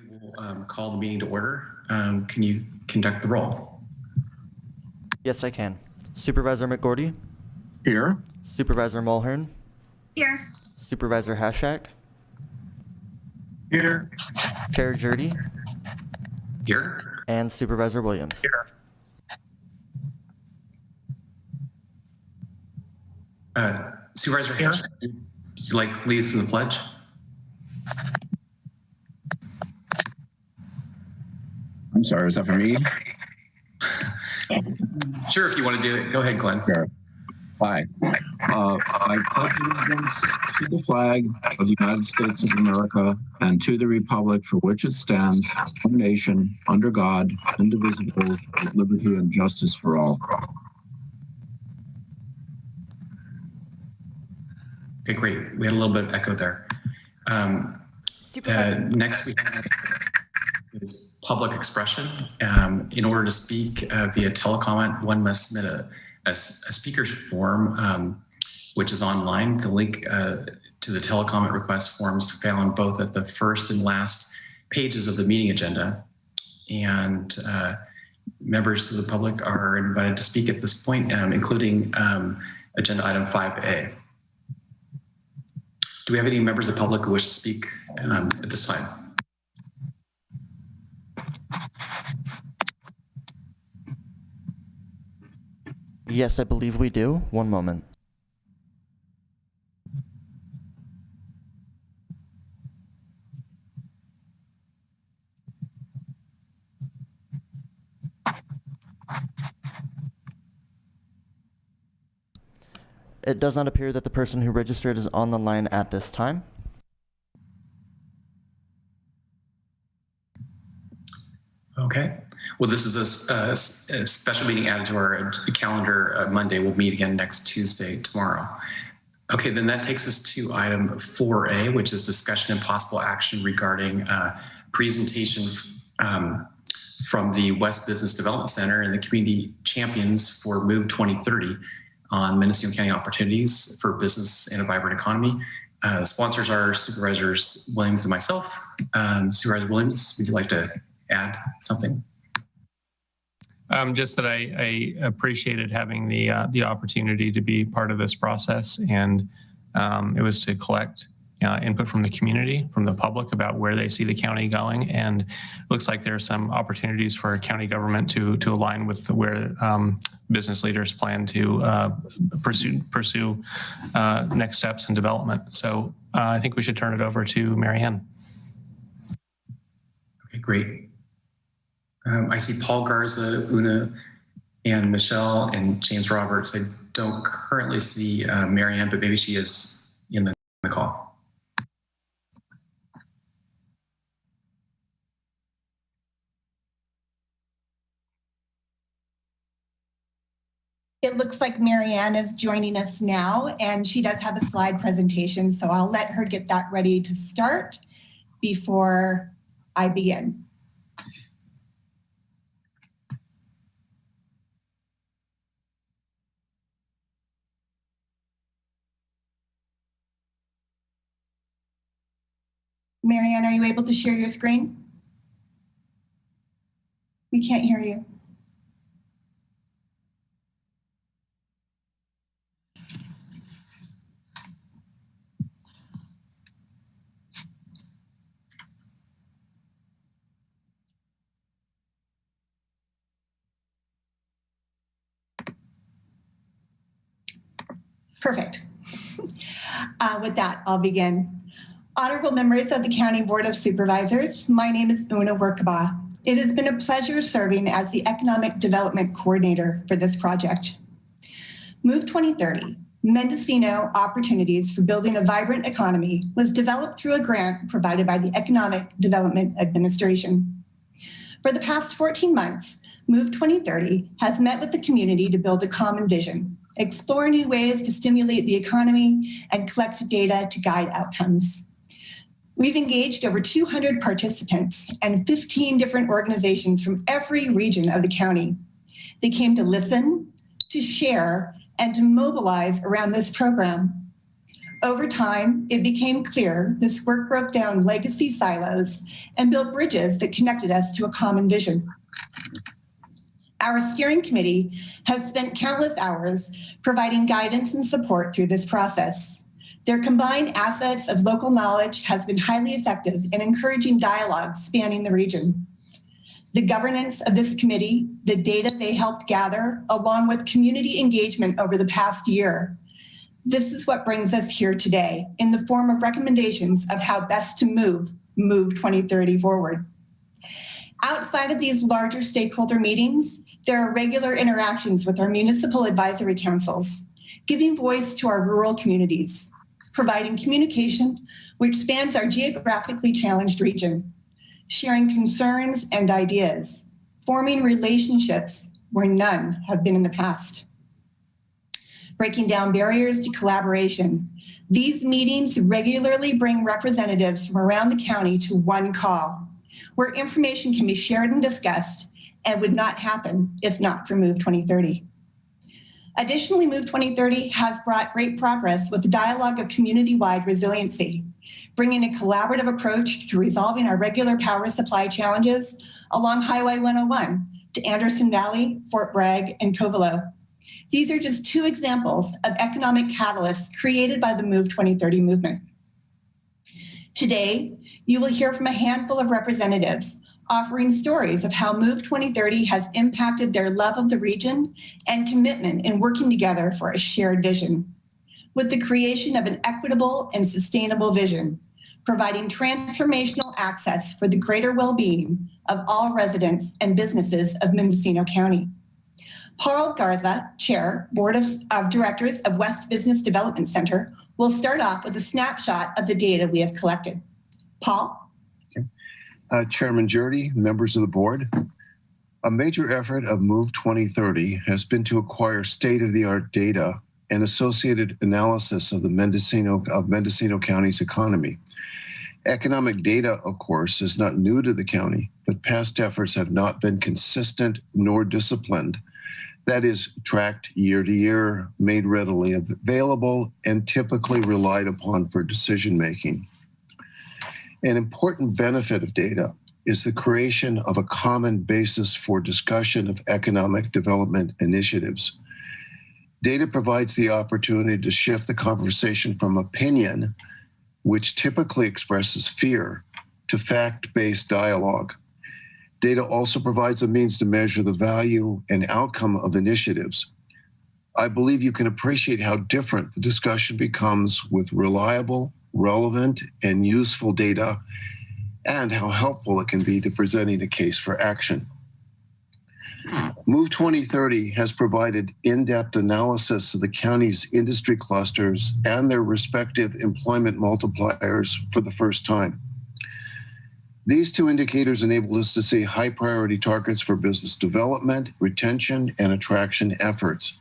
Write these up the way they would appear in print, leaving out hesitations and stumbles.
We will call the meeting to order. Can you conduct the roll? Yes, I can. Supervisor McGordy? Here. Supervisor Mulhern? Here. Supervisor Hashak? Here. Chair Jurdy? Here. And Supervisor Williams? Here. Supervisor Hashak, would you like to lead us in the pledge? I'm sorry, is that for me? Sure, if you want to do it. Go ahead, Glenn. Sure. Hi. I pledge allegiance to the flag of the United States of America and to the republic for which it stands, one nation, under God, indivisible, with liberty and justice for all. Okay, great. We had a little bit of echo there. Next, we have is public expression. In order to speak via telecomment, one must submit a speaker's form, which is online. The link to the telecomment request forms found both at the first and last pages of the meeting agenda. And members of the public are invited to speak at this point, including agenda item 5A. Do we have any members of the public who wish to speak at this time? Yes, I believe we do. One moment. It does not appear that the person who registered is on the line at this time. Okay. Well, this is a special meeting added to our calendar Monday. We'll meet again next Tuesday, tomorrow. Okay, then that takes us to item 4A, which is discussion and possible action regarding presentation from the West Business Development Center and the Community Champions for MOVE2030 on Mendocino County opportunities for business and a vibrant economy. Sponsors are Supervisors Williams and myself. Supervisor Williams, would you like to add something? Just that I appreciated having the opportunity to be part of this process, and it was to collect input from the community, from the public about where they see the county going, and it looks like there are some opportunities for county government to align with where business leaders plan to pursue next steps in development. So I think we should turn it over to Mary Ann. Okay, great. I see Paul Garza, Una, and Michelle, and James Roberts. I don't currently see Mary Ann, but maybe she is in the call. It looks like Mary Ann is joining us now, and she does have a slide presentation, so I'll let her get that ready to start before I begin. Mary Ann, are you able to share your screen? We can't hear you. Perfect. With that, I'll begin. Honorable members of the County Board of Supervisors, my name is Una Workaba. It has been a pleasure serving as the Economic Development Coordinator for this project. MOVE2030, Mendocino Opportunities for Building a Vibrant Economy, was developed through a grant provided by the Economic Development Administration. For the past 14 months, MOVE2030 has met with the community to build a common vision, explore new ways to stimulate the economy, and collect data to guide outcomes. We've engaged over 200 participants and 15 different organizations from every region of the county. They came to listen, to share, and to mobilize around this program. Over time, it became clear this work broke down legacy silos and built bridges that connected us to a common vision. Our steering committee has spent countless hours providing guidance and support through this process. Their combined assets of local knowledge has been highly effective in encouraging dialogue spanning the region. The governance of this committee, the data they helped gather, along with community engagement over the past year, this is what brings us here today in the form of recommendations of how best to move MOVE2030 forward. Outside of these larger stakeholder meetings, there are regular interactions with our municipal advisory councils, giving voice to our rural communities, providing communication which spans our geographically challenged region, sharing concerns and ideas, forming relationships where none have been in the past, breaking down barriers to collaboration. These meetings regularly bring representatives from around the county to one call, where information can be shared and discussed and would not happen if not for MOVE2030. Additionally, MOVE2030 has brought great progress with the dialogue of community-wide resiliency, bringing a collaborative approach to resolving our regular power supply challenges along Highway 101 to Anderson Valley, Fort Bragg, and Covelo. These are just two examples of economic catalysts created by the MOVE2030 movement. Today, you will hear from a handful of representatives offering stories of how MOVE2030 has impacted their love of the region and commitment in working together for a shared vision, with the creation of an equitable and sustainable vision, providing transformational access for the greater well-being of all residents and businesses of Mendocino County. Paul Garza, Chair, Board of Directors of West Business Development Center, will start off with a snapshot of the data we have collected. Paul? Chairman Jurdy, members of the board, a major effort of MOVE2030 has been to acquire state-of-the-art data and associated analysis of the Mendocino County's economy. Economic data, of course, is not new to the county, but past efforts have not been consistent nor disciplined. That is, tracked year to year, made readily available, and typically relied upon for decision-making. An important benefit of data is the creation of a common basis for discussion of economic development initiatives. Data provides the opportunity to shift the conversation from opinion, which typically expresses fear, to fact-based dialogue. Data also provides a means to measure the value and outcome of initiatives. I believe you can appreciate how different the discussion becomes with reliable, relevant, and useful data, and how helpful it can be to presenting a case for action. MOVE2030 has provided in-depth analysis of the county's industry clusters and their respective employment multipliers for the first time. These two indicators enable us to see high priority targets for business development, retention, and attraction efforts.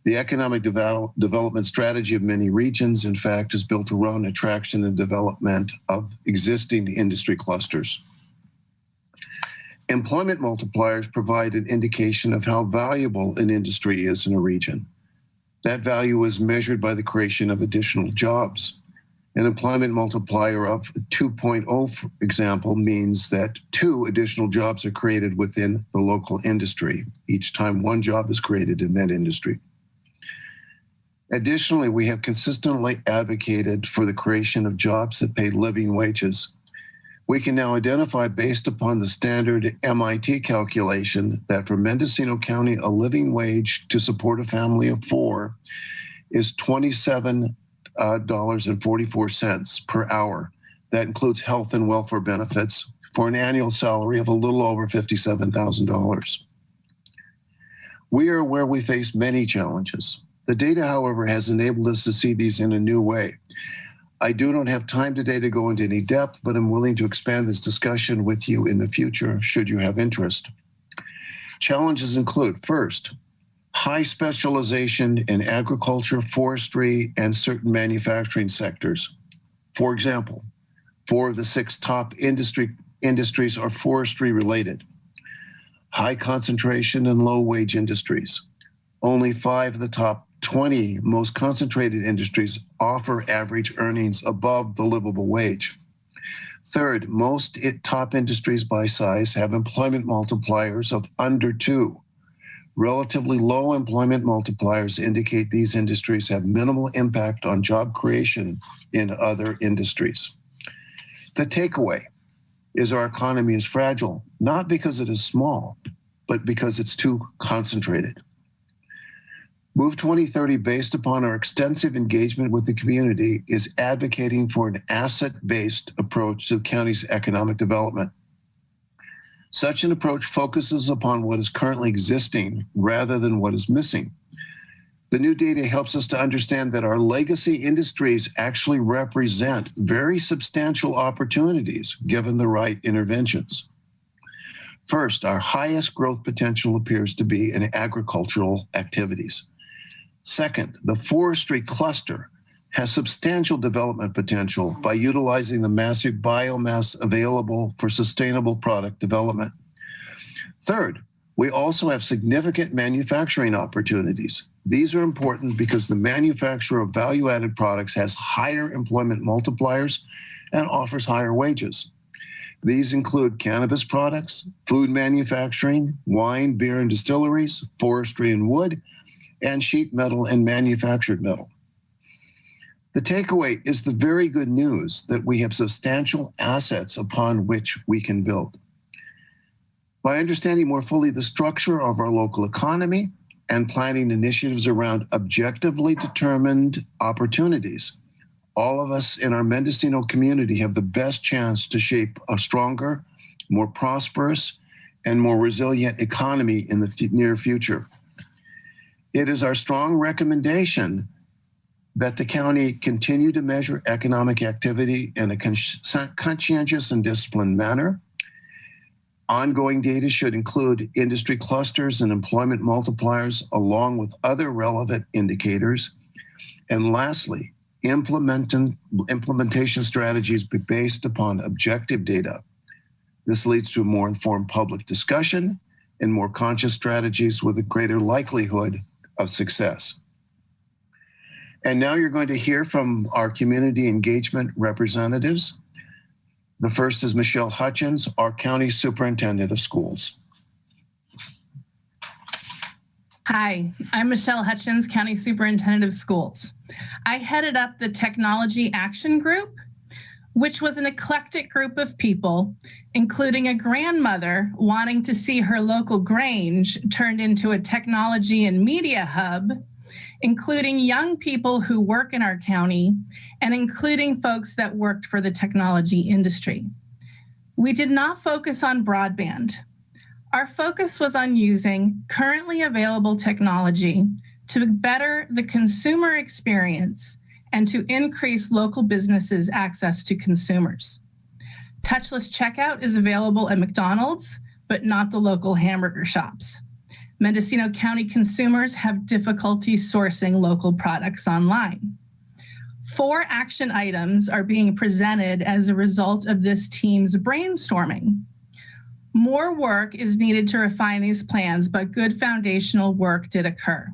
The economic development strategy of many regions, in fact, is built around attraction and development of existing industry clusters. Employment multipliers provide an indication of how valuable an industry is in a region. That value is measured by the creation of additional jobs. An employment multiplier of 2.0, for example, means that 2 additional jobs are created within the local industry, each time 1 job is created in that industry. Additionally, we have consistently advocated for the creation of jobs that pay living wages. We can now identify, based upon the standard MIT calculation, that for Mendocino County, a living wage to support a family of 4 is $27.44 per hour. That includes health and welfare benefits for an annual salary of a little over $57,000. We are aware we face many challenges. The data, however, has enabled us to see these in a new way. I do not have time today to go into any depth, but I'm willing to expand this discussion with you in the future, should you have interest. Challenges include, first, high specialization in agriculture, forestry, and certain manufacturing sectors. For example, 4 of the 6 top industries are forestry related. High concentration in low wage industries. Only 5 of the top 20 most concentrated industries offer average earnings above the livable wage. Third, most top industries by size have employment multipliers of under 2. Relatively low employment multipliers indicate these industries have minimal impact on job creation in other industries. The takeaway is our economy is fragile, not because it is small, but because it's too concentrated. MOVE 2030, based upon our extensive engagement with the community, is advocating for an asset-based approach to the county's economic development. Such an approach focuses upon what is currently existing rather than what is missing. The new data helps us to understand that our legacy industries actually represent very substantial opportunities given the right interventions. First, our highest growth potential appears to be in agricultural activities. Second, the forestry cluster has substantial development potential by utilizing the massive biomass available for sustainable product development. Third, we also have significant manufacturing opportunities. These are important because the manufacture of value-added products has higher employment multipliers and offers higher wages. These include cannabis products, food manufacturing, wine, beer and distilleries, forestry and wood, and sheet metal and manufactured metal. The takeaway is the very good news that we have substantial assets upon which we can build. By understanding more fully the structure of our local economy and planning initiatives around objectively determined opportunities, all of us in our Mendocino community have the best chance to shape a stronger, more prosperous, and more resilient economy in the near future. It is our strong recommendation that the county continue to measure economic activity in a conscientious and disciplined manner. Ongoing data should include industry clusters and employment multipliers along with other relevant indicators. And lastly, implementation strategies be based upon objective data. This leads to a more informed public discussion and more conscious strategies with a greater likelihood of success. And now you're going to hear from our community engagement representatives. The first is Michelle Hutchins, our County Superintendent of Schools. Hi, I'm Michelle Hutchins, County Superintendent of Schools. I headed up the Technology Action Group, which was an eclectic group of people, including a grandmother wanting to see her local Grange turned into a technology and media hub, including young people who work in our county, and including folks that worked for the technology industry. We did not focus on broadband. Our focus was on using currently available technology to better the consumer experience and to increase local businesses' access to consumers. Touchless checkout is available at McDonald's, but not the local hamburger shops. Mendocino County consumers have difficulty sourcing local products online. 4 action items are being presented as a result of this team's brainstorming. More work is needed to refine these plans, but good foundational work did occur.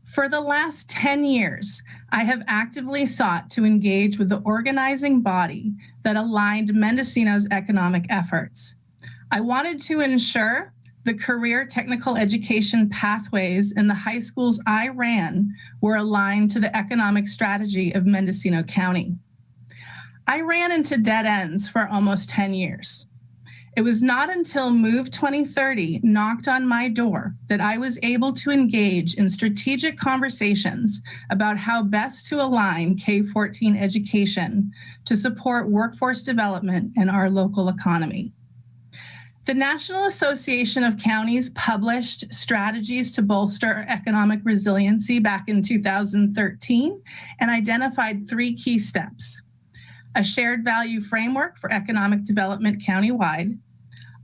For the last 10 years, I have actively sought to engage with the organizing body that aligned Mendocino's economic efforts. I wanted to ensure the career technical education pathways in the high schools I ran were aligned to the economic strategy of Mendocino County. I ran into dead ends for almost 10 years. It was not until MOVE 2030 knocked on my door that I was able to engage in strategic conversations about how best to align K-14 education to support workforce development in our local economy. The National Association of Counties published strategies to bolster economic resiliency back in 2013 and identified 3 key steps: a shared value framework for economic development countywide,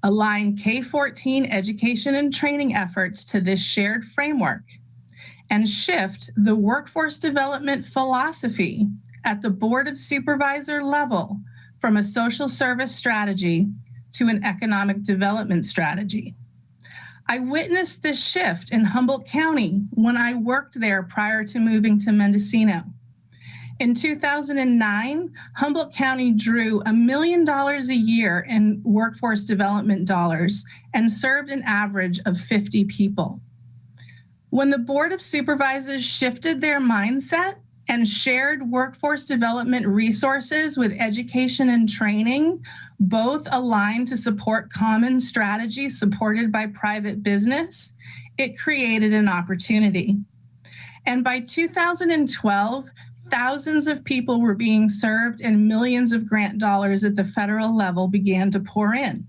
align K-14 education and training efforts to this shared framework, and shift the workforce development philosophy at the Board of Supervisor level from a social service strategy to an economic development strategy. I witnessed this shift in Humboldt County when I worked there prior to moving to Mendocino. In 2009, Humboldt County drew $1 million a year in workforce development dollars and served an average of 50 people. When the Board of Supervisors shifted their mindset and shared workforce development resources with education and training, both aligned to support common strategies supported by private business, it created an opportunity. And by 2012, thousands of people were being served and millions of grant dollars at the federal level began to pour in.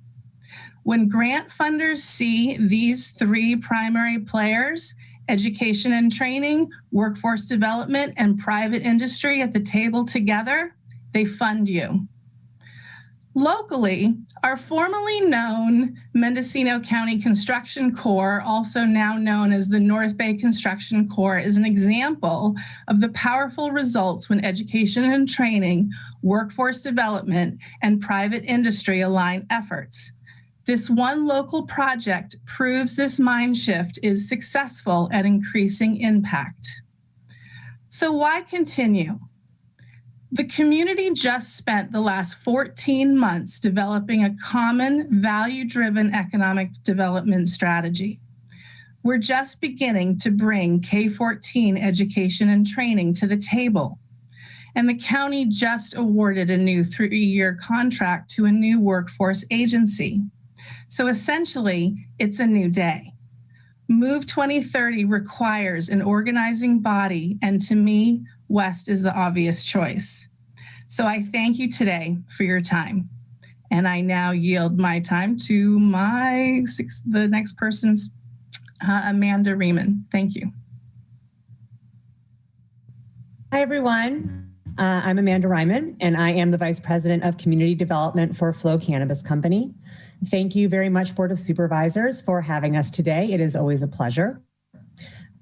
When grant funders see these three primary players, education and training, workforce development, and private industry at the table together, they fund you. Locally, our formerly known Mendocino County Construction Corps, also now known as the North Bay Construction Corps, is an example of the powerful results when education and training, workforce development, and private industry align efforts. This one local project proves this mind shift is successful at increasing impact. So why continue? The community just spent the last 14 months developing a common value-driven economic development strategy. We're just beginning to bring K-14 education and training to the table. And the county just awarded a new 3-year contract to a new workforce agency. So essentially, it's a new day. MOVE2030 requires an organizing body, and to me, West is the obvious choice. So I thank you today for your time. And I now yield my time to the next person's, Amanda Riemann. Thank you. Hi, everyone. I'm Amanda Riemann, and I am the Vice President of Community Development for Flow Cannabis Company. Thank you very much, Board of Supervisors, for having us today. It is always a pleasure.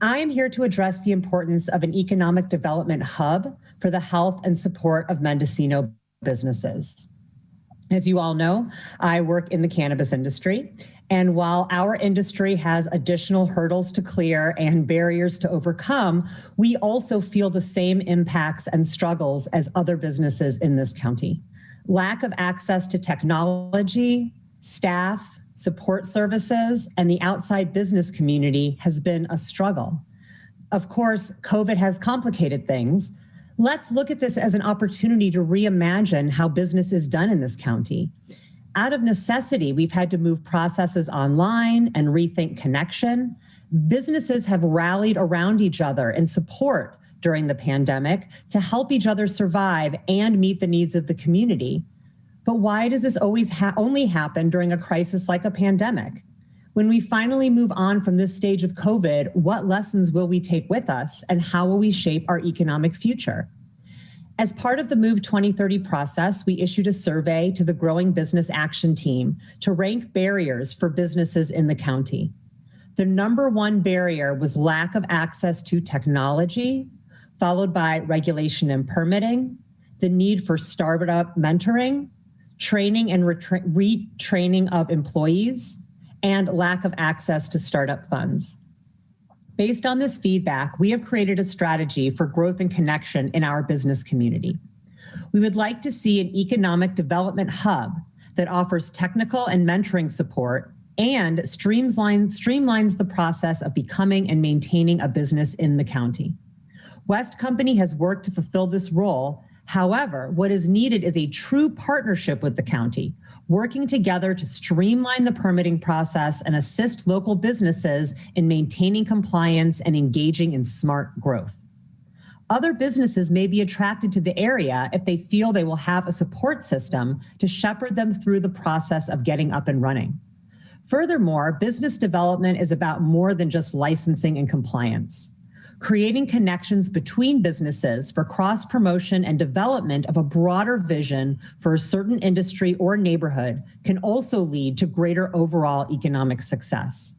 I am here to address the importance of an economic development hub for the health and support of Mendocino businesses. As you all know, I work in the cannabis industry, and while our industry has additional hurdles to clear and barriers to overcome, we also feel the same impacts and struggles as other businesses in this county. Lack of access to technology, staff, support services, and the outside business community has been a struggle. Of course, COVID has complicated things. Let's look at this as an opportunity to reimagine how business is done in this county. Out of necessity, we've had to move processes online and rethink connection. Businesses have rallied around each other in support during the pandemic to help each other survive and meet the needs of the community. But why does this always only happen during a crisis like a pandemic? When we finally move on from this stage of COVID, what lessons will we take with us and how will we shape our economic future? As part of the MOVE2030 process, we issued a survey to the Growing Business Action Team to rank barriers for businesses in the county. The #1 barrier was lack of access to technology, followed by regulation and permitting, the need for startup mentoring, training and retraining of employees, and lack of access to startup funds. Based on this feedback, we have created a strategy for growth and connection in our business community. We would like to see an economic development hub that offers technical and mentoring support and streamlines the process of becoming and maintaining a business in the county. West Company has worked to fulfill this role. However, what is needed is a true partnership with the county, working together to streamline the permitting process and assist local businesses in maintaining compliance and engaging in smart growth. Other businesses may be attracted to the area if they feel they will have a support system to shepherd them through the process of getting up and running. Furthermore, business development is about more than just licensing and compliance. Creating connections between businesses for cross-promotion and development of a broader vision for a certain industry or neighborhood can also lead to greater overall economic success.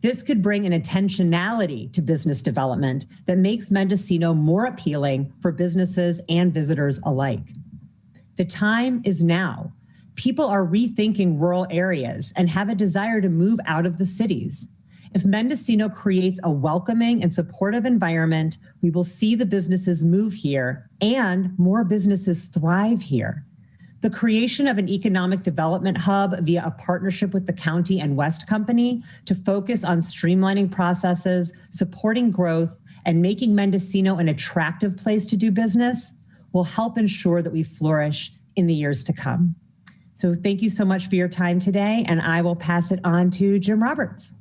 This could bring an intentionality to business development that makes Mendocino more appealing for businesses and visitors alike. The time is now. People are rethinking rural areas and have a desire to move out of the cities. If Mendocino creates a welcoming and supportive environment, we will see the businesses move here and more businesses thrive here. The creation of an economic development hub via a partnership with the county and West Company to focus on streamlining processes, supporting growth, and making Mendocino an attractive place to do business will help ensure that we flourish in the years to come. So thank you so much for your time today, and I will pass it on to Jim Roberts.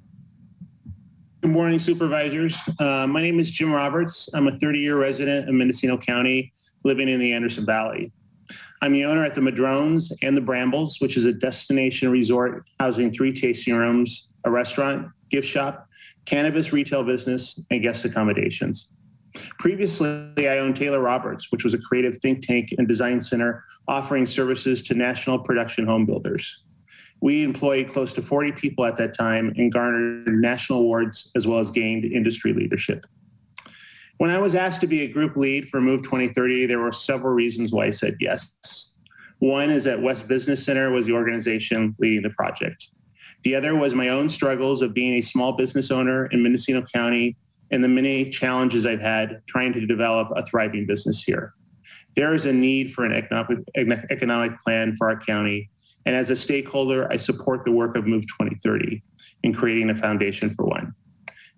Good morning, supervisors. My name is Jim Roberts. I'm a 30-year resident of Mendocino County, living in the Anderson Valley. I'm the owner at the Madrones and the Brambles, which is a destination resort housing 3 tasting rooms, a restaurant, gift shop, cannabis retail business, and guest accommodations. Previously, I owned Taylor Roberts, which was a creative think tank and design center offering services to national production home builders. We employed close to 40 people at that time and garnered national awards as well as gained industry leadership. When I was asked to be a group lead for MOVE2030, there were several reasons why I said yes. One is that West Business Center was the organization leading the project. The other was my own struggles of being a small business owner in Mendocino County and the many challenges I've had trying to develop a thriving business here. There is a need for an economic plan for our county. And as a stakeholder, I support the work of MOVE2030 in creating a foundation for one.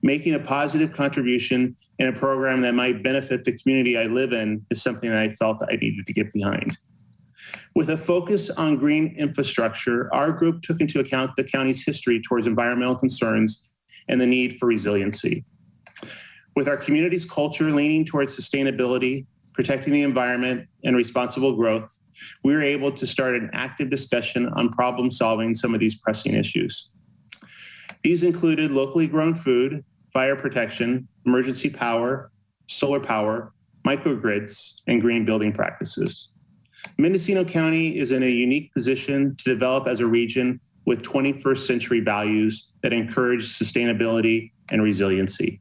Making a positive contribution in a program that might benefit the community I live in is something that I felt I needed to get behind. With a focus on green infrastructure, our group took into account the county's history towards environmental concerns and the need for resiliency. With our community's culture leaning towards sustainability, protecting the environment, and responsible growth, we were able to start an active discussion on problem solving some of these pressing issues. These included locally grown food, fire protection, emergency power, solar power, microgrids, and green building practices. Mendocino County is in a unique position to develop as a region with 21st century values that encourage sustainability and resiliency.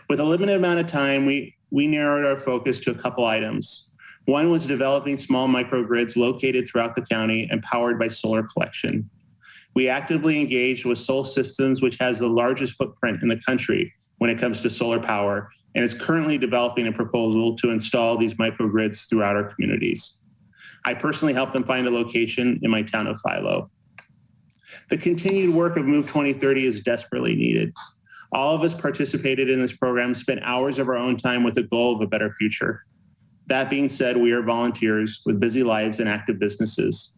With a limited amount of time, we narrowed our focus to a couple items. One was developing small microgrids located throughout the county and powered by solar collection. We actively engaged with Sol Systems, which has the largest footprint in the country when it comes to solar power, and is currently developing a proposal to install these microgrids throughout our communities. I personally helped them find a location in my town of Philo. The continued work of MOVE2030 is desperately needed. All of us participated in this program, spent hours of our own time with the goal of a better future. That being said, we are volunteers with busy lives and active businesses.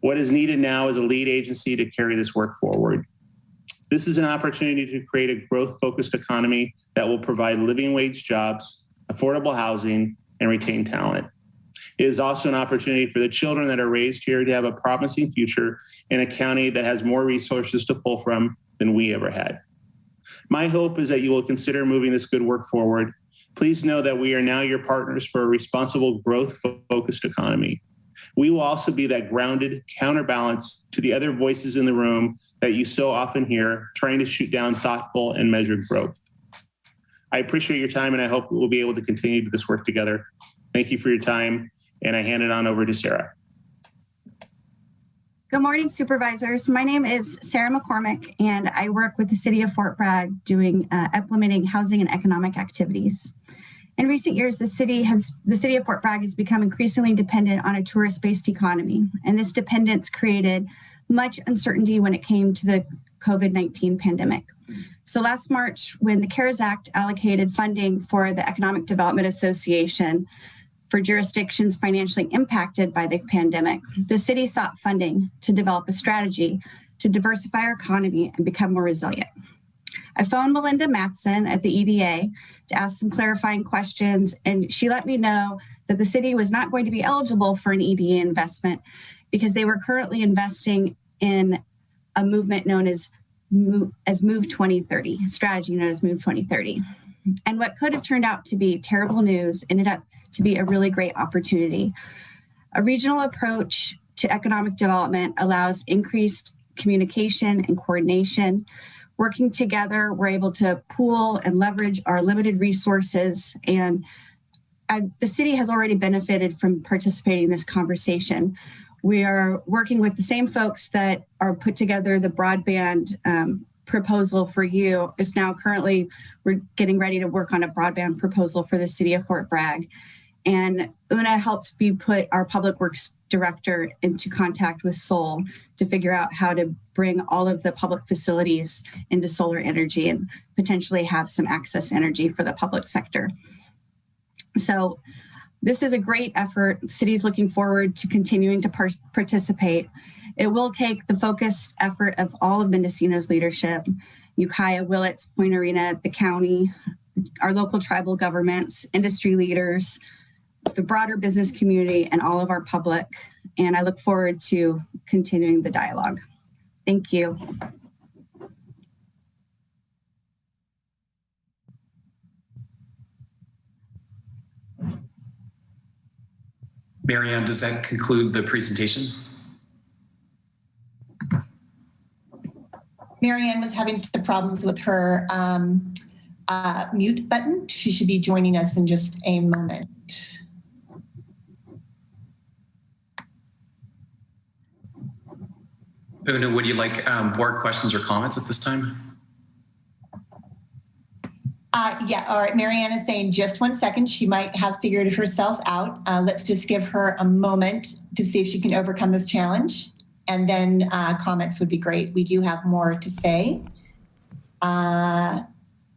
What is needed now is a lead agency to carry this work forward. This is an opportunity to create a growth-focused economy that will provide living wage jobs, affordable housing, and retain talent. It is also an opportunity for the children that are raised here to have a promising future in a county that has more resources to pull from than we ever had. My hope is that you will consider moving this good work forward. Please know that we are now your partners for a responsible growth-focused economy. We will also be that grounded counterbalance to the other voices in the room that you so often hear trying to shoot down thoughtful and measured growth. I appreciate your time and I hope we'll be able to continue this work together. Thank you for your time, and I hand it on over to Sarah. Good morning, supervisors. My name is Sarah McCormick, and I work with the City of Fort Bragg doing implementing housing and economic activities. In recent years, the city of Fort Bragg has become increasingly dependent on a tourist-based economy, and this dependence created much uncertainty when it came to the COVID-19 pandemic. So last March, when the CARES Act allocated funding for the Economic Development Association for jurisdictions financially impacted by the pandemic, the city sought funding to develop a strategy to diversify our economy and become more resilient. I phoned Melinda Matson at the EDA to ask some clarifying questions, and she let me know that the city was not going to be eligible for an EDA investment because they were currently investing in a movement known as MOVE2030, a strategy known as MOVE2030. And what could have turned out to be terrible news ended up to be a really great opportunity. A regional approach to economic development allows increased communication and coordination. Working together, we're able to pool and leverage our limited resources, and the city has already benefited from participating in this conversation. we are working with the same folks that are put together the broadband proposal for you. Is now currently, we're getting ready to work on a broadband proposal for the city of Fort Bragg. And Una helped me put our public works director into contact with Sol to figure out how to bring all of the public facilities into solar energy and potentially have some excess energy for the public sector. So this is a great effort. The city's looking forward to continuing to participate. It will take the focused effort of all of Mendocino's leadership, Ukiah, Willits, Point Arena, the county, our local tribal governments, industry leaders, the broader business community, and all of our public. And I look forward to continuing the dialogue. Thank you. Marianne, does that conclude the presentation? Marianne was having some problems with her mute button. She should be joining us in just a moment. Una, would you like board questions or comments at this time? Yeah, all right. Marianne is saying just 1 second. She might have figured herself out. Let's just give her a moment to see if she can overcome this challenge. And then comments would be great. We do have more to say.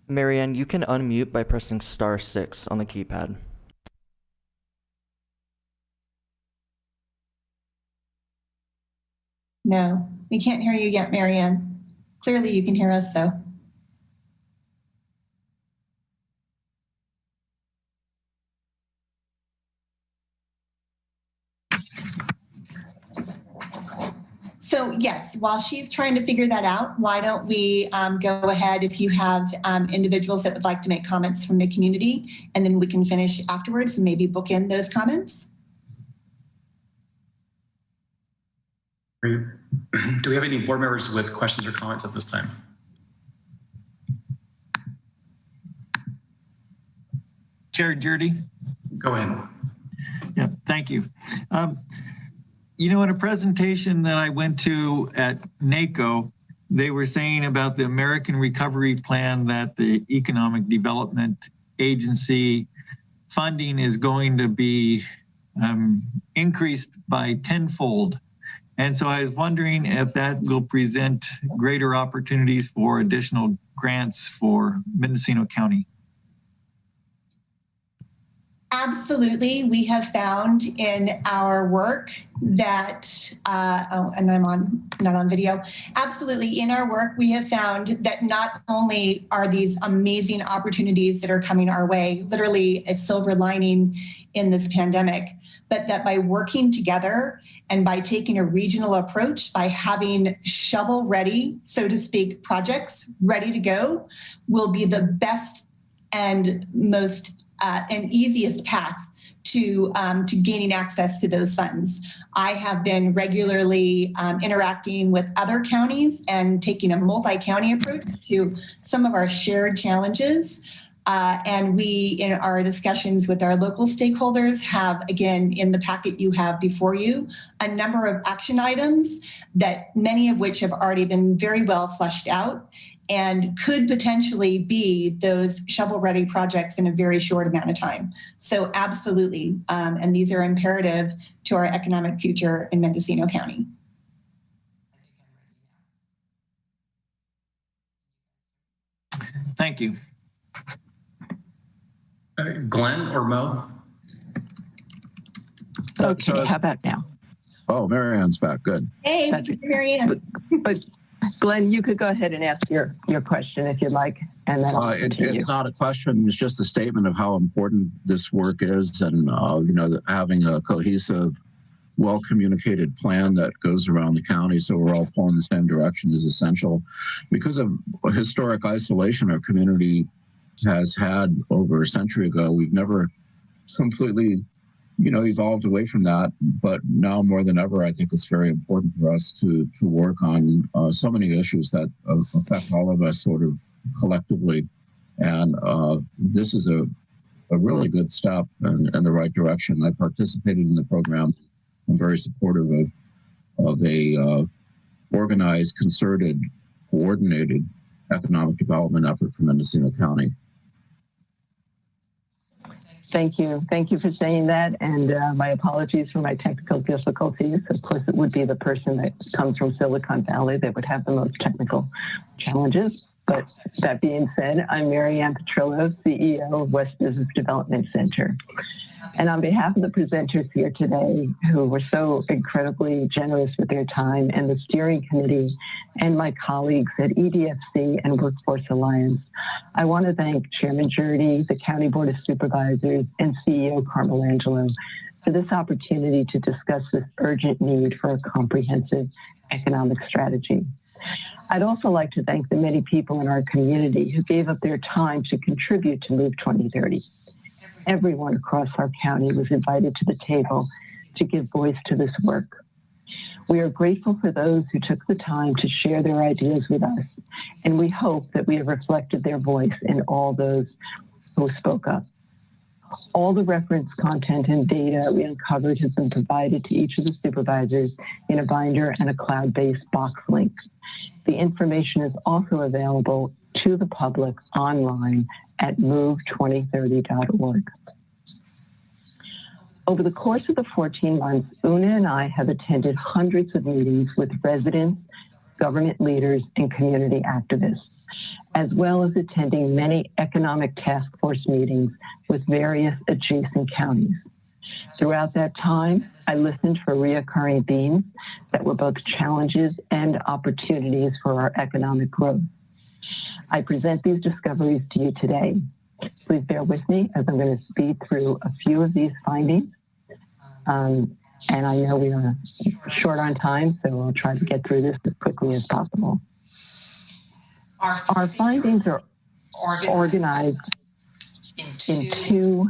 Marianne, you can unmute by pressing *6 on the keypad. No, we can't hear you yet, Marianne. Clearly you can hear us, though. So yes, while she's trying to figure that out, why don't we go ahead if you have individuals that would like to make comments from the community, and then we can finish afterwards and maybe book in those comments. Do we have any board members with questions or comments at this time? Chair Jurdy. Go ahead. Yeah, thank you. You know, in a presentation that I went to at NACO, they were saying about the American Recovery Plan that the Economic Development Agency funding is going to be increased by tenfold. And so I was wondering if that will present greater opportunities for additional grants for Mendocino County. Absolutely. We have found in our work that, and I'm not on video. Absolutely. In our work, we have found that not only are these amazing opportunities that are coming our way, literally a silver lining in this pandemic, but that by working together and by taking a regional approach, by having shovel ready, so to speak, projects ready to go, will be the best and most and easiest path to gaining access to those funds. I have been regularly interacting with other counties and taking a multi-county approach to some of our shared challenges. And we, in our discussions with our local stakeholders, have, again, in the packet you have before you, a number of action items that many of which have already been very well fleshed out and could potentially be those shovel-ready projects in a very short amount of time. So absolutely, and these are imperative to our economic future in Mendocino County. Thank you. Glenn or Mo? Okay, how about now? Oh, Marianne's back. Good. Hey, Marianne. But Glenn, you could go ahead and ask your question if you'd like, and then I'll continue. It's not a question. It's just a statement of how important this work is, and you know, having a cohesive, well-communicated plan that goes around the county so we're all pulling the same direction is essential. Because of historic isolation our community has had over a century ago, we've never completely, you know, evolved away from that. But now more than ever, I think it's very important for us to work on so many issues that affect all of us sort of collectively. And this is a really good step in the right direction. I participated in the program. I'm very supportive of a organized, concerted, coordinated economic development effort for Mendocino County. Thank you. Thank you for saying that. And my apologies for my technical difficulties. Of course, it would be the person that comes from Silicon Valley that would have the most technical challenges. But that being said, I'm Mary Ann Petrillo, CEO of West Business Development Center. And on behalf of the presenters here today, who were so incredibly generous with their time, and the steering committee and my colleagues at EDFC and Workforce Alliance, I want to thank Chairman Jurdy, the County Board of Supervisors, and CEO Carmel Angelo for this opportunity to discuss this urgent need for a comprehensive economic strategy. I'd also like to thank the many people in our community who gave up their time to contribute to MOVE 2030. Everyone across our county was invited to the table to give voice to this work. We are grateful for those who took the time to share their ideas with us, and we hope that we have reflected their voice in all those who spoke up. All the reference content and data we uncovered has been provided to each of the supervisors in a binder and a cloud-based box link. The information is also available to the public online at MOVE2030.org. Over the course of the 14 months, Una and I have attended hundreds of meetings with residents, government leaders, and community activists, as well as attending many economic task force meetings with various adjacent counties. Throughout that time, I listened for reoccurring themes that were both challenges and opportunities for our economic growth. I present these discoveries to you today. Please bear with me as I'm going to speed through a few of these findings. And I know we are short on time, so I'll try to get through this as quickly as possible. Our findings are organized in two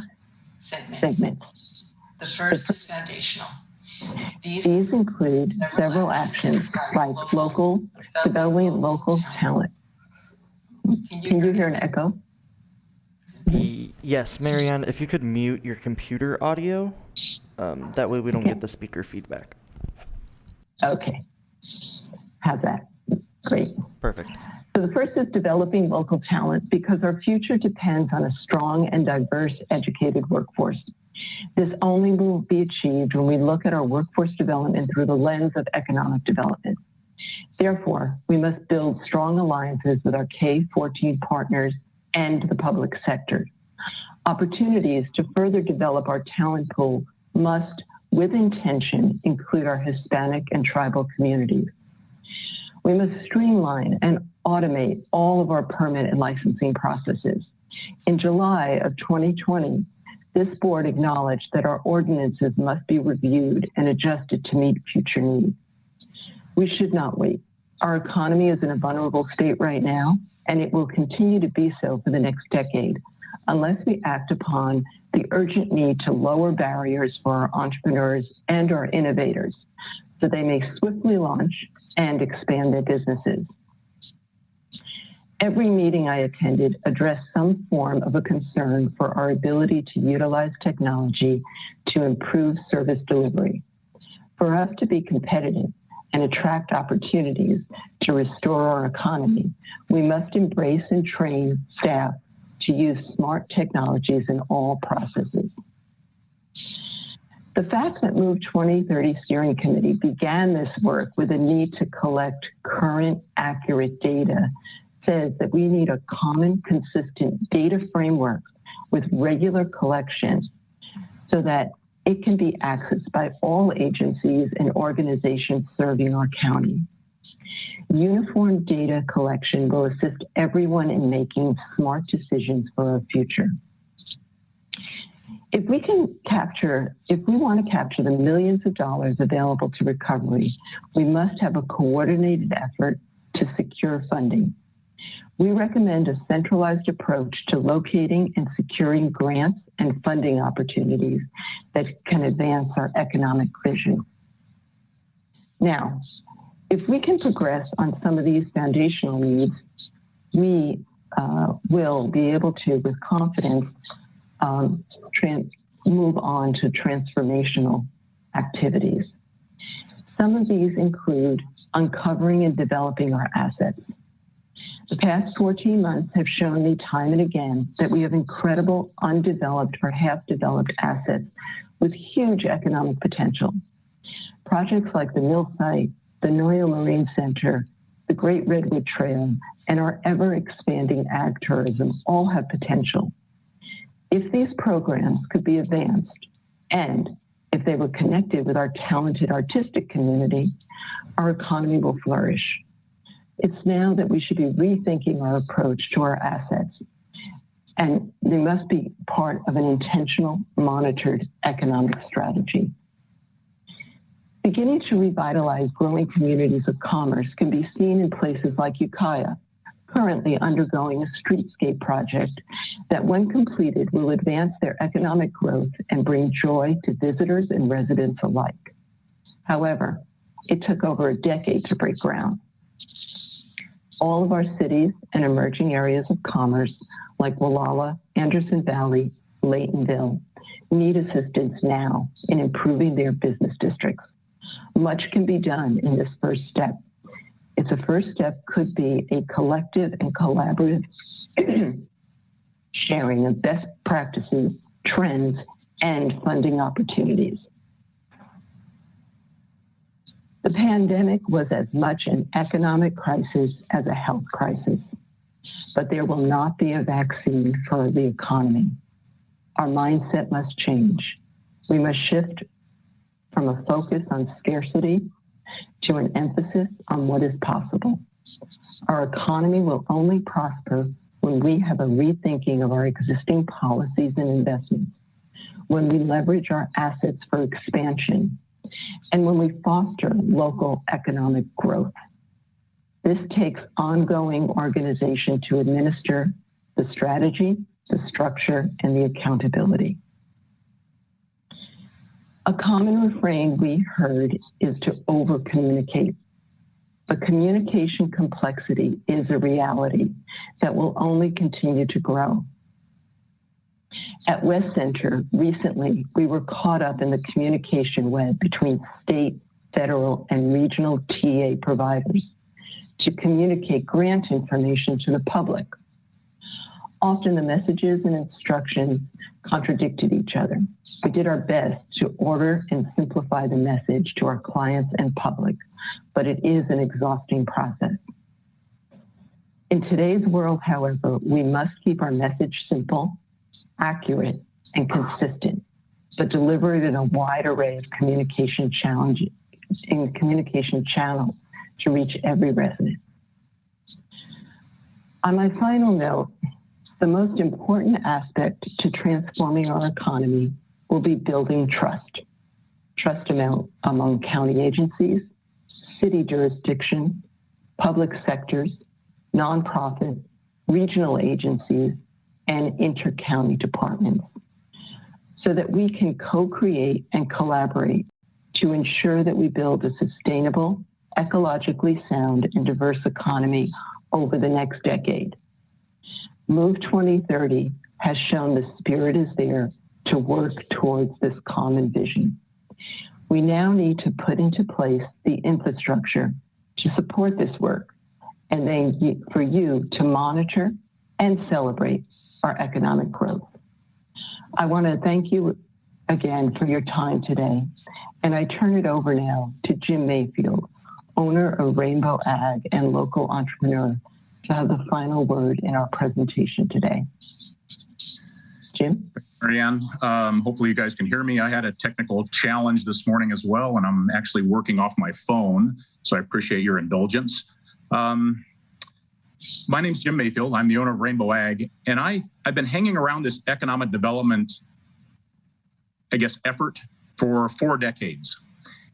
segments. The first is foundational. These include several actions like developing local talent. Can you hear an echo? Yes, Marianne, if you could mute your computer audio, that way we don't get the speaker feedback. Okay. How's that? Great. Perfect. So the first is developing local talent, because our future depends on a strong and diverse educated workforce. This only will be achieved when we look at our workforce development through the lens of economic development. Therefore, we must build strong alliances with our K-14 partners and the public sector. Opportunities to further develop our talent pool must, with intention, include our Hispanic and tribal communities. We must streamline and automate all of our permit and licensing processes. In July of 2020, this board acknowledged that our ordinances must be reviewed and adjusted to meet future needs. We should not wait. Our economy is in a vulnerable state right now, and it will continue to be so for the next decade, unless we act upon the urgent need to lower barriers for our entrepreneurs and our innovators so they may swiftly launch and expand their businesses. Every meeting I attended addressed some form of a concern for our ability to utilize technology to improve service delivery. For us to be competitive and attract opportunities to restore our economy, we must embrace and train staff to use smart technologies in all processes. The fact that MOVE 2030 Steering Committee began this work with a need to collect current, accurate data says that we need a common, consistent data framework with regular collection so that it can be accessed by all agencies and organizations serving our county. Uniform data collection will assist everyone in making smart decisions for our future. If we want to capture the millions of dollars available to recovery, we must have a coordinated effort to secure funding. We recommend a centralized approach to locating and securing grants and funding opportunities that can advance our economic vision. Now, if we can progress on some of these foundational needs, we will be able to, with confidence, move on to transformational activities. Some of these include uncovering and developing our assets. The past 14 months have shown me time and again that we have incredible undeveloped or half-developed assets with huge economic potential. Projects like the mill site, the Noyo Marine Center, the Great Redwood Trail, and our ever-expanding ag tourism all have potential. If these programs could be advanced, and if they were connected with our talented artistic community, our economy will flourish. It's now that we should be rethinking our approach to our assets, and they must be part of an intentional, monitored economic strategy. Beginning to revitalize growing communities of commerce can be seen in places like Ukiah, currently undergoing a streetscape project that, when completed, will advance their economic growth and bring joy to visitors and residents alike. However, it took over a decade to break ground. All of our cities and emerging areas of commerce, like Wallala, Anderson Valley, Laytonville, need assistance now in improving their business districts. Much can be done in this first step. Its a first step could be a collective and collaborative sharing of best practices, trends, and funding opportunities. The pandemic was as much an economic crisis as a health crisis, but there will not be a vaccine for the economy. Our mindset must change. We must shift from a focus on scarcity to an emphasis on what is possible. Our economy will only prosper when we have a rethinking of our existing policies and investments, when we leverage our assets for expansion, and when we foster local economic growth. This takes ongoing organization to administer the strategy, the structure, and the accountability. A common refrain we heard is to over-communicate. But communication complexity is a reality that will only continue to grow. At West Center, recently, we were caught up in the communication web between state, federal, and regional TA providers to communicate grant information to the public. Often the messages and instructions contradicted each other. We did our best to order and simplify the message to our clients and public, but it is an exhausting process. In today's world, however, we must keep our message simple, accurate, and consistent, but deliver it in a wide array of communication channels to reach every resident. On my final note, the most important aspect to transforming our economy will be building trust. Trust among county agencies, city jurisdictions, public sectors, nonprofit, regional agencies, and inter-county departments, so that we can co-create and collaborate to ensure that we build a sustainable, ecologically sound, and diverse economy over the next decade. MOVE2030 has shown the spirit is there to work towards this common vision. We now need to put into place the infrastructure to support this work, and then for you to monitor and celebrate our economic growth. I want to thank you again for your time today, and I turn it over now to Jim Mayfield, owner of Rainbow Ag and local entrepreneur, to have the final word in our presentation today. Jim? Marianne, hopefully you guys can hear me. I had a technical challenge this morning as well, and I'm actually working off my phone, so I appreciate your indulgence. My name's Jim Mayfield. I'm the owner of Rainbow Ag, and I've been hanging around this economic development, effort for 4 decades.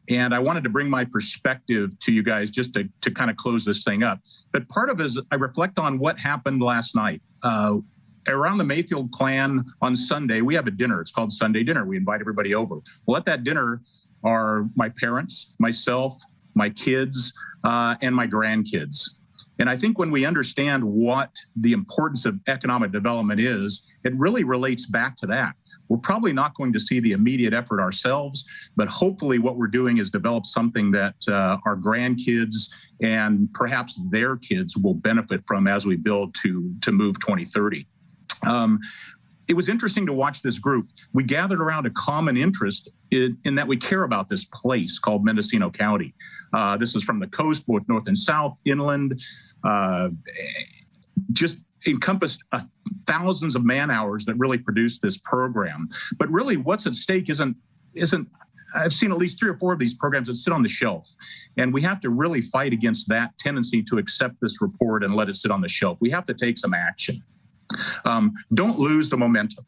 And I wanted to bring my perspective to you guys just to kind of close this thing up. But part of it is I reflect on what happened last night. Around the Mayfield clan on Sunday, we have a dinner. It's called Sunday dinner. We invite everybody over. Well, at that dinner are my parents, myself, my kids, and my grandkids. And I think when we understand what the importance of economic development is, it really relates back to that. we're probably not going to see the immediate effort ourselves, but hopefully what we're doing is develop something that our grandkids and perhaps their kids will benefit from as we build to MOVE 2030. It was interesting to watch this group. We gathered around a common interest in that we care about this place called Mendocino County. This is from the coast, both north and south, inland, just encompassed thousands of man hours that really produced this program. But really what's at stake isn't I've seen at least 3 or 4 of these programs that sit on the shelf, and we have to really fight against that tendency to accept this report and let it sit on the shelf. We have to take some action. Don't lose the momentum.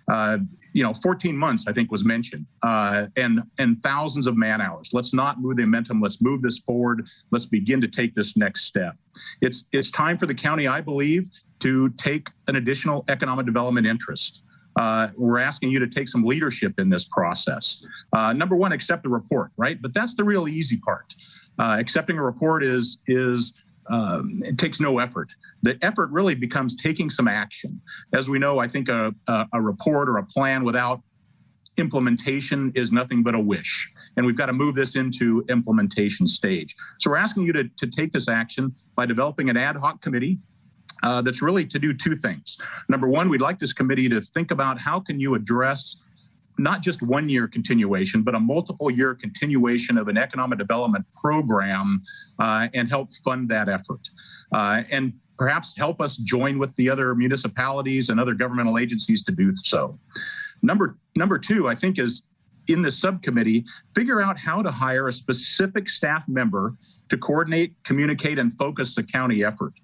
14 months, I think, was mentioned, and thousands of man hours. Let's not move the momentum. Let's move this forward. Let's begin to take this next step. It's time for the county, I believe, to take an additional economic development interest. We're asking you to take some leadership in this process. Number one, accept the report, right? But that's the real easy part. Accepting a report it takes no effort. The effort really becomes taking some action. As we know, I think a report or a plan without implementation is nothing but a wish. And we've got to move this into implementation stage. So we're asking you to take this action by developing an ad hoc committee that's really to do 2 things. Number one, we'd like this committee to think about how can you address not just 1-year continuation, but a multiple-year continuation of an economic development program and help fund that effort. And perhaps help us join with the other municipalities and other governmental agencies to do so. Number 2, I think, is in the subcommittee, figure out how to hire a specific staff member to coordinate, communicate, and focus the county effort.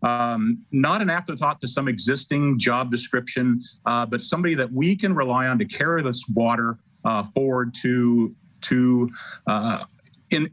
Not an afterthought to some existing job description, but somebody that we can rely on to carry this water forward in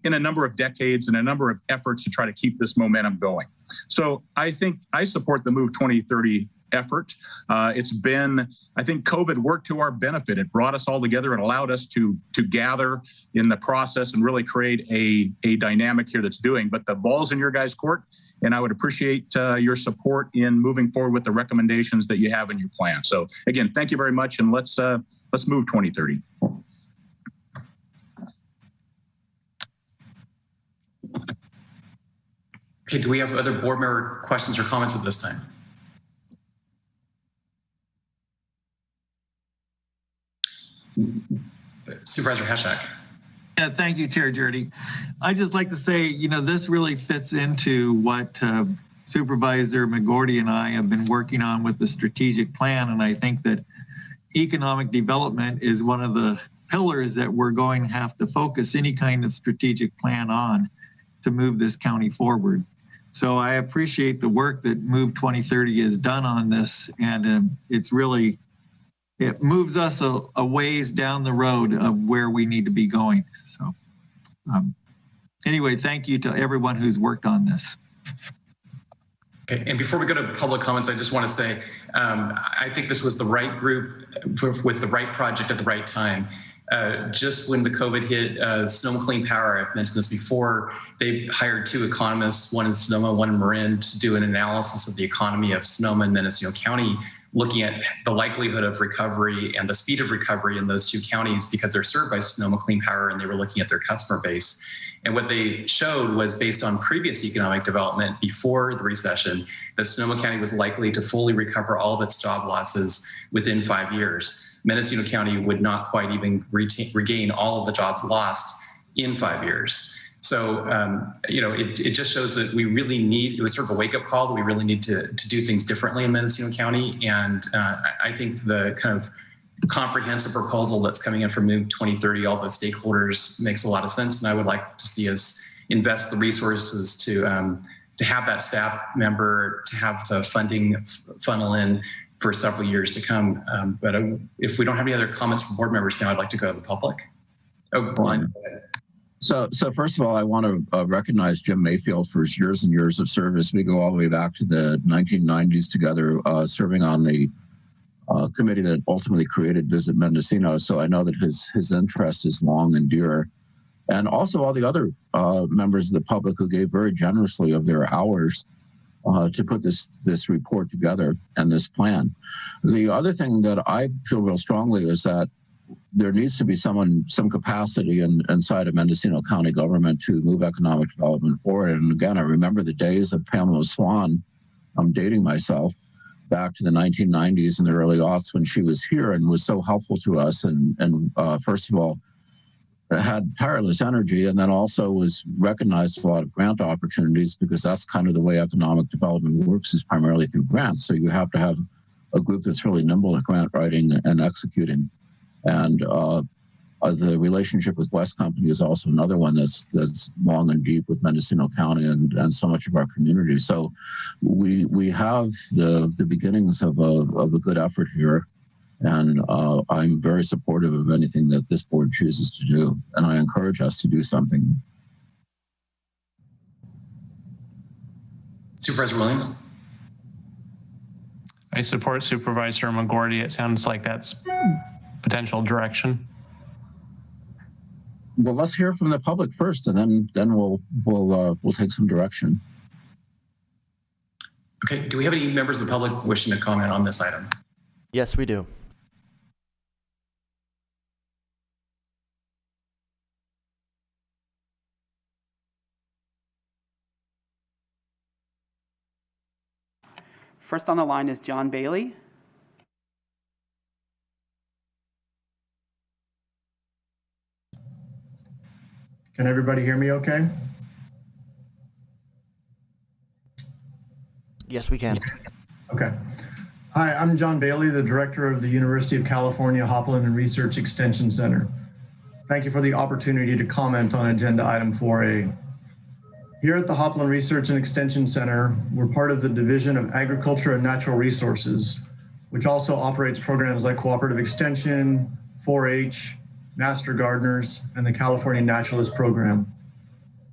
a number of decades and a number of efforts to try to keep this momentum going. So I think I support the MOVE 2030 effort. It's been, I think COVID worked to our benefit. It brought us all together. It allowed us to gather in the process and really create a dynamic here that's doing, but the ball's in your guys' court. And I would appreciate your support in moving forward with the recommendations that you have in your plan. So again, thank you very much, and let's move 2030. Okay, do we have other board member questions or comments at this time? Supervisor Hashak. Yeah, thank you, Chair Jurdy. I'd just like to say, this really fits into what Supervisor McGordy and I have been working on with the strategic plan. And I think that economic development is one of the pillars that we're going to have to focus any kind of strategic plan on to move this county forward. So I appreciate the work that MOVE 2030 has done on this. And it moves us a ways down the road of where we need to be going. So anyway, thank you to everyone who's worked on this. Okay, and before we go to public comments, I just want to say, I think this was the right group with the right project at the right time. Just when the COVID hit, Sonoma Clean Power, I've mentioned this before, they hired 2 economists, one in Sonoma, one in Marin, to do an analysis of the economy of Sonoma and Mendocino County, looking at the likelihood of recovery and the speed of recovery in those 2 counties because they're served by Sonoma Clean Power, and they were looking at their customer base. And what they showed was, based on previous economic development before the recession, that Sonoma County was likely to fully recover all of its job losses within 5 years. Mendocino County would not quite even regain all of the jobs lost in 5 years. So, it just shows that we really need, it was sort of a wake-up call that we really need to do things differently in Mendocino County. And I think the kind of comprehensive proposal that's coming in from MOVE 2030, all the stakeholders, makes a lot of sense. And I would like to see us invest the resources to have that staff member, to have the funding funnel in for several years to come. But if we don't have any other comments from board members now, I'd like to go to the public. Oh, Brian. So first of all, I want to recognize Jim Mayfield for his years and years of service. We go all the way back to the 1990s together, serving on the committee that ultimately created Visit Mendocino. So I know that his interest is long and dear. And also all the other members of the public who gave very generously of their hours to put this report together and this plan. The other thing that I feel real strongly is that there needs to be some capacity inside of Mendocino County government to move economic development forward. And again, I remember the days of Pamela Swan. I'm dating myself back to the 1990s and the early aughts when she was here and was so helpful to us. And first of all, had tireless energy, and then also was recognized a lot of grant opportunities, because that's kind of the way economic development works, is primarily through grants. So you have to have a group that's really nimble at grant writing and executing. And the relationship with West Company is also another one that's long and deep with Mendocino County and so much of our community. So we have the beginnings of a good effort here. And I'm very supportive of anything that this board chooses to do. And I encourage us to do something. Supervisor Williams? I support Supervisor McGordy. It sounds like that's potential direction. Well, let's hear from the public first, and then we'll take some direction. Okay, do we have any members of the public wishing to comment on this item? Yes, we do. First on the line is John Bailey. Can everybody hear me okay? Yes, we can. Okay. Hi, I'm John Bailey, the director of the University of California Hopland and Research Extension Center. Thank you for the opportunity to comment on agenda item 4A. Here at the Hopland Research and Extension Center, we're part of the Division of Agriculture and Natural Resources, which also operates programs like Cooperative Extension, 4-H, Master Gardeners, and the California Naturalist Program.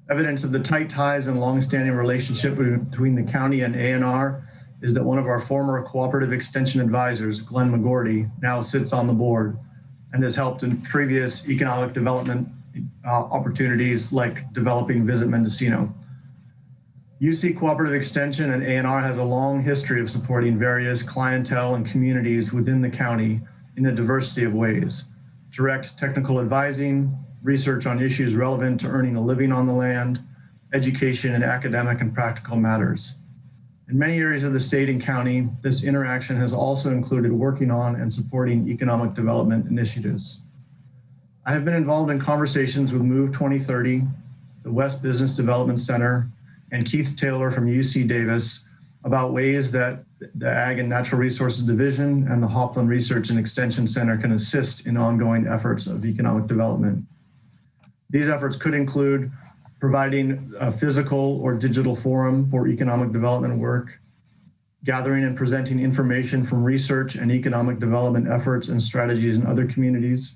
Evidence of the tight ties and longstanding relationship between the county and ANR is that one of our former Cooperative Extension advisors, Glenn McGordy, now sits on the board and has helped in previous economic development opportunities like developing Visit Mendocino. UC Cooperative Extension and ANR has a long history of supporting various clientele and communities within the county in a diversity of ways. Direct technical advising, research on issues relevant to earning a living on the land, education and academic and practical matters. In many areas of the state and county, this interaction has also included working on and supporting economic development initiatives. I have been involved in conversations with MOVE2030, the West Business Development Center, and Keith Taylor from UC Davis about ways that the Ag and Natural Resources Division and the Hopland Research and Extension Center can assist in ongoing efforts of economic development. These efforts could include providing a physical or digital forum for economic development work, gathering and presenting information from research and economic development efforts and strategies in other communities,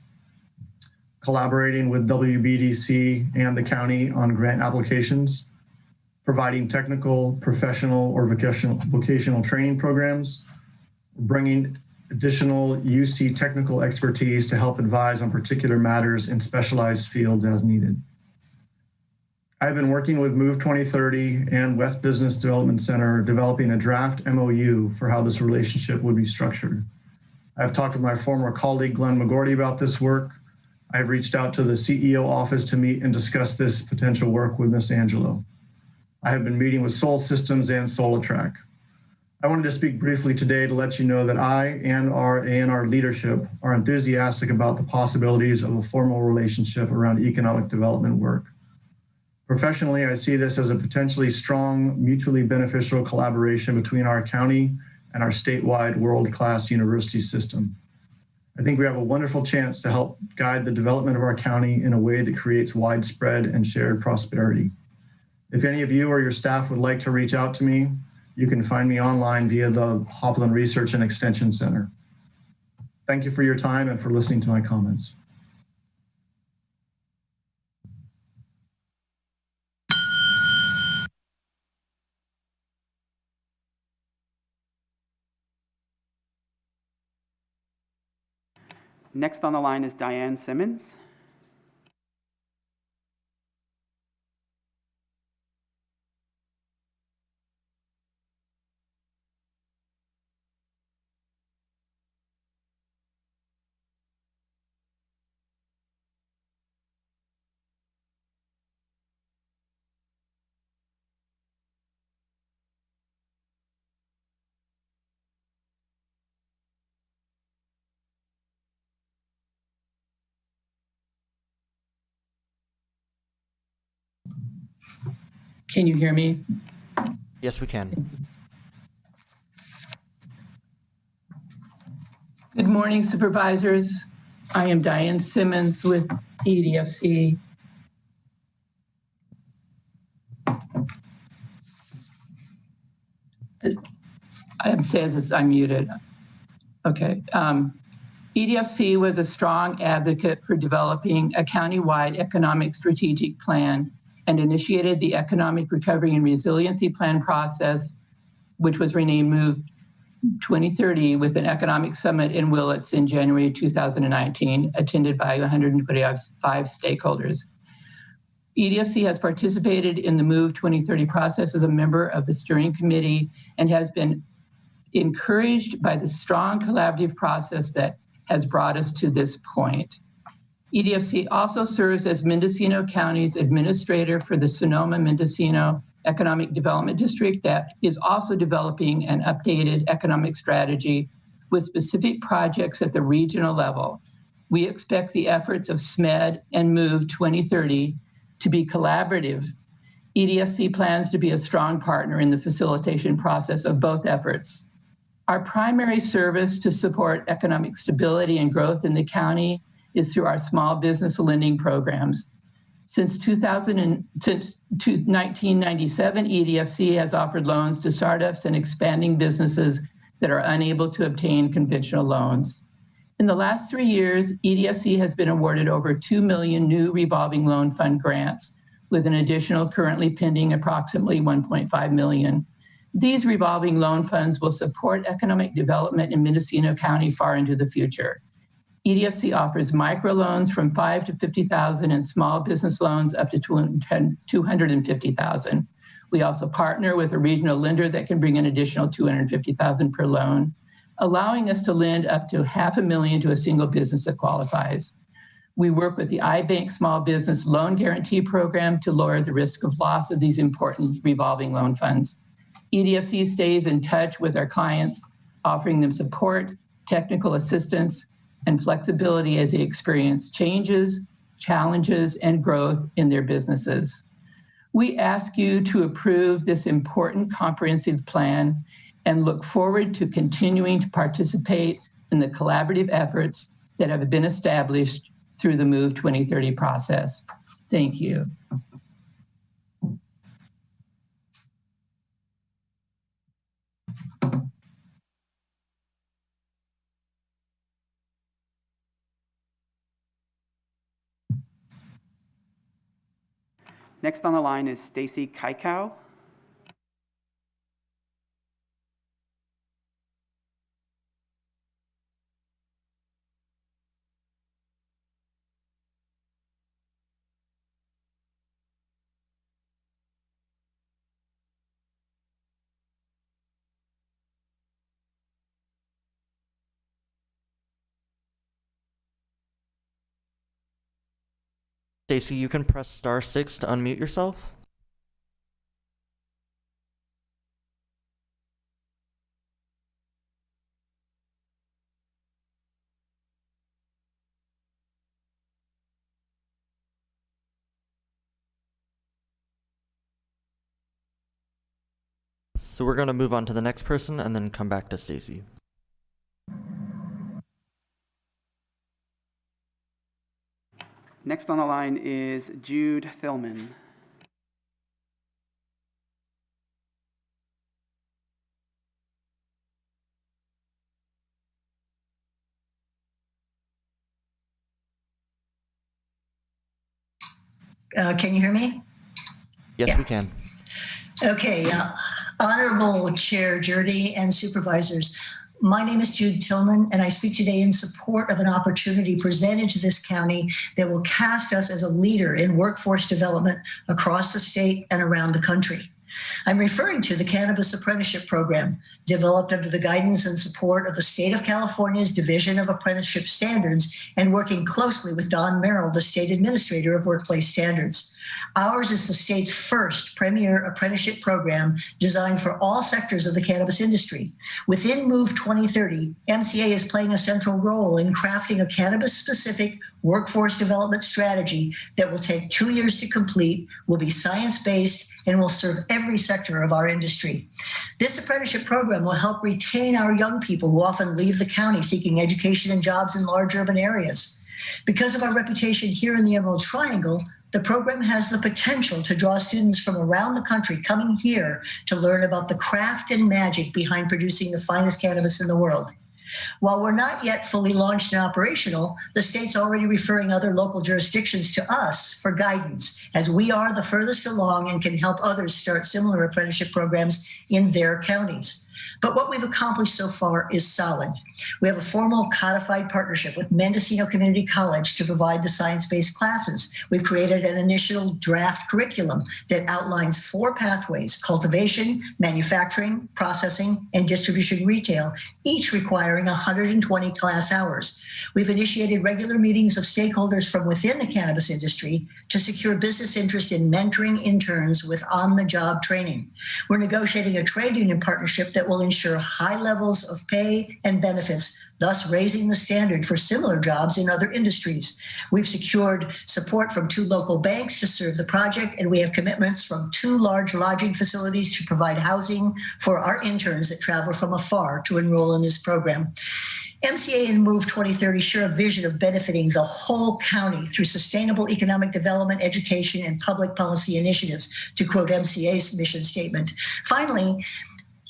collaborating with WBDC and the county on grant applications, providing technical, professional, or vocational training programs, bringing additional UC technical expertise to help advise on particular matters in specialized fields as needed. I've been working with MOVE2030 and West Business Development Center developing a draft MOU for how this relationship would be structured. I've talked with my former colleague, Glenn McGordy, about this work. I've reached out to the CEO office to meet and discuss this potential work with Ms. Angelo. I have been meeting with Sol Systems and Solatrack. I wanted to speak briefly today to let you know that I and our ANR leadership are enthusiastic about the possibilities of a formal relationship around economic development work. Professionally, I see this as a potentially strong, mutually beneficial collaboration between our county and our statewide world-class university system. I think we have a wonderful chance to help guide the development of our county in a way that creates widespread and shared prosperity. If any of you or your staff would like to reach out to me, you can find me online via the Hopland Research and Extension Center. Thank you for your time and for listening to my comments. Next on the line is Diane Simmons. Can you hear me? Yes, we can. Good morning, supervisors. I am Diane Simmons with EDFC. It says I'm muted. Okay. EDFC was a strong advocate for developing a countywide economic strategic plan and initiated the Economic Recovery and Resiliency Plan process, which was renamed MOVE2030, with an economic summit in Willits in January 2019, attended by 125 stakeholders. EDFC has participated in the MOVE2030 process as a member of the steering committee and has been encouraged by the strong collaborative process that has brought us to this point. EDFC also serves as Mendocino County's administrator for the Sonoma-Mendocino Economic Development District that is also developing an updated economic strategy with specific projects at the regional level. We expect the efforts of SMED and MOVE 2030 to be collaborative. EDFC plans to be a strong partner in the facilitation process of both efforts. Our primary service to support economic stability and growth in the county is through our small business lending programs. Since 1997, EDFC has offered loans to startups and expanding businesses that are unable to obtain conventional loans. In the last 3 years, EDFC has been awarded over 2 million new revolving loan fund grants, with an additional currently pending approximately 1.5 million. These revolving loan funds will support economic development in Mendocino County far into the future. EDFC offers microloans from $5,000 to $50,000 and small business loans up to $250,000. We also partner with a regional lender that can bring an additional $250,000 per loan, allowing us to lend up to $500,000 to a single business that qualifies. We work with the iBank Small Business Loan Guarantee Program to lower the risk of loss of these important revolving loan funds. EDFC stays in touch with our clients, offering them support, technical assistance, and flexibility as they experience changes, challenges, and growth in their businesses. We ask you to approve this important comprehensive plan and look forward to continuing to participate in the collaborative efforts that have been established through the MOVE 2030 process. Thank you. Next on the line is Stacy Kaikau. Stacy, you can press *6 to unmute yourself. So we're going to move on to the next person and then come back to Stacy. Next on the line is Jude Thillman. Can you hear me? Yes, we can. Okay. Honorable Chair Jurdy and supervisors, my name is Jude Tillman, and I speak today in support of an opportunity presented to this county that will cast us as a leader in workforce development across the state and around the country. I'm referring to the Cannabis Apprenticeship Program, developed under the guidance and support of the State of California's Division of Apprenticeship Standards and working closely with Don Merrill, the State Administrator of Workplace Standards. Ours is the state's first premier apprenticeship program designed for all sectors of the cannabis industry. Within MOVE 2030, MCA is playing a central role in crafting a cannabis-specific workforce development strategy that will take 2 years to complete, will be science-based, and will serve every sector of our industry. This apprenticeship program will help retain our young people who often leave the county seeking education and jobs in large urban areas. Because of our reputation here in the Emerald Triangle, the program has the potential to draw students from around the country coming here to learn about the craft and magic behind producing the finest cannabis in the world. While we're not yet fully launched and operational, the state's already referring other local jurisdictions to us for guidance, as we are the furthest along and can help others start similar apprenticeship programs in their counties. But what we've accomplished so far is solid. We have a formal codified partnership with Mendocino Community College to provide the science-based classes. We've created an initial draft curriculum that outlines 4 pathways: cultivation, manufacturing, processing, and distribution retail, each requiring 120 class hours. We've initiated regular meetings of stakeholders from within the cannabis industry to secure business interest in mentoring interns with on-the-job training. We're negotiating a trade union partnership that will ensure high levels of pay and benefits, thus raising the standard for similar jobs in other industries. We've secured support from 2 local banks to serve the project, and we have commitments from 2 large lodging facilities to provide housing for our interns that travel from afar to enroll in this program. MCA and MOVE2030 share a vision of benefiting the whole county through sustainable economic development, education, and public policy initiatives, to quote MCA's mission statement. Finally,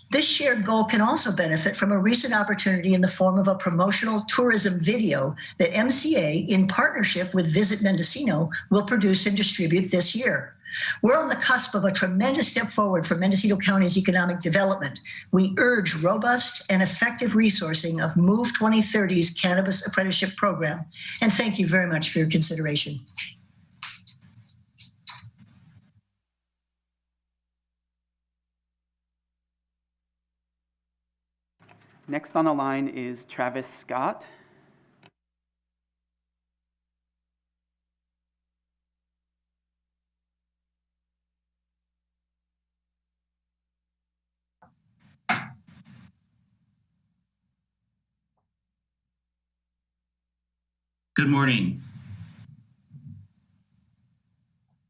this shared goal can also benefit from a recent opportunity in the form of a promotional tourism video that MCA, in partnership with Visit Mendocino, will produce and distribute this year. We're on the cusp of a tremendous step forward for Mendocino County's economic development. We urge robust and effective resourcing of MOVE2030's Cannabis Apprenticeship Program. And thank you very much for your consideration. Next on the line is Travis Scott. Good morning.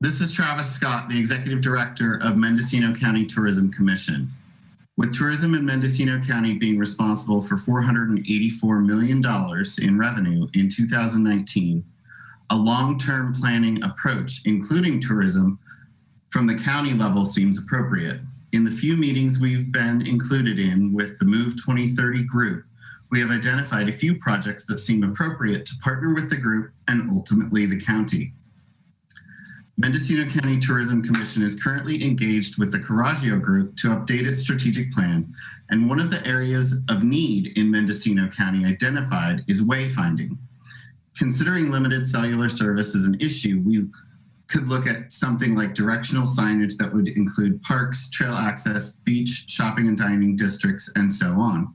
This is Travis Scott, the Executive Director of Mendocino County Tourism Commission. With tourism in Mendocino County being responsible for $484 million in revenue in 2019, a long-term planning approach, including tourism, from the county level seems appropriate. In the few meetings we've been included in with the MOVE2030 group, we have identified a few projects that seem appropriate to partner with the group and ultimately the county. Mendocino County Tourism Commission is currently engaged with the Coraggio Group to update its strategic plan, and one of the areas of need in Mendocino County identified is wayfinding. Considering limited cellular service is an issue, we could look at something like directional signage that would include parks, trail access, beach, shopping and dining districts, and so on.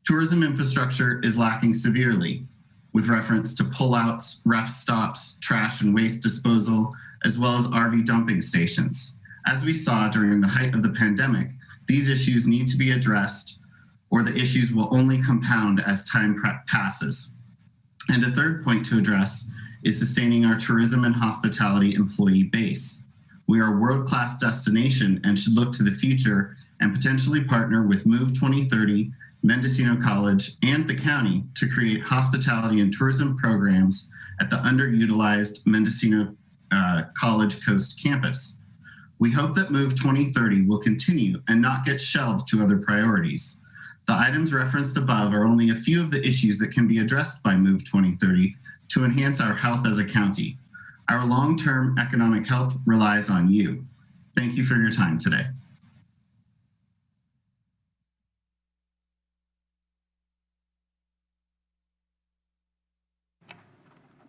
Tourism infrastructure is lacking severely, with reference to pullouts, ref stops, trash and waste disposal, as well as RV dumping stations. As we saw during the height of the pandemic, these issues need to be addressed, or the issues will only compound as time passes. And a third point to address is sustaining our tourism and hospitality employee base. We are a world-class destination and should look to the future and potentially partner with MOVE2030, Mendocino College, and the county to create hospitality and tourism programs at the underutilized Mendocino College Coast campus. We hope that MOVE2030 will continue and not get shelved to other priorities. The items referenced above are only a few of the issues that can be addressed by MOVE2030 to enhance our health as a county. Our long-term economic health relies on you. Thank you for your time today.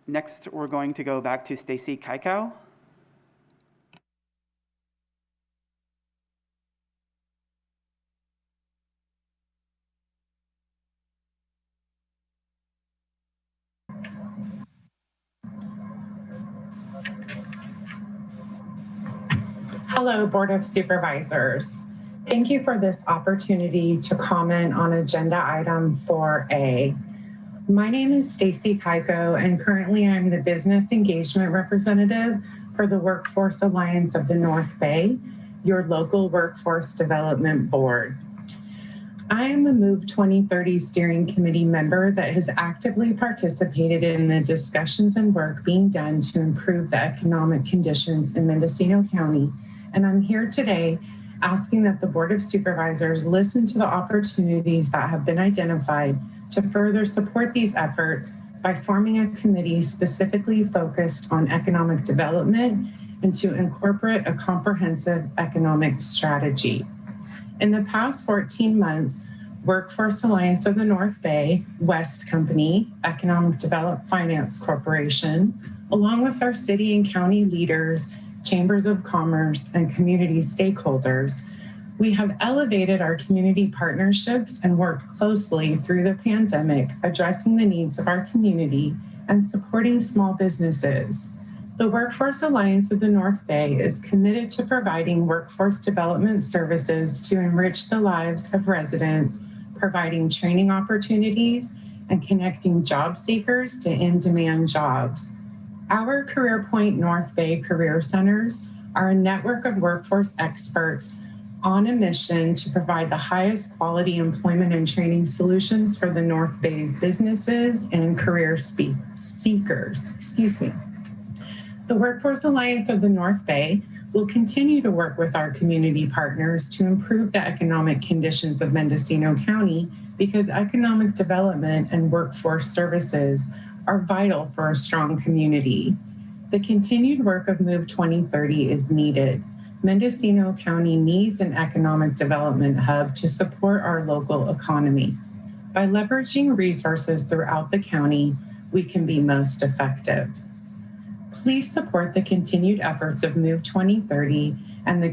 Next, we're going to go back to Stacy Kaikau. Hello, Board of Supervisors. Thank you for this opportunity to comment on Agenda Item 4A. My name is Stacy Kaiko, and currently I'm the Business Engagement Representative for the Workforce Alliance of the North Bay, your local workforce development board. I am a MOVE2030 steering committee member that has actively participated in the discussions and work being done to improve the economic conditions in Mendocino County. And I'm here today asking that the Board of Supervisors listen to the opportunities that have been identified to further support these efforts by forming a committee specifically focused on economic development and to incorporate a comprehensive economic strategy. In the past 14 months, Workforce Alliance of the North Bay, West Company, Economic Development Finance Corporation, along with our city and county leaders, chambers of commerce, and community stakeholders, we have elevated our community partnerships and worked closely through the pandemic, addressing the needs of our community and supporting small businesses. The Workforce Alliance of the North Bay is committed to providing workforce development services to enrich the lives of residents, providing training opportunities, and connecting job seekers to in-demand jobs. Our Career Point North Bay Career Centers are a network of workforce experts on a mission to provide the highest quality employment and training solutions for the North Bay's businesses and career seekers. The Workforce Alliance of the North Bay will continue to work with our community partners to improve the economic conditions of Mendocino County because economic development and workforce services are vital for a strong community. The continued work of MOVE2030 is needed. Mendocino County needs an economic development hub to support our local economy. By leveraging resources throughout the county, we can be most effective. Please support the continued efforts of MOVE2030 and the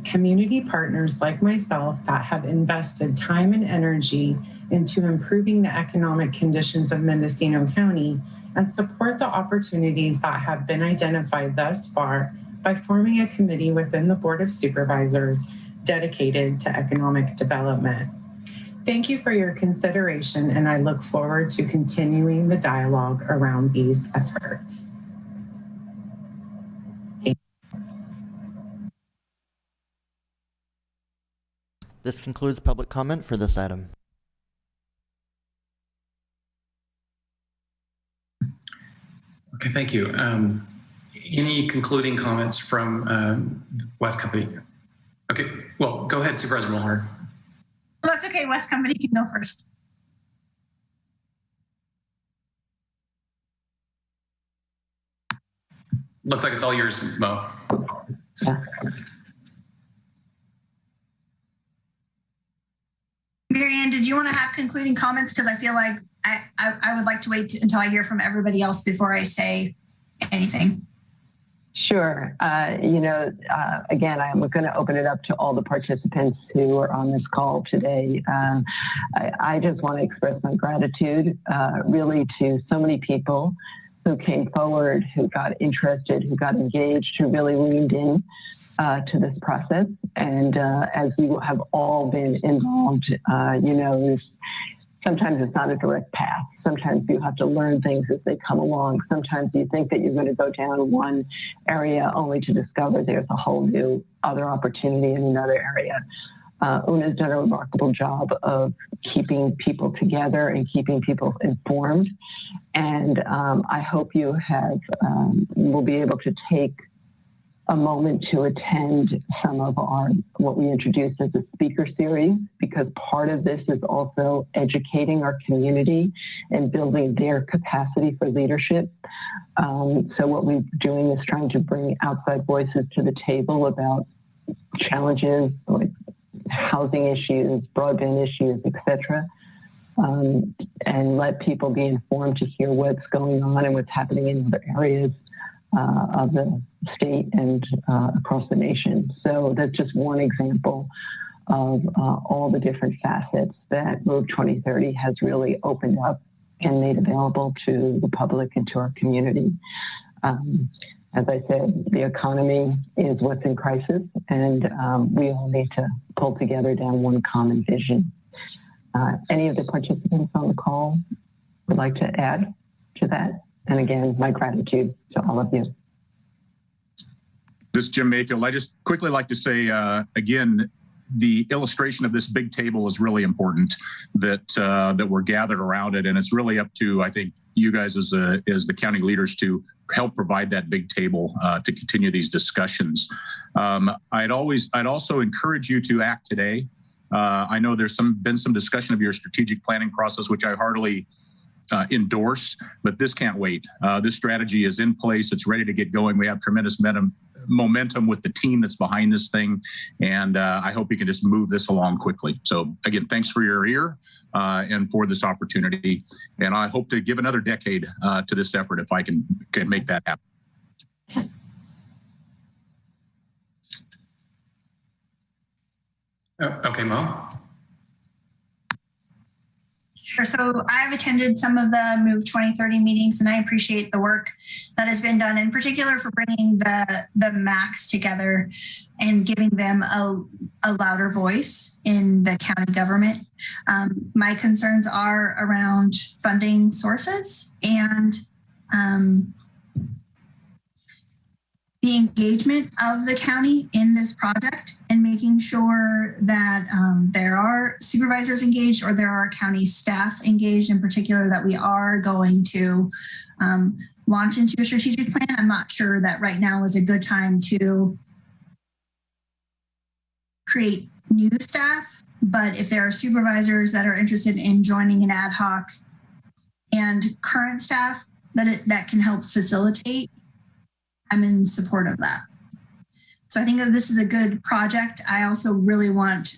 community partners like myself that have invested time and energy into improving the economic conditions of Mendocino County and support the opportunities that have been identified thus far by forming a committee within the Board of Supervisors dedicated to economic development. Thank you for your consideration, and I look forward to continuing the dialogue around these efforts. This concludes public comment for this item. Okay, thank you. Any concluding comments from West Company? Okay, well, go ahead, Supervisor Mulhern. Well, that's okay. West Company can go first. Looks like it's all yours, Mo. Marianne, did you want to have concluding comments? Because I feel like I would like to wait until I hear from everybody else before I say anything. Sure. Again, I'm going to open it up to all the participants who are on this call today. I just want to express my gratitude really to so many people who came forward, who got interested, who got engaged, who really leaned in to this process. And as we have all been involved, sometimes it's not a direct path. Sometimes you have to learn things as they come along. Sometimes you think that you're going to go down one area only to discover there's a whole new other opportunity in another area. Una's done a remarkable job of keeping people together and keeping people informed. And I hope you will be able to take a moment to attend some of what we introduced as a speaker series, because part of this is also educating our community and building their capacity for leadership. So what we're doing is trying to bring outside voices to the table about challenges like housing issues, broadband issues, etc. And let people be informed to hear what's going on and what's happening in other areas of the state and across the nation. So that's just one example of all the different facets that MOVE2030 has really opened up and made available to the public and to our community. As I said, the economy is what's in crisis, and we all need to pull together down one common vision. Any of the participants on the call would like to add to that? And again, my gratitude to all of you. This is Jim Mayfield. I just quickly like to say, again, the illustration of this big table is really important, that we're gathered around it. And it's really up to, I think, you guys as the county leaders to help provide that big table to continue these discussions. I'd also encourage you to act today. I know there's been some discussion of your strategic planning process, which I heartily endorse, but this can't wait. This strategy is in place. It's ready to get going. We have tremendous momentum with the team that's behind this thing. And I hope we can just move this along quickly. So again, thanks for your ear and for this opportunity. And I hope to give another decade to this effort if I can make that happen. Okay, Mo. Sure. So I've attended some of the MOVE 2030 meetings, and I appreciate the work that has been done, in particular for bringing the MACs together and giving them a louder voice in the county government. My concerns are around funding sources and the engagement of the county in this project, and making sure that there are supervisors engaged or there are county staff engaged, in particular, that we are going to launch into a strategic plan. I'm not sure that right now is a good time to create new staff, but if there are supervisors that are interested in joining an ad hoc and current staff that can help facilitate, I'm in support of that. So I think that this is a good project. I also really want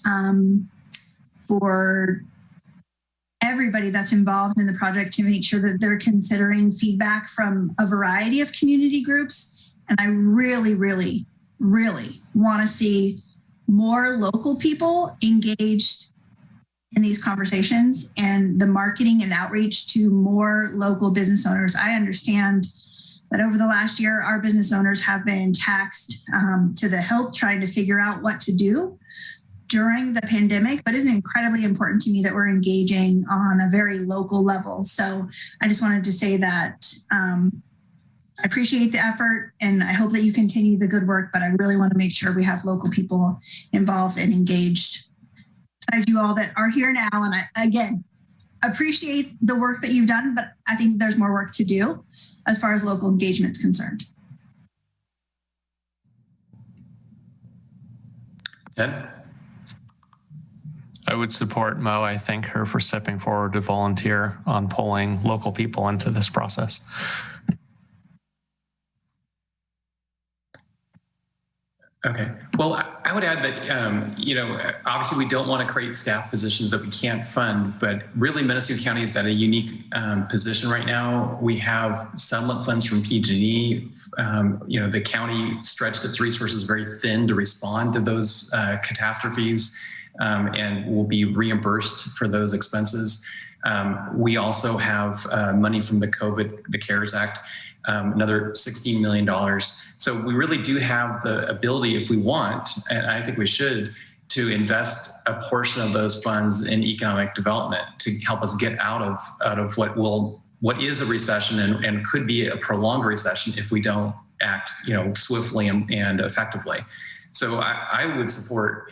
for everybody that's involved in the project to make sure that they're considering feedback from a variety of community groups. And I really, really, really want to see more local people engaged in these conversations and the marketing and outreach to more local business owners. I understand that over the last year, our business owners have been taxed to the hilt trying to figure out what to do during the pandemic, but it's incredibly important to me that we're engaging on a very local level. So I just wanted to say that I appreciate the effort, and I hope that you continue the good work, but I really want to make sure we have local people involved and engaged. Besides you all that are here now, and I, again, appreciate the work that you've done, but I think there's more work to do as far as local engagement is concerned. Ted? I would support Mo. I thank her for stepping forward to volunteer on pulling local people into this process. Okay. Well, I would add that, you know, obviously we don't want to create staff positions that we can't fund, but really Mendocino County is at a unique position right now. We have settlement funds from PG&E. You know, the county stretched its resources very thin to respond to those catastrophes and will be reimbursed for those expenses. We also have money from the CARES Act. Another $16 million. So we really do have the ability, if we want, and I think we should, to invest a portion of those funds in economic development to help us get out of what is a recession and could be a prolonged recession if we don't act, you know, swiftly and effectively. So I would support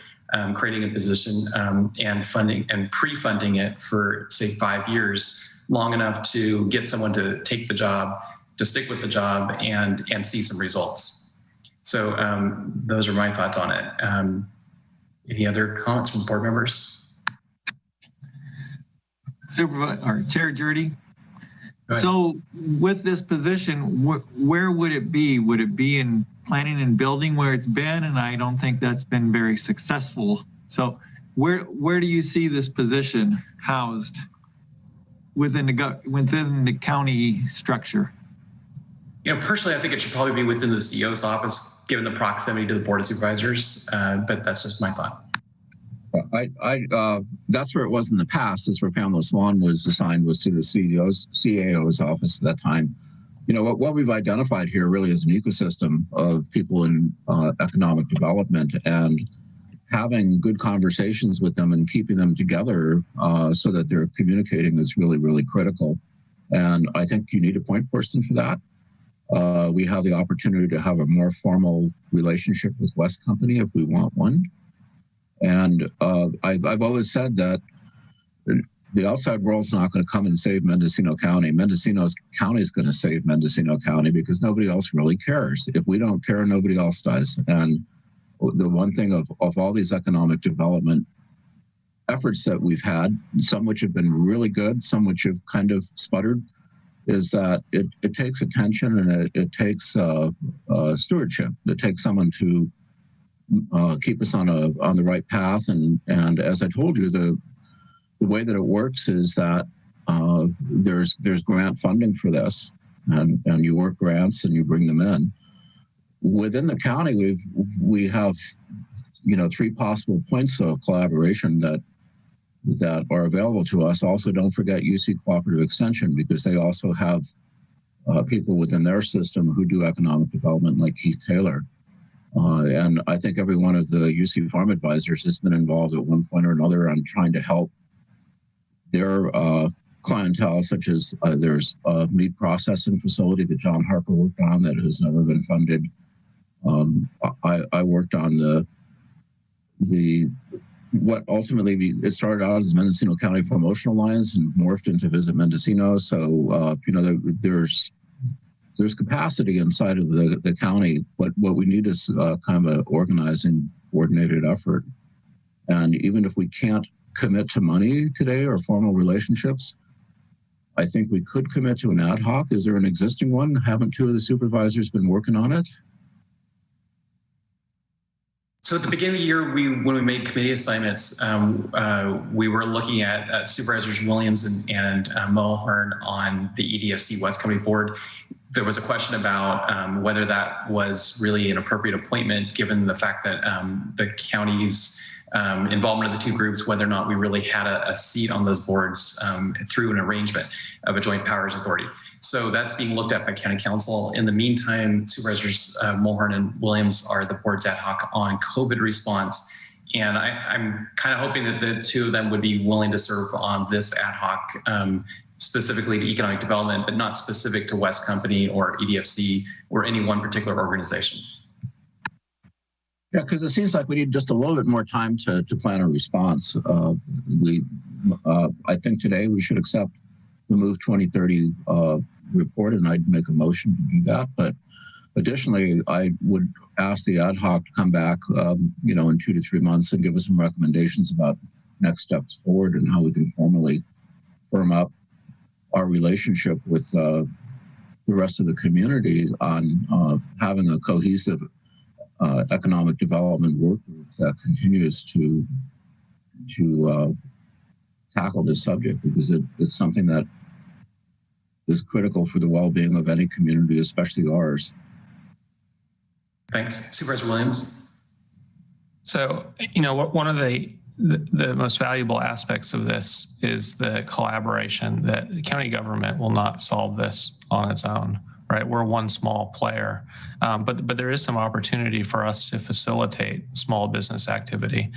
creating a position and funding and pre-funding it for, say, 5 years, long enough to get someone to take the job, to stick with the job and see some results. So those are my thoughts on it. Any other comments from board members? Supervisor or Chair Jurdy. So with this position, where would it be? Would it be in planning and building where it's been? And I don't think that's been very successful. So where do you see this position housed within the county structure? You know, personally, I think it should probably be within the CEO's office, given the proximity to the Board of Supervisors, but that's just my thought. That's where it was in the past. That's where Pamela Swan was assigned, was to the CAO's office at that time. You know, what we've identified here really is an ecosystem of people in economic development, and having good conversations with them and keeping them together so that they're communicating is really, really critical. And I think you need a point person for that. We have the opportunity to have a more formal relationship with West Company if we want one. And I've always said that the outside world's not going to come and save Mendocino County. Mendocino County is going to save Mendocino County because nobody else really cares. If we don't care, nobody else does. And the one thing of all these economic development efforts that we've had, some which have been really good, some which have kind of sputtered, is that it takes attention and it takes stewardship. It takes someone to keep us on the right path. And as I told you, the way that it works is that there's grant funding for this, and you work grants and you bring them in. Within the county, we have 3 possible points of collaboration that are available to us. Also, don't forget UC Cooperative Extension, because they also have people within their system who do economic development, like Keith Taylor. And I think every one of the UC Farm Advisors has been involved at one point or another on trying to help their clientele, such as there's a meat processing facility that John Harper worked on that has never been funded. I worked on what ultimately it started out as Mendocino County Promotional Alliance and morphed into Visit Mendocino. So there's capacity inside of the county, but what we need is kind of an organizing, coordinated effort. And even if we can't commit to money today or formal relationships, I think we could commit to an ad hoc. Is there an existing one? Haven't 2 of the supervisors been working on it? So at the beginning of the year, when we made committee assignments, we were looking at Supervisors Williams and Mulhern on the EDFC West Company Board. There was a question about whether that was really an appropriate appointment, given the fact that the county's involvement of the 2 groups, whether or not we really had a seat on those boards through an arrangement of a joint powers authority. So that's being looked at by County Council. In the meantime, Supervisors Mulhern and Williams are the board's ad hoc on COVID response. And I'm kind of hoping that the 2 of them would be willing to serve on this ad hoc specifically to economic development, but not specific to West Company or EDFC or any one particular organization. Yeah, because it seems like we need just a little bit more time to plan a response. I think today we should accept the MOVE2030 report, and I'd make a motion to do that. But additionally, I would ask the ad hoc to come back, in 2 to 3 months and give us some recommendations about next steps forward and how we can formally firm up our relationship with the rest of the community on having a cohesive economic development work group that continues to tackle this subject, because it's something that is critical for the well-being of any community, especially ours. Thanks. Supervisor Williams. So, one of the most valuable aspects of this is the collaboration, that the county government will not solve this on its own, right? We're one small player, but there is some opportunity for us to facilitate small business activity.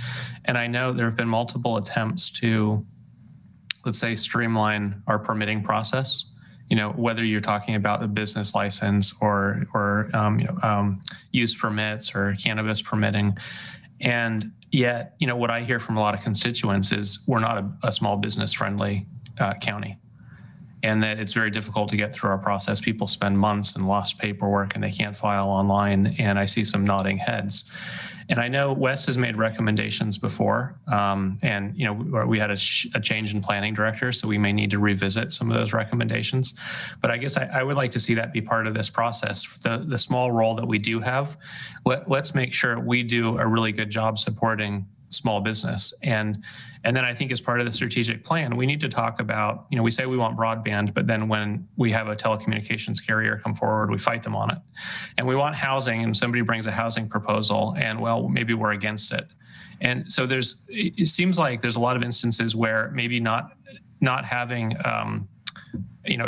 And I know there have been multiple attempts to, let's say, streamline our permitting process. Whether you're talking about a business license or use permits or cannabis permitting. And yet, what I hear from a lot of constituents is we're not a small business friendly county, and that it's very difficult to get through our process. People spend months and lost paperwork and they can't file online. And I see some nodding heads. And I know Wes has made recommendations before, and we had a change in planning director, so we may need to revisit some of those recommendations. But I guess I would like to see that be part of this process. The small role that we do have, let's make sure we do a really good job supporting small business. And then I think as part of the strategic plan, we need to talk about, we say we want broadband, but then when we have a telecommunications carrier come forward, we fight them on it. And we want housing, and somebody brings a housing proposal, and well, maybe we're against it. And so it seems like there's a lot of instances where maybe not having,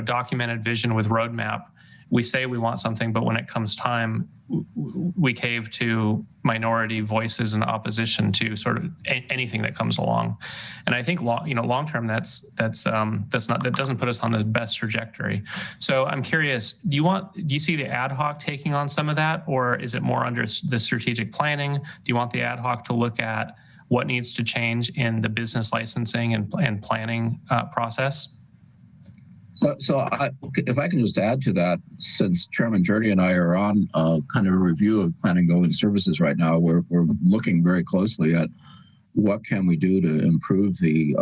documented vision with roadmap we say we want something, but when it comes time, we cave to minority voices and opposition to sort of anything that comes along. And I think long term, that doesn't put us on the best trajectory. So I'm curious, do you see the ad hoc taking on some of that, or is it more under the strategic planning? Do you want the ad hoc to look at what needs to change in the business licensing and planning process? So if I can just add to that, since Chairman Jurdy and I are on kind of a review of planning building services right now, we're looking very closely at what can we do to improve the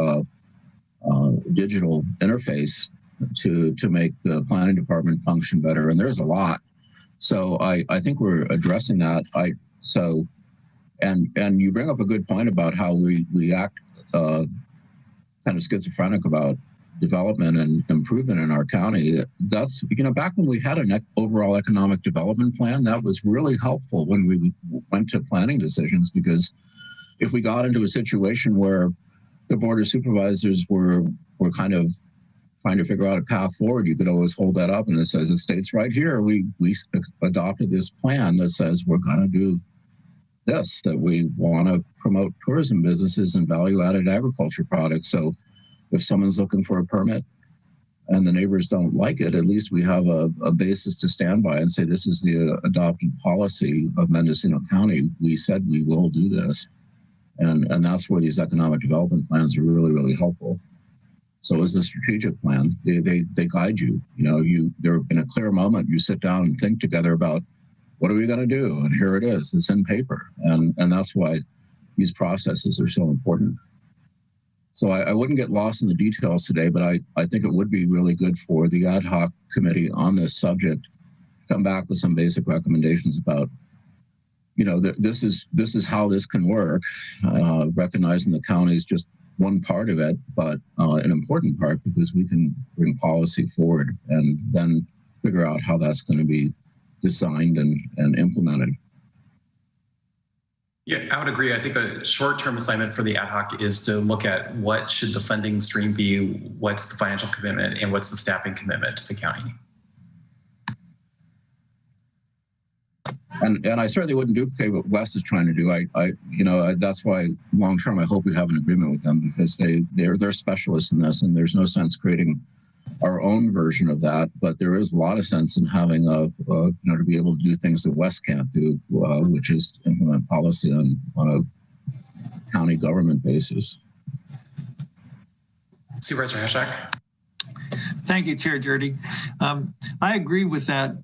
digital interface to make the planning department function better. And there's a lot. So I think we're addressing that. And you bring up a good point about how we act kind of schizophrenic about development and improvement in our county. That's, back when we had an overall economic development plan, that was really helpful when we went to planning decisions, because if we got into a situation where the Board of Supervisors were kind of trying to figure out a path forward, you could always hold that up and it says, it states right here, we adopted this plan that says we're going to do this, that we want to promote tourism businesses and value-added agriculture products. So if someone's looking for a permit and the neighbors don't like it, at least we have a basis to stand by and say, this is the adopted policy of Mendocino County. We said we will do this. And that's where these economic development plans are really, really helpful. So is the strategic plan. They guide you. There in a clear moment, you sit down and think together about what are we going to do? And here it is. It's in paper. And that's why these processes are so important. So I wouldn't get lost in the details today, but I think it would be really good for the ad hoc committee on this subject to come back with some basic recommendations about, this is how this can work, recognizing the county is just one part of it, but an important part, because we can bring policy forward and then figure out how that's going to be designed and implemented. Yeah, I would agree. I think the short-term assignment for the ad hoc is to look at what should the funding stream be, what's the financial commitment, and what's the staffing commitment to the county. And I certainly wouldn't duplicate what Wes is trying to do. That's why long-term I hope we have an agreement with them, because they're specialists in this, and there's no sense creating our own version of that. But there is a lot of sense in having to be able to do things that Wes can't do, which is implement policy on a county government basis. Supervisor Hashak. Thank you, Chair Jurdy. I agree with that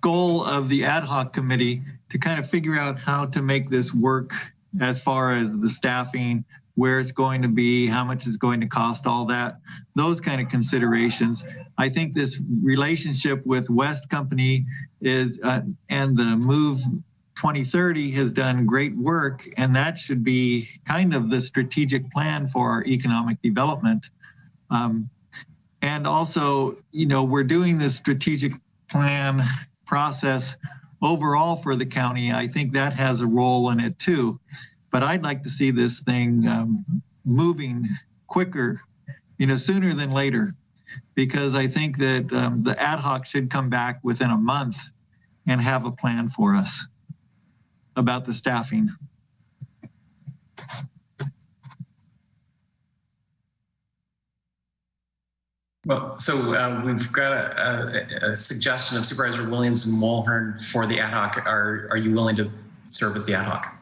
goal of the ad hoc committee to kind of figure out how to make this work as far as the staffing, where it's going to be, how much it's going to cost, all that, those kind of considerations. I think this relationship with West Company is, and the MOVE 2030 has done great work, and that should be kind of the strategic plan for our economic development. And also, we're doing this strategic plan process overall for the county. I think that has a role in it too. But I'd like to see this thing moving quicker, sooner than later, because I think that the ad hoc should come back within a month and have a plan for us about the staffing. Well, so we've got a suggestion of Supervisor Williams and Mulhern for the ad hoc. Are you willing to serve as the ad hoc?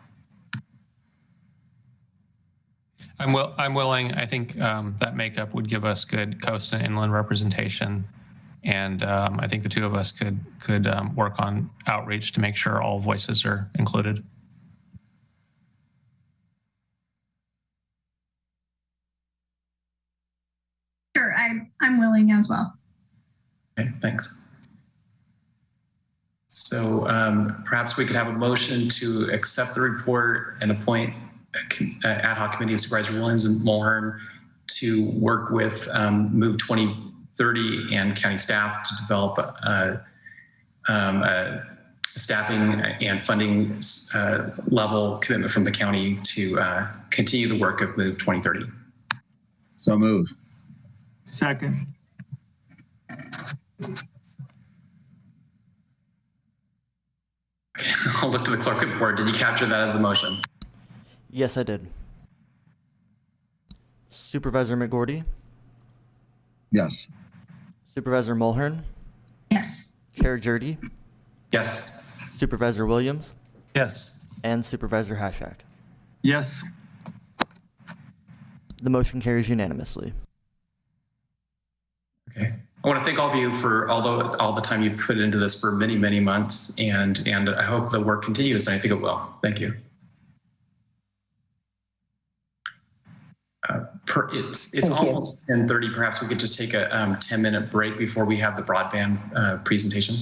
I'm willing. I think that makeup would give us good coast and inland representation, and I think the two of us could work on outreach to make sure all voices are included. Sure, I'm willing as well. Okay, thanks. So perhaps we could have a motion to accept the report and appoint ad hoc committee of Supervisor Williams and Mulhern to work with MOVE 2030 and county staff to develop staffing and funding level commitment from the county to continue the work of MOVE 2030. So moved. Second. I'll look to the clerk of the board. Did you capture that as a motion? Yes, I did. Supervisor McGordy? Yes. Supervisor Mulhern? Yes. Chair Jurdy? Yes. Supervisor Williams? Yes. And Supervisor Hashak? Yes. The motion carries unanimously. Okay. I want to thank all of you for all the time you've put into this for many, many months, and I hope the work continues, and I think it will. Thank you. It's almost 10:30. Perhaps we could just take a 10-minute break before we have the broadband presentation.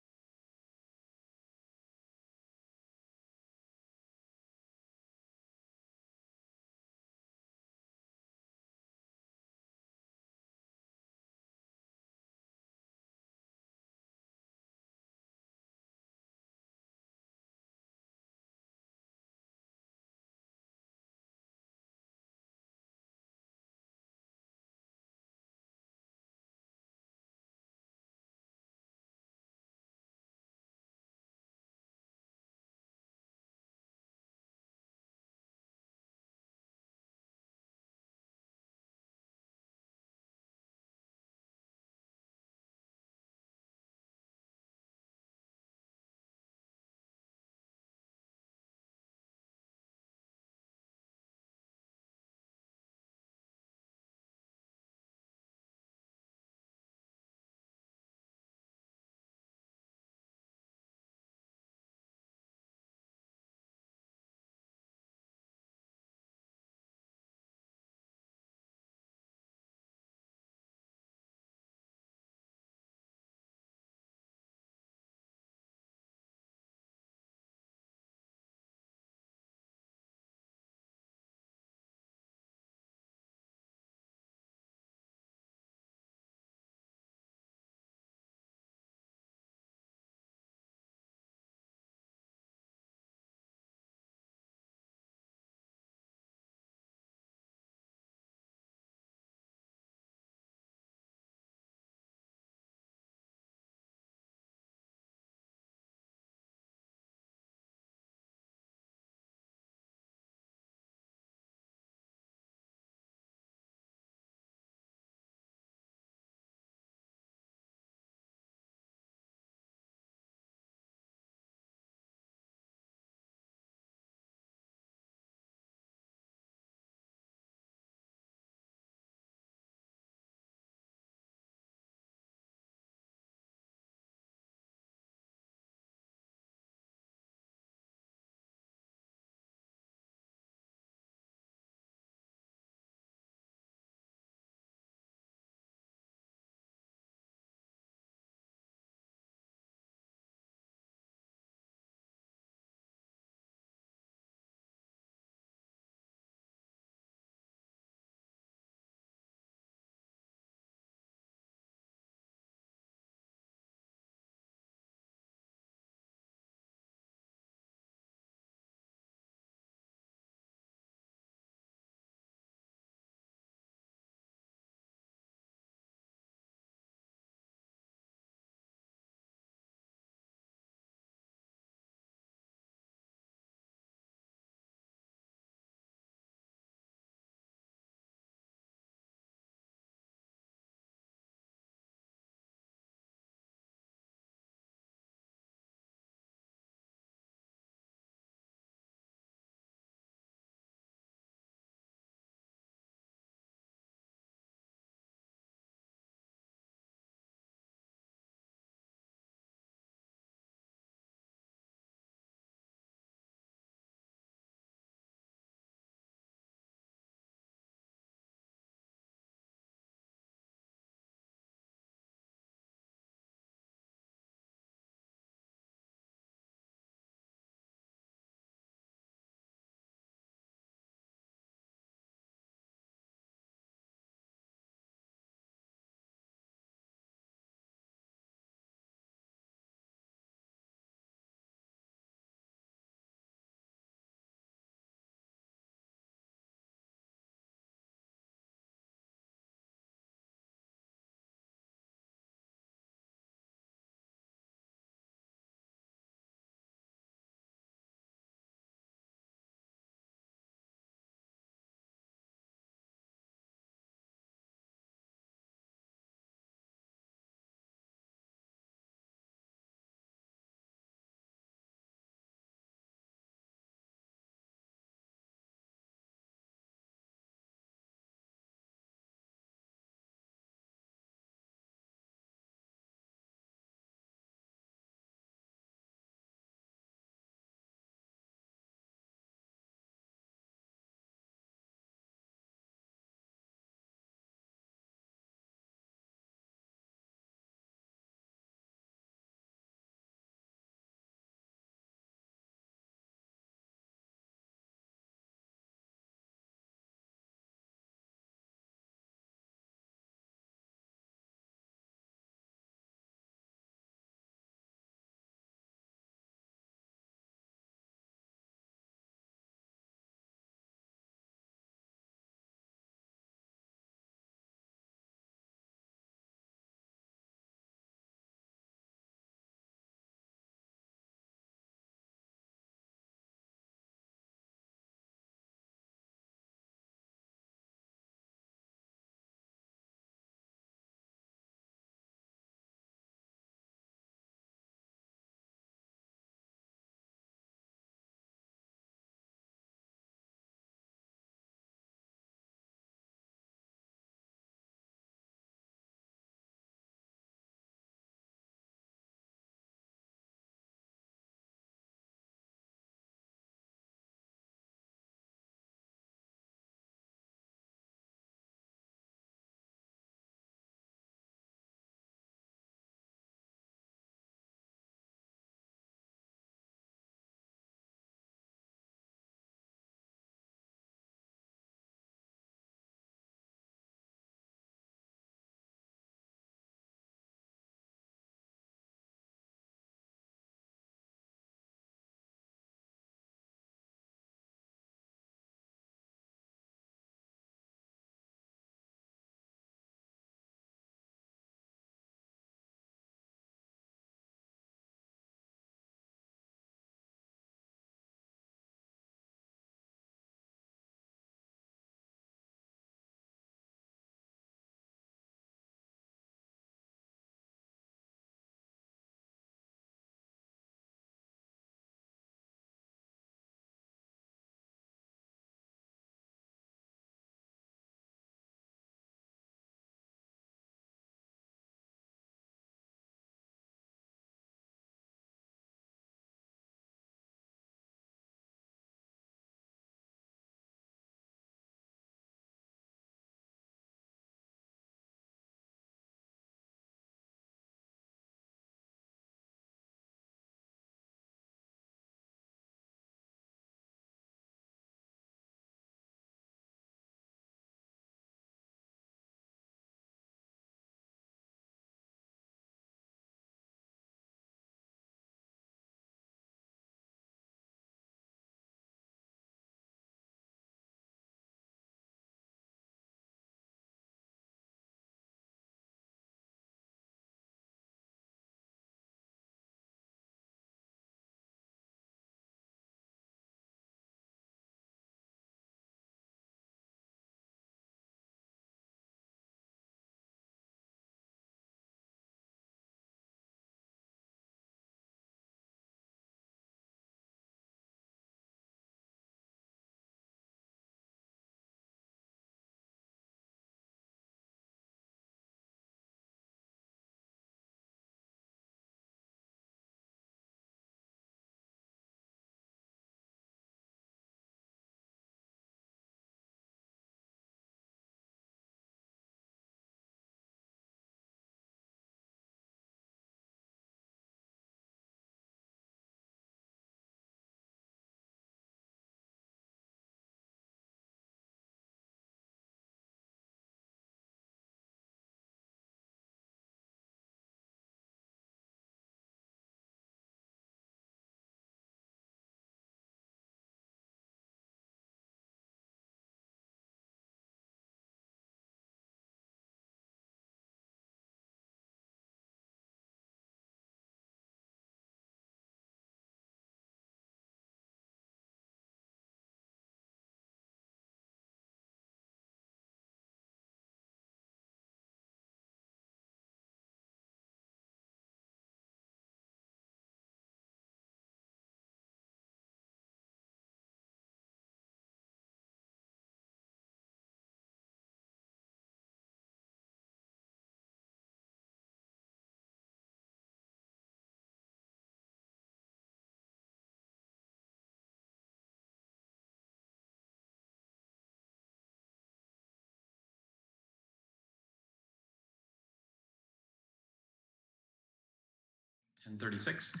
10:36.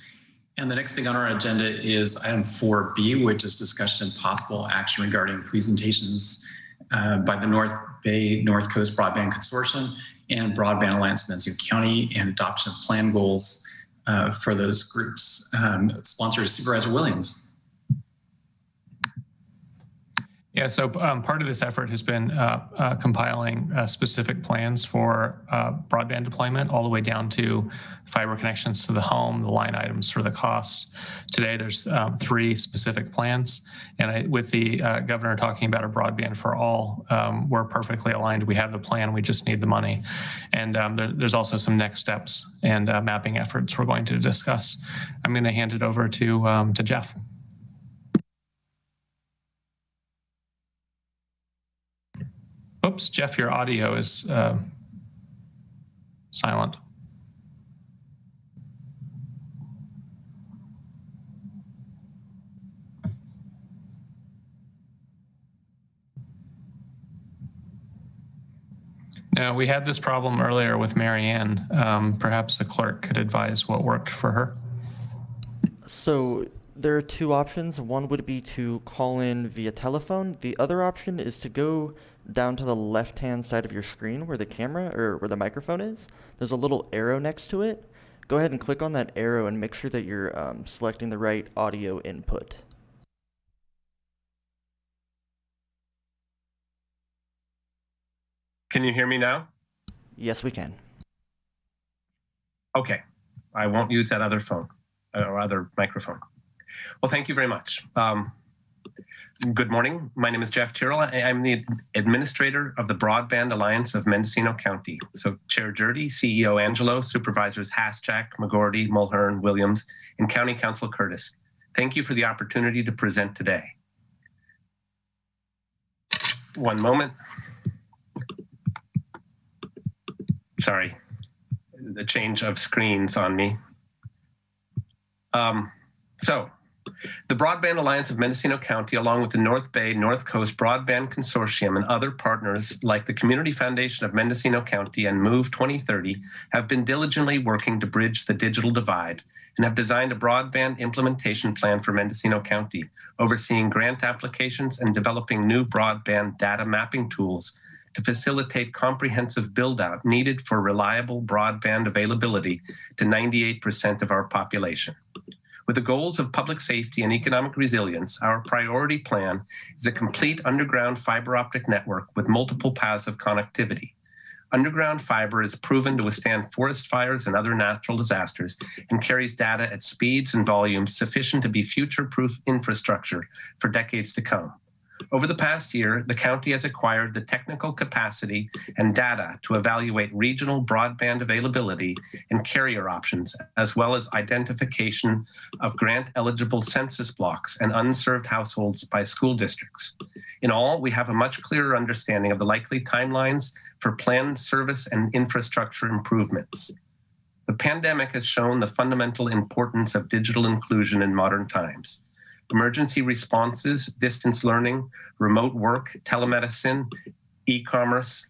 And the next thing on our agenda is item 4B, which is discussion and possible action regarding presentations by the North Bay North Coast Broadband Consortium and Broadband Alliance of Mendocino County, and adoption of plan goals for those groups. Sponsor is Supervisor Williams. Yeah, so part of this effort has been compiling specific plans for broadband deployment, all the way down to fiber connections to the home, the line items for the cost. Today, there's 3 specific plans, and with the governor talking about a broadband for all, we're perfectly aligned. We have the plan, we just need the money. And there's also some next steps and mapping efforts we're going to discuss. I'm going to hand it over to Jeff. Oops, Jeff, your audio is silent. Now, we had this problem earlier with Marianne. Perhaps the clerk could advise what worked for her. So there are 2 options. One would be to call in via telephone. The other option is to go down to the left-hand side of your screen where the camera or where the microphone is. There's a little arrow next to it. Go ahead and click on that arrow and make sure that you're selecting the right audio input. Can you hear me now? Yes, we can. Okay, I won't use that other phone or other microphone. Well, thank you very much. Good morning. My name is Jeff Tyrrell. I'm the administrator of the Broadband Alliance of Mendocino County. So Chair Jurdy, CEO Angelo, Supervisors Hasjack, McGordy, Mulhern, Williams, and County Council Curtis. Thank you for the opportunity to present today. One moment. Sorry, the change of screens on me. The Broadband Alliance of Mendocino County, along with the North Bay North Coast Broadband Consortium and other partners like the Community Foundation of Mendocino County and MOVE2030, have been diligently working to bridge the digital divide and have designed a broadband implementation plan for Mendocino County, overseeing grant applications and developing new broadband data mapping tools to facilitate comprehensive build-out needed for reliable broadband availability to 98% of our population. With the goals of public safety and economic resilience, our priority plan is a complete underground fiber optic network with multiple paths of connectivity. Underground fiber is proven to withstand forest fires and other natural disasters and carries data at speeds and volumes sufficient to be future-proof infrastructure for decades to come. Over the past year, the county has acquired the technical capacity and data to evaluate regional broadband availability and carrier options, as well as identification of grant-eligible census blocks and unserved households by school districts. In all, we have a much clearer understanding of the likely timelines for planned service and infrastructure improvements. The pandemic has shown the fundamental importance of digital inclusion in modern times. Emergency responses, distance learning, remote work, telemedicine, e-commerce,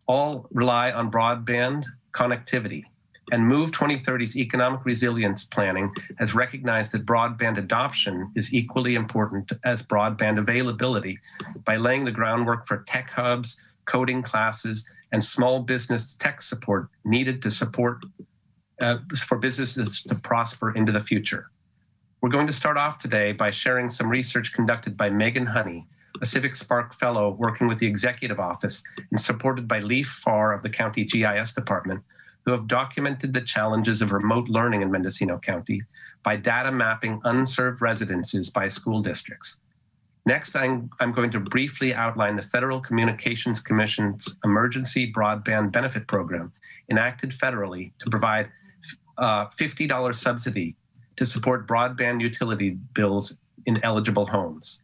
all rely on broadband connectivity. And MOVE2030's economic resilience planning has recognized that broadband adoption is equally important as broadband availability by laying the groundwork for tech hubs, coding classes, and small business tech support needed to support for businesses to prosper into the future. We're going to start off today by sharing some research conducted by Megan Honey, a Civic Spark Fellow working with the Executive Office and supported by Leif Farr of the County GIS Department, who have documented the challenges of remote learning in Mendocino County by data mapping unserved residences by school districts. Next, I'm going to briefly outline the Federal Communications Commission's Emergency Broadband Benefit Program, enacted federally to provide $50 subsidy to support broadband utility bills in eligible homes.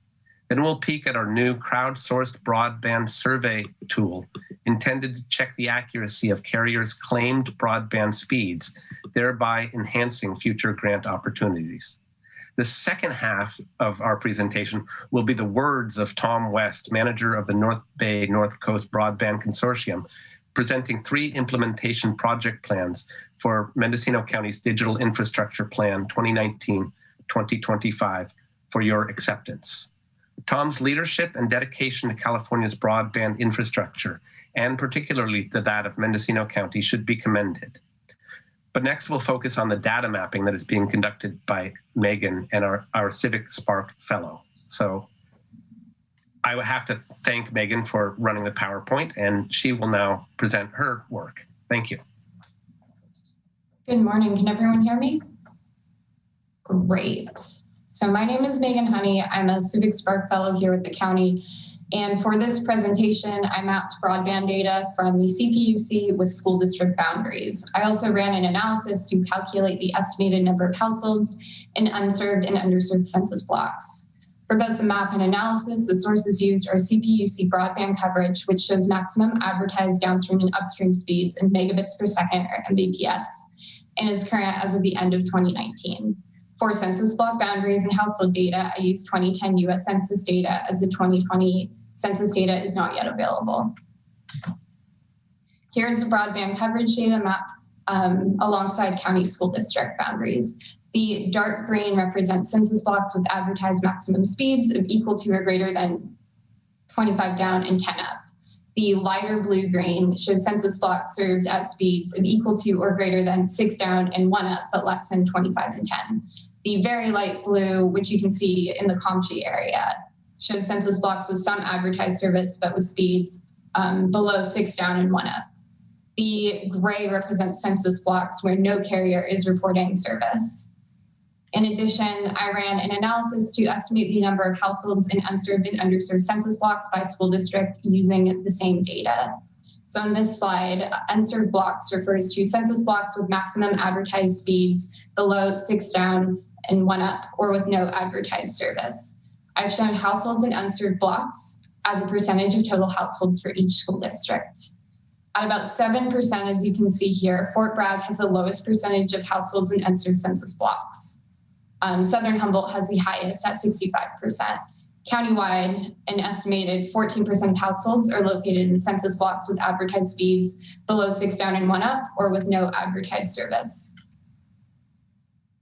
Then we'll peek at our new crowdsourced broadband survey tool intended to check the accuracy of carriers' claimed broadband speeds, thereby enhancing future grant opportunities. The second half of our presentation will be the words of Tom West, manager of the North Bay North Coast Broadband Consortium, presenting 3 implementation project plans for Mendocino County's Digital Infrastructure Plan 2019-2025 for your acceptance. Tom's leadership and dedication to California's broadband infrastructure, and particularly to that of Mendocino County, should be commended. But next we'll focus on the data mapping that is being conducted by Megan and our Civic Spark Fellow. So I would have to thank Megan for running the PowerPoint, and she will now present her work. Thank you. Good morning. Can everyone hear me? Great. So my name is Megan Honey. I'm a Civic Spark Fellow here with the county. And for this presentation, I mapped broadband data from the CPUC with school district boundaries. I also ran an analysis to calculate the estimated number of households in unserved and underserved census blocks. For both the map and analysis, the sources used are CPUC broadband coverage, which shows maximum advertised downstream and upstream speeds in megabits per second, or Mbps, and is current as of the end of 2019. For census block boundaries and household data, I used 2010 US Census data, as the 2020 census data is not yet available. Here's the broadband coverage data map alongside county school district boundaries. The dark green represents census blocks with advertised maximum speeds of equal to or greater than 25 down and 10 up. The lighter blue-green shows census blocks served at speeds of equal to or greater than 6 down and 1 up, but less than 25 and 10. The very light blue, which you can see in the Comchi area, shows census blocks with some advertised service, but with speeds below 6 down and 1 up. The gray represents census blocks where no carrier is reporting service. In addition, I ran an analysis to estimate the number of households in unserved and underserved census blocks by school district using the same data. So in this slide, unserved blocks refers to census blocks with maximum advertised speeds below 6 down and 1 up, or with no advertised service. I've shown households in unserved blocks as a percentage of total households for each school district. At about 7%, as you can see here, Fort Bragg has the lowest percentage of households in unserved census blocks. Southern Humboldt has the highest at 65%. Countywide, an estimated 14% of households are located in census blocks with advertised speeds below 6 down and 1 up, or with no advertised service.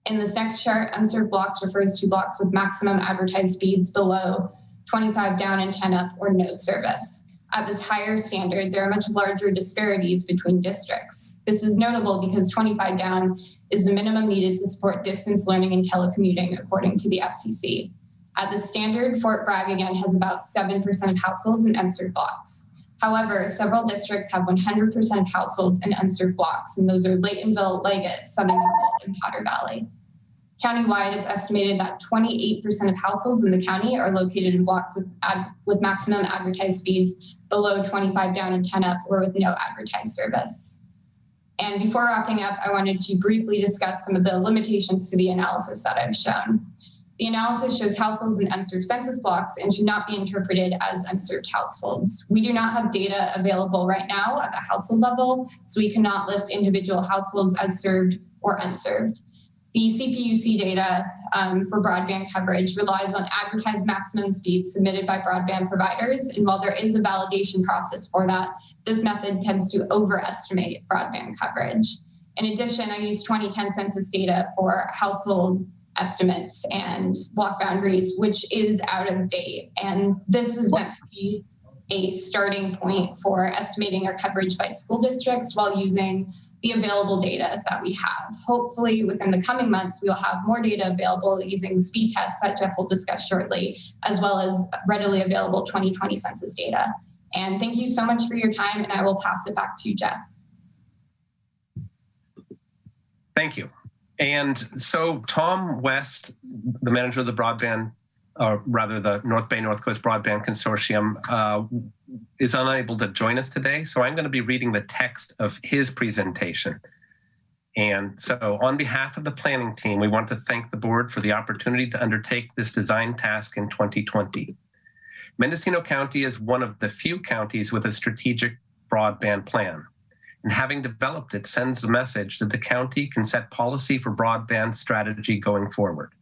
In this next chart, unserved blocks refers to blocks with maximum advertised speeds below 25 down and 10 up, or no service. At this higher standard, there are much larger disparities between districts. This is notable because 25 down is the minimum needed to support distance learning and telecommuting, according to the FCC. At the standard, Fort Bragg again has about 7% of households in unserved blocks. However, several districts have 100% of households in unserved blocks, and those are Laytonville, Leggett, Southern Humboldt, and Potter Valley. Countywide, it's estimated that 28% of households in the county are located in blocks with maximum advertised speeds below 25 down and 10 up, or with no advertised service. And before wrapping up, I wanted to briefly discuss some of the limitations to the analysis that I've shown. The analysis shows households in unserved census blocks and should not be interpreted as unserved households. We do not have data available right now at the household level, so we cannot list individual households as served or unserved. The CPUC data for broadband coverage relies on advertised maximum speeds submitted by broadband providers, and while there is a validation process for that, this method tends to overestimate broadband coverage. In addition, I used 2010 census data for household estimates and block boundaries, which is out of date. And this is meant to be a starting point for estimating our coverage by school districts while using the available data that we have. Hopefully within the coming months, we'll have more data available using speed tests that Jeff will discuss shortly, as well as readily available 2020 census data. And thank you so much for your time, and I will pass it back to Jeff. Thank you. And so Tom West, the manager of the broadband, rather the North Bay North Coast Broadband Consortium, is unable to join us today. So I'm going to be reading the text of his presentation. And so on behalf of the planning team, we want to thank the board for the opportunity to undertake this design task in 2020. Mendocino County is one of the few counties with a strategic broadband plan. And having developed it sends a message that the county can set policy for broadband strategy going forward.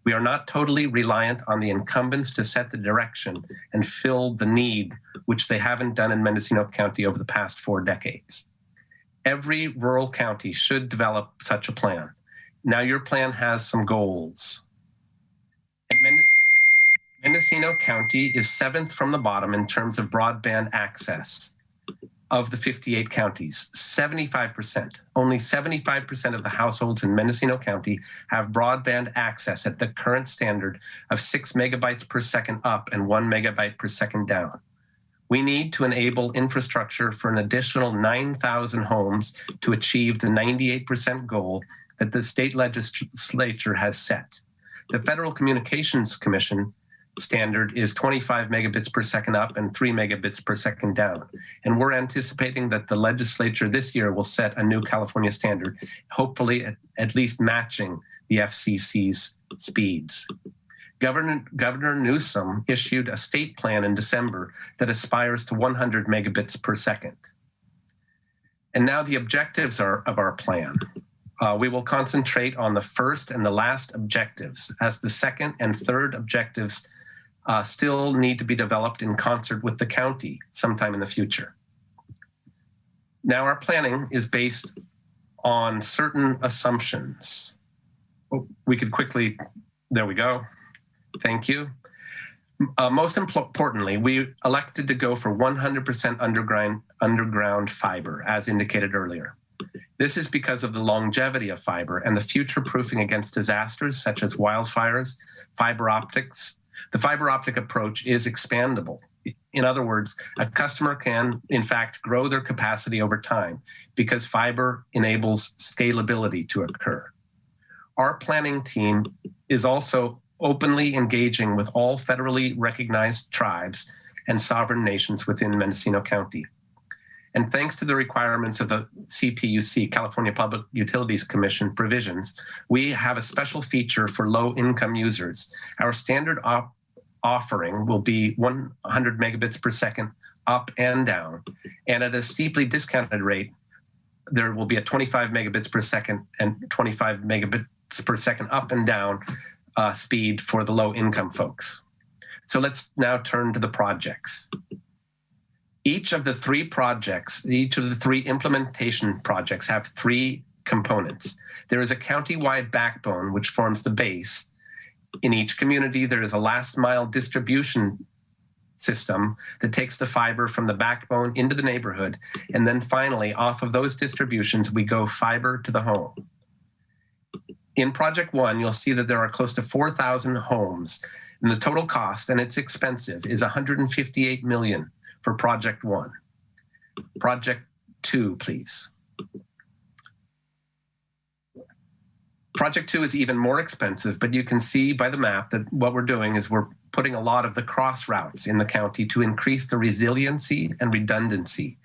We are not totally reliant on the incumbents to set the direction and fill the need, which they haven't done in Mendocino County over the past 4 decades. Every rural county should develop such a plan. Now your plan has some goals. Mendocino County is 7th from the bottom in terms of broadband access. Of the 58 counties, 75%, only 75% of the households in Mendocino County have broadband access at the current standard of 6 megabytes per second up and 1 megabyte per second down. We need to enable infrastructure for an additional 9,000 homes to achieve the 98% goal that the state legislature has set. The Federal Communications Commission standard is 25 megabits per second up and 3 megabits per second down. And we're anticipating that the legislature this year will set a new California standard, hopefully at least matching the FCC's speeds. Governor Newsom issued a state plan in December that aspires to 100 megabits per second. And now the objectives of our plan. We will concentrate on the first and the last objectives, as the second and third objectives still need to be developed in concert with the county sometime in the future. Now, our planning is based on certain assumptions. We could quickly, there we go. Thank you. Most importantly, we elected to go for 100% underground fiber, as indicated earlier. This is because of the longevity of fiber and the future proofing against disasters such as wildfires, fiber optics. The fiber optic approach is expandable. In other words, a customer can, in fact, grow their capacity over time because fiber enables scalability to occur. Our planning team is also openly engaging with all federally recognized tribes and sovereign nations within Mendocino County. And thanks to the requirements of the CPUC, California Public Utilities Commission provisions, we have a special feature for low-income users. Our standard offering will be 100 megabits per second up and down. And at a steeply discounted rate, there will be a 25 megabits per second and 25 megabits per second up and down speed for the low-income folks. So let's now turn to the projects. Each of the 3 projects, each of the 3 implementation projects have 3 components. There is a county-wide backbone, which forms the base. In each community, there is a last-mile distribution system that takes the fiber from the backbone into the neighborhood. And then finally, off of those distributions, we go fiber to the home. In Project 1, you'll see that there are close to 4,000 homes. And the total cost, and it's expensive, is $158 million. For Project 1. Project 2, please. Project 2 is even more expensive, but you can see by the map that what we're doing is we're putting a lot of the cross routes in the county to increase the resiliency and redundancy.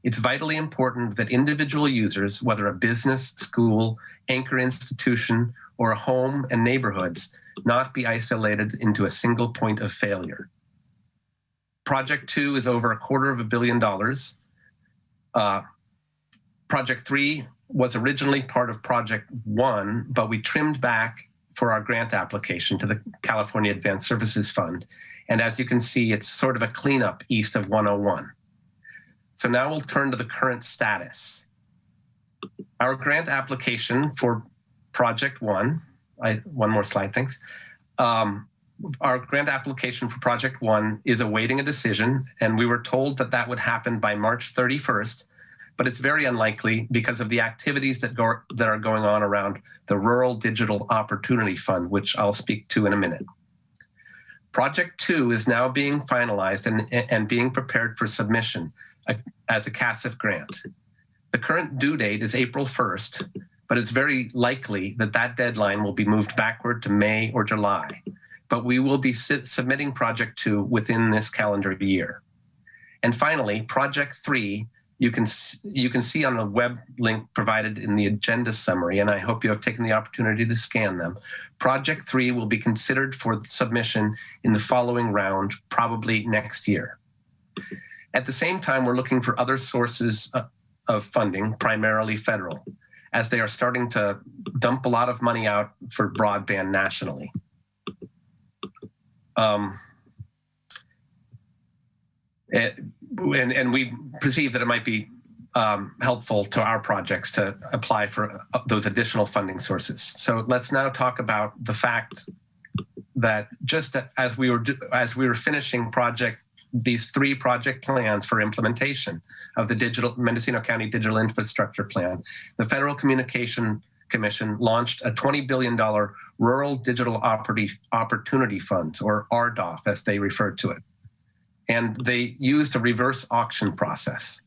It's vitally important that individual users, whether a business, school, anchor institution, or a home and neighborhoods, not be isolated into a single point of failure. Project 2 is over $250 million. Project 3 was originally part of Project 1, but we trimmed back for our grant application to the California Advanced Services Fund. And as you can see, it's sort of a cleanup east of 101. So now we'll turn to the current status. Our grant application for Project 1, one more slide, thanks. Our grant application for Project 1 is awaiting a decision, and we were told that that would happen by March 31st, but it's very unlikely because of the activities that are going on around the Rural Digital Opportunity Fund, which I'll speak to in a minute. Project 2 is now being finalized and being prepared for submission as a CASF grant. The current due date is April 1st, but it's very likely that that deadline will be moved backward to May or July. But we will be submitting Project 2 within this calendar year. And finally, Project 3, you can see on the web link provided in the agenda summary, and I hope you have taken the opportunity to scan them. Project 3 will be considered for submission in the following round, probably next year. At the same time, we're looking for other sources of funding, primarily federal, as they are starting to dump a lot of money out for broadband nationally. And we perceive that it might be helpful to our projects to apply for those additional funding sources. So let's now talk about the fact that just as we were finishing these 3 project plans for implementation of the Mendocino County Digital Infrastructure Plan, the Federal Communication Commission launched a $20 billion Rural Digital Opportunity Fund, or RDOF as they referred to it. And they used a reverse auction process.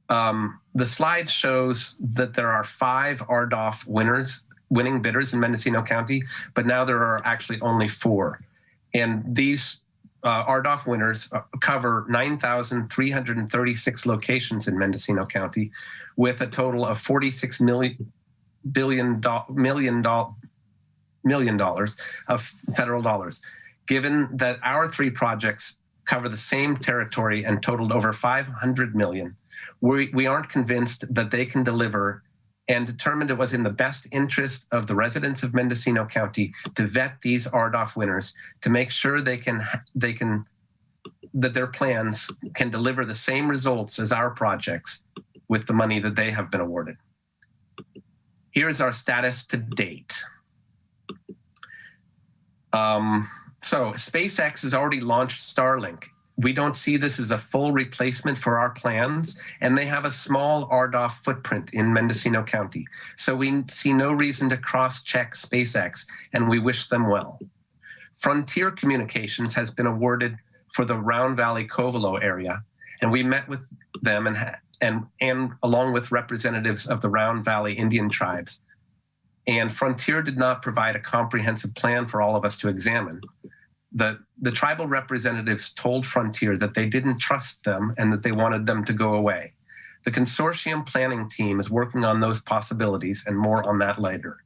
The slide shows that there are 5 RDOF winning bidders in Mendocino County, but now there are actually only 4. And these RDOF winners cover 9,336 locations in Mendocino County with a total of $46 million of federal dollars. Given that our 3 projects cover the same territory and totaled over 500 million, we aren't convinced that they can deliver, and determined it was in the best interest of the residents of Mendocino County to vet these RDOF winners to make sure that their plans can deliver the same results as our projects with the money that they have been awarded. Here's our status to date. So SpaceX has already launched Starlink. We don't see this as a full replacement for our plans, and they have a small RDOF footprint in Mendocino County. So we see no reason to cross-check SpaceX, and we wish them well. Frontier Communications has been awarded for the Round Valley Covelo area, and we met with them and along with representatives of the Round Valley Indian tribes. And Frontier did not provide a comprehensive plan for all of us to examine. The tribal representatives told Frontier that they didn't trust them and that they wanted them to go away. The consortium planning team is working on those possibilities, and more on that later.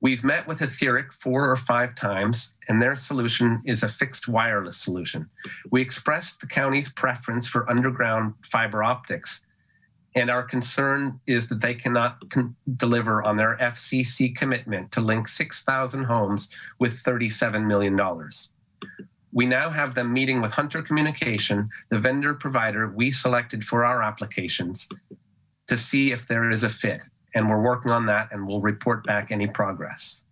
We've met with Etheric 4 or 5 times, and their solution is a fixed wireless solution. We expressed the county's preference for underground fiber optics, and our concern is that they cannot deliver on their FCC commitment to link 6,000 homes with $37 million. We now have them meeting with Hunter Communication, the vendor provider we selected for our applications, to see if there is a fit. And we're working on that, and we'll report back any progress.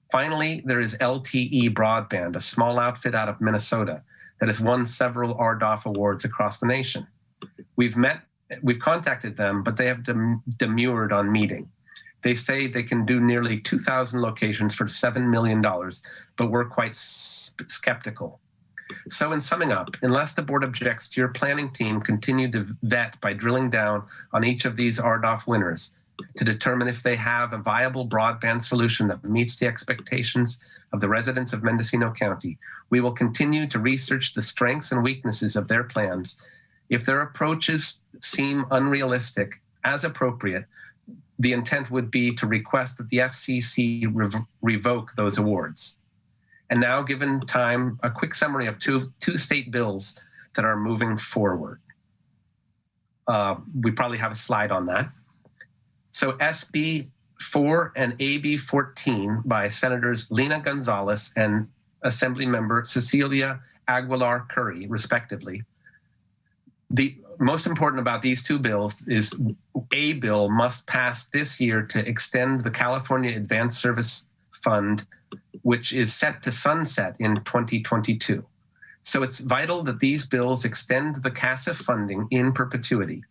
Finally, there is LTE Broadband, a small outfit out of Minnesota that has won several RDOF awards across the nation. We've contacted them, but they have demurred on meeting. They say they can do nearly 2,000 locations for $7 million, but we're quite skeptical. So in summing up, unless the board objects to your planning team continue to vet by drilling down on each of these RDOF winners to determine if they have a viable broadband solution that meets the expectations of the residents of Mendocino County, we will continue to research the strengths and weaknesses of their plans. If their approaches seem unrealistic, as appropriate, the intent would be to request that the FCC revoke those awards. And now, given time, a quick summary of two state bills that are moving forward. We probably have a slide on that. So SB 4 and AB 14 by Senators Lena Gonzalez and Assemblymember Cecilia Aguilar Curry, respectively. The most important about these 2 bills is a bill must pass this year to extend the California Advanced Service Fund, which is set to sunset in 2022. So it's vital that these bills extend the CASF funding in perpetuity.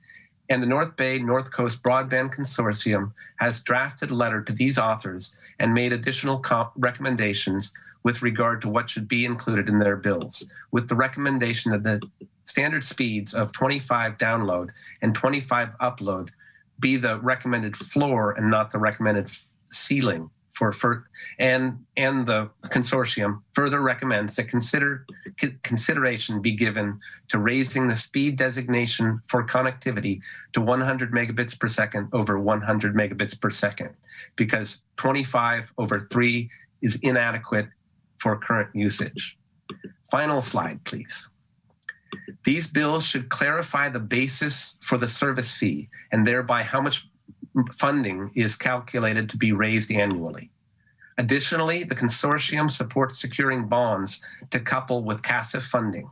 And the North Bay North Coast Broadband Consortium has drafted a letter to these authors and made additional recommendations with regard to what should be included in their bills, with the recommendation that the standard speeds of 25 download and 25 upload be the recommended floor and not the recommended ceiling and the consortium further recommends that consideration be given to raising the speed designation for connectivity to 100 megabits per second over 100 megabits per second, because 25 over 3 is inadequate for current usage. Final slide, please. These bills should clarify the basis for the service fee and thereby how much funding is calculated to be raised annually. Additionally, the consortium supports securing bonds to couple with CASF funding.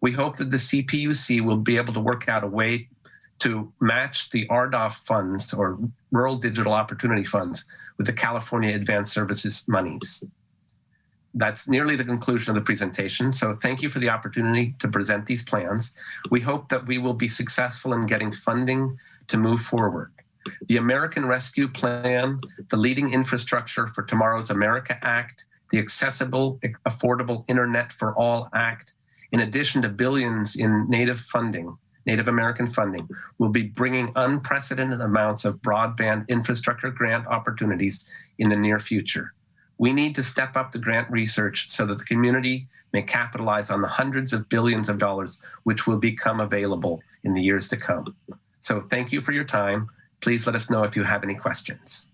We hope that the CPUC will be able to work out a way to match the RDOF funds, or Rural Digital Opportunity Funds, with the California Advanced Services monies. That's nearly the conclusion of the presentation. So thank you for the opportunity to present these plans. We hope that we will be successful in getting funding to move forward. The American Rescue Plan, the Leading Infrastructure for Tomorrow's America Act, the Accessible, Affordable Internet for All Act, in addition to billions in Native American funding, will be bringing unprecedented amounts of broadband infrastructure grant opportunities in the near future. We need to step up the grant research so that the community may capitalize on the hundreds of billions of dollars which will become available in the years to come. So thank you for your time. Please let us know if you have any questions.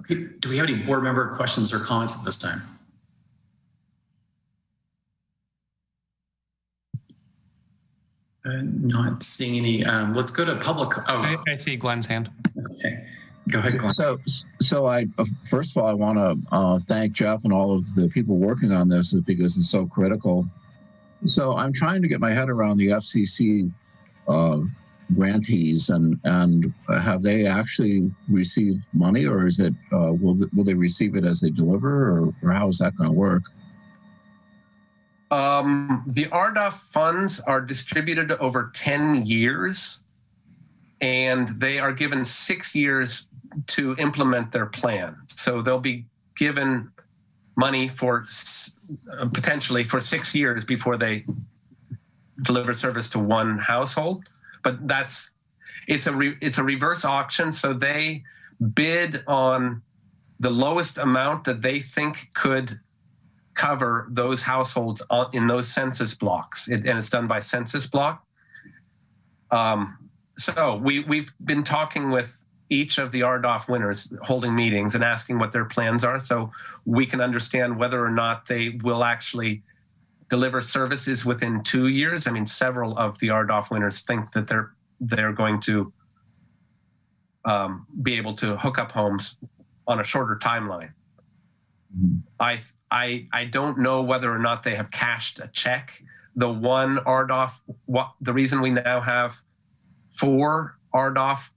Okay, do we have any board member questions or comments at this time? Not seeing any. Let's go to public. Oh, I see Glenn's hand. Okay, go ahead, Glenn. So I first of all, I want to thank Jeff and all of the people working on this because it's so critical. So I'm trying to get my head around the FCC grantees, and have they actually received money, or is it will they receive it as they deliver, or how is that going to work? The RDOF funds are distributed over 10 years, and they are given 6 years to implement their plan. So they'll be given money for potentially for 6 years before they deliver service to one household. But it's a reverse auction, so they bid on the lowest amount that they think could cover those households in those census blocks, and it's done by census block. So we've been talking with each of the RDOF winners, holding meetings and asking what their plans are, so we can understand whether or not they will actually deliver services within 2 years. I mean, several of the RDOF winners think that they're going to be able to hook up homes on a shorter timeline. I don't know whether or not they have cashed a check. The one RDOF, the reason we now have 4 RDOF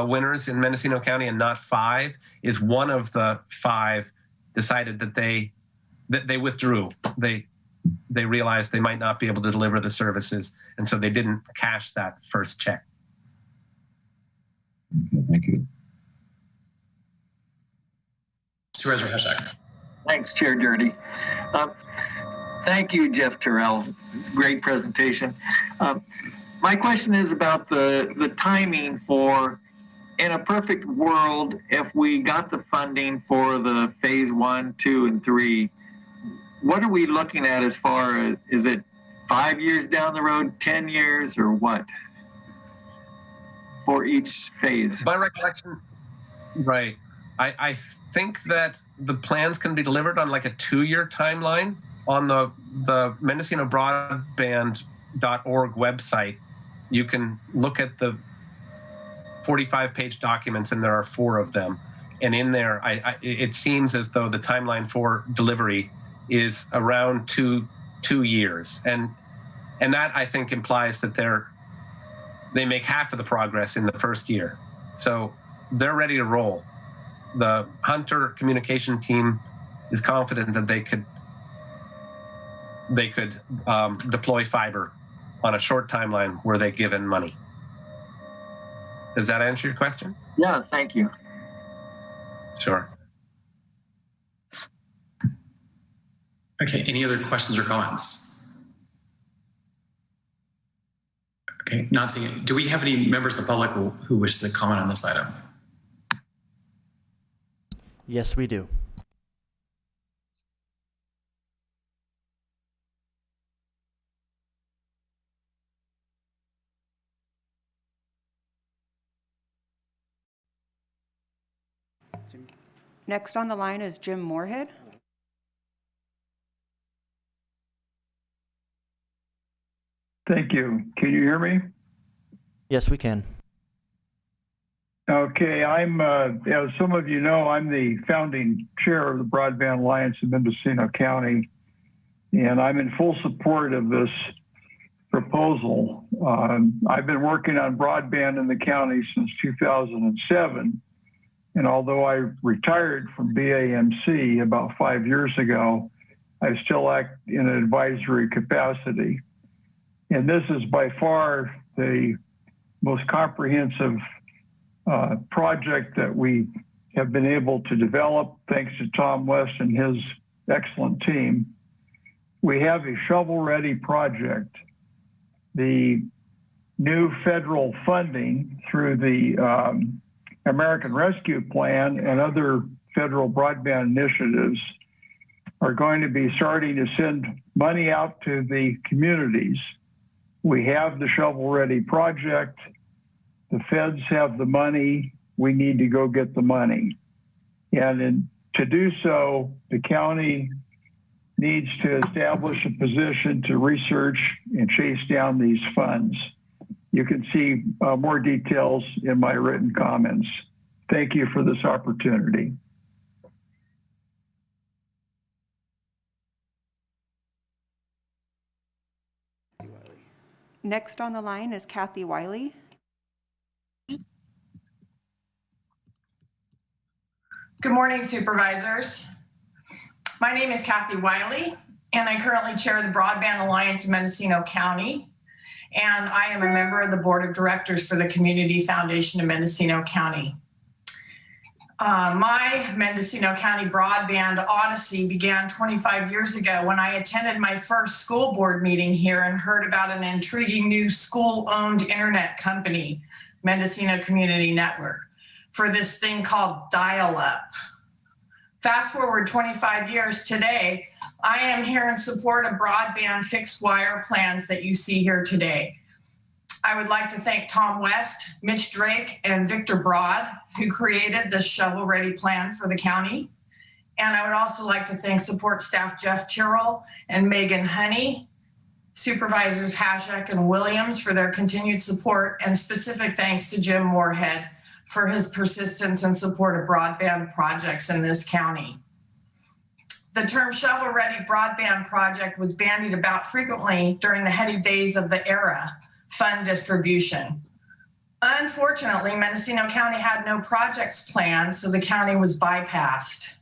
winners in Mendocino County and not 5 is one of the 5 decided that they withdrew. They realized they might not be able to deliver the services, and so they didn't cash that first check. Okay, thank you. Supervisor Heshak. Thanks, Chair Dirty. Thank you, Jeff Terrell. It's a great presentation. My question is about the timing for, in a perfect world, if we got the funding for the phase 1, 2, and 3, what are we looking at as far as, is it 5 years down the road, 10 years, or what? For each phase? By recollection, right. I think that the plans can be delivered on like a 2-year timeline on the Mendocino Broadband.org website. You can look at the 45-page documents, and there are 4 of them. And in there, it seems as though the timeline for delivery is around two years, and that I think implies that they make half of the progress in the first year, so they're ready to roll. The Hunter communication team is confident that they could deploy fiber on a short timeline where they're given money. Does that answer your question? Yeah, thank you. Sure. Okay, any other questions or comments? Okay, not seeing it. Do we have any members of the public who wish to comment on this item? Yes, we do. Next on the line is Jim Moorhead. Thank you. Can you hear me? Yes, we can. Okay, as some of you know, I'm the founding chair of the Broadband Alliance in Mendocino County, and I'm in full support of this proposal. I've been working on broadband in the county since 2007, and although I retired from BAMC about 5 years ago, I still act in an advisory capacity. And this is by far the most comprehensive project that we have been able to develop, thanks to Tom West and his excellent team. We have a shovel-ready project. The new federal funding through the American Rescue Plan and other federal broadband initiatives are going to be starting to send money out to the communities. We have the shovel-ready project. The feds have the money. We need to go get the money. And to do so, the county needs to establish a position to research and chase down these funds. You can see more details in my written comments. Thank you for this opportunity. Next on the line is Kathy Wiley. Good morning, supervisors. My name is Kathy Wiley, and I currently chair the Broadband Alliance in Mendocino County, and I am a member of the board of directors for the Community Foundation of Mendocino County. My Mendocino County broadband odyssey began 25 years ago when I attended my first school board meeting here and heard about an intriguing new school-owned internet company, Mendocino Community Network, for this thing called dial-up. Fast forward 25 years today, I am here in support of broadband fixed wire plans that you see here today. I would like to thank Tom West, Mitch Drake, and Victor Broad, who created this shovel-ready plan for the county. And I would also like to thank support staff Jeff Tyrrell and Megan Honey, supervisors Hashek and Williams for their continued support, and specific thanks to Jim Moorhead for his persistence and support of broadband projects in this county. The term shovel-ready broadband project was bandied about frequently during the heady days of the ERA fund distribution. Unfortunately, Mendocino County had no projects planned, so the county was bypassed.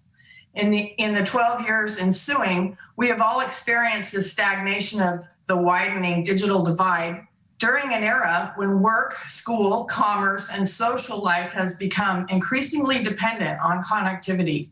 In the 12 years ensuing, we have all experienced the stagnation of the widening digital divide during an era when work, school, commerce, and social life has become increasingly dependent on connectivity.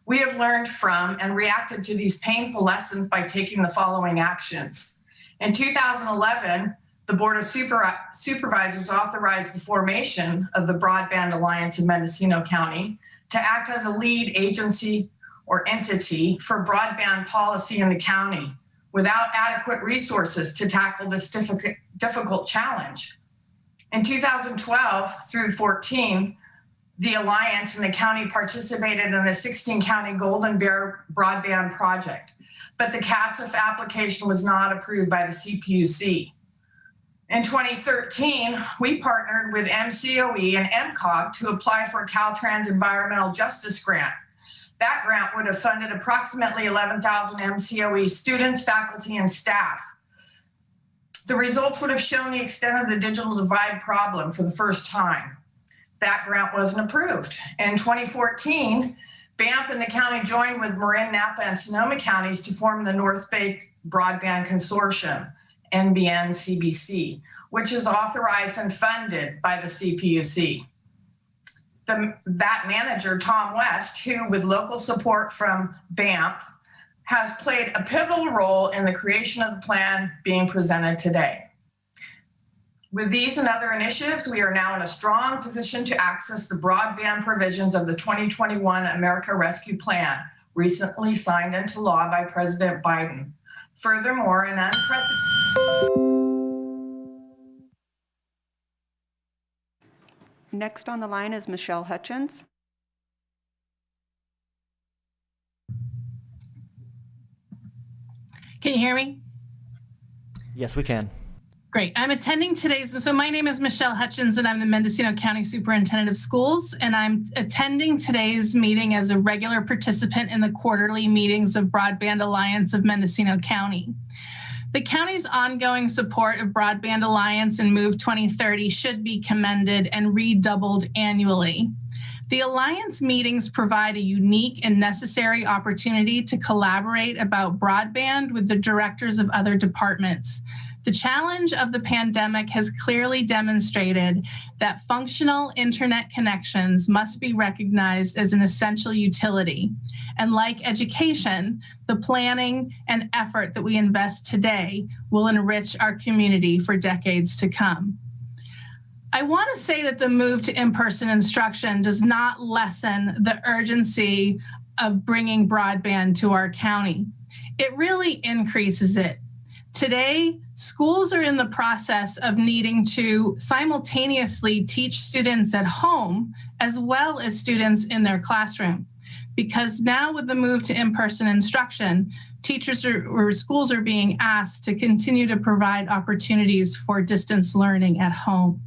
We have learned from and reacted to these painful lessons by taking the following actions. In 2011, the Board of Supervisors authorized the formation of the Broadband Alliance in Mendocino County to act as a lead agency or entity for broadband policy in the county without adequate resources to tackle this difficult challenge. In 2012 through 14, the Alliance and the county participated in a 16-county Golden Bear broadband project, but the CASF application was not approved by the CPUC. In 2013, we partnered with MCOE and MCAAC to apply for a Caltrans Environmental Justice Grant. That grant would have funded approximately 11,000 MCOE students, faculty, and staff. The results would have shown the extent of the digital divide problem for the first time. That grant wasn't approved. In 2014, Banff and the county joined with Marin, Napa, and Sonoma counties to form the North Bay Broadband Consortium, NBN-CBC, which is authorized and funded by the CPUC. That manager, Tom West, who with local support from Banff, has played a pivotal role in the creation of the plan being presented today. With these and other initiatives, we are now in a strong position to access the broadband provisions of the 2021 America Rescue Plan, recently signed into law by President Biden. Furthermore, an unprecedented... Next on the line is Michelle Hutchins. Can you hear me? Yes, we can. Great. I'm attending today's, so my name is Michelle Hutchins and I'm the Mendocino County Superintendent of Schools, and I'm attending today's meeting as a regular participant in the quarterly meetings of Broadband Alliance of Mendocino County. The county's ongoing support of Broadband Alliance and MOVE2030 should be commended and redoubled annually. The Alliance meetings provide a unique and necessary opportunity to collaborate about broadband with the directors of other departments. The challenge of the pandemic has clearly demonstrated that functional internet connections must be recognized as an essential utility. And like education, the planning and effort that we invest today will enrich our community for decades to come. I want to say that the move to in-person instruction does not lessen the urgency of bringing broadband to our county. It really increases it. Today, schools are in the process of needing to simultaneously teach students at home as well as students in their classroom. Because now with the move to in-person instruction, teachers or schools are being asked to continue to provide opportunities for distance learning at home.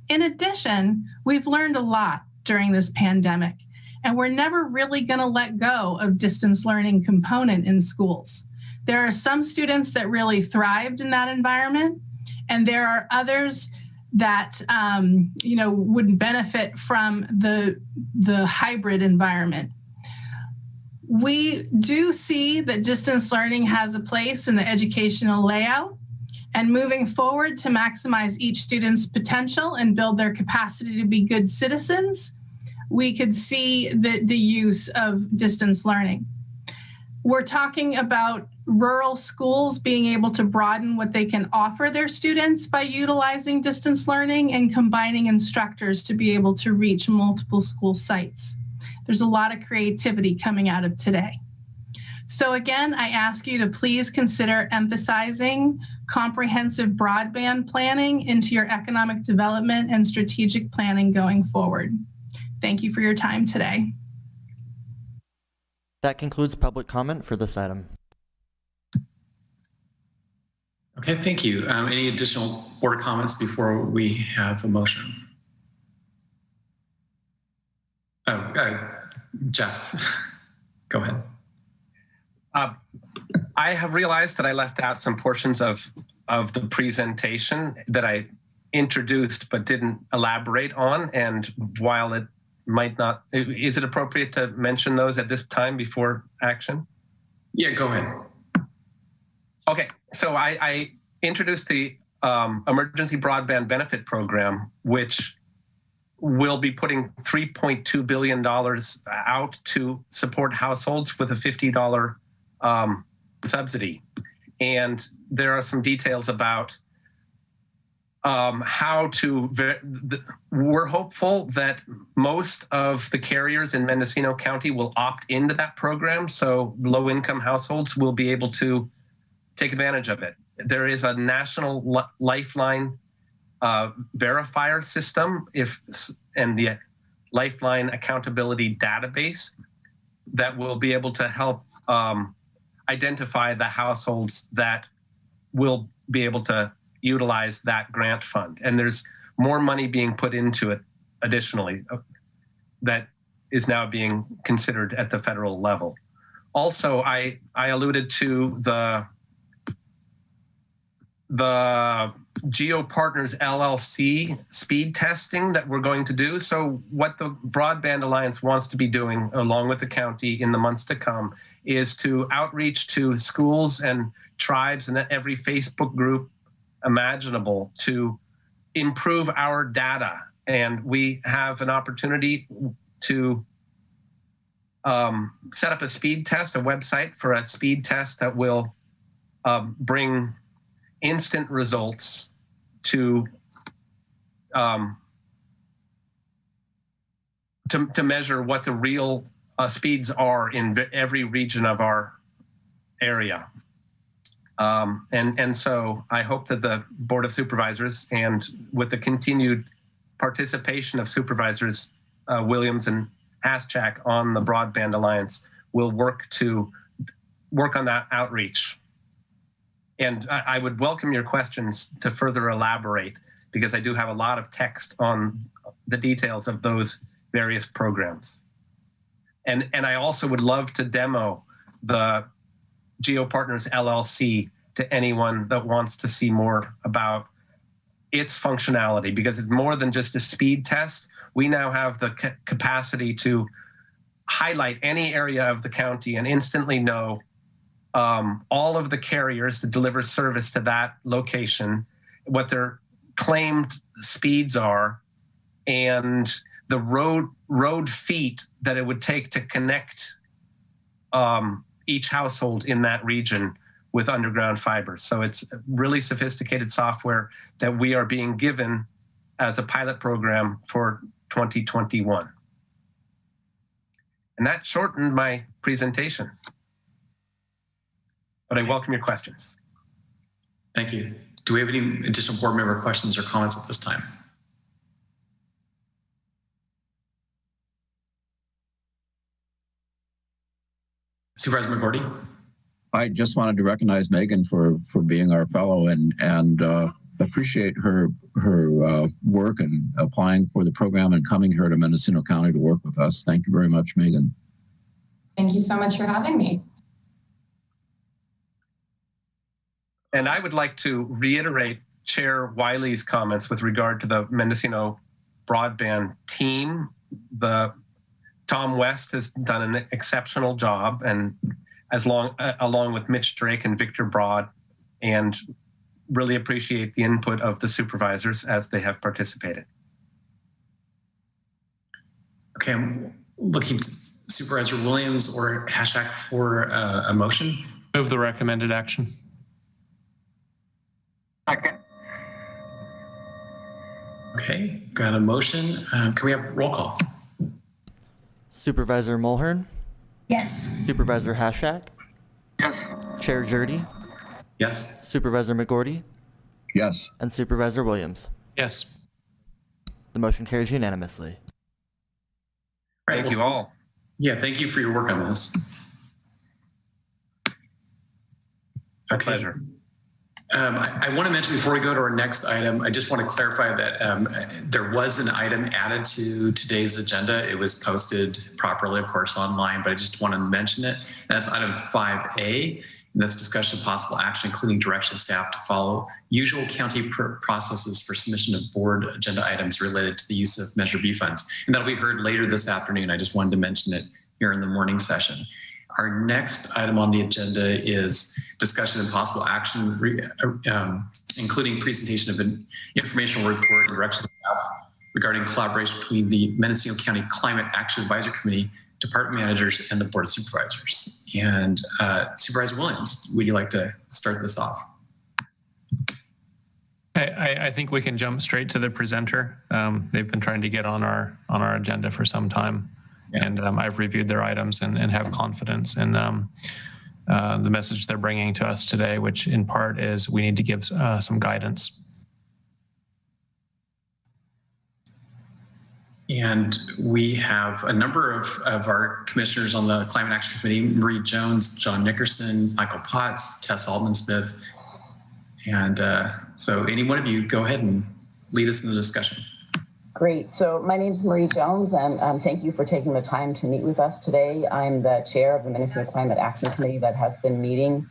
In addition, we've learned a lot during this pandemic, and we're never really going to let go of distance learning component in schools. There are some students that really thrived in that environment, and there are others that would benefit from the hybrid environment. We do see that distance learning has a place in the educational layout, and moving forward to maximize each student's potential and build their capacity to be good citizens, we could see the use of distance learning. We're talking about rural schools being able to broaden what they can offer their students by utilizing distance learning and combining instructors to be able to reach multiple school sites. There's a lot of creativity coming out of today. So again, I ask you to please consider emphasizing comprehensive broadband planning into your economic development and strategic planning going forward. Thank you for your time today. That concludes public comment for this item. Okay, thank you. Any additional board comments before we have a motion? Jeff, go ahead. I have realized that I left out some portions of the presentation that I introduced but didn't elaborate on. And while it might not, is it appropriate to mention those at this time before action? Yeah, go ahead. Okay, so I introduced the Emergency Broadband Benefit Program, which will be putting $3.2 billion out to support households with a $50 subsidy. And there are some details about how to, we're hopeful that most of the carriers in Mendocino County will opt into that program, so low-income households will be able to take advantage of it. There is a national lifeline verifier system and the Lifeline accountability database that will be able to help identify the households that will be able to utilize that grant fund. And there's more money being put into it additionally that is now being considered at the federal level. Also, I alluded to the Geo Partners LLC speed testing that we're going to do. So what the Broadband Alliance wants to be doing along with the county in the months to come is to outreach to schools and tribes and every Facebook group imaginable to improve our data. And we have an opportunity to set up a speed test, a website for a speed test that will bring instant results to measure what the real speeds are in every region of our area. And so I hope that the Board of Supervisors, and with the continued participation of Supervisors Williams and Haschak on the Broadband Alliance, will work on that outreach. And I would welcome your questions to further elaborate, because I do have a lot of text on the details of those various programs. And I also would love to demo the GeoPartners LLC to anyone that wants to see more about its functionality, because it's more than just a speed test. We now have the capacity to highlight any area of the county and instantly know all of the carriers that deliver service to that location, what their claimed speeds are, and the road feet that it would take to connect each household in that region with underground fiber. So it's really sophisticated software that we are being given as a pilot program for 2021. And that shortened my presentation, but I welcome your questions. Thank you. Do we have any additional board member questions or comments at this time? Supervisor McGordy? I just wanted to recognize Megan for being our fellow and appreciate her work and applying for the program and coming here to Mendocino County to work with us. Thank you very much, Megan. Thank you so much for having me. And I would like to reiterate Chair Wiley's comments with regard to the Mendocino broadband team. Tom West has done an exceptional job, and along with Mitch Drake and Victor Broad, and really appreciate the input of the supervisors as they have participated. Okay, I'm looking to Supervisor Williams or Hashak for a motion. Move the recommended action. Second. Okay, got a motion. Can we have roll call? Supervisor Mulhern? Yes. Supervisor Hashak? Yes. Chair Jurdy? Yes. Supervisor McGordy? Yes. And Supervisor Williams? Yes. The motion carries unanimously. Thank you all. Yeah, thank you for your work on this. My pleasure. I want to mention before we go to our next item, I just want to clarify that there was an item added to today's agenda. It was posted properly, of course, online, but I just want to mention it. That's item 5A, and that's discussion of possible action, including direction of staff to follow usual county processes for submission of board agenda items related to the use of Measure B funds. And that'll be heard later this afternoon. I just wanted to mention it here in the morning session. Our next item on the agenda is discussion and possible action, including presentation of an informational report and direction regarding collaboration between the Mendocino County Climate Action Advisory Committee, department managers, and the Board of Supervisors. And Supervisor Williams, would you like to start this off? I think we can jump straight to the presenter. They've been trying to get on our agenda for some time. Yeah. And I've reviewed their items and have confidence in the message they're bringing to us today, which in part is we need to give some guidance. And we have a number of our commissioners on the Climate Action Committee: Marie Jones, John Nickerson, Michael Potts, Tess Altman-Smith. And so any one of you, go ahead and lead us in the discussion. Great. So my name is Marie Jones, and thank you for taking the time to meet with us today. I'm the chair of the Mendocino Climate Action Committee that has been meeting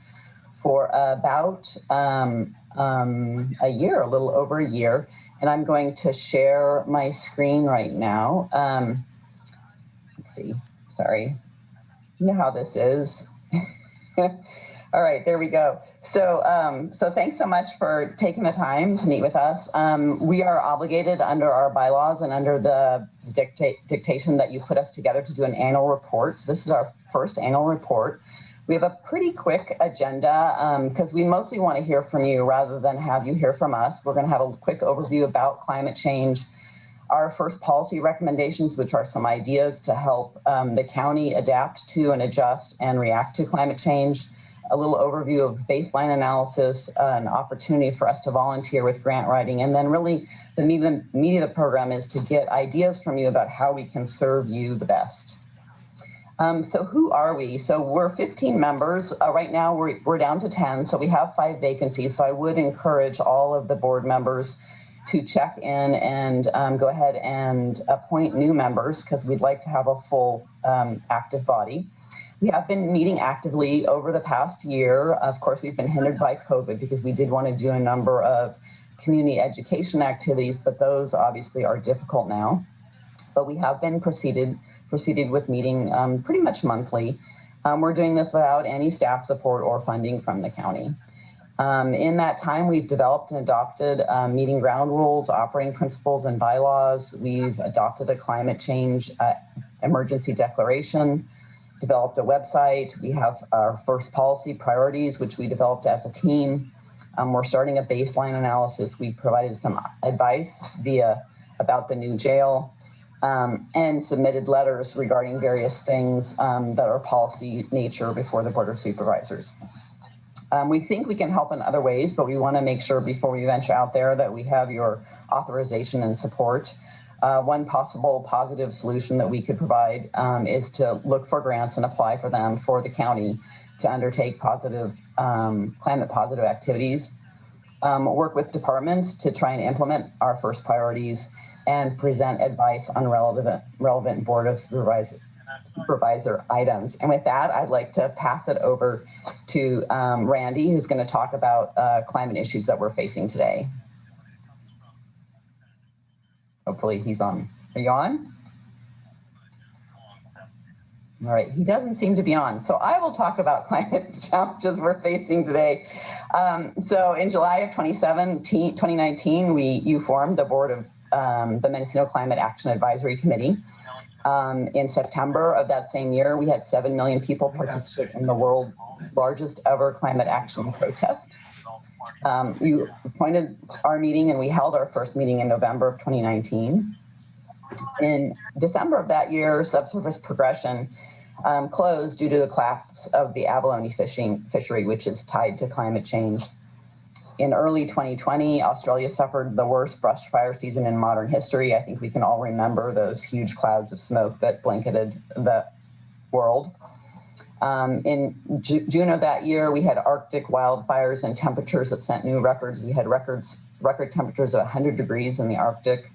for about a year, a little over a year. And I'm going to share my screen right now. Let's see. Sorry. You know how this is. All right, there we go. So, so thanks so much for taking the time to meet with us. We are obligated under our bylaws and under the dictation that you put us together to do an annual report. So this is our first annual report. We have a pretty quick agenda because we mostly want to hear from you rather than have you hear from us. We're going to have a quick overview about climate change, our first policy recommendations, which are some ideas to help the county adapt to and adjust and react to climate change, a little overview of baseline analysis, an opportunity for us to volunteer with grant writing, and then really the meat of the program is to get ideas from you about how we can serve you the best. So who are we? So we're 15 members. Right now we're down to 10, so we have 5 vacancies. So I would encourage all of the board members to check in and go ahead and appoint new members, because we'd like to have a full active body. We have been meeting actively over the past year. Of course, we've been hindered by COVID because we did want to do a number of community education activities, but those obviously are difficult now. But we have been proceeded with meeting pretty much monthly. We're doing this without any staff support or funding from the county. In that time, we've developed and adopted meeting ground rules, operating principles, and bylaws. We've adopted a climate change emergency declaration, developed a website. We have our first policy priorities, which we developed as a team. We're starting a baseline analysis. We provided some advice about the new jail. And submitted letters regarding various things that are policy nature before the Board of Supervisors. We think we can help in other ways, but we want to make sure before we venture out there that we have your authorization and support. One possible positive solution that we could provide is to look for grants and apply for them for the county to undertake positive, climate positive activities, work with departments to try and implement our first priorities, and present advice on relevant Board of Supervisor items. And with that, I'd like to pass it over to Randy, who's going to talk about climate issues that we're facing today. Hopefully he's on. Are you on? All right, he doesn't seem to be on. So I will talk about climate challenges we're facing today. So in July of 2019, you formed the board of the Mendocino Climate Action Advisory Committee. In September of that same year, we had 7 million people participate in the world's largest ever climate action protest. You appointed our meeting, and we held our first meeting in November of 2019. In December of that year, subsurface progression closed due to the collapse of the abalone fishery, which is tied to climate change. In early 2020, Australia suffered the worst brush fire season in modern history. I think we can all remember those huge clouds of smoke that blanketed the world. In June of that year, we had Arctic wildfires and temperatures that set new records. We had record temperatures of 100 degrees in the Arctic.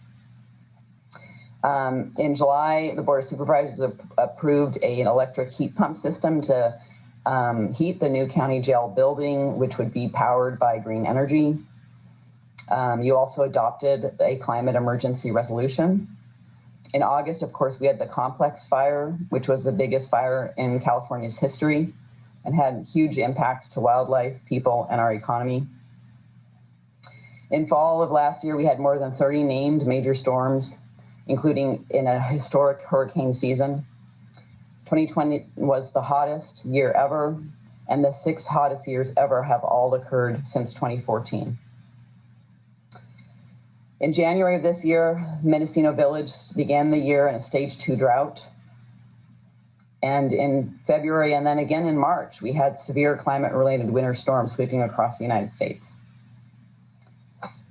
In July, the Board of Supervisors approved an electric heat pump system to heat the new county jail building, which would be powered by green energy. You also adopted a climate emergency resolution. In August, of course, we had the Complex fire, which was the biggest fire in California's history and had huge impacts to wildlife, people, and our economy. In fall of last year, we had more than 30 named major storms, including in a historic hurricane season. 2020 was the hottest year ever, and the 6 hottest years ever have all occurred since 2014. In January of this year, Mendocino Village began the year in a stage 2 drought. And in February and then again in March, we had severe climate-related winter storms sweeping across the United States.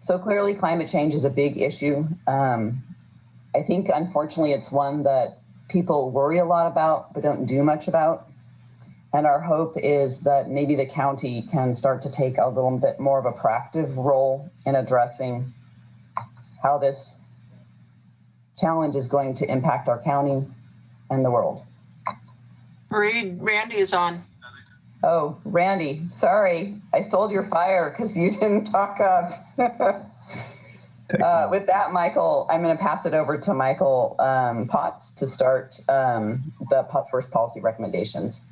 So clearly climate change is a big issue. I think, unfortunately, it's one that people worry a lot about, but don't do much about. And our hope is that maybe the county can start to take a little bit more of a proactive role in addressing how this challenge is going to impact our county and the world. Marie, Randy is on. Oh, Randy, sorry. I stole your fire because you didn't talk up. With that, Michael, I'm going to pass it over to Michael Potts to start the first policy recommendations.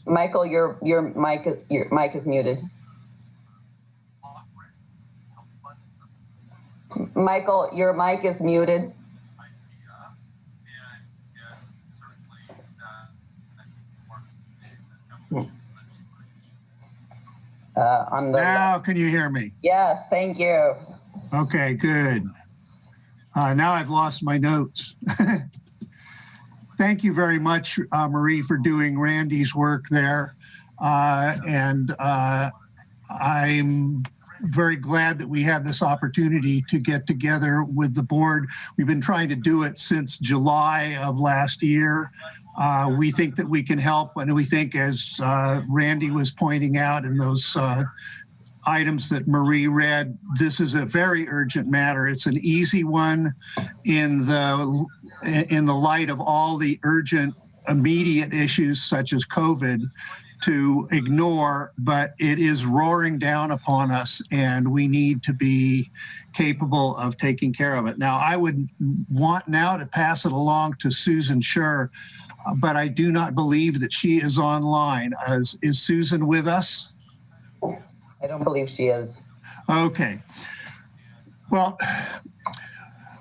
Michael, your mic is muted. Michael, your mic is muted. Now, can you hear me? Yes, thank you. Okay, good. Now I've lost my notes. Thank you very much, Marie, for doing Randy's work there. I'm very glad that we have this opportunity to get together with the board. We've been trying to do it since July of last year. We think that we can help, and we think, as Randy was pointing out in those items that Marie read, this is a very urgent matter. It's an easy one in the light of all the urgent immediate issues such as COVID to ignore, but it is roaring down upon us and we need to be capable of taking care of it. Now, I would want now to pass it along to Susan Scher, but I do not believe that she is online. Is Susan with us? I don't believe she is. Okay. Well,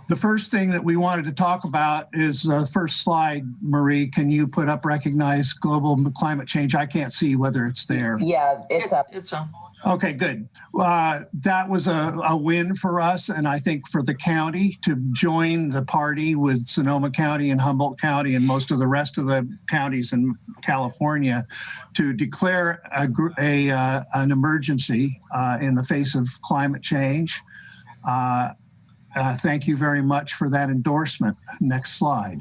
the first thing that we wanted to talk about is the first slide. Marie, can you put up recognize global climate change? I can't see whether it's there. Yeah, it's up. It's on. Okay, good. That was a win for us, and I think for the county to join the party with Sonoma County and Humboldt County and most of the rest of the counties in California to declare an emergency in the face of climate change. Thank you very much for that endorsement. Next slide.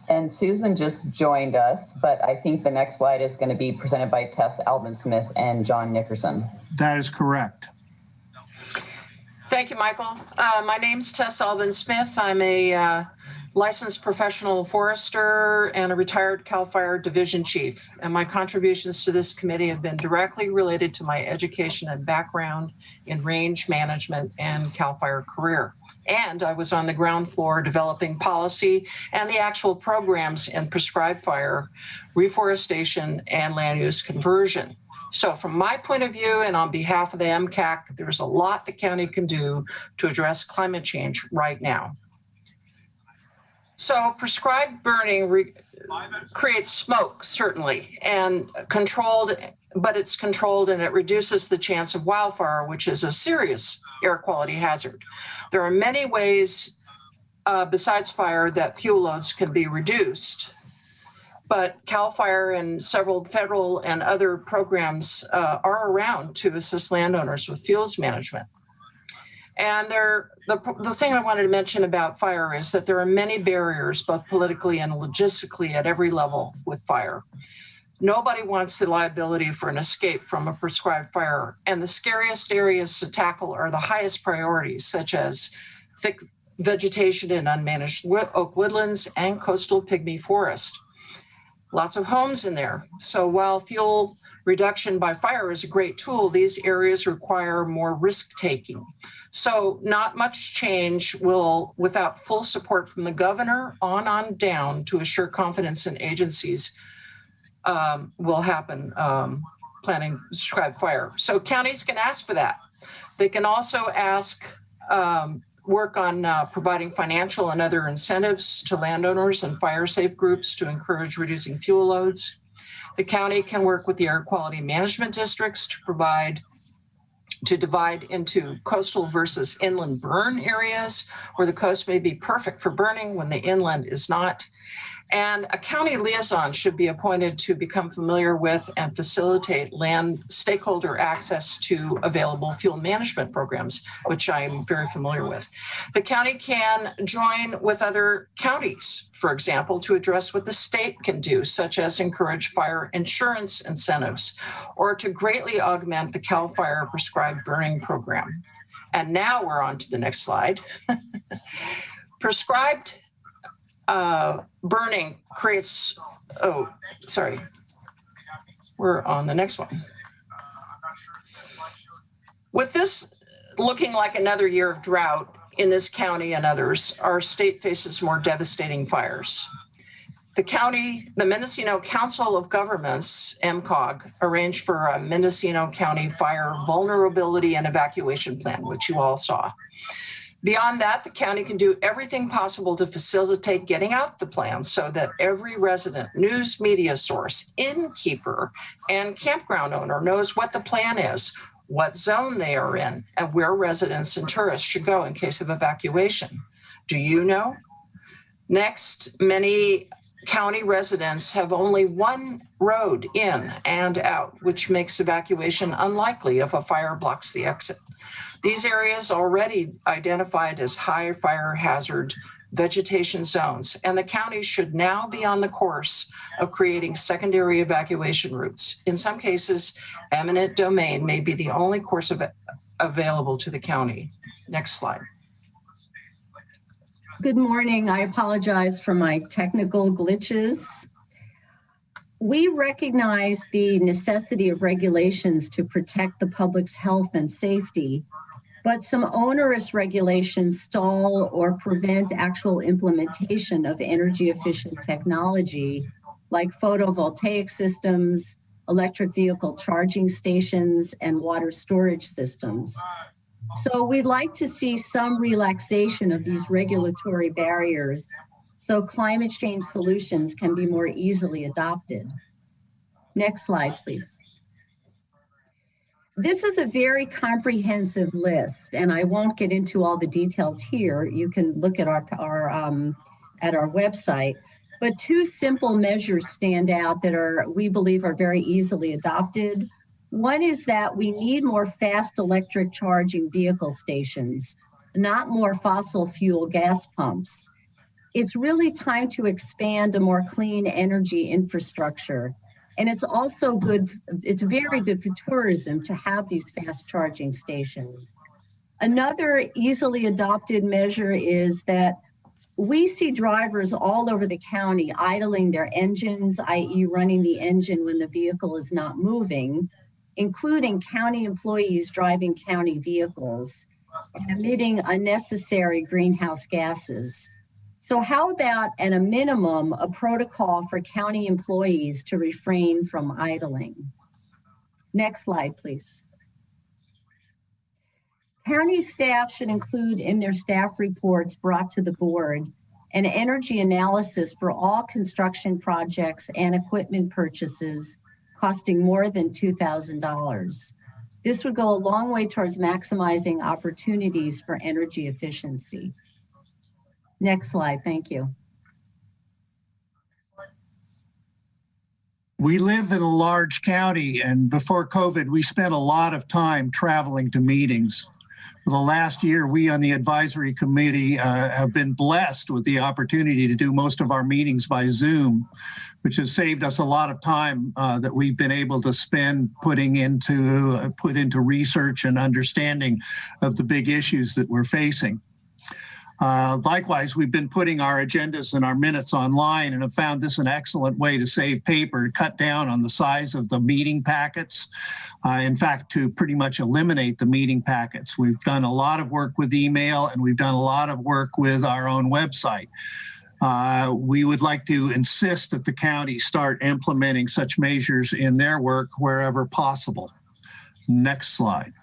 And Susan just joined us, but I think the next slide is going to be presented by Tess Albin-Smith and John Nickerson. That is correct. Thank you, Michael. My name's Tess Albin-Smith. I'm a licensed professional forester and a retired CAL FIRE division chief. And my contributions to this committee have been directly related to my education and background in range management and CAL FIRE career. And I was on the ground floor developing policy and the actual programs in prescribed fire, reforestation, and land use conversion. So from my point of view and on behalf of the MCAAC, there's a lot the county can do to address climate change right now. So prescribed burning creates smoke, certainly, and but it's controlled and it reduces the chance of wildfire, which is a serious air quality hazard. There are many ways besides fire that fuel loads can be reduced, but CAL FIRE and several federal and other programs are around to assist landowners with fuels management. And the thing I wanted to mention about fire is that there are many barriers, both politically and logistically at every level with fire. Nobody wants the liability for an escape from a prescribed fire. And the scariest areas to tackle are the highest priorities, such as thick vegetation in unmanaged oak woodlands and coastal pygmy forest. Lots of homes in there. So while fuel reduction by fire is a great tool, these areas require more risk-taking. So not much change without full support from the governor on down to assure confidence in agencies will happen planning prescribed fire. So counties can ask for that. They can also ask, work on providing financial and other incentives to landowners and fire safe groups to encourage reducing fuel loads. The county can work with the air quality management districts to divide into coastal versus inland burn areas where the coast may be perfect for burning when the inland is not. And a county liaison should be appointed to become familiar with and facilitate land stakeholder access to available fuel management programs, which I'm very familiar with. The county can join with other counties, for example, to address what the state can do, such as encourage fire insurance incentives, or to greatly augment the CAL FIRE prescribed burning program. And now we're on to the next slide. Prescribed burning creates, we're on the next one. With this looking like another year of drought in this county and others, our state faces more devastating fires. The Mendocino Council of Governments, MCAAC, arranged for a Mendocino County Fire Vulnerability and Evacuation Plan, which you all saw. Beyond that, the county can do everything possible to facilitate getting out the plan so that every resident, news media source, innkeeper, and campground owner knows what the plan is, what zone they are in, and where residents and tourists should go in case of evacuation. Do you know? Next, many county residents have only one road in and out, which makes evacuation unlikely if a fire blocks the exit. These areas already identified as high fire hazard vegetation zones, and the county should now be on the course of creating secondary evacuation routes. In some cases, eminent domain may be the only course available to the county. Next slide. Good morning. I apologize for my technical glitches. We recognize the necessity of regulations to protect the public's health and safety, but some onerous regulations stall or prevent actual implementation of energy efficient technology like photovoltaic systems, electric vehicle charging stations, and water storage systems. So we'd like to see some relaxation of these regulatory barriers so climate change solutions can be more easily adopted. Next slide, please. This is a very comprehensive list, and I won't get into all the details here. You can look at our website. But two simple measures stand out that we believe are very easily adopted. One is that we need more fast electric charging vehicle stations, not more fossil fuel gas pumps. It's really time to expand a more clean energy infrastructure. And it's also good, it's very good for tourism to have these fast charging stations. Another easily adopted measure is that we see drivers all over the county idling their engines, i.e. running the engine when the vehicle is not moving, including county employees driving county vehicles and emitting unnecessary greenhouse gases. So how about, at a minimum, a protocol for county employees to refrain from idling? Next slide, please. County staff should include in their staff reports brought to the board an energy analysis for all construction projects and equipment purchases costing more than $2,000. This would go a long way towards maximizing opportunities for energy efficiency. Next slide, thank you. We live in a large county, and before COVID, we spent a lot of time traveling to meetings. For the last year, we on the advisory committee have been blessed with the opportunity to do most of our meetings by Zoom, which has saved us a lot of time that we've been able to spend put into research and understanding of the big issues that we're facing. Likewise, we've been putting our agendas and our minutes online and have found this an excellent way to save paper, cut down on the size of the meeting packets. In fact, to pretty much eliminate the meeting packets. We've done a lot of work with email and we've done a lot of work with our own website. We would like to insist that the county start implementing such measures in their work wherever possible. Next slide.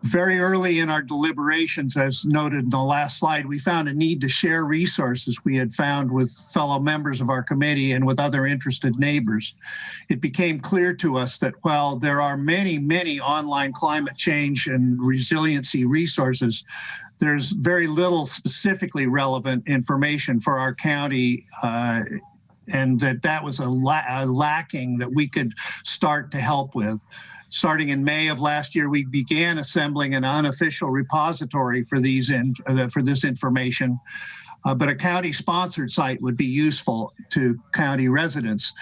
Very early in our deliberations, as noted in the last slide, we found a need to share resources we had found with fellow members of our committee and with other interested neighbors. It became clear to us that while there are many, many online climate change and resiliency resources, there's very little specifically relevant information for our county, and that was a lacking that we could start to help with. Starting in May of last year, we began assembling an unofficial repository for this information, but a county-sponsored site would be useful to county residents.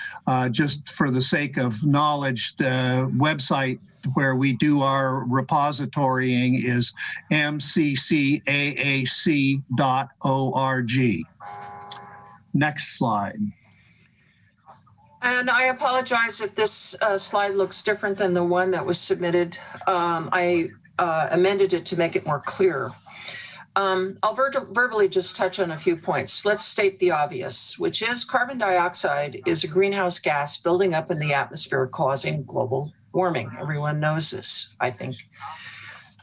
Just for the sake of knowledge, the website where we do our repositorying is mccaac.org. Next slide. And I apologize if this slide looks different than the one that was submitted. I amended it to make it more clear. I'll verbally just touch on a few points. Let's state the obvious, which is carbon dioxide is a greenhouse gas building up in the atmosphere causing global warming. Everyone knows this, I think.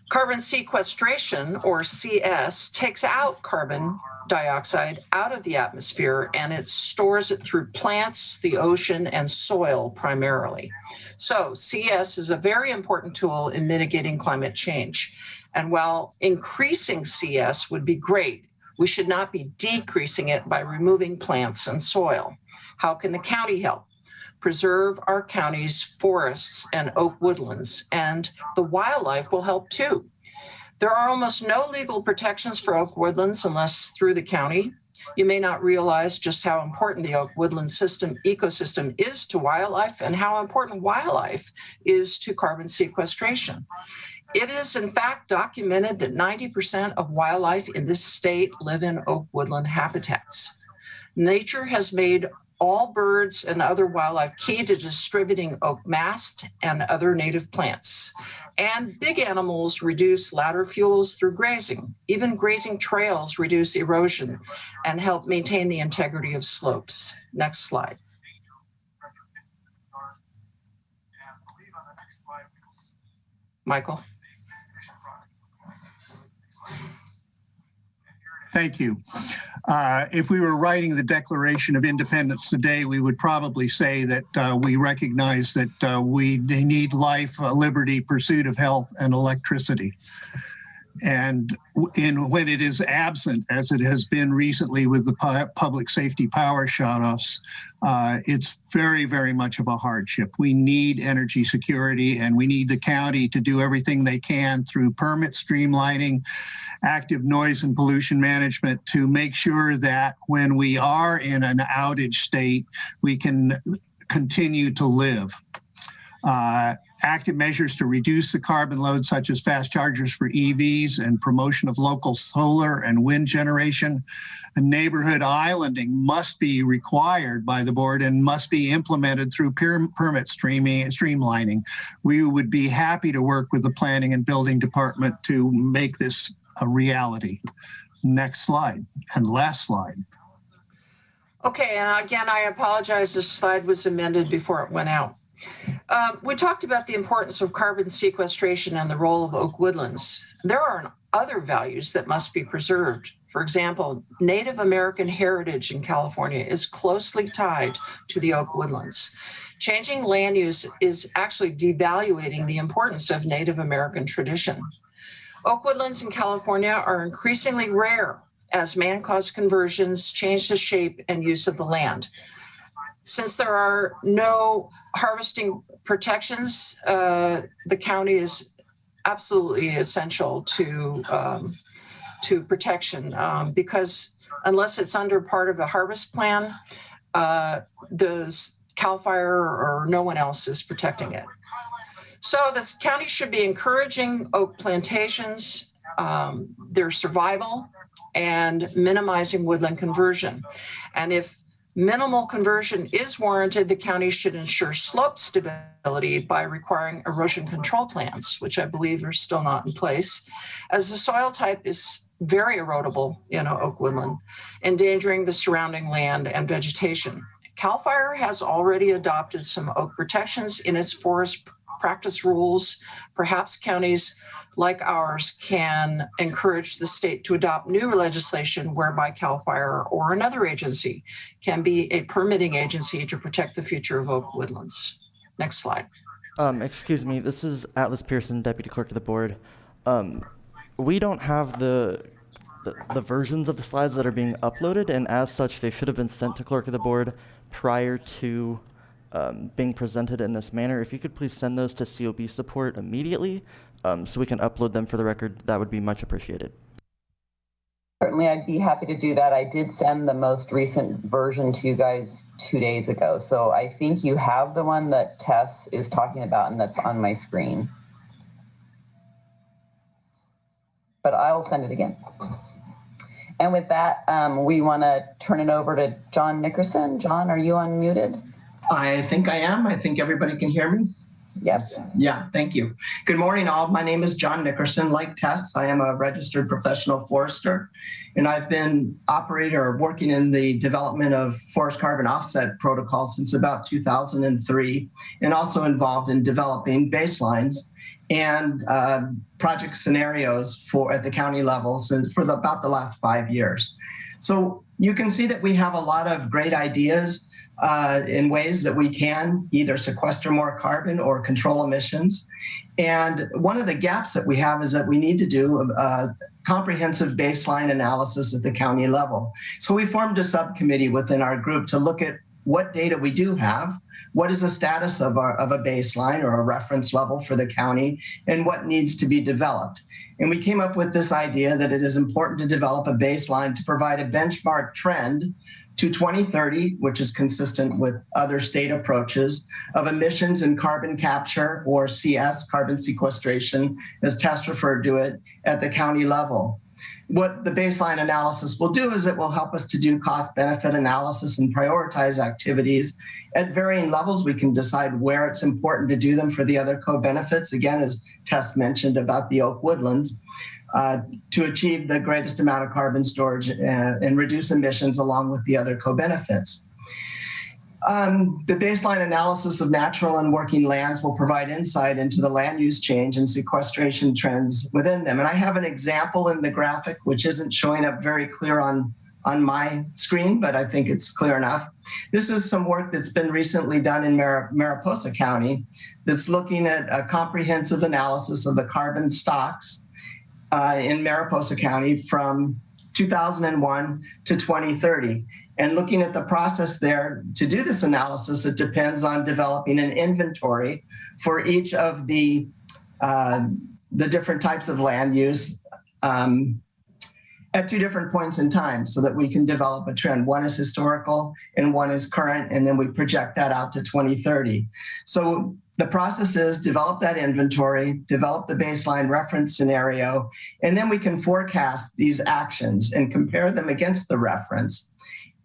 Carbon sequestration, or CS, takes out carbon dioxide out of the atmosphere and it stores it through plants, the ocean, and soil primarily. So CS is a very important tool in mitigating climate change. And while increasing CS would be great, We should not be decreasing it by removing plants and soil. How can the county help? Preserve our county's forests and oak woodlands, and the wildlife will help too. There are almost no legal protections for oak woodlands unless through the county. You may not realize just how important the oak woodland ecosystem is to wildlife and how important wildlife is to carbon sequestration. It is in fact documented that 90% of wildlife in this state live in oak woodland habitats. Nature has made all birds and other wildlife key to distributing oak mast and other native plants. And big animals reduce ladder fuels through grazing. Even grazing trails reduce erosion and help maintain the integrity of slopes. Next slide. Michael. Thank you. If we were writing the Declaration of Independence today, we would probably say that we recognize that we need life, liberty, pursuit of health, and electricity. And when it is absent, as it has been recently with the public safety power shutoffs, it's very, very much of a hardship. We need energy security, and we need the county to do everything they can through permit streamlining, active noise and pollution management to make sure that when we are in an outage state, we can continue to live. Active measures to reduce the carbon load, such as fast chargers for EVs and promotion of local solar and wind generation. And neighborhood islanding must be required by the board and must be implemented through permit streamlining. We would be happy to work with the planning and building department to make this a reality. Next slide, and last slide. Okay, and again, I apologize, this slide was amended before it went out. We talked about the importance of carbon sequestration and the role of oak woodlands. There are other values that must be preserved. For example, Native American heritage in California is closely tied to the oak woodlands. Changing land use is actually devaluating the importance of Native American tradition. Oak woodlands in California are increasingly rare as man-caused conversions change the shape and use of the land. Since there are no harvesting protections, the county is absolutely essential to protection because unless it's under part of a harvest plan, the CAL FIRE or no one else is protecting it. So this county should be encouraging oak plantations, their survival, and minimizing woodland conversion. And if minimal conversion is warranted, the county should ensure slope stability by requiring erosion control plans, which I believe are still not in place, as the soil type is very erodible in oak woodland, endangering the surrounding land and vegetation. CAL FIRE has already adopted some oak protections in its forest practice rules. Perhaps counties like ours can encourage the state to adopt new legislation whereby CAL FIRE or another agency can be a permitting agency to protect the future of oak woodlands. Next slide. Excuse me, this is Atlas Pearson, Deputy Clerk of the Board. We don't have the versions of the slides that are being uploaded, and as such, they should have been sent to Clerk of the Board prior to being presented in this manner. If you could please send those to COB support immediately so we can upload them for the record, that would be much appreciated. Certainly, I'd be happy to do that. I did send the most recent version to you guys 2 days ago. So I think you have the one that Tess is talking about and that's on my screen. But I'll send it again. And with that, we want to turn it over to John Nickerson. John, are you unmuted? I think I am. I think everybody can hear me. Yes. Yeah, thank you. Good morning, all. My name is John Nickerson. Like Tess, I am a registered professional forester, and I've been working in the development of forest carbon offset protocols since about 2003, and also involved in developing baselines and project scenarios at the county levels for about the last 5 years. So you can see that we have a lot of great ideas, in ways that we can either sequester more carbon or control emissions. And one of the gaps that we have is that we need to do a comprehensive baseline analysis at the county level. So we formed a subcommittee within our group to look at what data we do have, what is the status of a baseline or a reference level for the county, and what needs to be developed. And we came up with this idea that it is important to develop a baseline to provide a benchmark trend to 2030, which is consistent with other state approaches of emissions and carbon capture, or CS, carbon sequestration, as Tess referred to it, at the county level. What the baseline analysis will do is it will help us to do cost-benefit analysis and prioritize activities. At varying levels, we can decide where it's important to do them for the other co-benefits, again, as Tess mentioned about the oak woodlands, to achieve the greatest amount of carbon storage and reduce emissions along with the other co-benefits. The baseline analysis of natural and working lands will provide insight into the land use change and sequestration trends within them. And I have an example in the graphic, which isn't showing up very clear on my screen, but I think it's clear enough. This is some work that's been recently done in Mariposa County that's looking at a comprehensive analysis of the carbon stocks in Mariposa County from 2001 to 2030. And looking at the process there, to do this analysis, it depends on developing an inventory for each of the different types of land use at two different points in time so that we can develop a trend. One is historical and one is current, and then we project that out to 2030. So the process is develop that inventory, develop the baseline reference scenario, and then we can forecast these actions and compare them against the reference,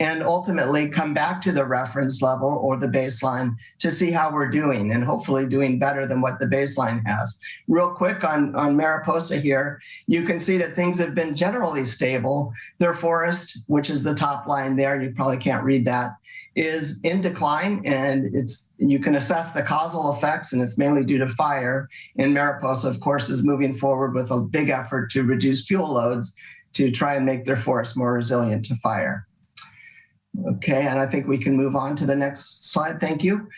and ultimately come back to the reference level or the baseline to see how we're doing, and hopefully doing better than what the baseline has. Real quick on Mariposa here, you can see that things have been generally stable. Their forest, which is the top line there, you probably can't read that, is in decline, and you can assess the causal effects, and it's mainly due to fire. And Mariposa, of course, is moving forward with a big effort to reduce fuel loads to try and make their forest more resilient to fire. Okay, and I think we can move on to the next slide. Thank you.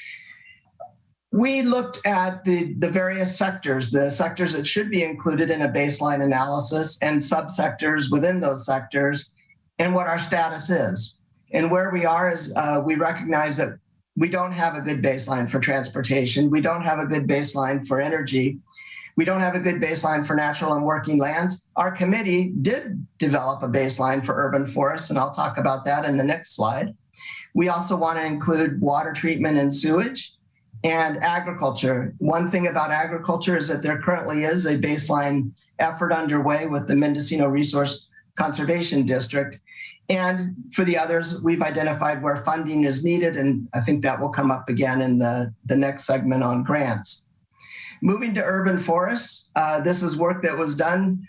We looked at the various sectors, the sectors that should be included in a baseline analysis and subsectors within those sectors, and what our status is. And where we are is we recognize that we don't have a good baseline for transportation. We don't have a good baseline for energy. We don't have a good baseline for natural and working lands. Our committee did develop a baseline for urban forests, and I'll talk about that in the next slide. We also want to include water treatment and sewage and agriculture. One thing about agriculture is that there currently is a baseline effort underway with the Mendocino Resource Conservation District. And for the others, we've identified where funding is needed, and I think that will come up again in the next segment on grants. Moving to urban forests, this is work that was done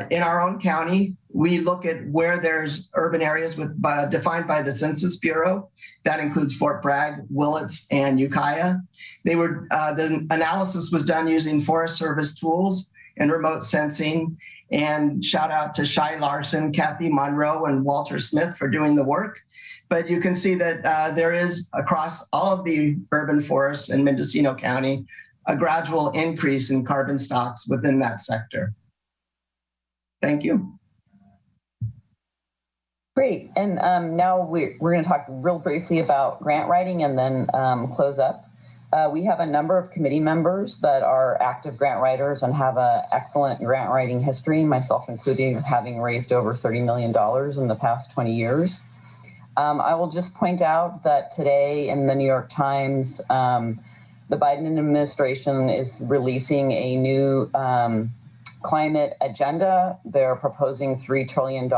in our own county. We look at where there's urban areas defined by the Census Bureau. That includes Fort Bragg, Willits, and Ukiah. The analysis was done using Forest Service tools and remote sensing. And shout out to Shai Larson, Kathy Monroe, and Walter Smith for doing the work. But you can see that there is, across all of the urban forests in Mendocino County, a gradual increase in carbon stocks within that sector. Thank you. Great, and now we're going to talk real briefly about grant writing and then close up. We have a number of committee members that are active grant writers and have an excellent grant writing history, myself including, having raised over $30 million in the past 20 years. I will just point out that today in the New York Times, the Biden administration is releasing a new climate agenda. They're proposing $3 trillion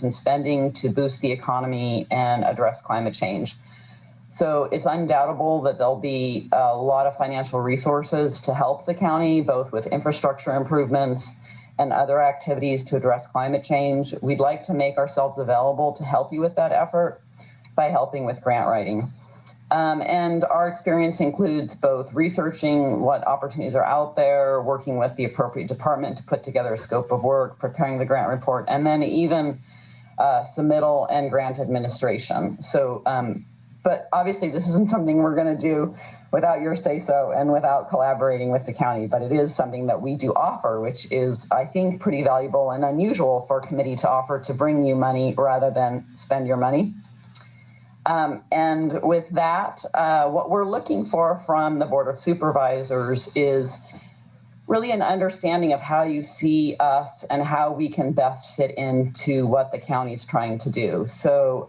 in spending to boost the economy and address climate change. So it's undoubtable that there'll be a lot of financial resources to help the county, both with infrastructure improvements and other activities to address climate change. We'd like to make ourselves available to help you with that effort by helping with grant writing. And our experience includes both researching what opportunities are out there, working with the appropriate department to put together a scope of work, preparing the grant report, and then even submittal and grant administration. So but obviously this isn't something we're going to do without your say-so and without collaborating with the county, but it is something that we do offer, which is, I think, pretty valuable and unusual for a committee to offer, to bring you money rather than spend your money. And with that, what we're looking for from the Board of Supervisors is really an understanding of how you see us and how we can best fit into what the county is trying to do. So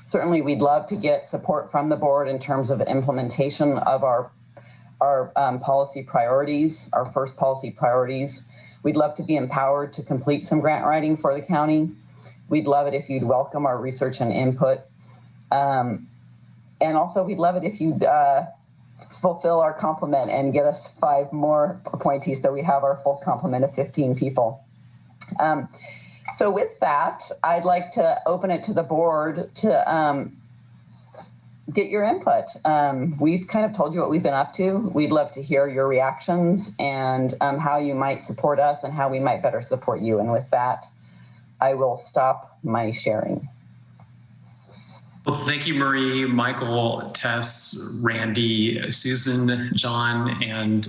certainly we'd love to get support from the board in terms of implementation of our policy priorities, our first policy priorities. We'd love to be empowered to complete some grant writing for the county. We'd love it if you'd welcome our research and input. And also we'd love it if you'd fulfill our complement and get us 5 more appointees so we have our full complement of 15 people. So with that, I'd like to open it to the board to get your input. We've kind of told you what we've been up to. We'd love to hear your reactions and how you might support us and how we might better support you. And with that, I will stop my sharing. Well, thank you, Marie, Michael, Tess, Randy, Susan, John, and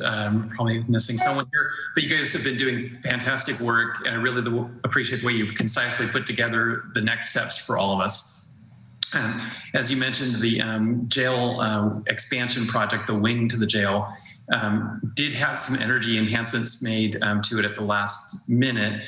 probably missing someone here. But you guys have been doing fantastic work, and I really appreciate the way you've concisely put together the next steps for all of us. As you mentioned, the jail expansion project, the wing to the jail, did have some energy enhancements made to it at the last minute.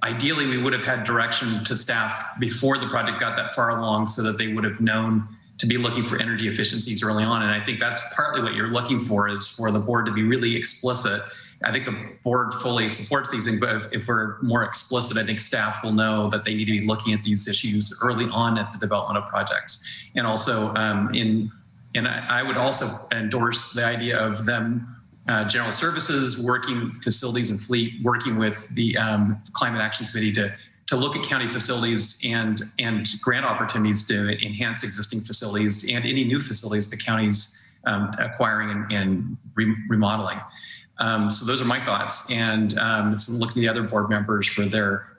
Ideally, we would have had direction to staff before the project got that far along so that they would have known to be looking for energy efficiencies early on. And I think that's partly what you're looking for, is for the board to be really explicit. I think the board fully supports these things, but if we're more explicit, I think staff will know that they need to be looking at these issues early on at the development of projects. And also, I would also endorse the idea of them general services, working facilities and fleet, working with the Climate Action Committee to look at county facilities and grant opportunities to enhance existing facilities and any new facilities the county's acquiring and remodeling. So those are my thoughts, and so I'm looking to the other board members for their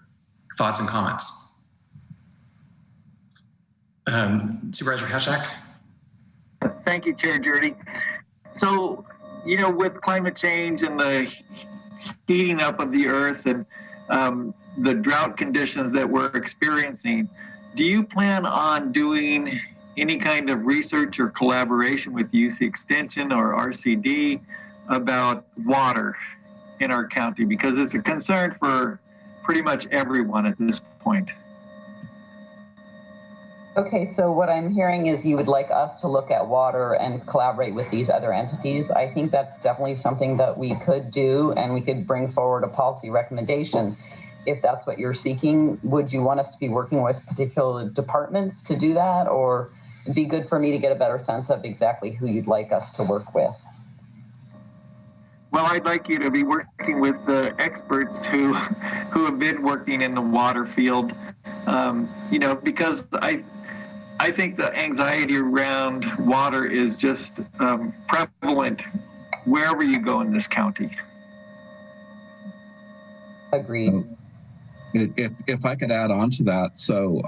thoughts and comments. Supervisor Hashak. Thank you, Chair Jurdy. So, you know, with climate change and the heating up of the earth and the drought conditions that we're experiencing, do you plan on doing any kind of research or collaboration with UC Extension or RCD about water in our county? Because it's a concern for pretty much everyone at this point. Okay, so what I'm hearing is you would like us to look at water and collaborate with these other entities. I think that's definitely something that we could do, and we could bring forward a policy recommendation if that's what you're seeking. Would you want us to be working with particular departments to do that, or it'd be good for me to get a better sense of exactly who you'd like us to work with? Well, I'd like you to be working with the experts who have been working in the water field, you know, because I think the anxiety around water is just prevalent wherever you go in this county. Agreed. If I could add on to that, so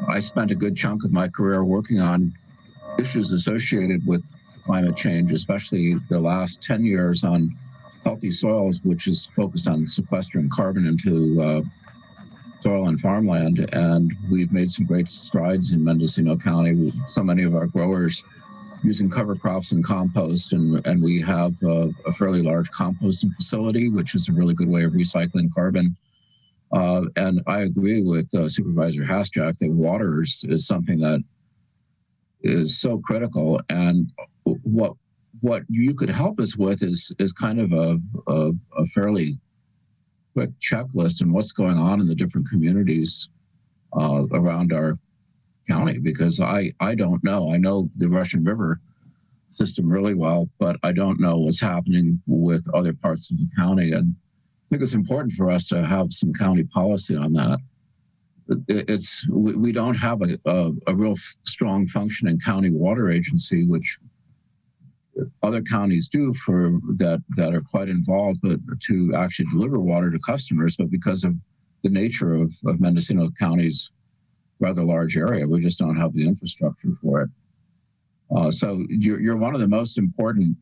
I spent a good chunk of my career working on issues associated with climate change, especially the last 10 years on healthy soils, which is focused on sequestering carbon into soil and farmland. And we've made some great strides in Mendocino County with so many of our growers using cover crops and compost. And we have a fairly large composting facility, which is a really good way of recycling carbon. And I agree with Supervisor Hasjak that water is something that is so critical. And what you could help us with is kind of a fairly quick checklist on what's going on in the different communities around our county, because I don't know. I know the Russian River system really well, but I don't know what's happening with other parts of the county. And I think it's important for us to have some county policy on that. We don't have a real strong functioning county water agency, which other counties do that are quite involved, but to actually deliver water to customers. But because of the nature of Mendocino County's rather large area. We just don't have the infrastructure for it. So you're one of the most important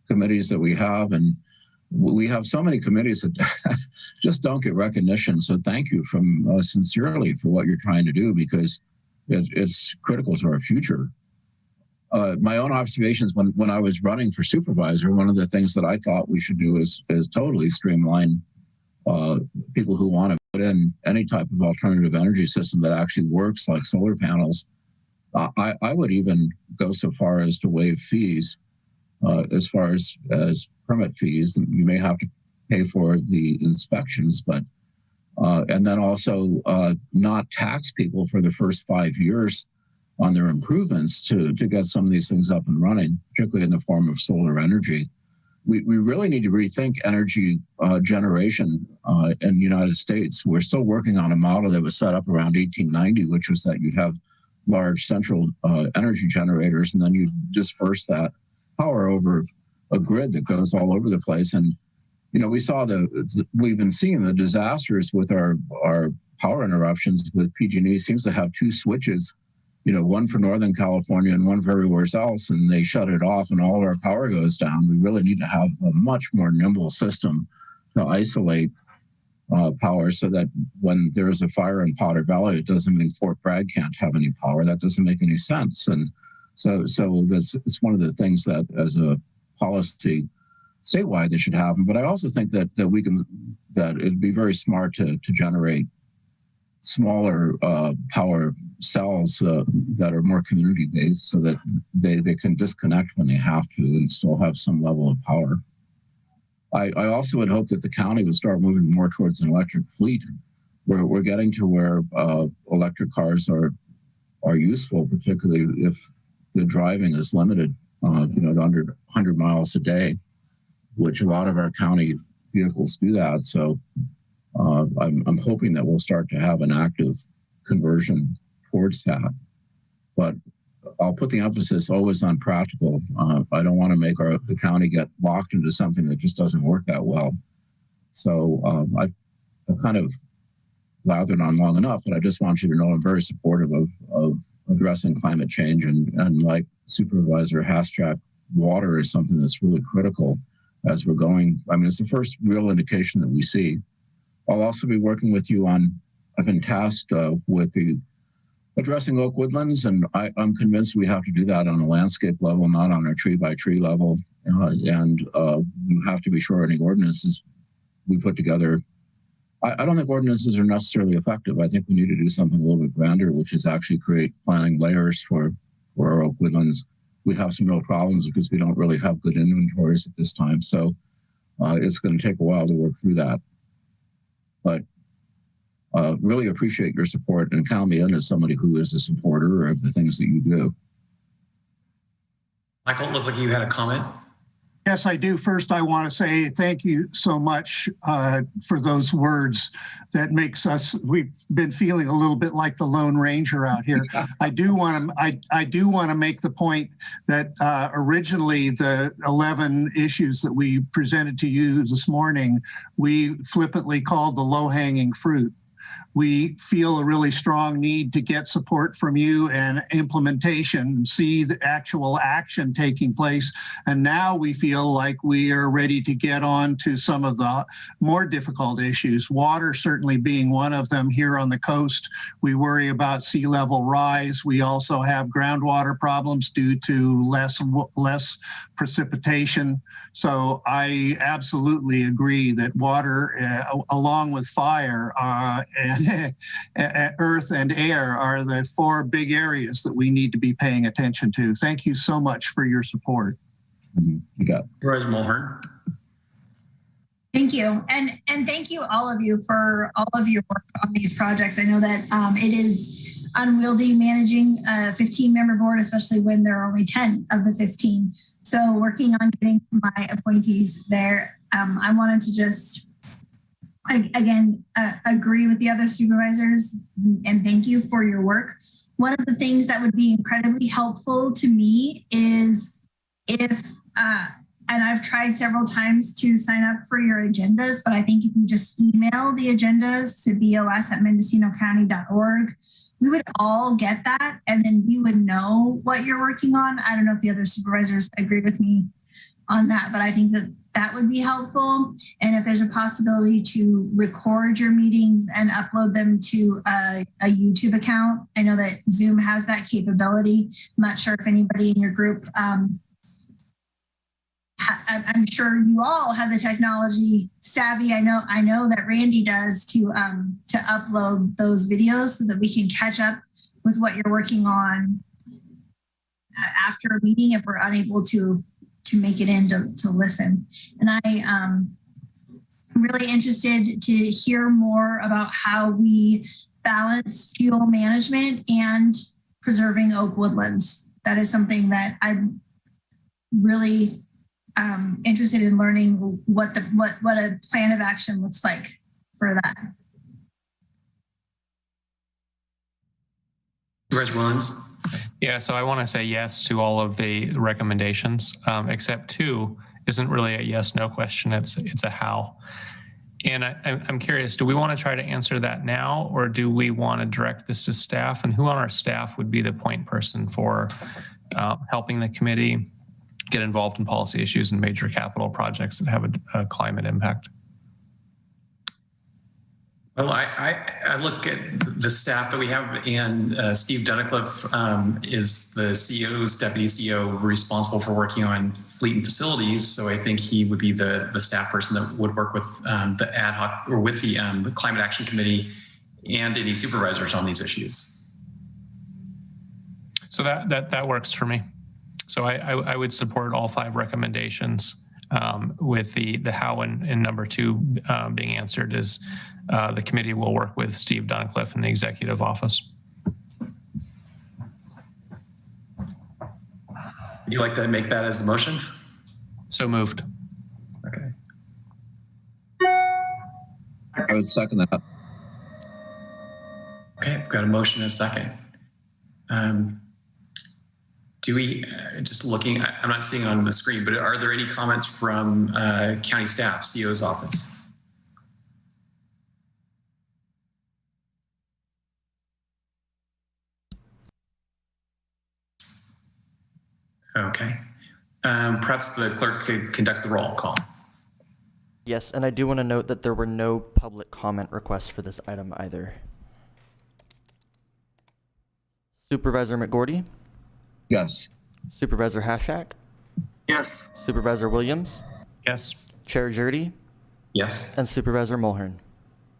committees that we have, and we have so many committees that just don't get recognition. So thank you from sincerely for what you're trying to do, because it's critical to our future. My own observations when I was running for supervisor, one of the things that I thought we should do is totally streamline people who want to put in any type of alternative energy system that actually works, like solar panels. I would even go so far as to waive fees as far as permit fees. You may have to pay for the inspections, but and then also not tax people for the first 5 years on their improvements to get some of these things up and running, particularly in the form of solar energy. We really need to rethink energy generation in the United States. We're still working on a model that was set up around 1890, which was that you'd have large central energy generators, and then you disperse that power over a grid that goes all over the place. And we've been seeing the disasters with our power interruptions with PG&E. Seems to have two switches, one for Northern California and one for everywhere else, and they shut it off and all of our power goes down. We really need to have a much more nimble system to isolate power, so that when there's a fire in Potter Valley, it doesn't mean Fort Bragg can't have any power. That doesn't make any sense. And so it's one of the things that, as a policy statewide, they should happen. But I also think that it'd be very smart to generate smaller power cells that are more community based, so that they can disconnect when they have to and still have some level of power. I also would hope that the county would start moving more towards an electric fleet. We're getting to where electric cars are useful, particularly if the driving is limited, to under 100 miles a day, which a lot of our county vehicles do that. So I'm hoping that we'll start to have an active conversion towards that. But I'll put the emphasis always on practical. I don't want to make the county get locked into something that just doesn't work that well. So I've kind of lathered on long enough, but I just want you to know I'm very supportive of addressing climate change, and like Supervisor Hastrack, water is something that's really critical as we're going. I mean, it's the first real indication that we see. I'll also be working with you on, I've been tasked with addressing oak woodlands, and I'm convinced we have to do that on a landscape level, not on a tree by tree level. And you have to be sure any ordinances we put together. I don't think ordinances are necessarily effective. I think we need to do something a little bit grander, which is actually create planning layers for our oak woodlands. We have some real problems because we don't really have good inventories at this time. So it's going to take a while to work through that. But really appreciate your support, and count me in as somebody who is a supporter of the things that you do. Michael, it looked like you had a comment. Yes, I do. First, I want to say thank you so much for those words. That makes us, we've been feeling a little bit like the Lone Ranger out here. I do want to make the point that originally the 11 issues that we presented to you this morning, we flippantly called the low-hanging fruit. We feel a really strong need to get support from you and implementation, see the actual action taking place. And now we feel like we are ready to get on to some of the more difficult issues. Water certainly being one of them here on the coast. We worry about sea level rise. We also have groundwater problems due to less precipitation. So I absolutely agree that water, along with fire and earth and air, are the four big areas that we need to be paying attention to. Thank you so much for your support. You got Rose Mulhern. Thank you. And thank you, all of you, for all of your work on these projects. I know that it is unwieldy managing a 15-member board, especially when there are only 10 of the 15. So working on getting my appointees there, I wanted to just again, agree with the other supervisors and thank you for your work. One of the things that would be incredibly helpful to me is if, and I've tried several times to sign up for your agendas, but I think if you just email the agendas to bos@mendocinocounty.org, we would all get that, and then we would know what you're working on. I don't know if the other supervisors agree with me on that, but I think that that would be helpful. And if there's a possibility to record your meetings and upload them to a YouTube account, I know that Zoom has that capability. I'm not sure if anybody in your group, I'm sure you all have the technology savvy. I know that Randy does to upload those videos so that we can catch up with what you're working on after a meeting if we're unable to make it in to listen. And I'm really interested to hear more about how we balance fuel management and preserving oak woodlands. That is something that I'm really interested in learning what a plan of action looks like for that. Supervisor Williams. Yeah, so I want to say yes to all of the recommendations, except 2 isn't really a yes/no question. It's a how. And I'm curious, do we want to try to answer that now, or do we want to direct this to staff? And who on our staff would be the point person for helping the committee get involved in policy issues and major capital projects that have a climate impact? Well, I look at the staff that we have, and Steve Dunicliffe is the CEO's deputy CEO responsible for working on fleet and facilities. So I think he would be the staff person that would work with the ad hoc or with the Climate Action Committee and any supervisors on these issues. So that works for me. So I would support all 5 recommendations, with the how in number 2 being answered is the committee will work with Steve Dunicliffe in the executive office. Would you like to make that as a motion? So moved. Okay. I would second that. Okay, I've got a motion and a second. Do we, just looking, I'm not seeing it on the screen, but are there any comments from county staff, CEO's office? Okay. Perhaps the clerk could conduct the roll call. Yes, and I do want to note that there were no public comment requests for this item either. Supervisor McGordy? Yes. Supervisor Hashak? Yes. Supervisor Williams? Yes. Chair Jurdy? Yes. And Supervisor Mulhern?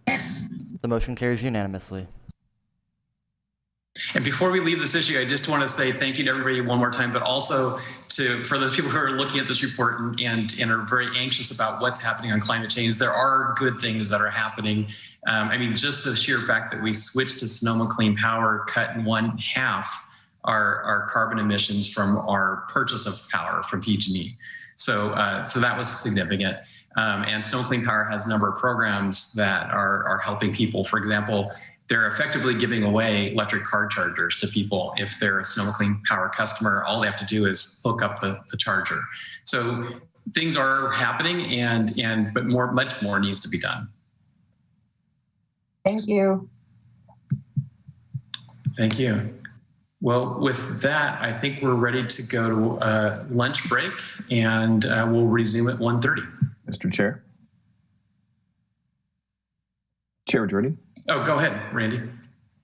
Yes. The motion carries unanimously. And before we leave this issue, I just want to say thank you to everybody one more time, but also for those people who are looking at this report and are very anxious about what's happening on climate change. There are good things that are happening. I mean, just the sheer fact that we switched to Sonoma Clean Power cut in 1/2 our carbon emissions from our purchase of power from PG&E. So that was significant. And Sonoma Clean Power has a number of programs that are helping people. For example, they're effectively giving away electric car chargers to people. If they're a Sonoma Clean Power customer, all they have to do is hook up the charger. So things are happening, but much more needs to be done. Thank you. Thank you. Well, with that, I think we're ready to go to lunch break, and we'll resume at 1:30. Mr. Chair. Chair Jordy. Oh, go ahead, Randy.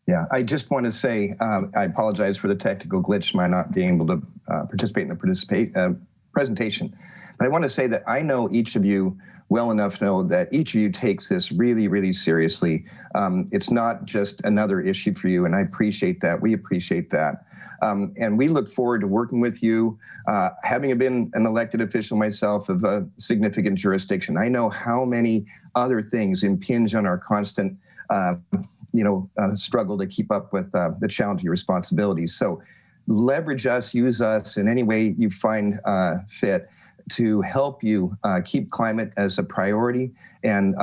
Yeah, I just want to say I apologize for the technical glitch, my not being able to participate in the presentation. But I want to say that I know each of you well enough to know that each of you takes this really, really seriously. It's not just another issue for you, and I appreciate that. We appreciate that. And we look forward to working with you. Having been an elected official myself of a significant jurisdiction, I know how many other things impinge on our constant struggle to keep up with the challenging responsibilities. So leverage us, use us in any way you find fit to help you keep climate as a priority, and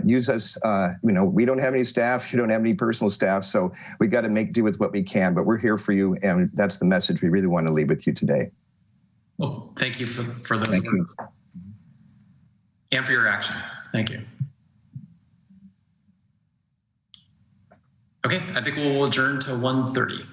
use us. We don't have any staff, you don't have any personal staff, so we got to make do with what we can, but we're here for you, and that's the message we really want to leave with you today. Well, thank you for those words. And for your action. Thank you. Okay, I think we'll adjourn to 1:30.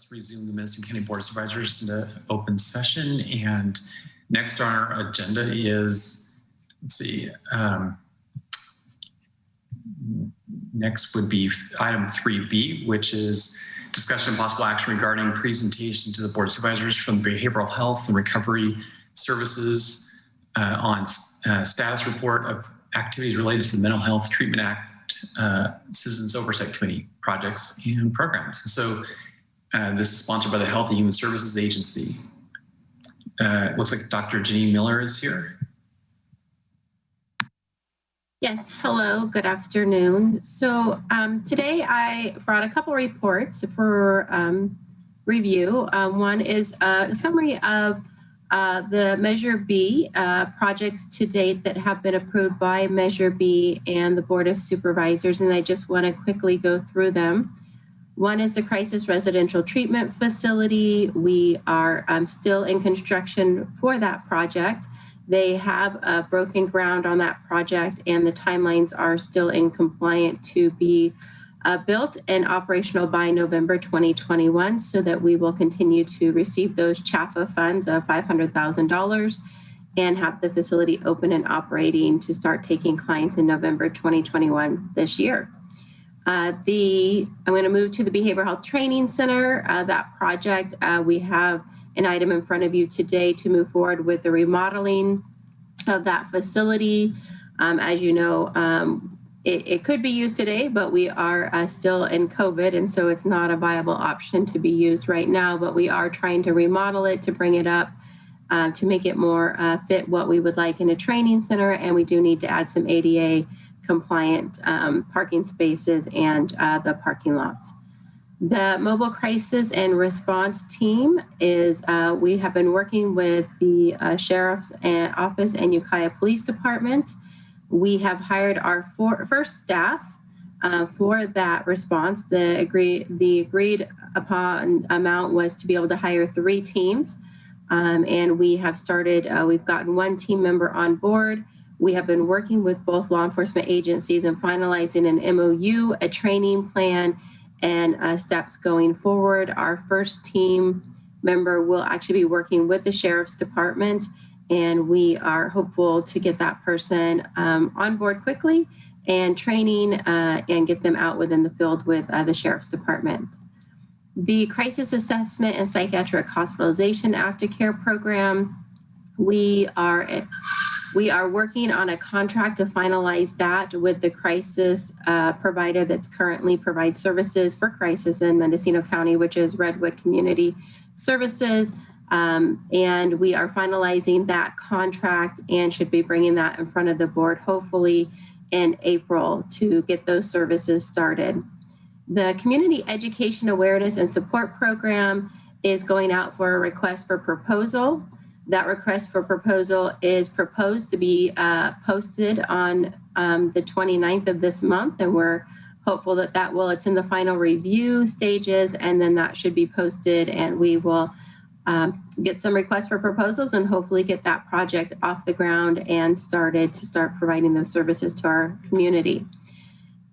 Let's resume the Mendocino County Board of Supervisors into open session. And next on our agenda is, let's see, next would be item 3B, which is discussion and possible action regarding presentation to the Board of Supervisors from the Behavioral Health and Recovery Services on status report of activities related to the Mental Health Treatment Act Citizens Oversight Committee projects and programs. And so this is sponsored by the Health and Human Services Agency. It looks like Dr. Janine Miller is here. Yes, hello, good afternoon. So today I brought a couple reports for review. One is a summary of the Measure B projects to date that have been approved by Measure B and the Board of Supervisors, and I just want to quickly go through them. One is the Crisis Residential Treatment Facility. We are still in construction for that project. They have broken ground on that project, and the timelines are still in compliant to be built and operational by November 2021, so that we will continue to receive those CHAFA funds of $500,000 and have the facility open and operating to start taking clients in November 2021 this year. I'm going to move to the Behavioral Health Training Center. That project, we have an item in front of you today to move forward with the remodeling of that facility. As you know, it could be used today, but we are still in COVID, and so it's not a viable option to be used right now, but we are trying to remodel it to bring it up to make it more fit what we would like in a training center, and we do need to add some ADA compliant parking spaces and the parking lot. The Mobile Crisis and Response Team is, we have been working with the Sheriff's Office and Ukiah Police Department. We have hired our first staff for that response. The agreed upon amount was to be able to hire 3 teams. And we have started, we've gotten 1 team member on board. We have been working with both law enforcement agencies and finalizing an MOU, a training plan, and steps going forward. Our first team member will actually be working with the Sheriff's Department, and we are hopeful to get that person on board quickly and training and get them out within the field with the Sheriff's Department. The Crisis Assessment and Psychiatric Hospitalization Aftercare Program, we are working on a contract to finalize that with the crisis provider that's currently provides services for crisis in Mendocino County, which is Redwood Community Services. And we are finalizing that contract and should be bringing that in front of the board, hopefully in April, to get those services started. The Community Education Awareness and Support Program is going out for a request for proposal. That request for proposal is proposed to be posted on the 29th of this month, and we're hopeful that it's in the final review stages, and then that should be posted, and we will get some requests for proposals and hopefully get that project off the ground and start providing those services to our community.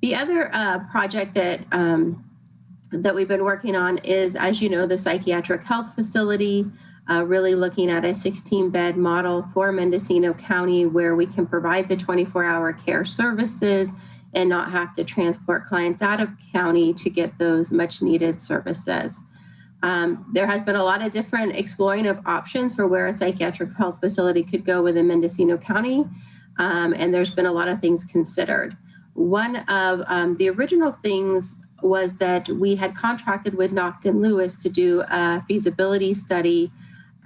The other project that we've been working on is, as you know, the psychiatric health facility. Really looking at a 16-bed model for Mendocino County where we can provide the 24-hour care services and not have to transport clients out of county to get those much needed services. There has been a lot of different exploring of options for where a psychiatric health facility could go within Mendocino County, and there's been a lot of things considered. One of the original things was that we had contracted with Nocton Lewis to do a feasibility study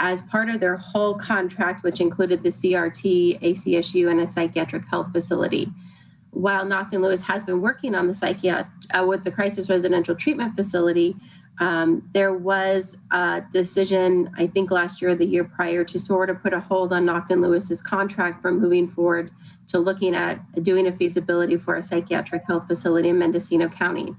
as part of their whole contract, which included the CRT, ACSU, and a psychiatric health facility. While Nocton Lewis has been working on the with the Crisis Residential Treatment Facility, there was a decision, I think last year or the year prior, to sort of put a hold on Nocton Lewis's contract from moving forward to looking at doing a feasibility for a psychiatric health facility in Mendocino County.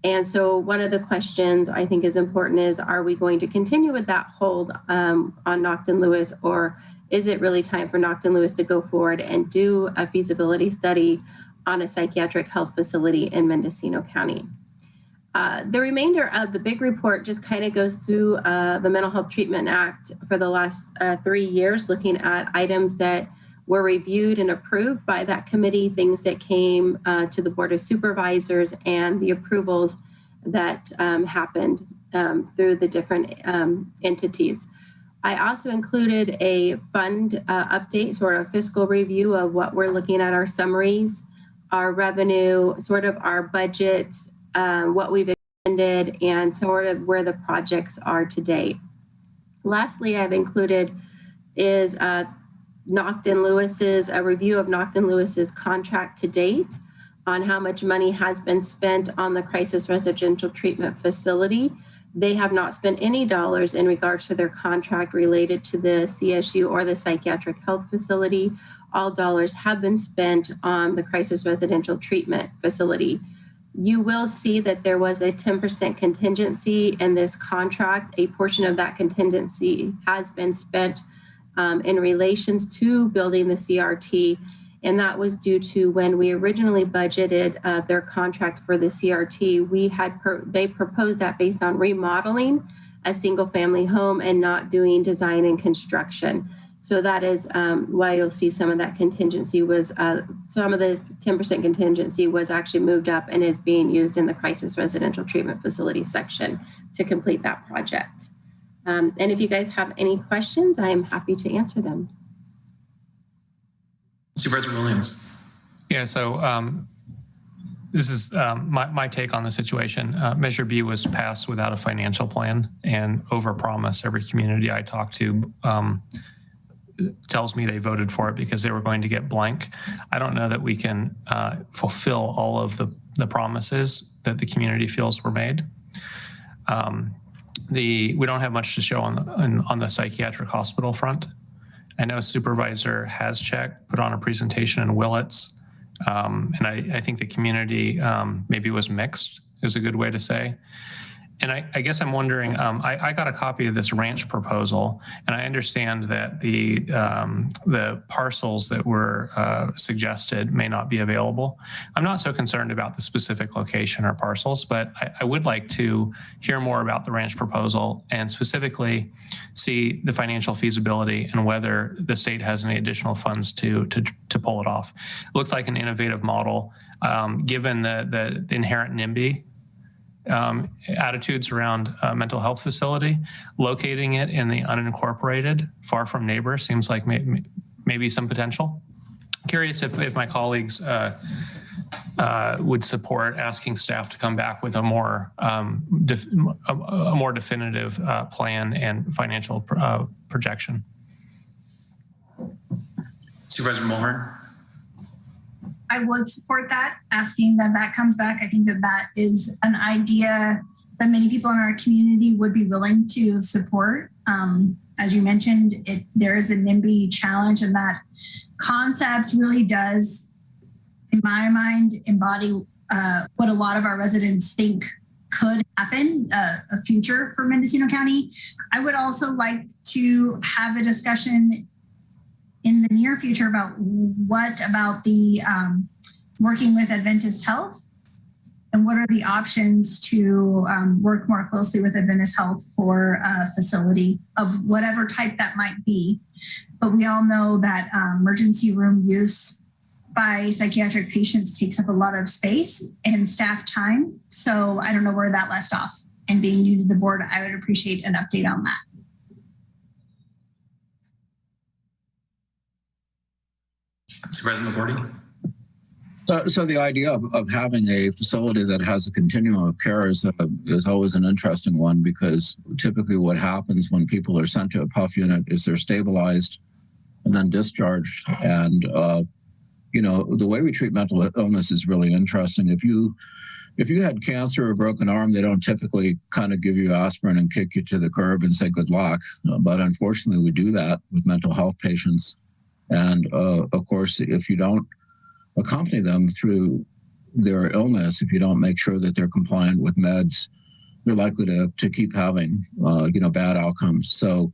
And so one of the questions I think is important is, are we going to continue with that hold on Nocton Lewis, or is it really time for Nocton Lewis to go forward and do a feasibility study on a psychiatric health facility in Mendocino County? The remainder of the big report just kind of goes through the Mental Health Treatment Act for the last 3 years, looking at items that were reviewed and approved by that committee, things that came to the Board of Supervisors, and the approvals that happened through the different entities. I also included a fund update, sort of fiscal review of what we're looking at, our summaries, our revenue, sort of our budgets, what we've expended, and sort of where the projects are to date. Lastly, I've included is Nocton Lewis's, a review of Nocton Lewis's contract to date on how much money has been spent on the crisis residential treatment facility. They have not spent any dollars in regards to their contract related to the CSU or the psychiatric health facility. All dollars have been spent on the crisis residential treatment facility. You will see that there was a 10% contingency in this contract. A portion of that contingency has been spent in relations to building the CRT, and that was due to when we originally budgeted their contract for the CRT, they proposed that based on remodeling a single family home and not doing design and construction. So that is why you'll see some of that contingency was, some of the 10% contingency was actually moved up and is being used in the crisis residential treatment facility section to complete that project. And if you guys have any questions, I am happy to answer them. Supervisor Williams. Yeah, so this is my take on the situation. Measure B was passed without a financial plan and overpromised. Every community I talked to tells me they voted for it because they were going to get blank. I don't know that we can fulfill all of the promises that the community feels were made. We don't have much to show on the psychiatric hospital front. I know Supervisor has checked, put on a presentation in Willits, and I think the community maybe was mixed, is a good way to say. And I guess I'm wondering, I got a copy of this ranch proposal, and I understand that the parcels that were suggested may not be available. I'm not so concerned about the specific location or parcels, but I would like to hear more about the ranch proposal and specifically see the financial feasibility and whether the state has any additional funds to pull it off. It looks like an innovative model, given the inherent NIMBY attitudes around mental health facility. Locating it in the unincorporated, far from neighbors, seems like maybe some potential. Curious if my colleagues would support asking staff to come back with a more definitive plan and financial projection. Supervisor Mulhern. I would support that, asking that comes back. I think that is an idea that many people in our community would be willing to support. As you mentioned, there is a NIMBY challenge, and that concept really does, in my mind, embody what a lot of our residents think could happen, a future for Mendocino County. I would also like to have a discussion in the near future about what about the working with Adventist Health, and what are the options to work more closely with Adventist Health for a facility of whatever type that might be. But we all know that emergency room use by psychiatric patients takes up a lot of space and staff time. So I don't know where that left off. And being new to the board, I would appreciate an update on that. Supervisor McGordy. So the idea of having a facility that has a continuum of care is always an interesting one, because typically what happens when people are sent to a PUF unit is they're stabilized and then discharged. And the way we treat mental illness is really interesting. If you had cancer or a broken arm, they don't typically kind of give you aspirin and kick you to the curb and say good luck. But unfortunately, we do that with mental health patients. And of course, if you don't accompany them through their illness, if you don't make sure that they're compliant with meds, they're likely to keep having bad outcomes. So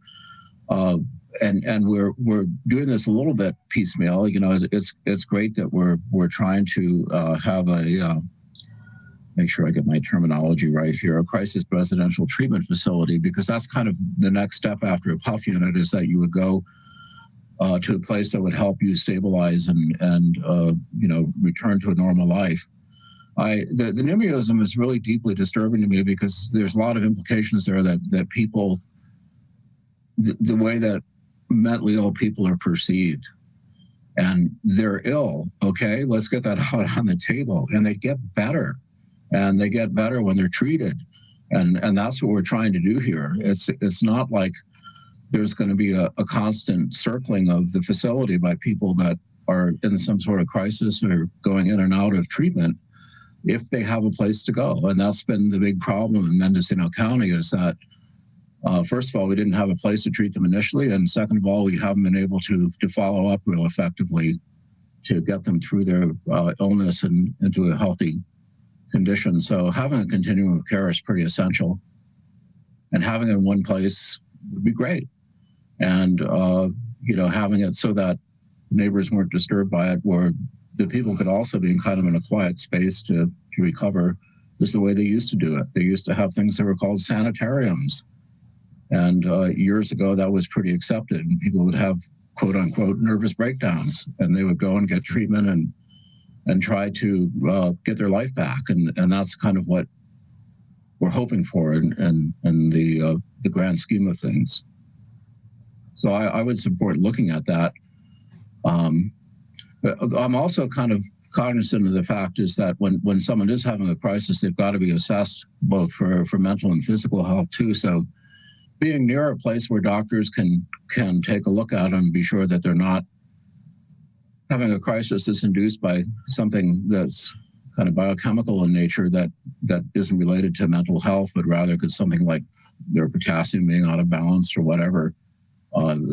and we're doing this a little bit piecemeal. It's great that we're trying to have make sure I get my terminology right here, a crisis residential treatment facility, because that's kind of the next step after a PUF unit, is that you would go to a place that would help you stabilize and you know, return to a normal life. The NIMBYism is really deeply disturbing to me, because there's a lot of implications there that people, the way that mentally ill people are perceived. And they're ill, okay? Let's get that out on the table. And they get better. And they get better when they're treated. And that's what we're trying to do here. It's not like there's going to be a constant circling of the facility by people that are in some sort of crisis or going in and out of treatment if they have a place to go. And that's been the big problem in Mendocino County, is that first of all, we didn't have a place to treat them initially, and second of all, we haven't been able to follow up real effectively to get them through their illness and into a healthy condition. So having a continuum of care is pretty essential, and having it in one place would be great. And you know, having it so that neighbors weren't disturbed by it, where the people could also be kind of in a quiet space to recover, is the way they used to do it. They used to have things that were called sanitariums. And years ago, that was pretty accepted. And people would have, quote unquote, nervous breakdowns, and they would go and get treatment and try to get their life back. And that's kind of what we're hoping for in the grand scheme of things. So I would support looking at that. But I'm also kind of cognizant of the fact is that when someone is having a crisis, they've got to be assessed both for mental and physical health too. So being near a place where doctors can take a look at them and be sure that they're not having a crisis that's induced by something that's kind of biochemical in nature that isn't related to mental health, but rather could something like their potassium being out of balance or whatever.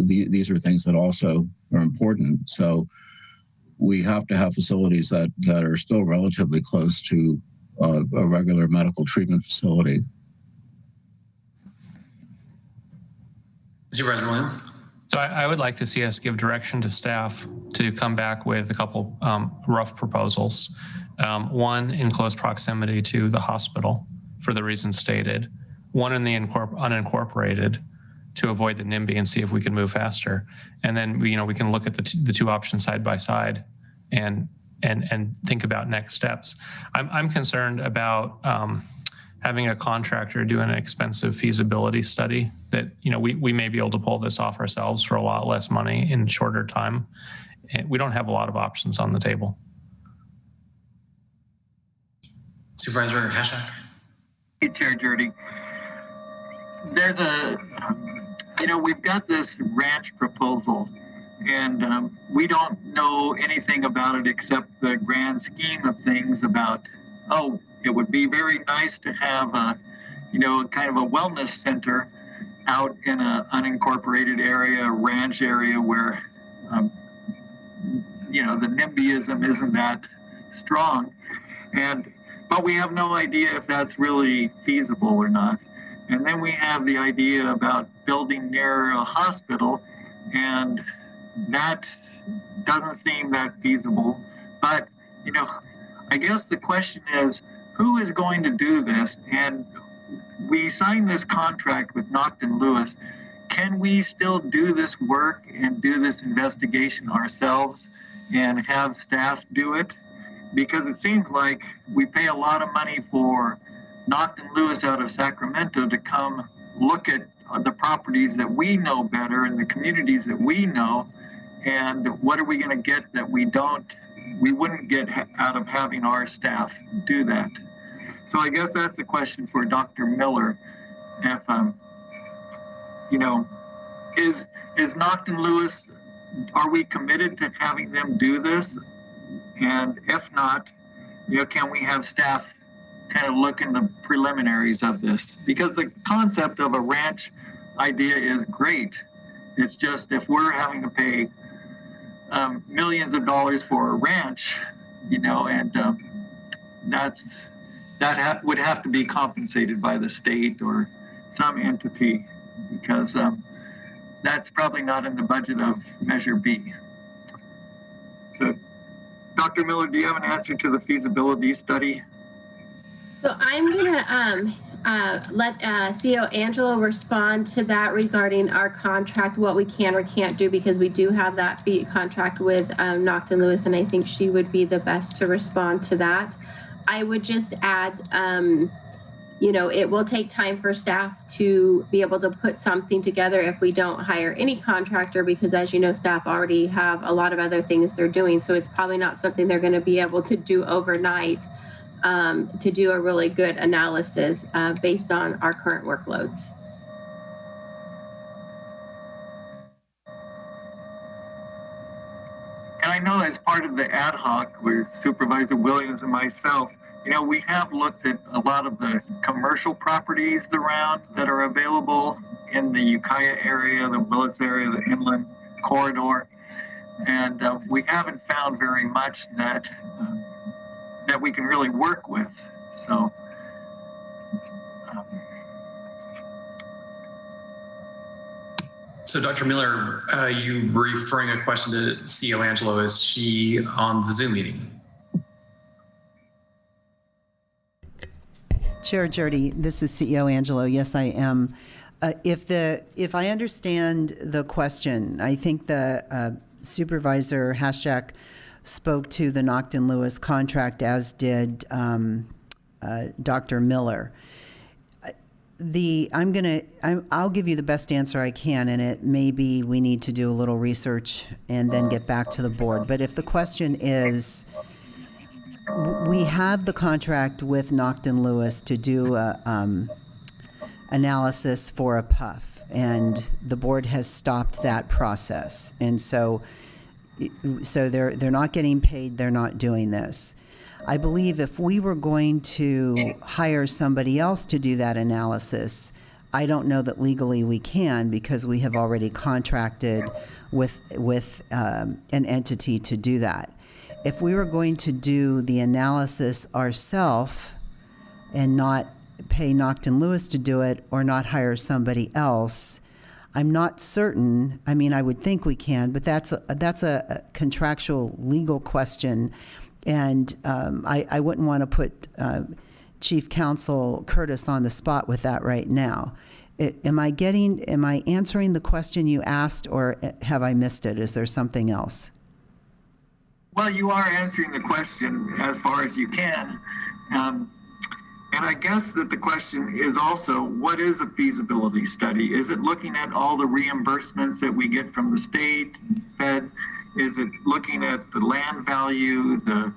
These are things that also are important. So we have to have facilities that are still relatively close to a regular medical treatment facility. Supervisor Williams? So I would like to see us give direction to staff to come back with a couple rough proposals. One in close proximity to the hospital for the reasons stated. One in the unincorporated to avoid the NIMBY and see if we can move faster. And then we can look at the two options side by side and think about next steps. I'm concerned about having a contractor do an expensive feasibility study that, we may be able to pull this off ourselves for a lot less money in shorter time. We don't have a lot of options on the table. Supervisor Hashak? Hey, Chair Jurdy. There's we've got this ranch proposal, and we don't know anything about it except the grand scheme of things about, it would be very nice to have a kind of a wellness center out in an unincorporated area, a ranch area where, the NIMBYism isn't that strong. But we have no idea if that's really feasible or not. And then we have the idea about building near a hospital, and that doesn't seem that feasible. But, I guess the question is, who is going to do this? And we signed this contract with Naughton Lewis. Can we still do this work and do this investigation ourselves and have staff do it? Because it seems like we pay a lot of money for Naughton Lewis out of Sacramento to come look at the properties that we know better and the communities that we know. And what are we going to get that we wouldn't get out of having our staff do that? So I guess that's a question for Dr. Miller. If, is Naughton Lewis, are we committed to having them do this? And if not, can we have staff kind of look in the preliminaries of this? Because the concept of a ranch idea is great. It's just if we're having to pay millions of dollars for a ranch, and that would have to be compensated by the state or some entity, because that's probably not in the budget of Measure B. So, Dr. Miller, do you have an answer to the feasibility study? So I'm gonna let CEO Angelo respond to that regarding our contract, what we can or can't do, because we do have that fee contract with Nocton Lewis, and I think she would be the best to respond to that. I would just add, you know, it will take time for staff to be able to put something together if we don't hire any contractor, because as you know, staff already have a lot of other things they're doing. So it's probably not something they're going to be able to do overnight. To do a really good analysis based on our current workloads. And I know as part of the ad hoc with Supervisor Williams and myself, you know, we have looked at a lot of the commercial properties around that are available in the Ukiah area, the Willits area, the inland corridor. And we haven't found very much that that we can really work with. So So Dr. Miller, you were referring a question to CEO Angelo. Is she on the Zoom meeting? Chair Jurdy, this is CEO Angelo. Yes, I am. If I understand the question, I think the Supervisor Hashak spoke to the Nocton Lewis contract, as did Dr. Miller. I'll give you the best answer I can, and it may be we need to do a little research and then get back to the board. But if the question is, we have the contract with Nocton Lewis to do a analysis for a PUF, and the board has stopped that process, and so they're not getting paid. They're not doing this. I believe if we were going to hire somebody else to do that analysis, I don't know that legally we can, because we have already contracted with an entity to do that. If we were going to do the analysis ourselves and not pay Nocton Lewis to do it, or not hire somebody else, I'm not certain. I mean, I would think we can, but that's a contractual legal question. And I wouldn't want to put Chief Counsel Curtis on the spot with that right now. Am I answering the question you asked, or have I missed it? Is there something else? well, you are answering the question as far as you can. And I guess that the question is also, what is a feasibility study? Is it looking at all the reimbursements that we get from the state, feds? Is it looking at the land value, the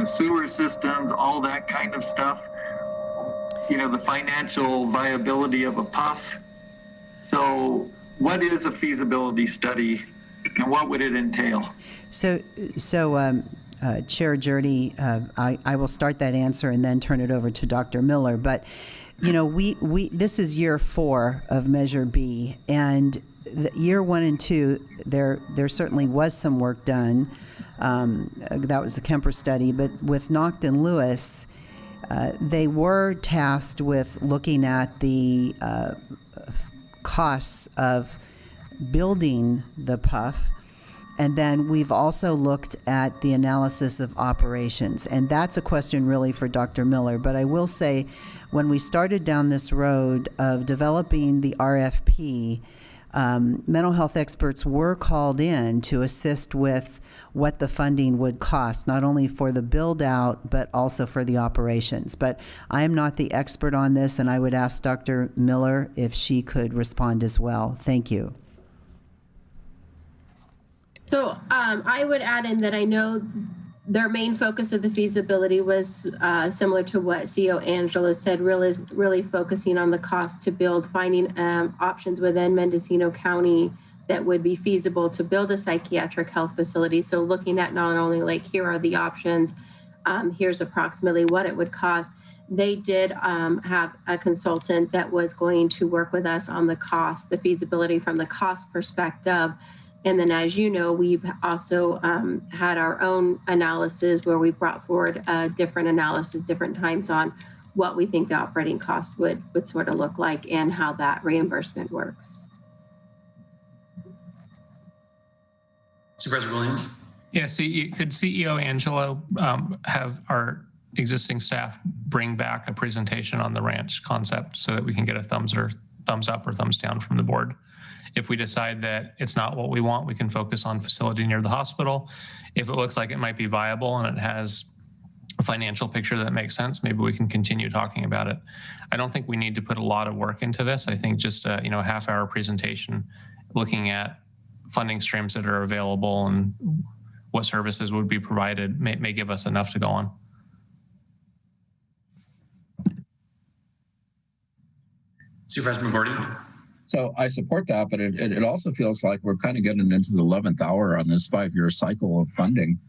sewer systems, all that kind of stuff? The financial viability of a PUF. So what is a feasibility study and what would it entail? So Chair Jurdy, I will start that answer and then turn it over to Dr. Miller. But, we this is year 4 of Measure B, and year 1 and 2, there certainly was some work done. That was the Kemper study, but with Nocton Lewis, they were tasked with looking at the costs of building the PUF. And then we've also looked at the analysis of operations. And that's a question really for Dr. Miller. But I will say, when we started down this road of developing the RFP, mental health experts were called in to assist with what the funding would cost, not only for the build out, but also for the operations. But I am not the expert on this, and I would ask Dr. Miller if she could respond as well. Thank you. So I would add in that I know their main focus of the feasibility was similar to what CEO Angela said, really focusing on the cost to build, finding options within Mendocino County that would be feasible to build a psychiatric health facility. So looking at not only like, here are the options, here's approximately what it would cost. They did have a consultant that was going to work with us on the cost, the feasibility from the cost perspective. And then, as you know, we've also had our own analysis where we brought forward different analysis, different times on what we think the operating cost would sort of look like and how that reimbursement works. Supervisor Williams? Yeah, could CEO Angelo have our existing staff bring back a presentation on the ranch concept so that we can get a thumbs up or thumbs down from the board. If we decide that it's not what we want, we can focus on facility near the hospital. If it looks like it might be viable and it has a financial picture that makes sense, maybe we can continue talking about it. I don't think we need to put a lot of work into this. I think just a half-hour presentation looking at funding streams that are available and what services would be provided may give us enough to go on. Supervisor McGordy. So I support that, but it also feels like we're kind of getting into the 11th hour on this 5-year cycle of funding.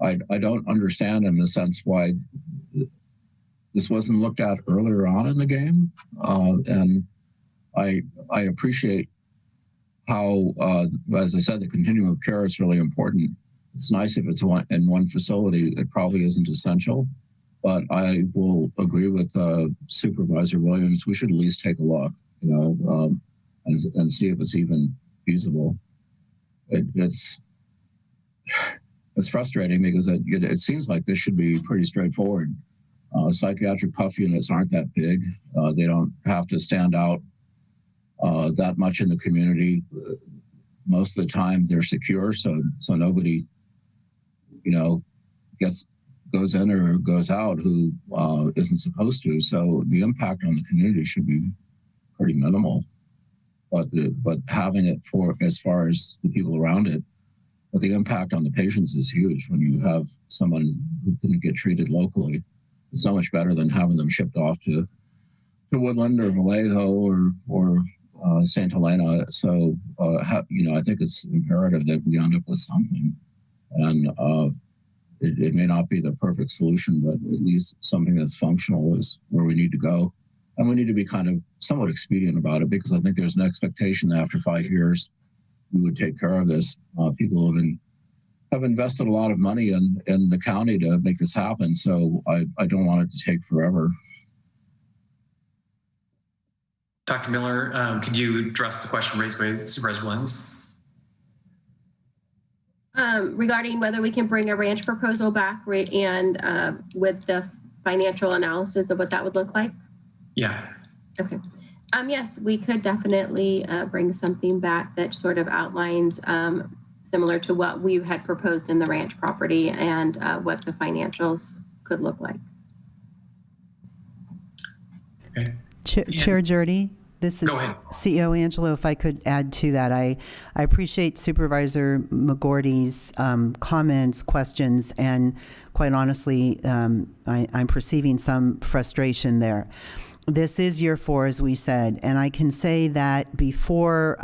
I don't understand in the sense why this wasn't looked at earlier on in the game. And I appreciate how, as I said, the continuum of care is really important. It's nice if it's in one facility. It probably isn't essential, but I will agree with Supervisor Williams. We should at least take a look, and see if it's even feasible. It's frustrating because it seems like this should be pretty straightforward. Psychiatric PUF units aren't that big. They don't have to stand out that much in the community. Most of the time they're secure, so nobody, goes in or goes out who isn't supposed to. So the impact on the community should be pretty minimal. But having it for as far as the people around it, but the impact on the patients is huge. When you have someone who can get treated locally, it's so much better than having them shipped off to Woodland or Vallejo or St. Helena. So, I think it's imperative that we end up with something. And it may not be the perfect solution, but at least something that's functional is where we need to go. And we need to be kind of somewhat expedient about it, because I think there's an expectation that after 5 years, we would take care of this. People have invested a lot of money in the county to make this happen. So I don't want it to take forever. Dr. Miller, could you address the question raised by Supervisor Williams? Regarding whether we can bring a ranch proposal back and with the financial analysis of what that would look like? Yeah. Okay. Yes, we could definitely bring something back that sort of outlines similar to what we had proposed in the ranch property and what the financials could look like. Okay. Chair Jurdy, this is CEO Angelo. If I could add to that, I appreciate Supervisor McGordy's comments, questions, and quite honestly, I'm perceiving some frustration there. This is year 4, as we said, and I can say that before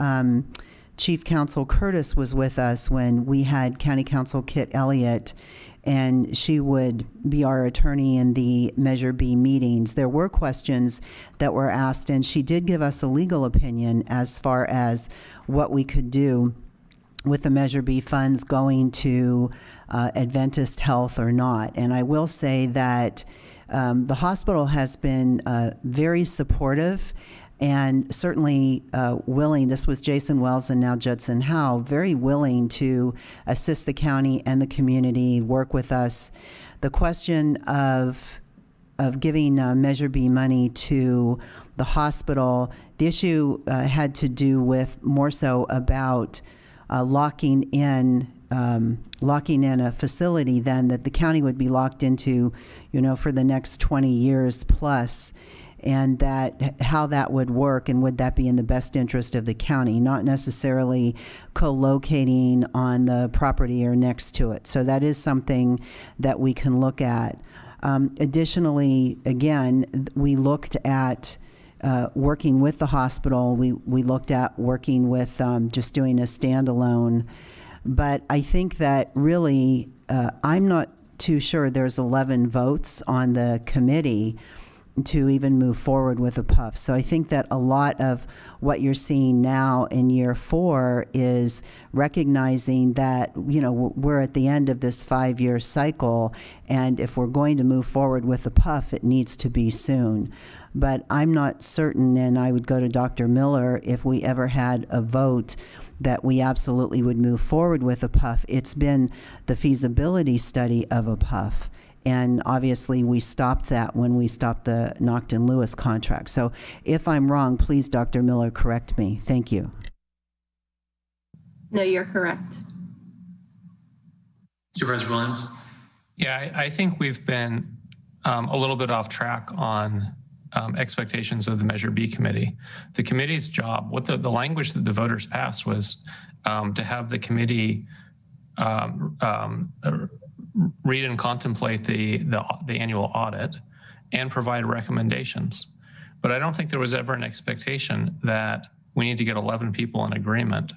Chief Counsel Curtis was with us, when we had County Counsel Kit Elliott, and she would be our attorney in the Measure B meetings, there were questions that were asked, and she did give us a legal opinion as far as what we could do with the Measure B funds going to Adventist Health or not. And I will say that the hospital has been very supportive and certainly willing. This was Jason Wells and now Judson Howe, very willing to assist the county and the community, work with us. The question of giving Measure B money to the hospital, the issue had to do with more so about locking in a facility then that the county would be locked into, for the next 20 years plus, and that how that would work and would that be in the best interest of the county, not necessarily co-locating on the property or next to it. So that is something that we can look at. Additionally, again, we looked at working with the hospital. We looked at working with just doing a standalone. But I think that really, I'm not too sure there's 11 votes on the committee to even move forward with a PUF. So I think that a lot of what you're seeing now in year 4 is recognizing that, we're at the end of this 5-year cycle, and if we're going to move forward with a PUF, it needs to be soon. But I'm not certain, and I would go to Dr. Miller, if we ever had a vote that we absolutely would move forward with a PUF. It's been the feasibility study of a PUF. And obviously, we stopped that when we stopped the Nocton Lewis contract. So if I'm wrong, please, Dr. Miller, correct me. Thank you. No, you're correct. Supervisor Williams? Yeah, I think we've been a little bit off track on expectations of the Measure B committee. The committee's job, what the language that the voters passed was to have the committee read and contemplate the annual audit and provide recommendations. But I don't think there was ever an expectation that we need to get 11 people in agreement,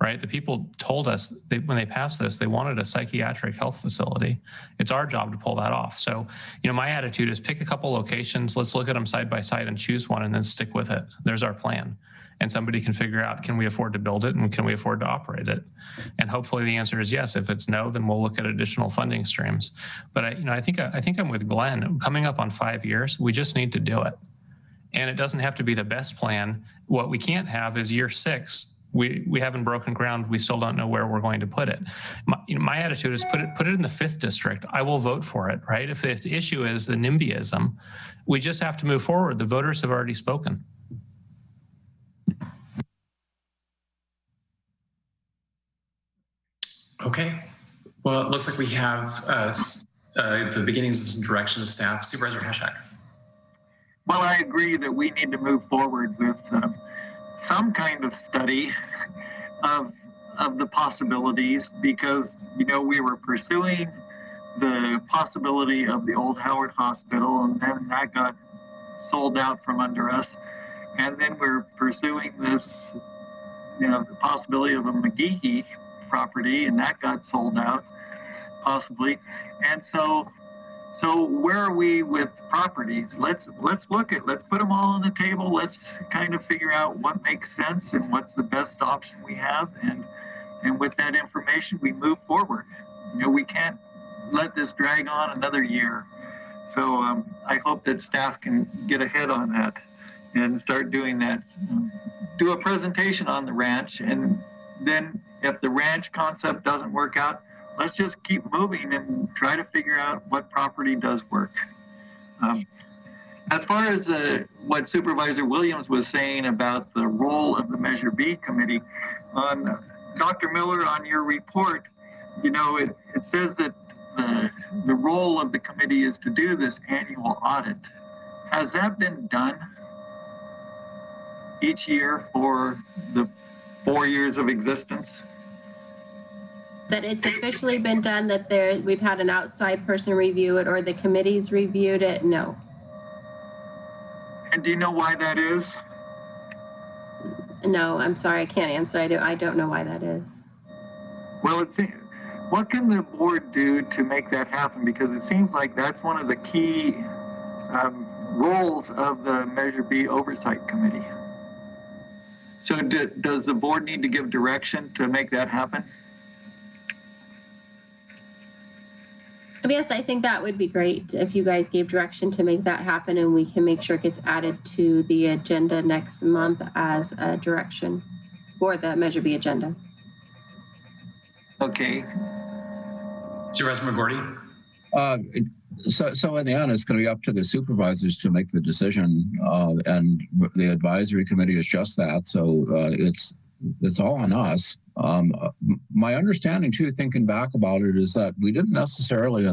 right? The people told us when they passed this, they wanted a psychiatric health facility. It's our job to pull that off. So, my attitude is pick a couple locations, let's look at them side by side and choose one and then stick with it. There's our plan. And somebody can figure out, can we afford to build it and can we afford to operate it? And hopefully the answer is yes. If it's no, then we'll look at additional funding streams. But I think I'm with Glenn. Coming up on 5 years, we just need to do it. And it doesn't have to be the best plan. What we can't have is year 6. We haven't broken ground. We still don't know where we're going to put it. My attitude is put it in the 5th district. I will vote for it, right? If the issue is the NIMBYism, we just have to move forward. The voters have already spoken. Okay. Well, it looks like we have the beginnings of some direction to staff. Supervisor Hashak. Well, I agree that we need to move forward with some kind of study of the possibilities, because we were pursuing the possibility of the old Howard Hospital, and then that got sold out from under us, and then we're pursuing this the possibility of a McGehee property, and that got sold out possibly. And so where are we with properties? Let's look at, let's put them all on the table. Let's kind of figure out what makes sense and what's the best option we have. And with that information, we move forward. We can't let this drag on another year. So I hope that staff can get ahead on that and start doing that. Do a presentation on the ranch, and then if the ranch concept doesn't work out, let's just keep moving and try to figure out what property does work. As far as what Supervisor Williams was saying about the role of the Measure B committee, Dr. Miller, on your report, it says that the role of the committee is to do this annual audit. Has that been done each year for the 4 years of existence? That it's officially been done, that we've had an outside person review it or the committee's reviewed it? No. And do you know why that is? No, I'm sorry, I can't answer. I don't know why that is. Well, what can the board do to make that happen? Because it seems like that's one of the key roles of the Measure B Oversight Committee. So does the board need to give direction to make that happen? Yes, I think that would be great if you guys gave direction to make that happen, and we can make sure it gets added to the agenda next month as a direction for the Measure B agenda. Okay. Supervisor McGordy? So in the end, it's going to be up to the supervisors to make the decision, and the advisory committee is just that. So it's all on us. My understanding too, thinking back about it, is that we didn't necessarily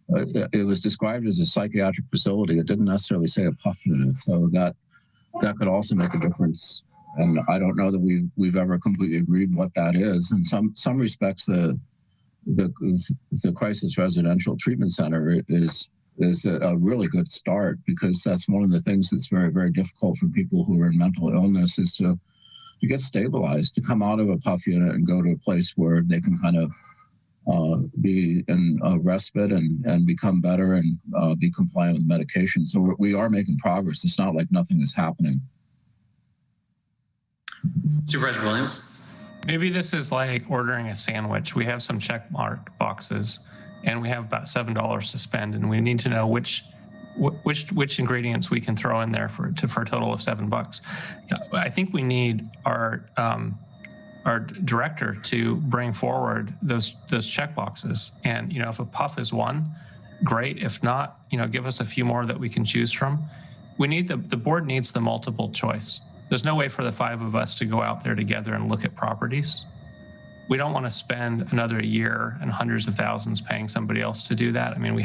it was described as a psychiatric facility. It didn't necessarily say a puff in it. So that could also make a difference. And I don't know that we've ever completely agreed what that is. In some respects, the crisis residential treatment center is a really good start, because that's one of the things that's very, very difficult for people who are in mental illness, is to get stabilized, to come out of a puff unit and go to a place where they can kind of be in respite and become better and be compliant with medication. So we are making progress. It's not like nothing is happening. Supervisor Williams? Maybe this is like ordering a sandwich. We have some check mark boxes and we have about $7 to spend, and we need to know which ingredients we can throw in there for a total of $7. I think we need our director to bring forward those check boxes. And if a puff is one, great. If not, give us a few more that we can choose from. We need the board needs the multiple choice. There's no way for the 5 of us to go out there together and look at properties. We don't want to spend another year and hundreds of thousands paying somebody else to do that. I mean,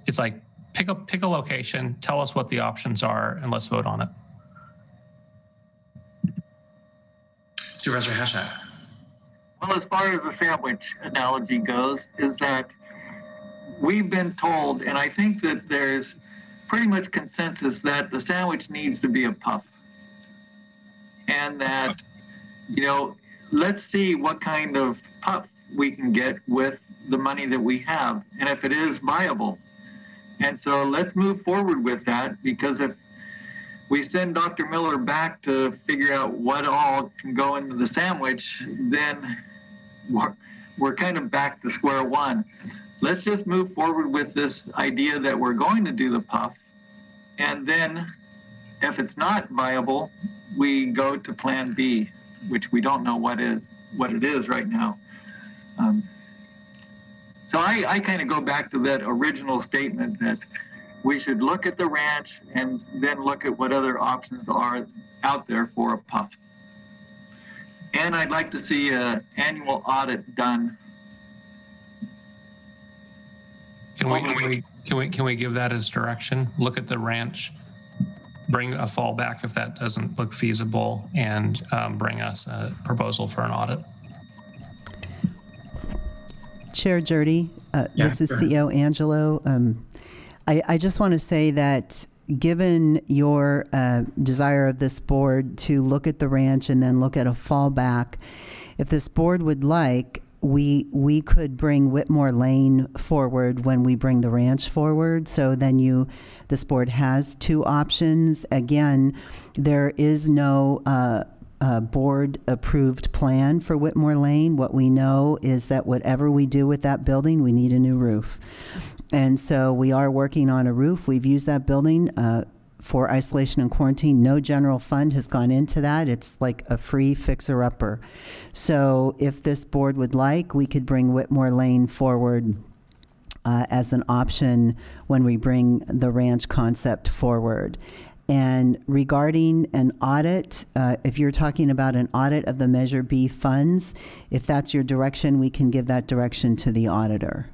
it's like pick a location, tell us what the options are, and let's vote on it. Supervisor Hashak. Well, as far as the sandwich analogy goes, is that we've been told, and I think that there's pretty much consensus that the sandwich needs to be a puff. And that, let's see what kind of puff we can get with the money that we have, and if it is viable. And so let's move forward with that, because if we send Dr. Miller back to figure out what all can go into the sandwich, then we're kind of back to square one. Let's just move forward with this idea that we're going to do the puff. And then if it's not viable, we go to plan B, which we don't know what it is right now. So I kind of go back to that original statement that we should look at the ranch and then look at what other options are out there for a puff. And I'd like to see an annual audit done. Can we give that as direction? Look at the ranch, bring a fallback if that doesn't look feasible, and bring us a proposal for an audit. Chair Jurdy, this is CEO Angelo. I just want to say that given your desire of this board to look at the ranch and then look at a fallback, if this board would like, we could bring Whitmore Lane forward when we bring the ranch forward. So then this board has 2 options. Again, there is no board approved plan for Whitmore Lane. What we know is that whatever we do with that building, we need a new roof. And so we are working on a roof. We've used that building for isolation and quarantine. No general fund has gone into that. It's like a free fixer-upper. So if this board would like, we could bring Whitmore Lane forward as an option when we bring the ranch concept forward. And regarding an audit, if you're talking about an audit of the Measure B funds, if that's your direction, we can give that direction to the auditor.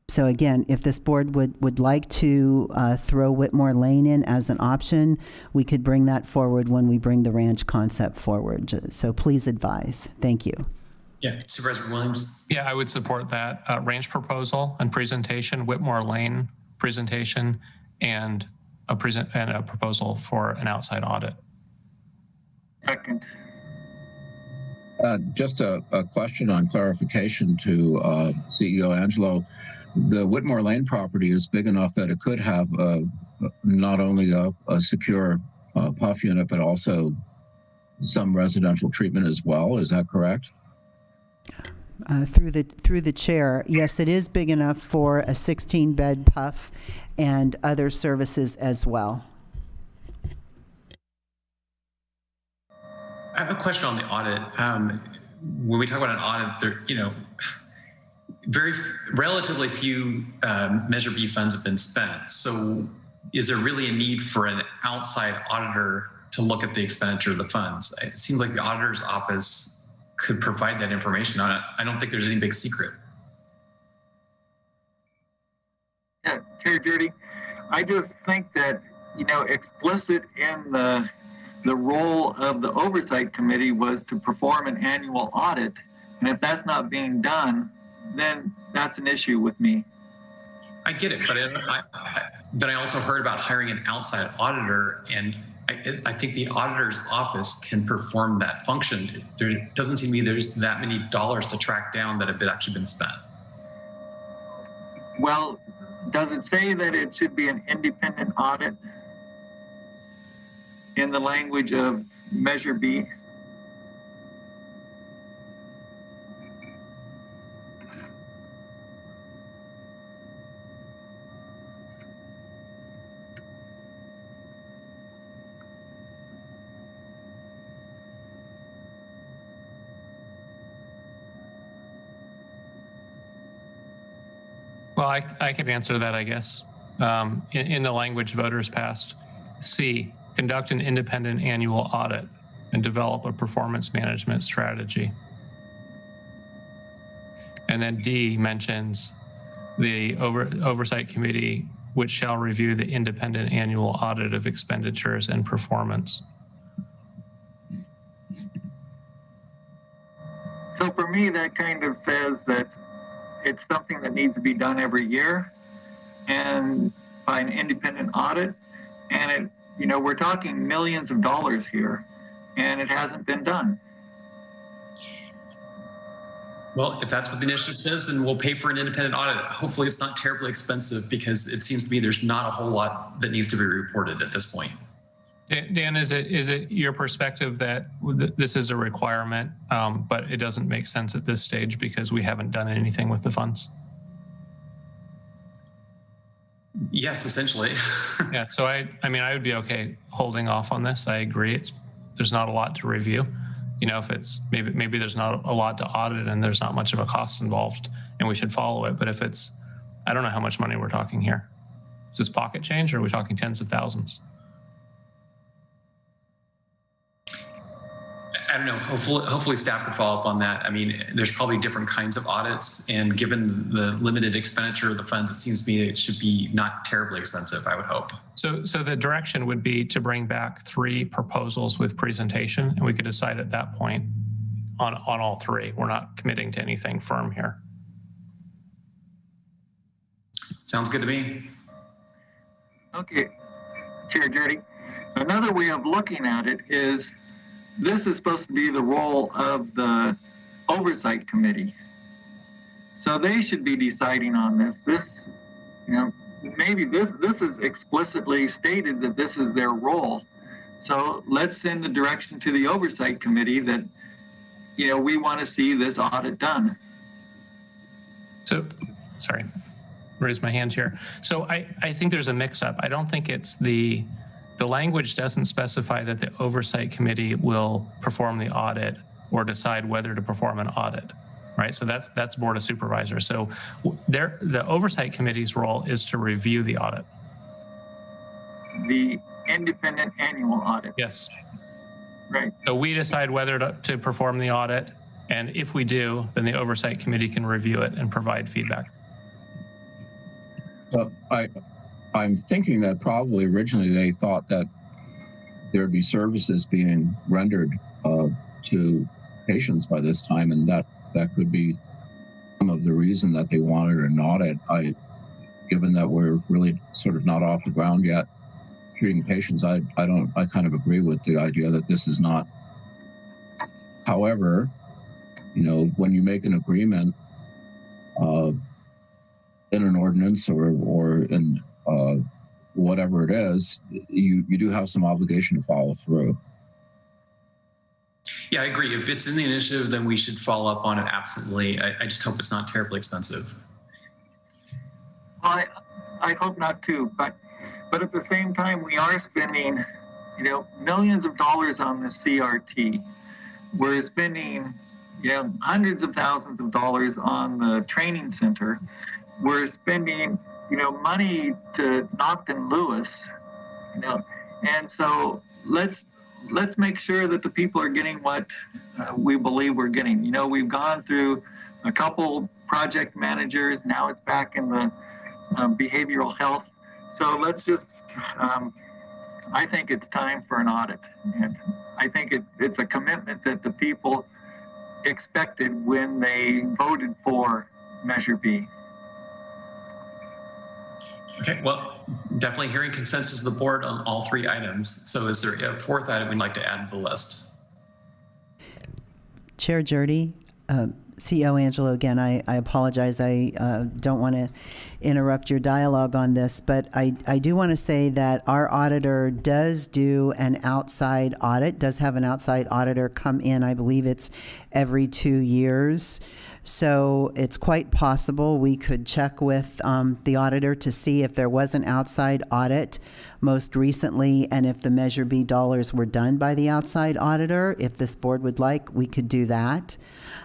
So again, if this board would like to throw Whitmore Lane in as an option, we could bring that forward when we bring the ranch concept forward. So please advise. Thank you. Yeah, Supervisor Williams. Yeah, I would support that ranch proposal and presentation, Whitmore Lane presentation, and a proposal for an outside audit. Second. Just a question on clarification to CEO Angelo. The Whitmore Lane property is big enough that it could have not only a secure puff unit, but also some residential treatment as well. Is that correct? Through the chair, yes, it is big enough for a 16-bed puff and other services as well. I have a question on the audit. When we talk about an audit, there, relatively few Measure B funds have been spent. So is there really a need for an outside auditor to look at the expenditure of the funds? It seems like the auditor's office could provide that information on it. I don't think there's any big secret. Yeah, Chair Jurdy, I just think that, explicit in the role of the oversight committee was to perform an annual audit. And if that's not being done, then that's an issue with me. I get it, but I also heard about hiring an outside auditor, and I think the auditor's office can perform that function. There doesn't seem to me there's that many dollars to track down that have actually been spent. Well, does it say that it should be an independent audit in the language of Measure B? Well, I could answer that, I guess. In the language voters passed. C, conduct an independent annual audit and develop a performance management strategy. And then D mentions the oversight committee, which shall review the independent annual audit of expenditures and performance. So for me, that kind of says that it's something that needs to be done every year and by an independent audit. And it, you know, we're talking millions of dollars here and it hasn't been done. Well, if that's what the initiative says, then we'll pay for an independent audit. Hopefully it's not terribly expensive, because it seems to me there's not a whole lot that needs to be reported at this point. Dan, is it your perspective that this is a requirement, but it doesn't make sense at this stage because we haven't done anything with the funds? Yes, essentially. Yeah, so I mean, I would be okay holding off on this. I agree. There's not a lot to review. You know, if it's maybe there's not a lot to audit and there's not much of a cost involved and we should follow it. But if it's, I don't know how much money we're talking here. Is this pocket change or are we talking tens of thousands? I don't know. Hopefully staff could follow up on that. I mean, there's probably different kinds of audits, and given the limited expenditure of the funds, it seems to me it should be not terribly expensive, I would hope. So the direction would be to bring back 3 proposals with presentation, and we could decide at that point on all 3. We're not committing to anything firm here. Sounds good to me. Okay, Chair Jurdy. Another way of looking at it is this is supposed to be the role of the oversight committee. So they should be deciding on this. This, you know, maybe this is explicitly stated that this is their role. So let's send the direction to the oversight committee that, you know, we want to see this audit done. So, sorry, raise my hand here. So I think there's a mix-up. I don't think it's the language doesn't specify that the oversight committee will perform the audit or decide whether to perform an audit, right? So that's Board of Supervisors. So the oversight committee's role is to review the audit. The independent annual audit. Yes. Right. So we decide whether to perform the audit, and if we do, then the oversight committee can review it and provide feedback. I'm thinking that probably originally they thought that there'd be services being rendered to patients by this time, and that could be some of the reason that they wanted an audit. Given that we're really sort of not off the ground yet treating patients, I kind of agree with the idea that this is not. However, you know, when you make an agreement in an ordinance or in whatever it is, you do have some obligation to follow through. Yeah, I agree. If it's in the initiative, then we should follow up on it absently. I just hope it's not terribly expensive. I hope not too, but at the same time, we are spending, you know, millions of dollars on the CRT. We're spending, you know, hundreds of thousands of dollars on the training center. We're spending, you know, money to Knockton Lewis, you know, and so let's make sure that the people are getting what we believe we're getting. You know, we've gone through a couple project managers. Now it's back in the behavioral health. So let's just, I think it's time for an audit. And I think it's a commitment that the people expected when they voted for Measure B. Okay, well, definitely hearing consensus of the board on all 3 items. So is there a 4th item we'd like to add to the list? Chair Jurdy, CEO Angelo, again, I apologize. I don't want to interrupt your dialogue on this, but I do want to say that our auditor does do an outside audit, does have an outside auditor come in. I believe it's every 2 years So it's quite possible we could check with the auditor to see if there was an outside audit most recently, and if the Measure B dollars were done by the outside auditor. If this board would like, we could do that.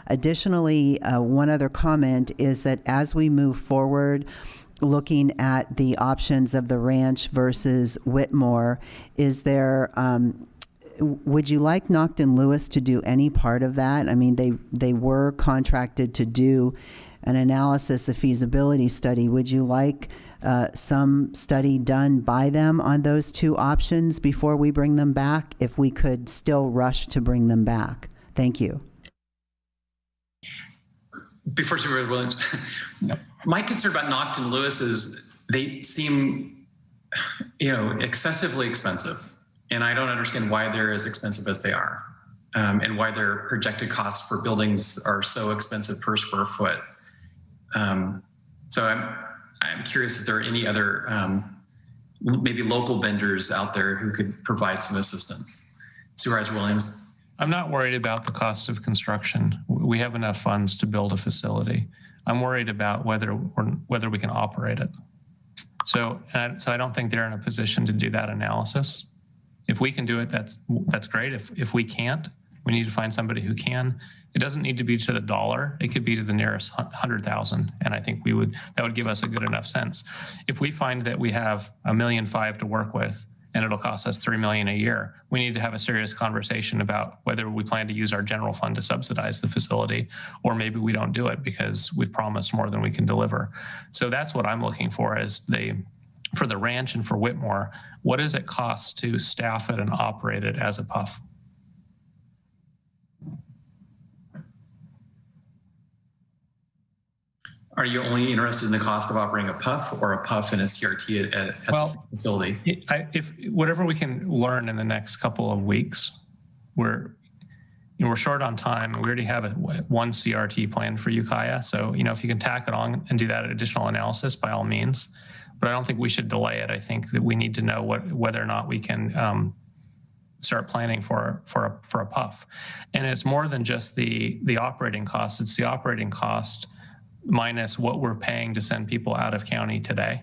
Additionally, one other comment is that as we move forward, looking at the options of the ranch versus Whitmore, is there, would you like Nocton Lewis to do any part of that? I mean, they were contracted to do an analysis, a feasibility study. Would you like some study done by them on those two options before we bring them back, if we could still rush to bring them back? Thank you. Before Supervisor Williams, my concern about Nocton Lewis is they seem, excessively expensive. And I don't understand why they're as expensive as they are, and why their projected costs for buildings are so expensive per square foot. So I'm curious if there are any other maybe local vendors out there who could provide some assistance. Supervisor Williams. I'm not worried about the cost of construction. We have enough funds to build a facility. I'm worried about whether we can operate it. So I don't think they're in a position to do that analysis. If we can do it, that's great. If we can't, we need to find somebody who can. It doesn't need to be to the dollar. It could be to the nearest 100,000, and I think that would give us a good enough sense. If we find that we have $1.5 million to work with, and it'll cost us $3 million a year, we need to have a serious conversation about whether we plan to use our general fund to subsidize the facility, or maybe we don't do it because we've promised more than we can deliver. So that's what I'm looking for, is for the ranch and for Whitmore, what does it cost to staff it and operate it as a PUF? Are you only interested in the cost of operating a PUF, or a PUF and a CRT at the facility? If whatever we can learn in the next couple of weeks, we're short on time, and we already have one CRT planned for Ukiah. So if you can tack it on and do that additional analysis, by all means. But I don't think we should delay it. I think that we need to know whether or not we can start planning for a PUF. And it's more than just the operating cost. It's the operating cost minus what we're paying to send people out of county today.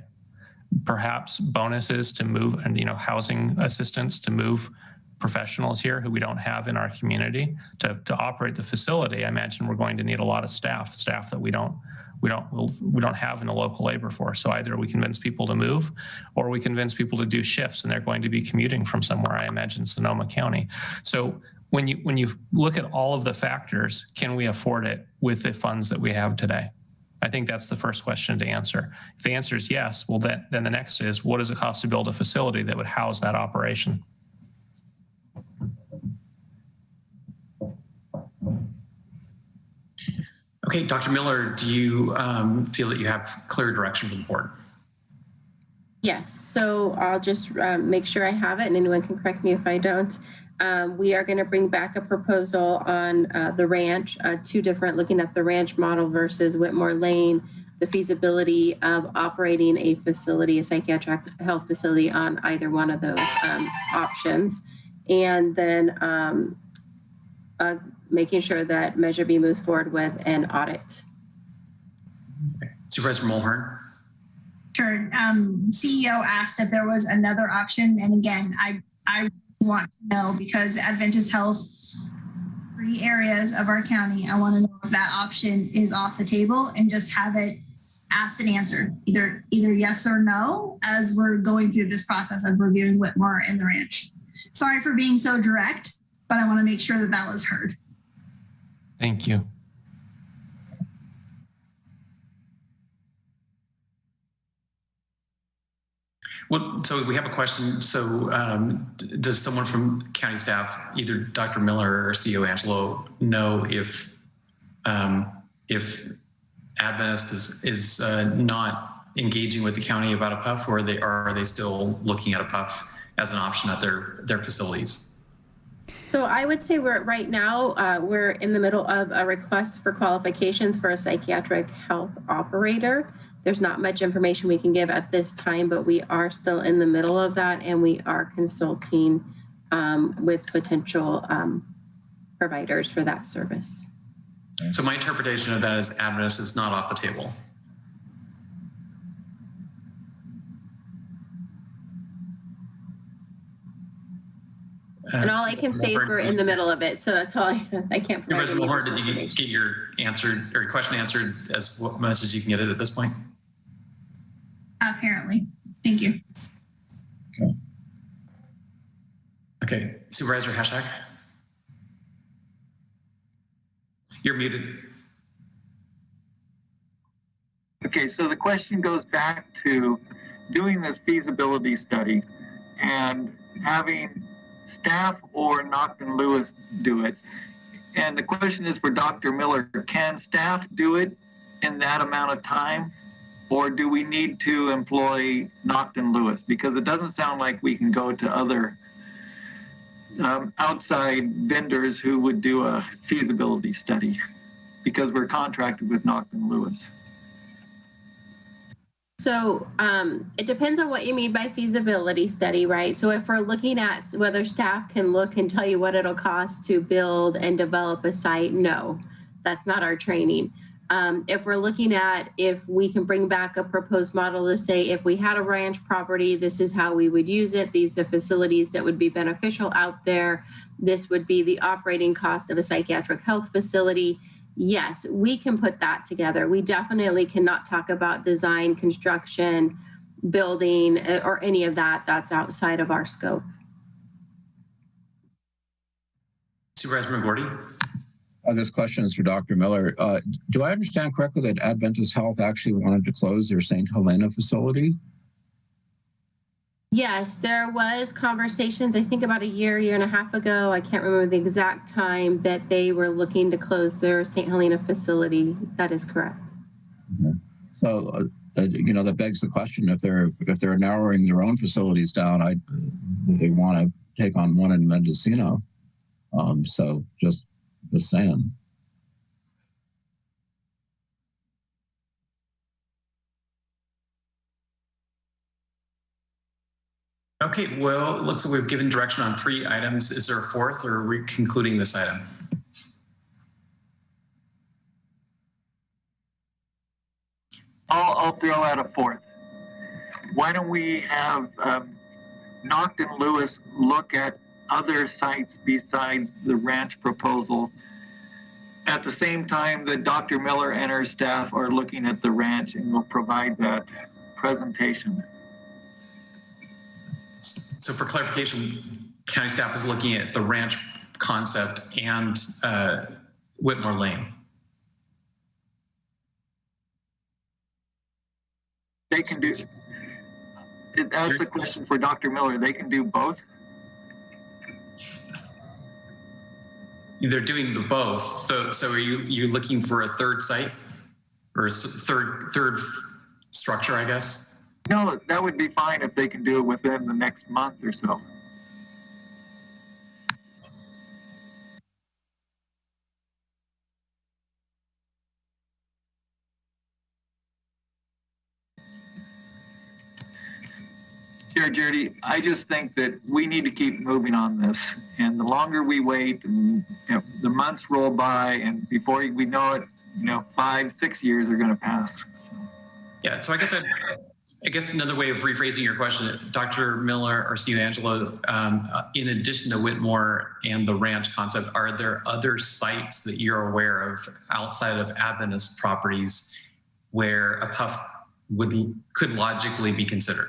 Perhaps bonuses to move, and housing assistance to move professionals here who we don't have in our community to operate the facility. I imagine we're going to need a lot of staff that we don't have in the local labor force. So either we convince people to move, or we convince people to do shifts, and they're going to be commuting from somewhere, I imagine Sonoma County. So when you look at all of the factors, can we afford it with the funds that we have today? I think that's the first question to answer. If the answer is yes, well, then the next is, what does it cost to build a facility that would house that operation? Okay, Dr. Miller, do you feel that you have clear direction from the board? Yes, so I'll just make sure I have it, and anyone can correct me if I don't. We are going to bring back a proposal on the ranch, looking at the ranch model versus Whitmore Lane, the feasibility of operating a facility, a psychiatric health facility, on either one of those options. And then making sure that Measure B moves forward with an audit. Okay. Supervisor Mulhern. Sure. CEO asked if there was another option. And again, I want to know, because Adventist Health, 3 areas of our county, I want to know if that option is off the table, and just have it asked and answered, either yes or no, as we're going through this process of reviewing Whitmore and the ranch. Sorry for being so direct, but I want to make sure that that was heard. Thank you. Well, so we have a question. So does someone from county staff, either Dr. Miller or CEO Angelo, know if Adventist is not engaging with the county about a PUF, or are they still looking at a PUF as an option at their facilities? So I would say right now we're in the middle of a request for qualifications for a psychiatric health operator. There's not much information we can give at this time, but we are still in the middle of that, and we are consulting with potential providers for that service. So my interpretation of that is Adventist is not off the table. And all I can say is we're in the middle of it, so that's all I can't provide. Supervisor Mulhern, did you get your answer or your question answered as much as you can get it at this point? Apparently. Thank you. Okay, Supervisor Hashak. You're muted. Okay, so the question goes back to doing this feasibility study and having staff or Knockton Lewis do it. And the question is for Dr. Miller, can staff do it in that amount of time? Or do we need to employ Knockton Lewis? Because it doesn't sound like we can go to other outside vendors who would do a feasibility study because we're contracted with Knockton Lewis. So it depends on what you mean by feasibility study, right? So if we're looking at whether staff can look and tell you what it'll cost to build and develop a site, no, that's not our training. If we're looking at if we can bring back a proposed model to say, if we had a ranch property, this is how we would use it. These are the facilities that would be beneficial out there. This would be the operating cost of a psychiatric health facility. Yes, we can put that together. We definitely cannot talk about design, construction, building, or any of that. That's outside of our scope. Supervisor McGordy. This question is for Dr. Miller. Do I understand correctly that Adventist Health actually wanted to close their St. Helena facility? Yes, there was conversations, I think about a year and a half ago, I can't remember the exact time, that they were looking to close their St. Helena facility. That is correct. Mm-hmm. So, you know, that begs the question, if they're narrowing their own facilities down, they want to take on one in Mendocino. So just saying. Okay, well, it looks like we've given direction on 3 items. Is there a fourth, or are we concluding this item? I'll throw out a fourth. Why don't we have Knockton Lewis look at other sites besides the ranch proposal at the same time that Dr. Miller and her staff are looking at the ranch, and will provide that presentation. So for clarification, county staff is looking at the ranch concept and Whitmore Lane. They can do, that's the question for Dr. Miller. They can do both? They're doing the both. So are you looking for a third site or a third structure, I guess? No, that would be fine if they can do it within the next month or so. Chair Judy, I just think that we need to keep moving on this. And the longer we wait, and the months roll by, and before we know it, 5-6 years are going to pass. So. Yeah, so I guess another way of rephrasing your question, Dr. Miller or Steve Angelo, in addition to Whitmore and the ranch concept, are there other sites that you're aware of outside of Adventist properties where a PUF could logically be considered?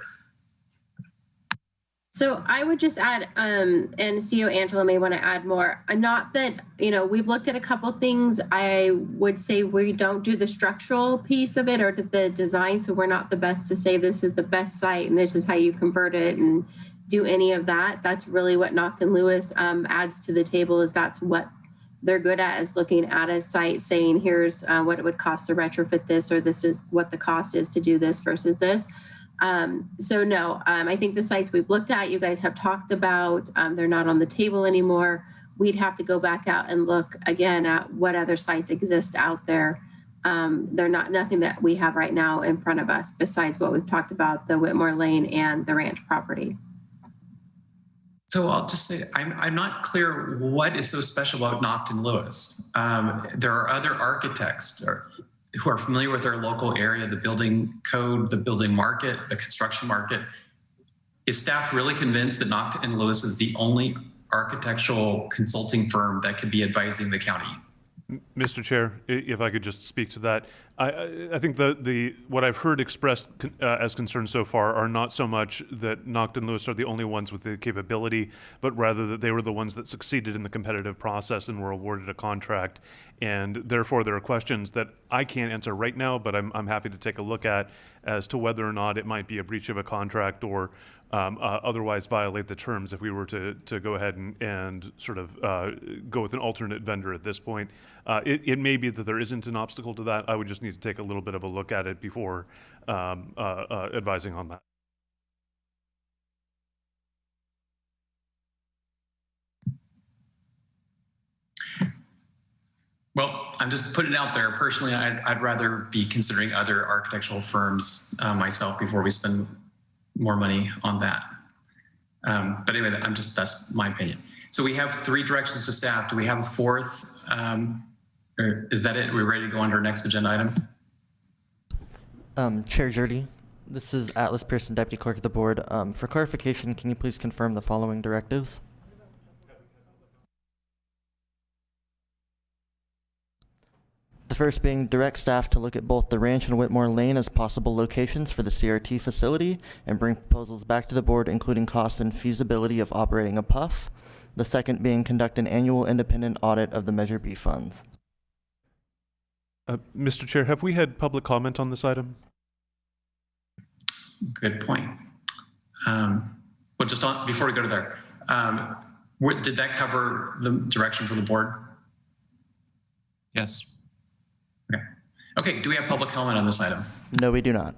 So I would just add, and CEO Angela may want to add more. Not that, we've looked at a couple things. I would say we don't do the structural piece of it or the design. So we're not the best to say this is the best site and this is how you convert it and do any of that. That's really what Knockton Lewis adds to the table, is that's what they're good at, is looking at a site saying, here's what it would cost to retrofit this, or this is what the cost is to do this versus this. So no, I think the sites we've looked at, you guys have talked about, they're not on the table anymore. We'd have to go back out and look again at what other sites exist out there. They're nothing that we have right now in front of us besides what we've talked about, the Whitmore Lane and the ranch property. So I'll just say I'm not clear what is so special about Nocton Lewis. There are other architects who are familiar with our local area, the building code, the building market, the construction market. Is staff really convinced that Nocton Lewis is the only architectural consulting firm that could be advising the county? Mr. Chair, if I could just speak to that, I think what I've heard expressed as concerns so far are not so much that Nocton Lewis are the only ones with the capability, but rather that they were the ones that succeeded in the competitive process and were awarded a contract. And therefore, there are questions that I can't answer right now, but I'm happy to take a look at as to whether or not it might be a breach of a contract or otherwise violate the terms if we were to go ahead and sort of go with an alternate vendor at this point. It may be that there isn't an obstacle to that. I would just need to take a little bit of a look at it before advising on that. Well, I'm just putting it out there. Personally, I'd rather be considering other architectural firms myself before we spend more money on that. But anyway, that's my opinion. So we have 3 directions to staff. Do we have a 4th? Or is that it? Are we ready to go on to our next agenda item? Chair Jurdy, this is Atlas Pearson, Deputy Clerk of the Board. For clarification, can you please confirm the following directives? The first being direct staff to look at both the Ranch and Whitmore Lane as possible locations for the CRT facility and bring proposals back to the board, including cost and feasibility of operating a PUF. The second being conduct an annual independent audit of the Measure B funds. Mr. Chair, have we had public comment on this item? Good point. Well, just before we go to there, did that cover the direction for the board? Yes. Okay, do we have public comment on this item? No, we do not.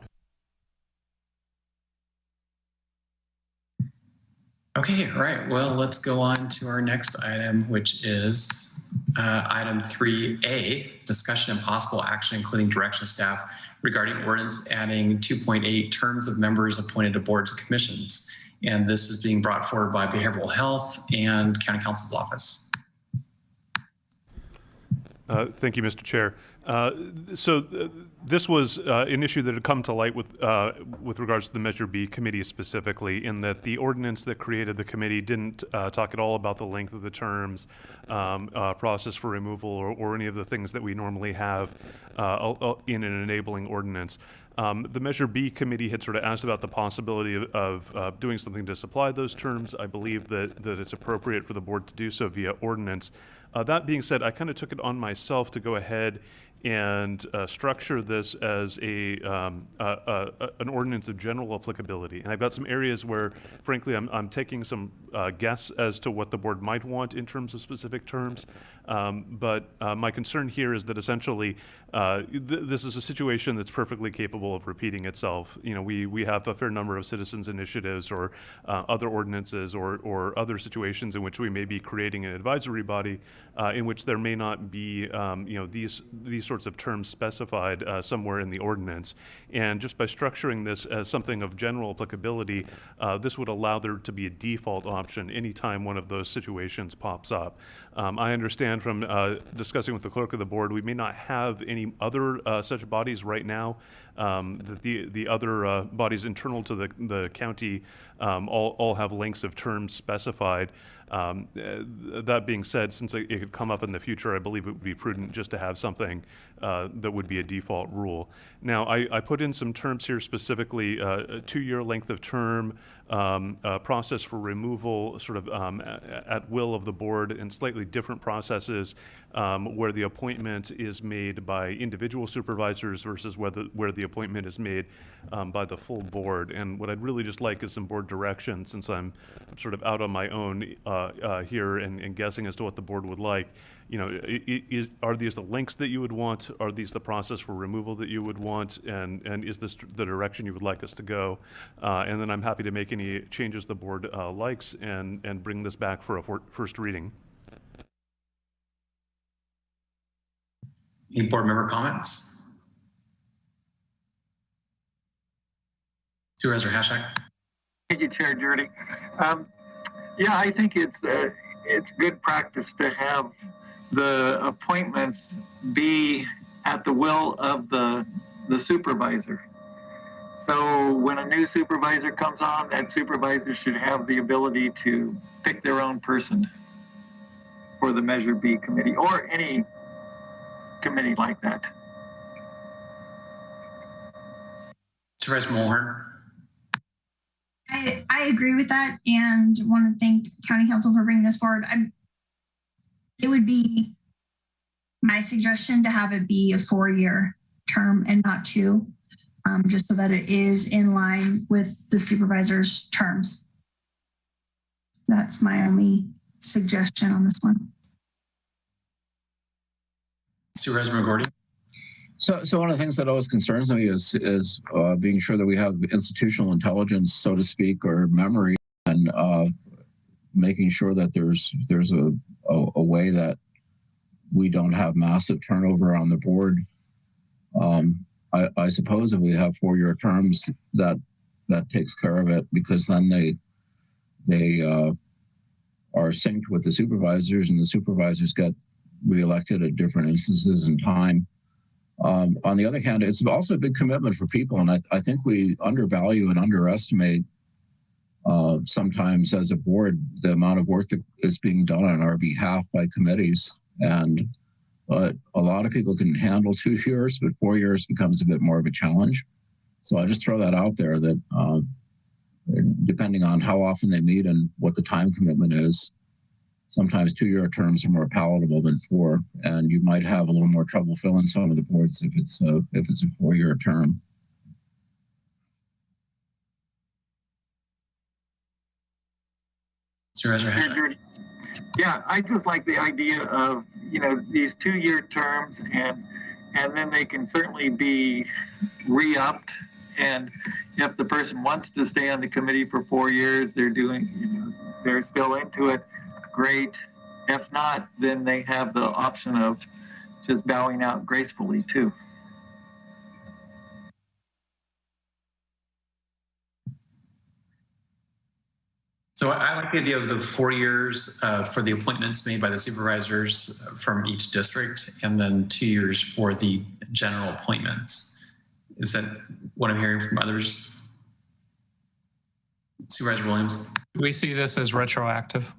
Okay, all right. Well, let's go on to our next item, which is item 3A, discussion and possible action, including direction of staff regarding ordinance adding 2.8 terms of members appointed to boards and commissions. And this is being brought forward by Behavioral Health and County Counsel's Office. Thank you, Mr. Chair. This was an issue that had come to light with regards to the Measure B committee specifically, in that the ordinance that created the committee didn't talk at all about the length of the terms, process for removal, or any of the things that we normally have in an enabling ordinance. The Measure B committee had sort of asked about the possibility of doing something to supply those terms. I believe that it's appropriate for the board to do so via ordinance. That being said, I kind of took it on myself to go ahead and structure this as an ordinance of general applicability. And I've got some areas where, frankly, I'm taking some guess as to what the board might want in terms of specific terms. But my concern here is that essentially this is a situation that's perfectly capable of repeating itself. You know, we have a fair number of citizens initiatives or other ordinances or other situations in which we may be creating an advisory body in which there may not be these sorts of terms specified somewhere in the ordinance. And just by structuring this as something of general applicability, this would allow there to be a default option anytime one of those situations pops up. I understand from discussing with the clerk of the board, we may not have any other such bodies right now. That the other bodies internal to the county all have lengths of terms specified. That being said, since it could come up in the future, I believe it would be prudent just to have something that would be a default rule. Now, I put in some terms here specifically, a 2-year length of term, process for removal sort of at will of the board, and slightly different processes where the appointment is made by individual supervisors versus where the appointment is made by the full board. And what I'd really just like is some board direction, since I'm sort of out on my own here and guessing as to what the board would like. You know, are these the lengths that you would want? Are these the process for removal that you would want? And is this the direction you would like us to go? And then I'm happy to make any changes the board likes and bring this back for a first reading. Any board member comments? Supervisor Hashak. Thank you, Chair Jurdy. Yeah, I think it's good practice to have the appointments be at the will of the supervisor. So when a new supervisor comes on, that supervisor should have the ability to pick their own person for the Measure B committee or any committee like that. Supervisor Mulhern. I agree with that and want to thank County Council for bringing this forward. It would be my suggestion to have it be a 4-year term and not 2, just so that it is in line with the supervisor's terms. That's my only suggestion on this one. Supervisor McGordy. So one of the things that always concerns me is being sure that we have institutional intelligence, so to speak, or memory, and making sure that there's a way that we don't have massive turnover on the board. I suppose if we have 4-year terms, that takes care of it, because then they are synced with the supervisors, and the supervisors get reelected at different instances in time. On the other hand, it's also a big commitment for people, and I think we undervalue and underestimate sometimes as a board the amount of work that is being done on our behalf by committees. And a lot of people can handle 2 years, but 4 years becomes a bit more of a challenge. So I'll just throw that out there that depending on how often they meet and what the time commitment is, sometimes 2-year terms are more palatable than 4, and you might have a little more trouble filling some of the boards if it's a 4-year term. Yeah, I just like the idea of, these 2-year terms, and then they can certainly be re-upped. And if the person wants to stay on the committee for 4 years, they're still into it, great. If not, then they have the option of just bowing out gracefully too. So I like the idea of the 4 years for the appointments made by the supervisors from each district, and then 2 years for the general appointments. Is that what I'm hearing from others? Supervisor Williams? We see this as retroactive.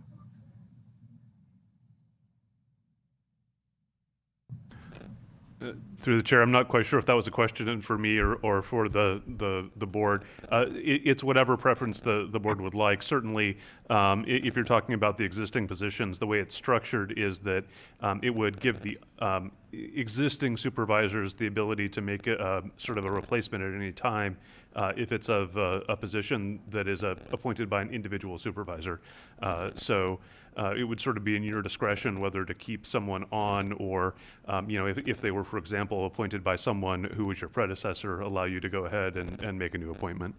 Through the chair, I'm not quite sure if that was a question for me or for the board. It's whatever preference the board would like. Certainly, if you're talking about the existing positions, the way it's structured is that it would give the existing supervisors the ability to make a sort of a replacement at any time if it's of a position that is appointed by an individual supervisor. So it would sort of be in your discretion whether to keep someone on, or if they were, for example, appointed by someone who was your predecessor, allow you to go ahead and make a new appointment.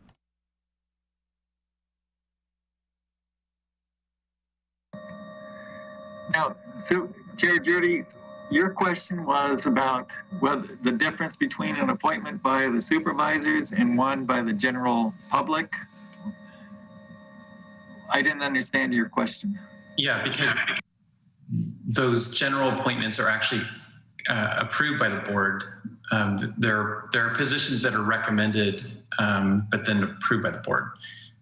Now, so Chair Judy, your question was about whether the difference between an appointment by the supervisors and one by the general public. I didn't understand your question. Yeah, because those general appointments are actually approved by the board. There are positions that are recommended, but then approved by the board.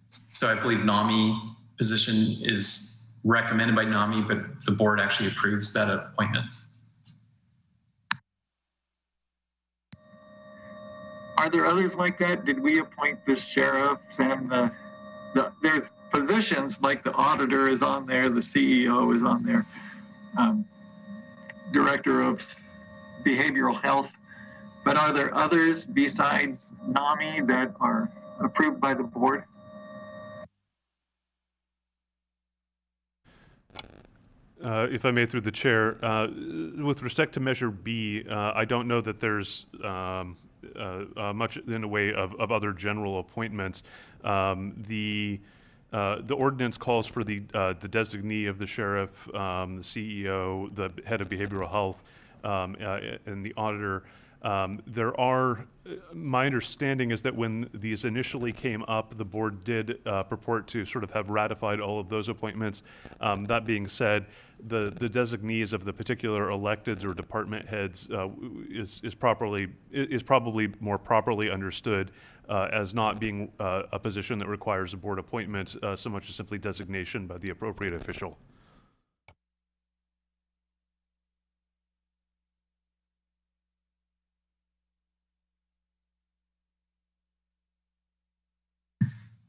So I believe NAMI position is recommended by NAMI, but the board actually approves that appointment. Are there others like that? Did we appoint the sheriffs and there's positions like the auditor is on there, the CEO is on there, director of behavioral health. But are there others besides NAMI that are approved by the board? If I may, through the chair, with respect to Measure B, I don't know that there's much in the way of other general appointments. The ordinance calls for the designee of the sheriff, the CEO, the head of behavioral health, and the auditor. There are, my understanding is that when these initially came up, the board did purport to sort of have ratified all of those appointments. That being said, the designees of the particular electeds or department heads is probably more properly understood as not being a position that requires a board appointment so much as simply designation by the appropriate official.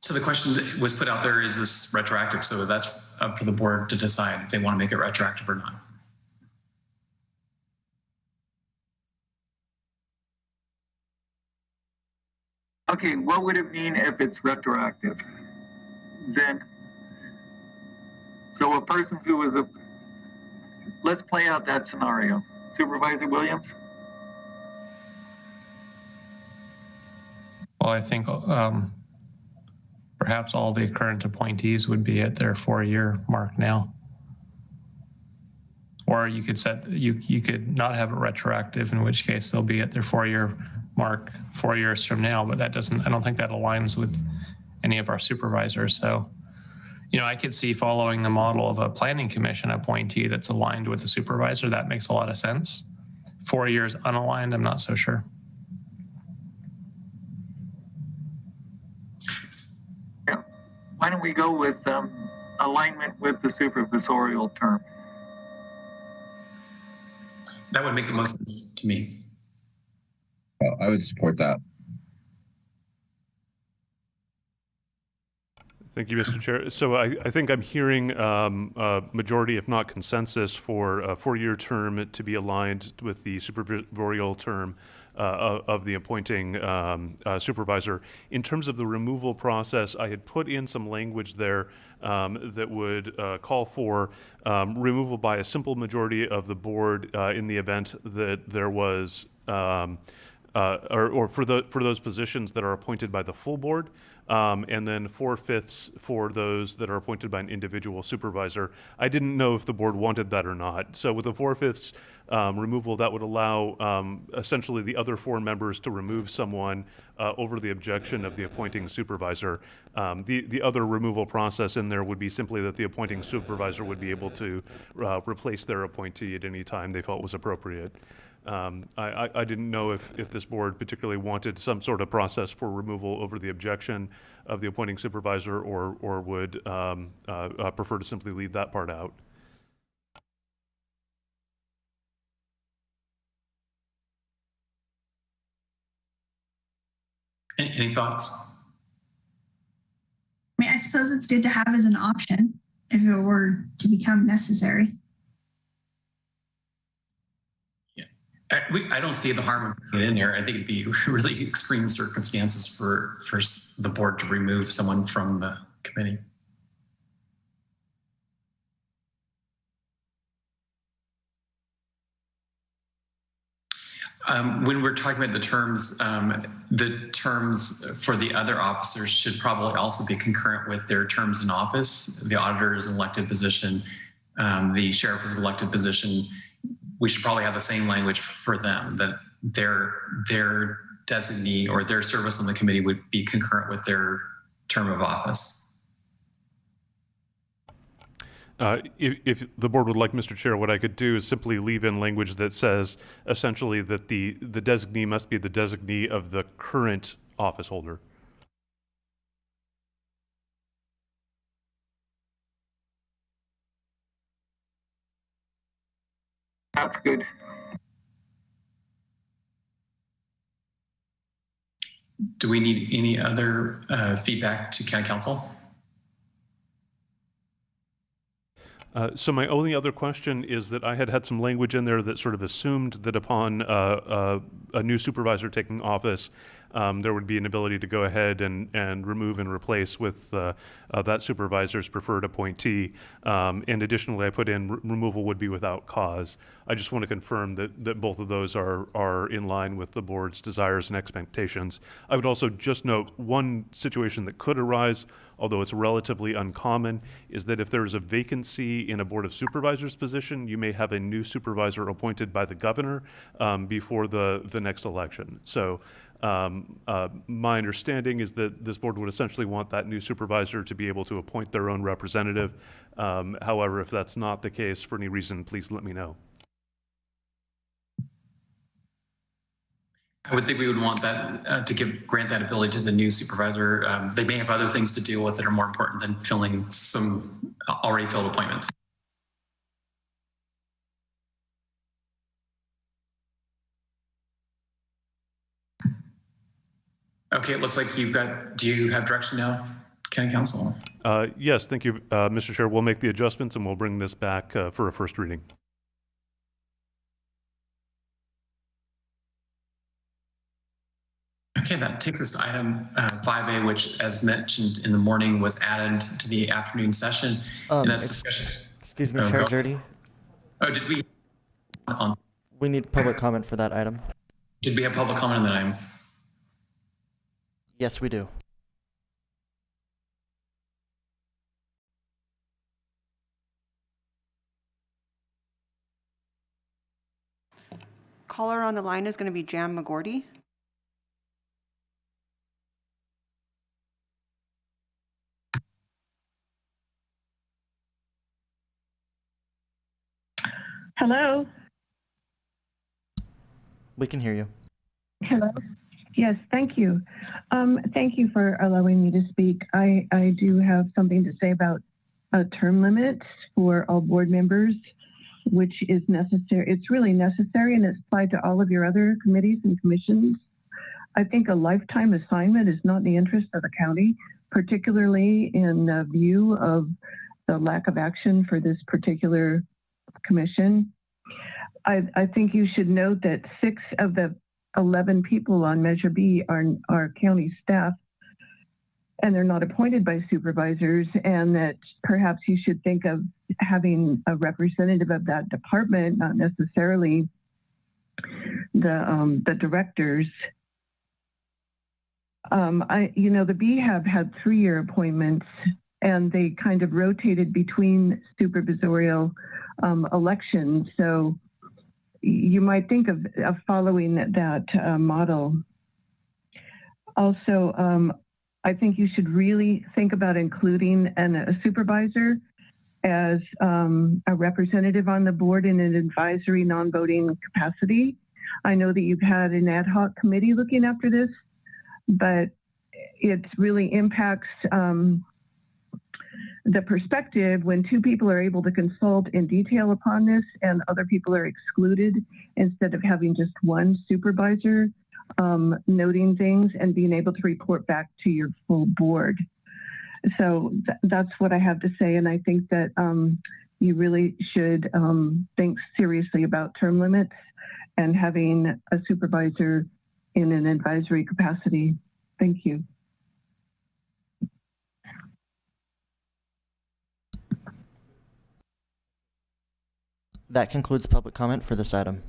So the question that was put out there, is this retroactive? So that's up for the board to decide if they want to make it retroactive or not. Okay, what would it mean if it's retroactive? Then, so a person who was let's play out that scenario. Supervisor Williams? Well, I think perhaps all the current appointees would be at their 4-year mark now. Or you could you could not have it retroactive, in which case they'll be at their 4-year mark 4 years from now, but that doesn't, I don't think that aligns with any of our supervisors. So, you know, I could see following the model of a planning commission appointee that's aligned with the supervisor. That makes a lot of sense. 4 years unaligned, I'm not so sure. Yeah. Why don't we go with alignment with the supervisorial term? That would make the most sense to me. Well, I would support that. Thank you, Mr. Chair. So I think I'm hearing a majority, if not consensus, for a 4-year term to be aligned with the supervisorial term of the appointing supervisor. In terms of the removal process, I had put in some language there that would call for removal by a simple majority of the board in the event that there was, or for those positions that are appointed by the full board. And then 4/5 for those that are appointed by an individual supervisor. I didn't know if the board wanted that or not. So with the 4/5 removal, that would allow essentially the other 4 members to remove someone over the objection of the appointing supervisor. The other removal process in there would be simply that the appointing supervisor would be able to replace their appointee at any time they felt was appropriate. I didn't know if this board particularly wanted some sort of process for removal over the objection of the appointing supervisor, or would prefer to simply leave that part out. Any thoughts? I mean, I suppose it's good to have as an option if it were to become necessary. I don't see the harm of putting it in there. I think it'd be really extreme circumstances for the board to remove someone from the committee. When we're talking about the terms for the other officers should probably also be concurrent with their terms in office. The auditor is an elected position. The sheriff is an elected position. We should probably have the same language for them, that their designee or their service on the committee would be concurrent with their term of office. If the board would like, Mr. Chair, what I could do is simply leave in language that says essentially that the designee must be the designee of the current office holder. That's good. Do we need any other feedback to county council? So my only other question is that I had some language in there that sort of assumed that upon a new supervisor taking office, there would be an ability to go ahead and remove and replace with that supervisor's preferred appointee. And additionally, I put in removal would be without cause. I just want to confirm that both of those are in line with the board's desires and expectations. I would also just note one situation that could arise, although it's relatively uncommon, is that if there is a vacancy in a Board of Supervisors position, you may have a new supervisor appointed by the governor before the the next election. So my understanding is that this board would essentially want that new supervisor to be able to appoint their own representative. However, if that's not the case for any reason, please let me know. I would think we would want that to grant that ability to the new supervisor. They may have other things to deal with that are more important than filling some already filled appointments. Okay, it looks like you've got, do you have direction now, County Council? Yes, thank you, Mr. Chair. We'll make the adjustments and we'll bring this back for a first reading. Okay, that takes us to item 5A, which, as mentioned in the morning, was added to the afternoon session. And that's discussion. Excuse me, Chair Dirty. Oh, did we? We need public comment for that item. Did we have public comment on that item? Yes, we do. Caller on the line is going to be Jam McGordy. Hello. We can hear you. Hello. Yes, thank you. Thank you for allowing me to speak. I do have something to say about term limits for all board members, which is necessary. It's really necessary, and it's applied to all of your other committees and commissions. I think a lifetime assignment is not in the interest of the county, particularly in view of the lack of action for this particular commission. I think you should note that 6 of the 11 people on Measure B are county staff, and they're not appointed by supervisors, and that perhaps you should think of having a representative of that department, not necessarily the directors. The B have had 3-year appointments, and they kind of rotated between supervisorial elections. So you might think of following that model. Also, I think you should really think about including a supervisor as a representative on the board in an advisory non-voting capacity. I know that you've had an ad hoc committee looking after this, but it really impacts the perspective when 2 people are able to consult in detail upon this and other people are excluded, instead of having just one supervisor noting things and being able to report back to your full board. So that's what I have to say, and I think that you really should think seriously about term limits and having a supervisor in an advisory capacity. Thank you. That concludes public comment for this item.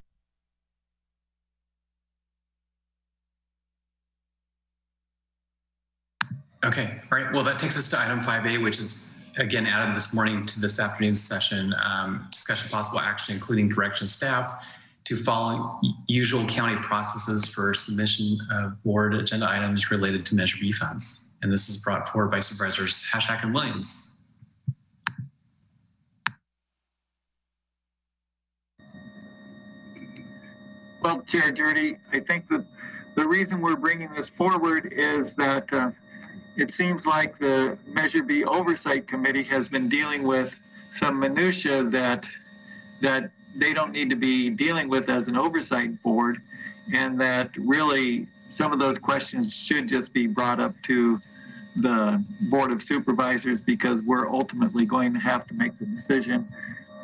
Okay, all right. Well, that takes us to item 5A, which is again added this morning to this afternoon's session. Discussion possible action, including direction staff to follow usual county processes for submission of board agenda items related to Measure B funds. And this is brought forward by Supervisors Hashak and Williams. Well, Chair Dirty, I think that the reason we're bringing this forward is that it seems like the Measure B Oversight Committee has been dealing with some minutia that they don't need to be dealing with as an oversight board, and that really some of those questions should just be brought up to the Board of Supervisors, because we're ultimately going to have to make the decision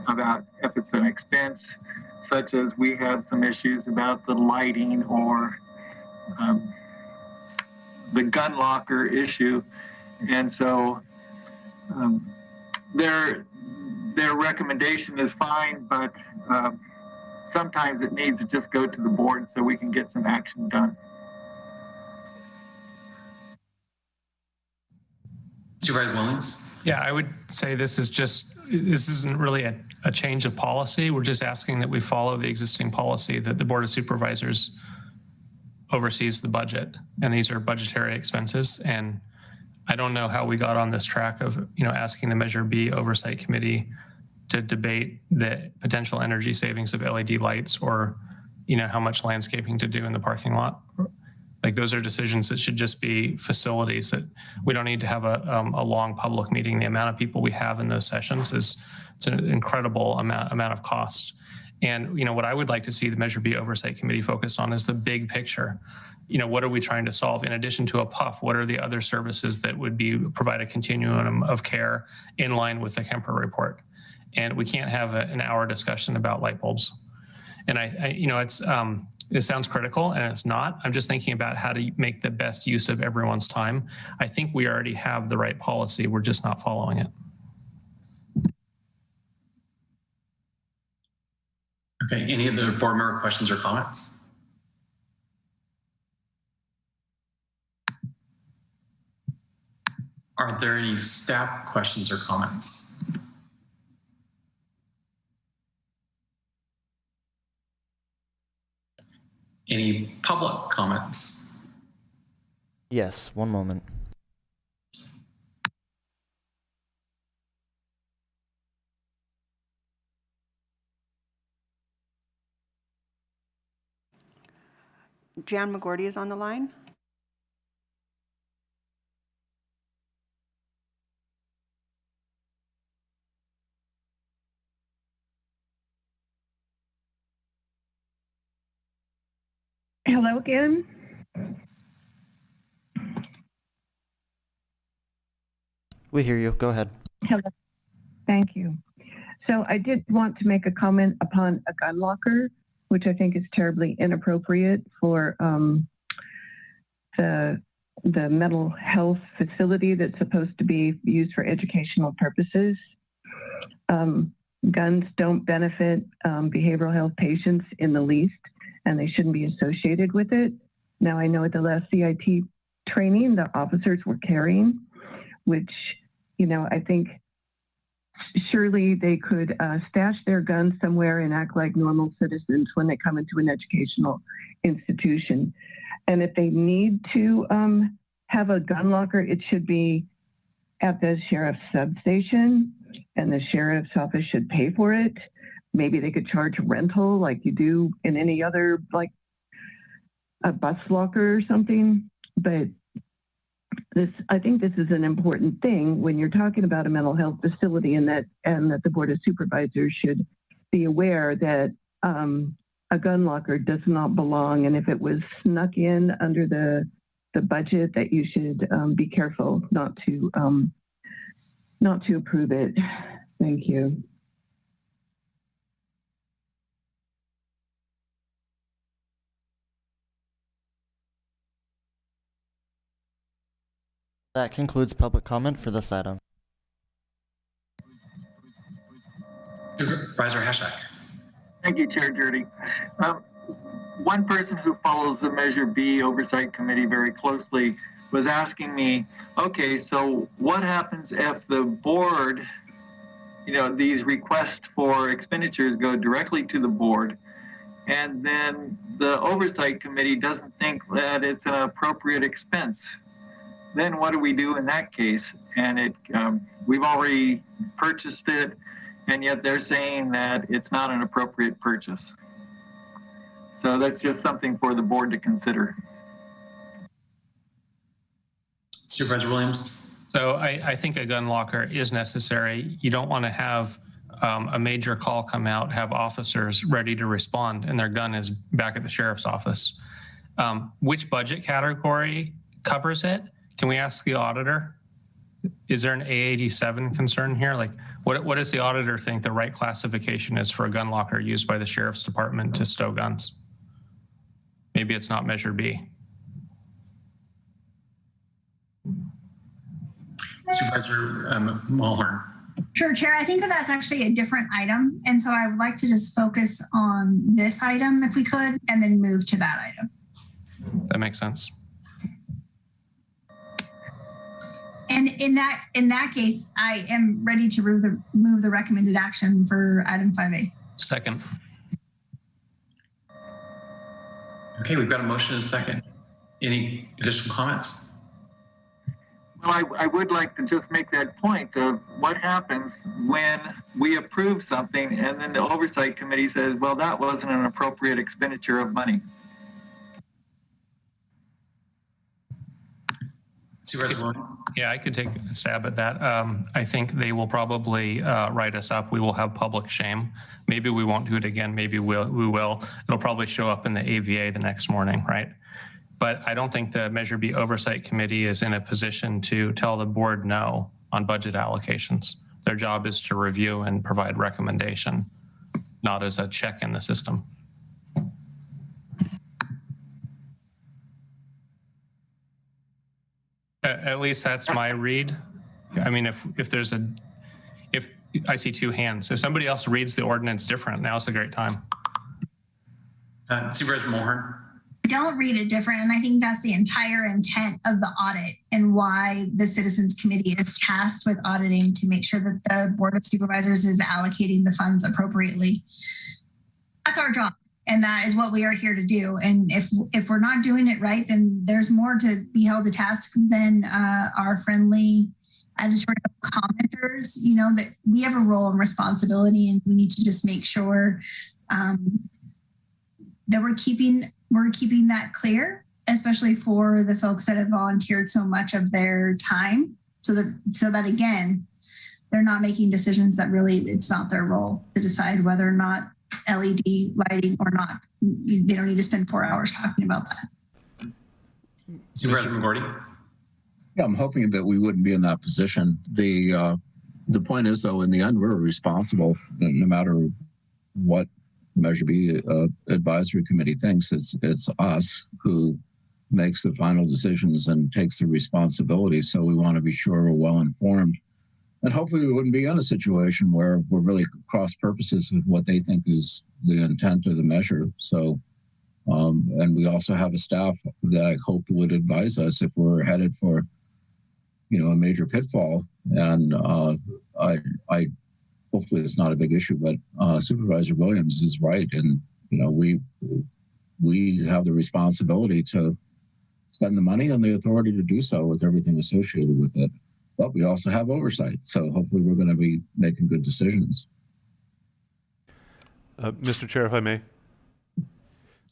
about if it's an expense, such as we have some issues about the lighting or the gun locker issue. And so their recommendation is fine, but sometimes it needs to just go to the board so we can get some action done. Supervisor Williams? Yeah, I would say this isn't really a change of policy. We're just asking that we follow the existing policy that the Board of Supervisors oversees the budget, and these are budgetary expenses. And I don't know how we got on this track of, asking the Measure B Oversight Committee to debate the potential energy savings of LED lights, or, how much landscaping to do in the parking lot. Like, those are decisions that should just be facilities that we don't need to have a long public meeting. The amount of people we have in those sessions it's an incredible amount of cost. And, what I would like to see the Measure B Oversight Committee focus on is the big picture. What are we trying to solve? In addition to a PUF, what are the other services that would provide a continuum of care in line with the Kemper report? And we can't have an hour discussion about light bulbs. And it sounds critical, and it's not. I'm just thinking about how to make the best use of everyone's time. I think we already have the right policy. We're just not following it. Okay, any other board member questions or comments? Are there any staff questions or comments? Any public comments? Yes, one moment. Jan McGordy is on the line. Hello again. We hear you. Go ahead. Hello. Thank you. So I did want to make a comment upon a gun locker, which I think is terribly inappropriate for the mental health facility that's supposed to be used for educational purposes. Guns don't benefit behavioral health patients in the least, and they shouldn't be associated with it. Now, I know at the last CIT training, the officers were carrying, which, I think surely they could stash their guns somewhere and act like normal citizens when they come into an educational institution. And if they need to have a gun locker, it should be at the sheriff's substation, and the sheriff's office should pay for it. Maybe they could charge rental like you do in any other, like a bus locker or something. But I think this is an important thing when you're talking about a mental health facility, and that the Board of Supervisors should be aware that a gun locker does not belong. And if it was snuck in under the budget, that you should be careful not to approve it. Thank you. That concludes public comment for this item. Supervisor Hashak. Thank you, Chair Jurdy. One person who follows the Measure B Oversight Committee very closely was asking me, okay, so what happens if the board, these requests for expenditures go directly to the board, and then the Oversight Committee doesn't think that it's an appropriate expense? Then what do we do in that case? And we've already purchased it, and yet they're saying that it's not an appropriate purchase. So that's just something for the board to consider. Supervisor Williams. So I think a gun locker is necessary. You don't want to have a major call come out, have officers ready to respond, and their gun is back at the sheriff's office. Which budget category covers it? Can we ask the auditor? Is there an A87 concern here? Like, what does the auditor think the right classification is for a gun locker used by the sheriff's department to stow guns? Maybe it's not Measure B. Supervisor Mulhern. Sure, Chair. I think that's actually a different item. And so I would like to just focus on this item if we could, and then move to that item. That makes sense. And in that case, I am ready to move the recommended action for item 5A. Second. Okay, we've got a motion and a second. Any additional comments? Well, I would like to just make that point of what happens when we approve something and then the Oversight Committee says, well, that wasn't an appropriate expenditure of money. Supervisor Williams? Yeah, I could take a stab at that. I think they will probably write us up. We will have public shame. Maybe we won't do it again. Maybe we will. It'll probably show up in the AVA the next morning, right? But I don't think the Measure B Oversight Committee is in a position to tell the board no on budget allocations. Their job is to review and provide recommendation, not as a check in the system. At least that's my read. I mean, if I see two hands, if somebody else reads the ordinance different, now's a great time. Supervisor Mulhern? I don't read it different, and I think that's the entire intent of the audit and why the Citizens Committee is tasked with auditing to make sure that the Board of Supervisors is allocating the funds appropriately. That's our job. And that is what we are here to do. And if we're not doing it right, then there's more to be held to task than our friendly editorial commenters. You know, that we have a role and responsibility, and we need to just make sure that we're keeping that clear, especially for the folks that have volunteered so much of their time, so that again, they're not making decisions that really it's not their role to decide whether or not LED lighting or not. They don't need to spend 4 hours talking about that. Supervisor McGordy? Yeah, I'm hoping that we wouldn't be in that position. The point is, though, in the end, we're responsible no matter what Measure B Advisory Committee thinks. It's us who makes the final decisions and takes the responsibility. So we want to be sure we're well informed. And hopefully we wouldn't be in a situation where we're really cross purposes with what they think is the intent of the measure. So, and we also have a staff that I hope would advise us if we're headed for, you know, a major pitfall. And I hopefully it's not a big issue, but Supervisor Williams is right. And, you know, we have the responsibility to spend the money and the authority to do so with everything associated with it. But we also have oversight. So hopefully we're going to be making good decisions. Mr. Chair, if I may.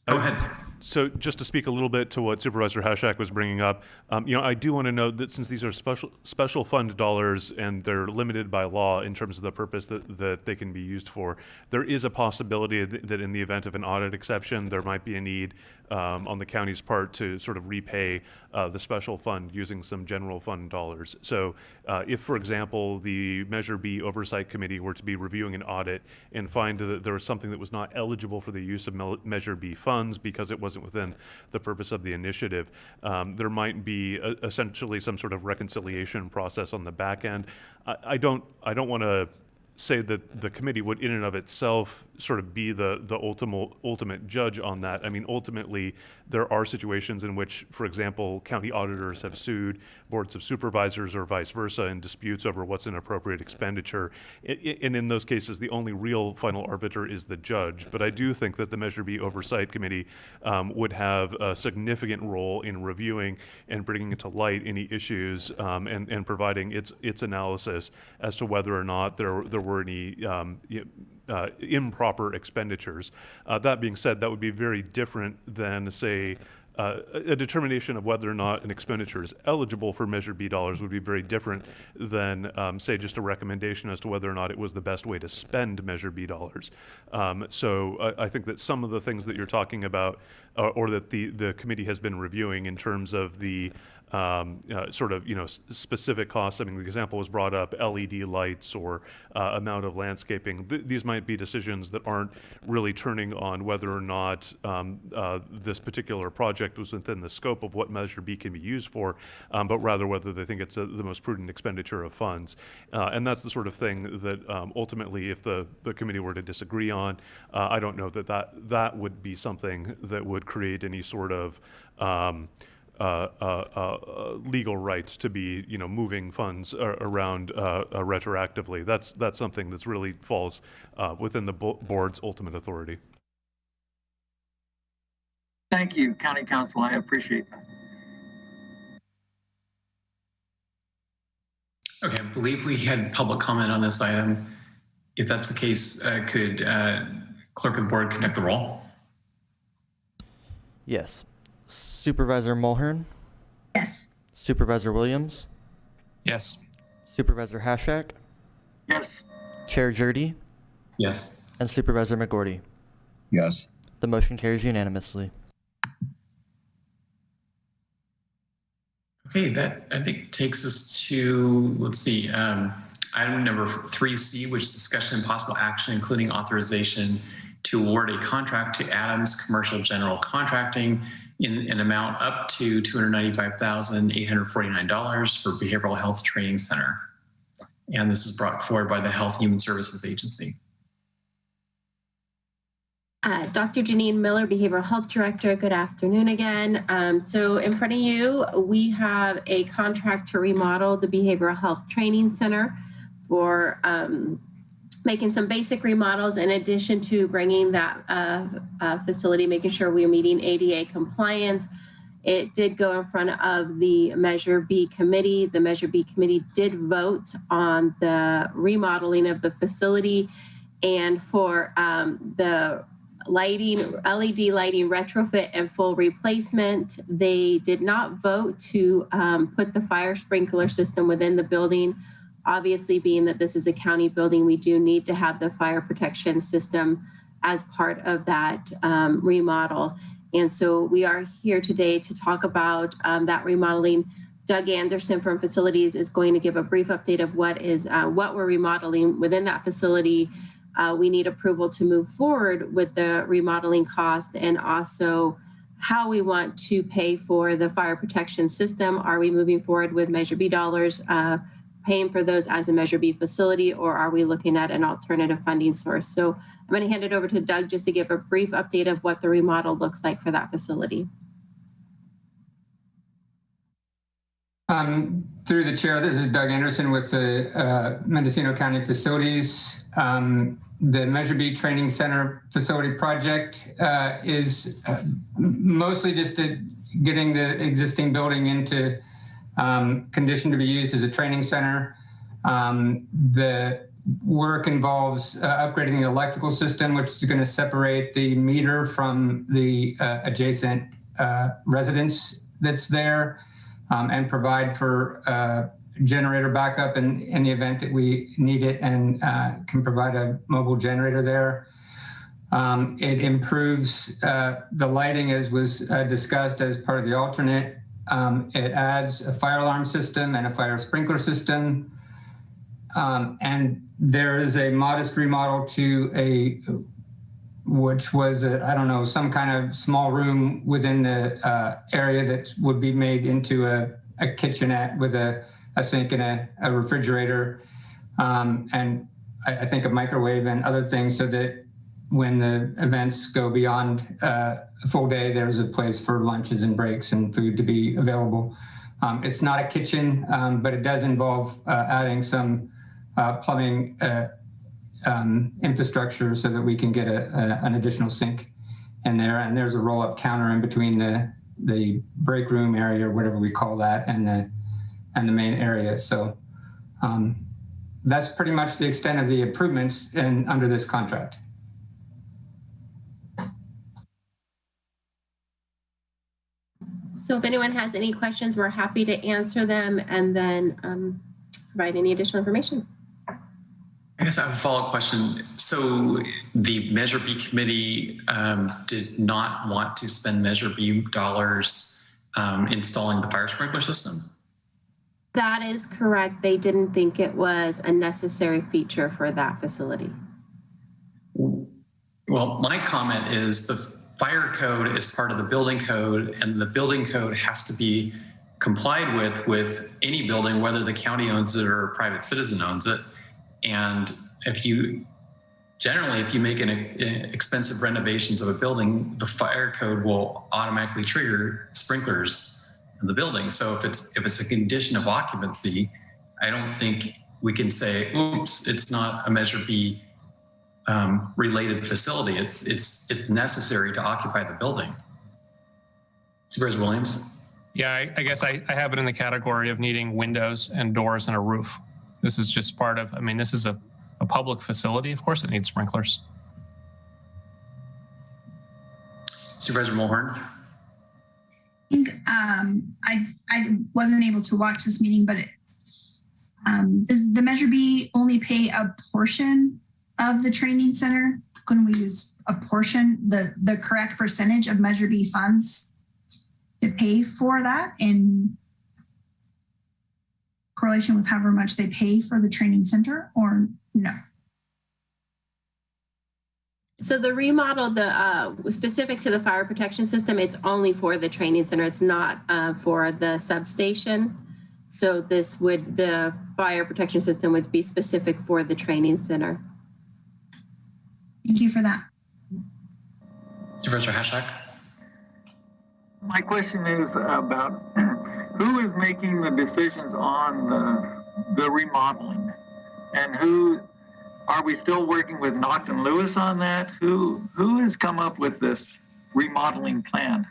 Go ahead. So just to speak a little bit to what Supervisor Hashak was bringing up, you know, I do want to note that since these are special fund dollars and they're limited by law in terms of the purpose that they can be used for, there is a possibility that in the event of an audit exception, there might be a need on the county's part to sort of repay the special fund using some general fund dollars. So if, for example, the Measure B Oversight Committee were to be reviewing an audit and find that there was something that was not eligible for the use of Measure B funds because it wasn't within the purpose of the initiative, there might be essentially some sort of reconciliation process on the back end. I don't want to say that the committee would in and of itself sort of be the ultimate judge on that. I mean, ultimately, there are situations in which, for example, county auditors have sued boards of supervisors or vice versa in disputes over what's an appropriate expenditure. And in those cases, the only real final arbiter is the judge. But I do think that the Measure B Oversight Committee would have a significant role in reviewing and bringing to light any issues and providing its analysis as to whether or not there were any improper expenditures. That being said, that would be very different than, say, a determination of whether or not an expenditure is eligible for Measure B dollars would be very different than, say, just a recommendation as to whether or not it was the best way to spend Measure B dollars. So I think that some of the things that you're talking about, or that the committee has been reviewing in terms of the sort of, you know, specific costs. I mean, the example was brought up, LED lights or amount of landscaping. These might be decisions that aren't really turning on whether or not this particular project was within the scope of what Measure B can be used for, but rather whether they think it's the most prudent expenditure of funds. And that's the sort of thing that ultimately, if the committee were to disagree on, I don't know that would be something that would create any sort of legal rights to be, you know, moving funds around retroactively. That's something that's really falls within the board's ultimate authority. thank you, County Council. I appreciate that. Okay, I believe we had public comment on this item. If that's the case, could Clerk of the Board conduct the roll? Yes. Supervisor Mulhern? Yes. Supervisor Williams? Yes. Supervisor Hashak? Yes. Chair Jurdy? Yes. And Supervisor McGorty? Yes. The motion carries unanimously. Okay, that I think takes us to, let's see, item number 3C, which is discussion and possible action, including authorization to award a contract to Adams Commercial General Contracting in an amount up to $295,849 for Behavioral Health Training Center. And this is brought forward by the Health and Human Services Agency. Dr. Janine Miller, Behavioral Health Director, good afternoon again. So in front of you, we have a contract to remodel the Behavioral Health Training Center for making some basic remodels in addition to bringing that facility, making sure we're meeting ADA compliance. It did go in front of the Measure B committee. The Measure B committee did vote on the remodeling of the facility, and for the lighting, LED lighting retrofit and full replacement. They did not vote to put the fire sprinkler system within the building. Obviously, being that this is a county building, we do need to have the fire protection system as part of that remodel. And so we are here today to talk about that remodeling. Doug Anderson from Facilities is going to give a brief update of what we're remodeling within that facility. We need approval to move forward with the remodeling cost and also how we want to pay for the fire protection system. Are we moving forward with Measure B dollars, paying for those as a Measure B facility, or are we looking at an alternative funding source? So I'm going to hand it over to Doug just to give a brief update of what the remodel looks like for that facility. Through the chair, this is Doug Anderson with the Mendocino County Facilities. The Measure B Training Center facility project is mostly just getting the existing building into condition to be used as a training center. The work involves upgrading the electrical system, which is going to separate the meter from the adjacent residence that's there, and provide for generator backup in the event that we need it, and can provide a mobile generator there. It improves the lighting, as was discussed as part of the alternate. It adds a fire alarm system and a fire sprinkler system. And there is a modest remodel to which was, I don't know, some kind of small room within the area that would be made into a kitchenette with a sink and a refrigerator, and I think a microwave and other things, so that when the events go beyond a full day, there's a place for lunches and breaks and food to be available. It's not a kitchen, but it does involve adding some plumbing infrastructure so that we can get an additional sink in there. And there's a roll-up counter in between the break room area, or whatever we call that, and the main area. So that's pretty much the extent of the improvements under this contract. So if anyone has any questions, we're happy to answer them and then provide any additional information. I guess I have a follow-up question. So the Measure B committee did not want to spend Measure B dollars installing the fire sprinkler system? That is correct. They didn't think it was a necessary feature for that facility. Well, my comment is the fire code is part of the building code, and the building code has to be complied with any building, whether the county owns it or a private citizen owns it. And if you make an expensive renovations of a building, the fire code will automatically trigger sprinklers in the building. So if it's a condition of occupancy, I don't think we can say, oops, it's not a Measure B related facility. It's necessary to occupy the building. Supervisor Williams? Yeah, I guess I have it in the category of needing windows and doors and a roof. This is just part of, I mean, this is a public facility. Of course it needs sprinklers. Supervisor Mulhern? I think I wasn't able to watch this meeting, but does the Measure B only pay a portion of the training center? Couldn't we use a portion, the correct percentage of Measure B funds to pay for that in correlation with however much they pay for the training center, or no? So the remodel, specific to the fire protection system, it's only for the training center. It's not for the substation. So the fire protection system would be specific for the training center. Thank you for that. Supervisor Hashak? My question is about who is making the decisions on the remodeling, and who are we still working with Naughton Lewis on that? Who has come up with this remodeling plan?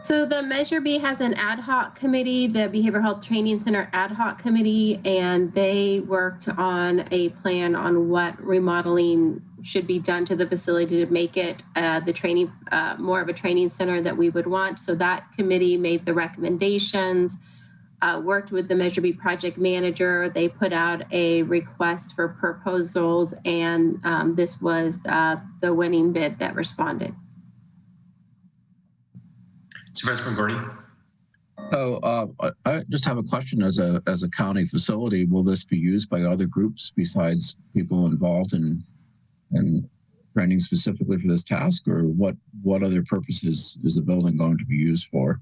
So the Measure B has an ad hoc committee, the Behavioral Health Training Center ad hoc committee, and they worked on a plan on what remodeling should be done to the facility to make it the training, more of a training center that we would want. So that committee made the recommendations, worked with the Measure B project manager. They put out a request for proposals, and this was the winning bid that responded. Supervisor McGordy? So I just have a question. As a county facility, will this be used by other groups besides people involved in training specifically for this task, or what other purposes is the building going to be used for?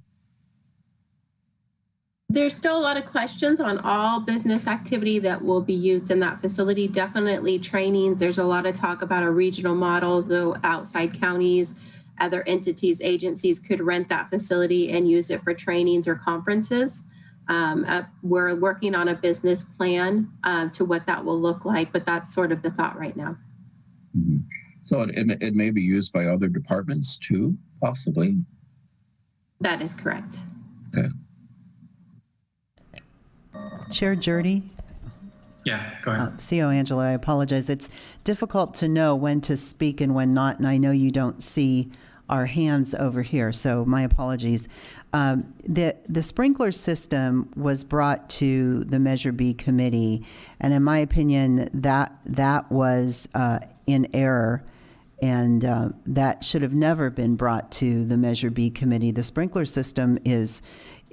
There's still a lot of questions on all business activity that will be used in that facility. Definitely trainings. There's a lot of talk about a regional model, so outside counties, other entities, agencies could rent that facility and use it for trainings or conferences. We're working on a business plan to what that will look like, but that's sort of the thought right now. Mm-hmm. So it may be used by other departments too, possibly? That is correct. Okay. Chair Jurdy? Yeah, go ahead. CO Angela, I apologize. It's difficult to know when to speak and when not, and I know you don't see our hands over here, so my apologies. The sprinkler system was brought to the Measure B committee, and in my opinion, that was in error, and that should have never been brought to the Measure B committee. The sprinkler system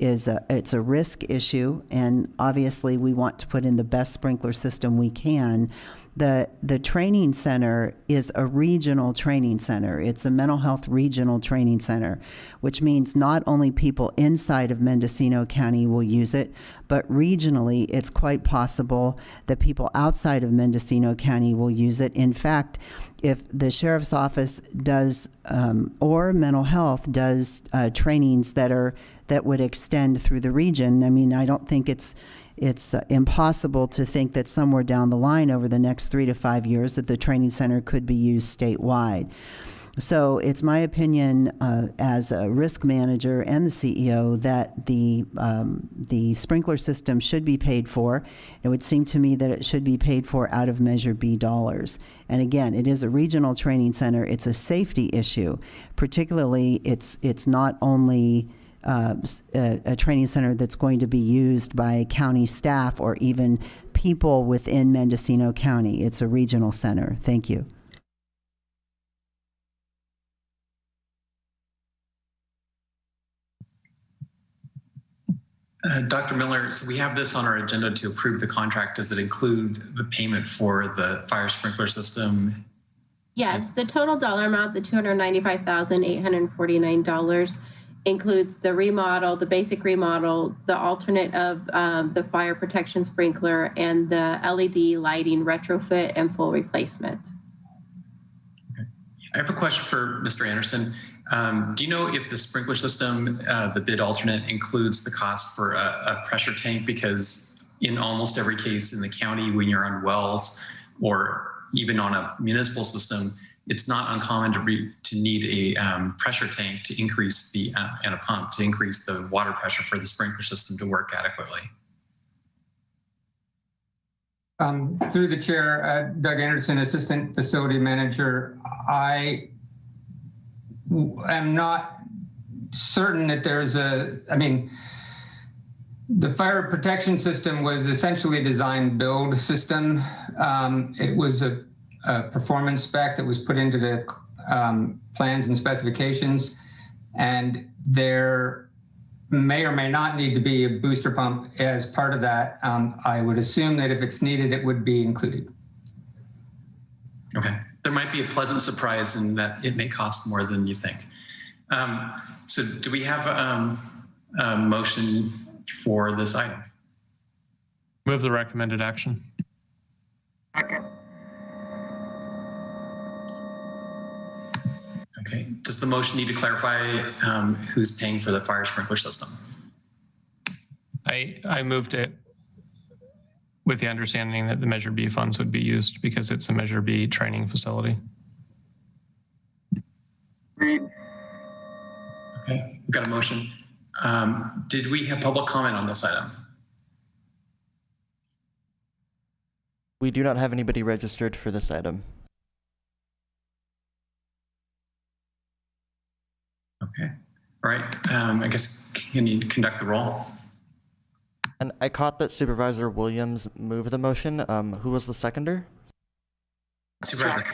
it's a risk issue, and obviously we want to put in the best sprinkler system we can. The training center is a regional training center. It's a mental health regional training center, which means not only people inside of Mendocino County will use it, but regionally it's quite possible that people outside of Mendocino County will use it. In fact, if the sheriff's office does or mental health does trainings that would extend through the region, I mean, I don't think it's impossible to think that somewhere down the line over the next 3 to 5 years that the training center could be used statewide. So it's my opinion as a risk manager and the CEO that the sprinkler system should be paid for. It would seem to me that it should be paid for out of Measure B dollars. And again, it is a regional training center. It's a safety issue. Particularly, it's not only a training center that's going to be used by county staff or even people within Mendocino County. It's a regional center. Thank you. Dr. Miller, so we have this on our agenda to approve the contract. Does it include the payment for the fire sprinkler system? Yes, the total dollar amount, the $295,849, includes the remodel, the basic remodel, the alternate of the fire protection sprinkler, and the LED lighting retrofit and full replacement. Okay. I have a question for Mr. Anderson. Do you know if the sprinkler system, the bid alternate, includes the cost for a pressure tank? Because in almost every case in the county, when you're on wells or even on a municipal system, it's not uncommon to need a pressure tank to increase the and a pump to increase the water pressure for the sprinkler system to work adequately. Through the chair, Doug Anderson, Assistant Facility Manager. I am not certain that there's I mean, the fire protection system was essentially a design-build system. It was a performance spec that was put into the plans and specifications, and there may or may not need to be a booster pump as part of that. I would assume that if it's needed, it would be included. Okay, there might be a pleasant surprise in that it may cost more than you think. So do we have a motion for this item? Move the recommended action. Second. Okay, does the motion need to clarify who's paying for the fire sprinkler system? I moved it with the understanding that the Measure B funds would be used because it's a Measure B training facility. Agreed. Okay, we've got a motion. Did we have public comment on this item? We do not have anybody registered for this item. Okay, all right, I guess can you conduct the roll? And I caught that Supervisor Williams moved the motion. Who was the seconder? Supervisor.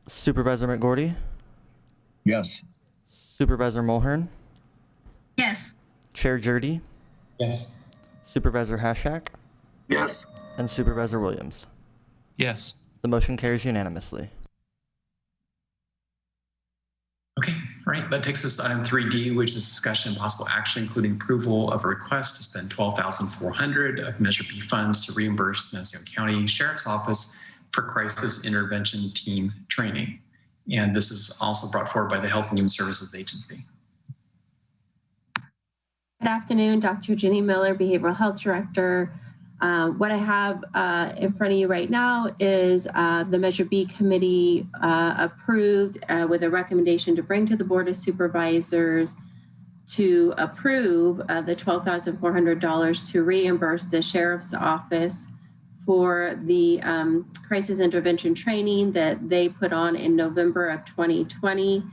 Supervisor McGordy? Yes. Supervisor Mulhern? Yes. Chair Jurdy? Yes. Supervisor Hashak? Yes. And Supervisor Williams? Yes. The motion carries unanimously. Okay, all right, that takes us to item 3D, which is discussion and possible action, including approval of a request to spend $12,400 of Measure B funds to reimburse the Mendocino County Sheriff's Office for crisis intervention team training. And this is also brought forward by the Health and Human Services Agency. Good afternoon, Dr. Ginny Miller, Behavioral Health Director. What I have in front of you right now is the Measure B committee approved with a recommendation to bring to the Board of Supervisors to approve the $12,400 to reimburse the Sheriff's Office for the crisis intervention training that they put on in November of 2020.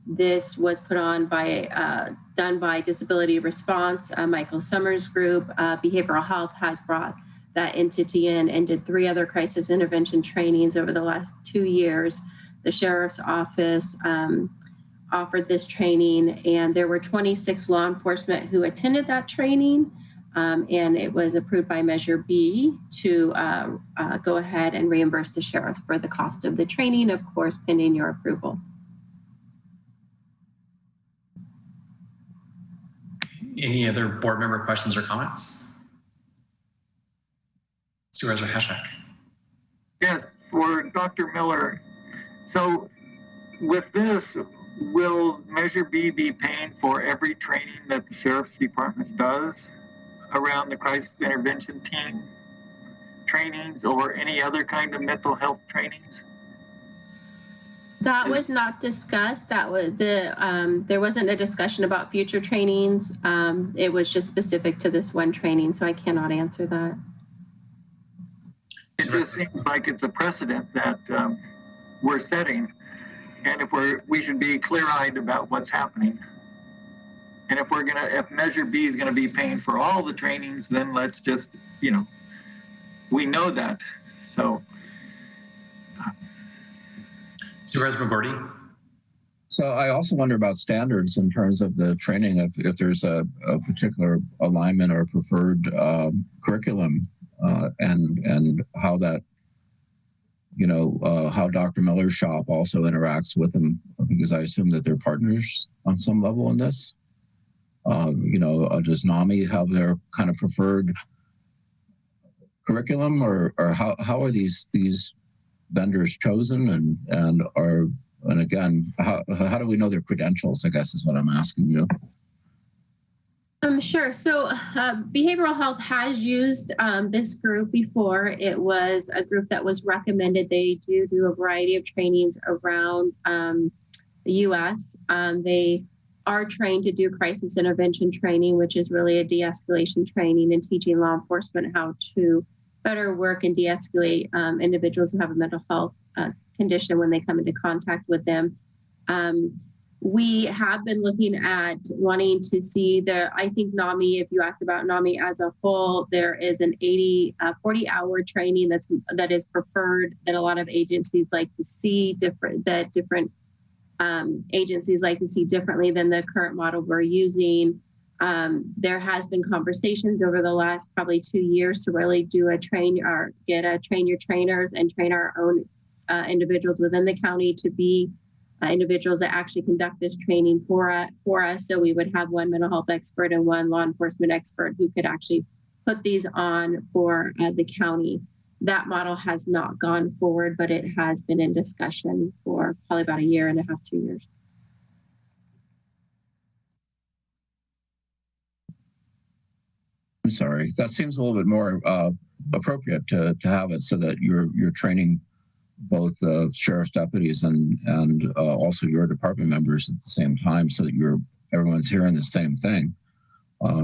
This was put on by, done by Disability Response, Michael Summers Group. Behavioral Health has brought that entity in and did 3 other crisis intervention trainings over the last 2 years. The Sheriff's Office offered this training, and there were 26 law enforcement who attended that training, and it was approved by Measure B to go ahead and reimburse the sheriff for the cost of the training, of course, pending your approval. Any other board member questions or comments? Supervisor Hashak. Yes, for Dr. Miller. So with this, will Measure B be paying for every training that the Sheriff's Department does around the crisis intervention team trainings or any other kind of mental health trainings? That was not discussed. That was the there wasn't a discussion about future trainings. It was just specific to this one training, so I cannot answer that. It just seems like it's a precedent that we're setting, and we should be clear-eyed about what's happening. And if Measure B is gonna be paying for all the trainings, then let's just, we know that, so. Supervisor McGordy. So I also wonder about standards in terms of the training, if there's a particular alignment or preferred curriculum, and how that, how Dr. Miller's shop also interacts with them, because I assume that they're partners on some level in this. Does NAMI have their kind of preferred curriculum, or how are these vendors chosen, and again, how do we know their credentials, I guess is what I'm asking you. Sure. So behavioral health has used this group before. It was a group that was recommended. They do a variety of trainings around the U.S. They are trained to do crisis intervention training, which is really a de-escalation training and teaching law enforcement how to better work and de-escalate individuals who have a mental health condition when they come into contact with them. We have been looking at wanting to see I think NAMI, if you asked about NAMI as a whole, there is an 40-hour training that is preferred, that a lot of agencies like to see different agencies like to see differently than the current model we're using. There has been conversations over the last probably 2 years to really do train your trainers and train our own individuals within the county to be individuals that actually conduct this training for us. So we would have one mental health expert and one law enforcement expert who could actually put these on for the county. That model has not gone forward, but it has been in discussion for probably about 1.5 years, 2 years. I'm sorry. That seems a little bit more appropriate to have it so that you're training both sheriff's deputies and also your department members at the same time, so that everyone's hearing the same thing.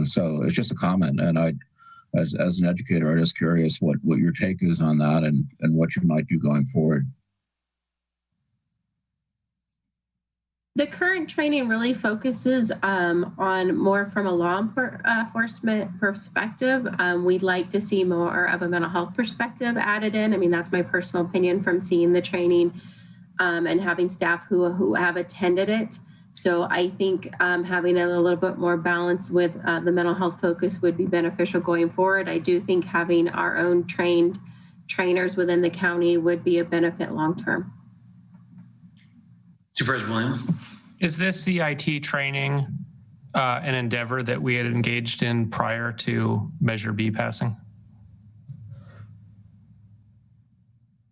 So it's just a comment, and as an educator, I'm just curious what your take is on that and what you might do going forward. The current training really focuses on more from a law enforcement perspective. We'd like to see more of a mental health perspective added in. I mean, that's my personal opinion from seeing the training and having staff who have attended it. So I think having a little bit more balance with the mental health focus would be beneficial going forward. I do think having our own trainers within the county would be a benefit long-term. Supervisor Williams. Is this CIT training an endeavor that we had engaged in prior to Measure B passing?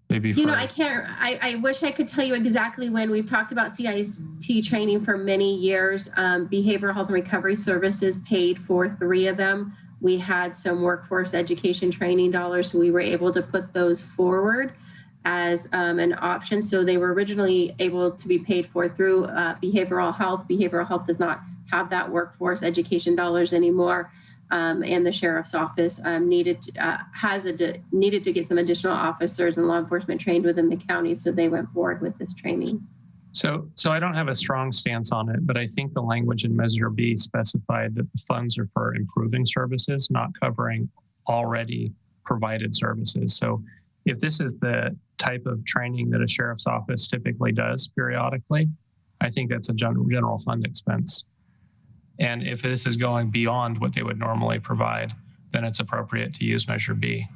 Maybe I can't, I wish I could tell you exactly when. We've talked about CIT training for many years. Behavioral Health and Recovery Services paid for 3 of them. We had some workforce education training dollars, so we were able to put those forward as an option. So they were originally able to be paid for through behavioral health. Behavioral health does not have that workforce education dollars anymore. And the sheriff's office needed to get some additional officers and law enforcement trained within the county. So they went forward with this training. So I don't have a strong stance on it, but I think the language in Measure B specified that the funds are for improving services, not covering already provided services. So if this is the type of training that a sheriff's office typically does periodically, I think that's a general fund expense. And if this is going beyond what they would normally provide, then it's appropriate to use Measure B.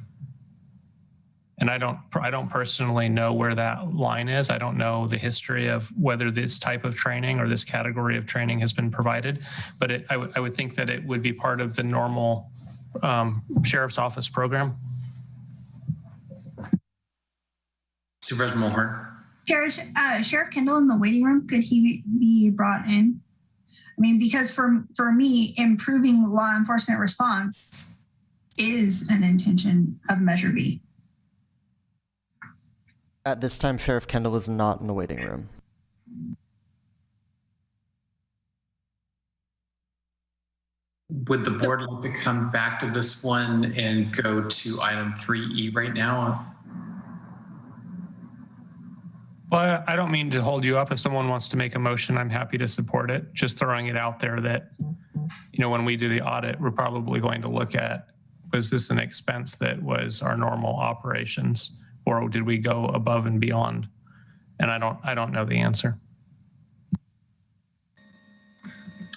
And I don't personally know where that line is. I don't know the history of whether this type of training or this category of training has been provided, but I would think that it would be part of the normal sheriff's office program. Supervisor Mulhern. Sheriff Kendall in the waiting room, could he be brought in? I mean, because for me, improving law enforcement response is an intention of Measure B. At this time, Sheriff Kendall is not in the waiting room. Would the board like to come back to this one and go to item 3E right now? Well, I don't mean to hold you up. If someone wants to make a motion, I'm happy to support it. Just throwing it out there that, when we do the audit, we're probably going to look at, was this an expense that was our normal operations, or did we go above and beyond? And I don't know the answer.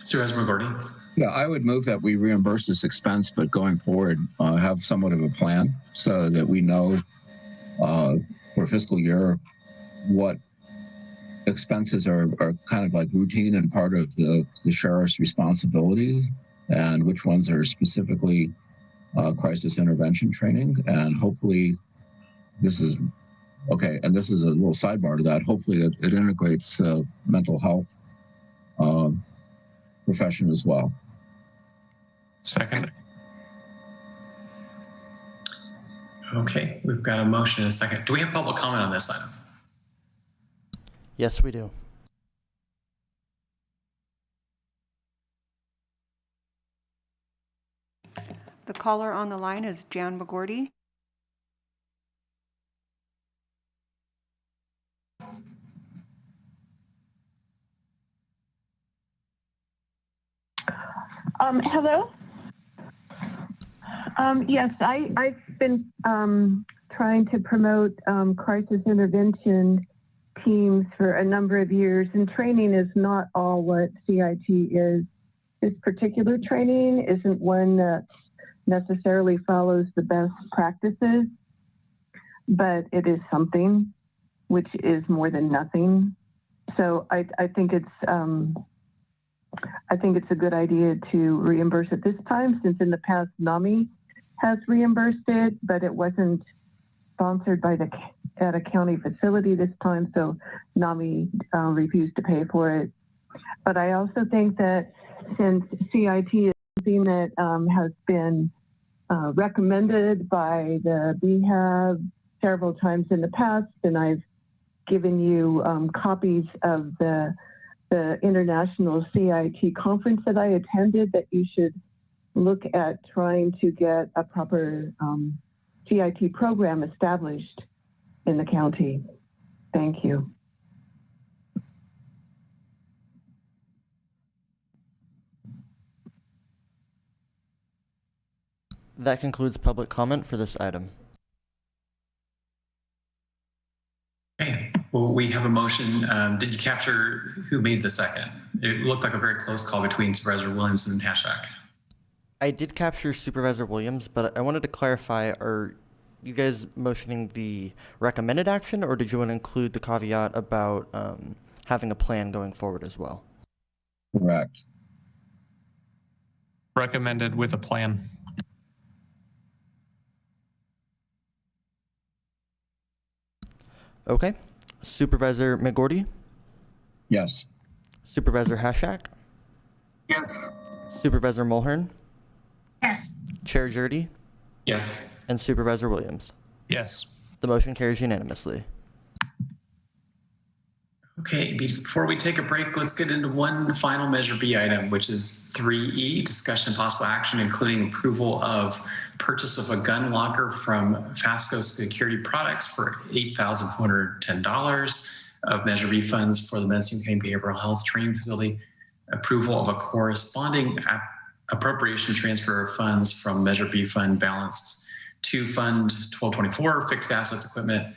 Supervisor McGordy. Yeah, I would move that we reimburse this expense, but going forward, have somewhat of a plan so that we know for fiscal year what expenses are kind of like routine and part of the sheriff's responsibility, and which ones are specifically crisis intervention training. And hopefully this is okay. And this is a little sidebar to that. Hopefully it integrates mental health profession as well. Second. Okay, we've got a motion and a second. Do we have public comment on this item? Yes, we do. The caller on the line is Jan McGordy. Hello. Yes, I've been trying to promote crisis intervention teams for a number of years, and training is not all what CIT is. This particular training isn't one that necessarily follows the best practices, but it is something which is more than nothing. So I think it's a good idea to reimburse it this time, since in the past NAMI has reimbursed it, but it wasn't sponsored by at a county facility this time, so NAMI refused to pay for it. But I also think that since CIT is something that has been recommended by the BHAB several times in the past, and I've given you copies of the international CIT conference that I attended, that you should look at trying to get a proper CIT program established in the county. Thank you. That concludes public comment for this item. Okay, well, we have a motion. Did you capture who made the second? It looked like a very close call between Supervisor Williams and Hashak. I did capture Supervisor Williams, but I wanted to clarify, are you guys motioning the recommended action, or did you want to include the caveat about having a plan going forward as well? Correct. Recommended with a plan. Okay. Supervisor McGordy? Yes. Supervisor Hashak? Yes. Supervisor Mulhern? Yes. Chair Jurdy? Yes. And Supervisor Williams? Yes. The motion carries unanimously. Okay, before we take a break, let's get into one final Measure B item, which is 3E, discussion and possible action, including approval of purchase of a gun locker from Fasco Security Products for $8,410 of Measure B funds for the Mendocino County Behavioral Health Training Facility, approval of a corresponding appropriation transfer of funds from Measure B fund balance to Fund 1224, fixed assets, equipment,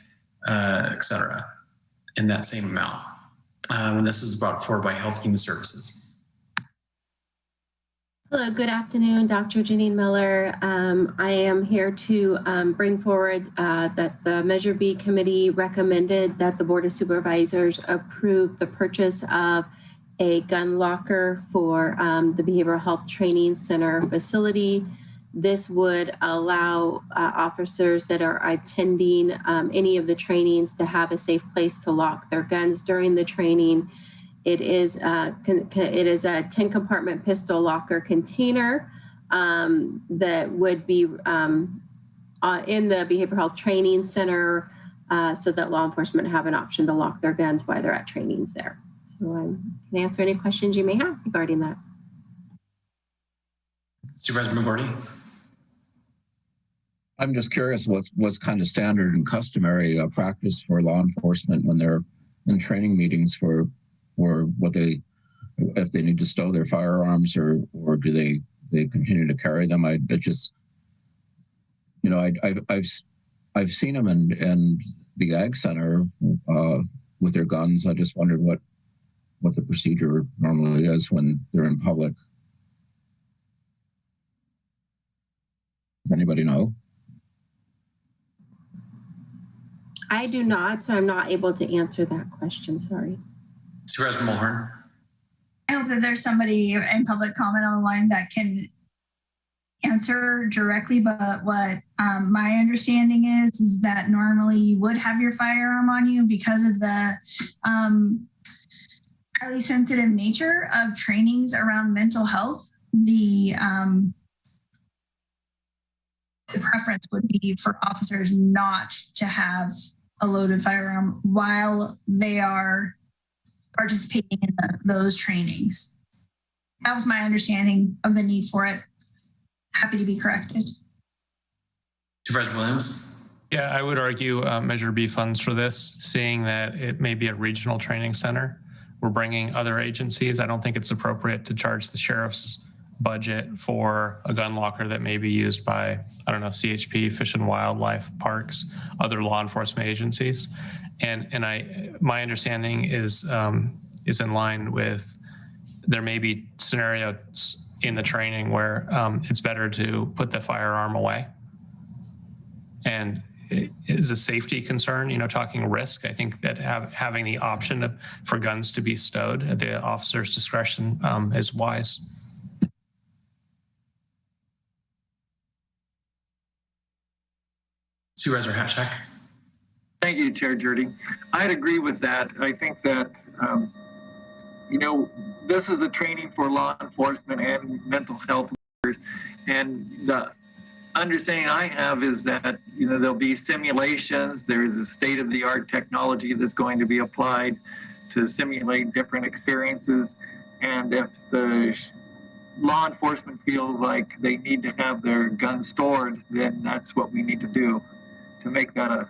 et cetera, in that same amount. And this was brought forward by Health Human Services. Hello, good afternoon, Dr. Janine Miller. I am here to bring forward that the Measure B committee recommended that the Board of Supervisors approve the purchase of a gun locker for the Behavioral Health Training Center facility. This would allow officers that are attending any of the trainings to have a safe place to lock their guns during the training. It is a 10-compartment pistol locker container that would be in the Behavioral Health Training Center so that law enforcement have an option to lock their guns while they're at trainings there. So I can answer any questions you may have regarding that. Supervisor McGordy? I'm just curious what's kind of standard and customary practice for law enforcement when they're in training meetings for what they, if they need to stow their firearms, or do they continue to carry them? I just, you know, I've seen them in the Ag Center with their guns. I just wondered what the procedure normally is when they're in public. Does anybody know? I do not, so I'm not able to answer that question, sorry. Supervisor Mulhern? I hope that there's somebody in public comment on the line that can answer directly, but what my understanding is that normally you would have your firearm on you because of the highly sensitive nature of trainings around mental health. The the preference would be for officers not to have a loaded firearm while they are participating in those trainings. That was my understanding of the need for it. Happy to be corrected. Supervisor Williams? Yeah, I would argue Measure B funds for this, seeing that it may be a regional training center. We're bringing other agencies. I don't think it's appropriate to charge the sheriff's budget for a gun locker that may be used by, I don't know, CHP, Fish and Wildlife, parks, other law enforcement agencies. And my understanding is in line with, there may be scenarios in the training where it's better to put the firearm away. And it is a safety concern, you know, talking risk. I think that having the option for guns to be stowed at the officer's discretion is wise. Supervisor Hatchak? Thank you, Chair Jurdy. I'd agree with that. I think that, you know, this is a training for law enforcement and mental health workers. And the understanding I have is that, you know, there'll be simulations. There's a state-of-the-art technology that's going to be applied to simulate different experiences. And if the law enforcement feels like they need to have their guns stored, then that's what we need to do to make that a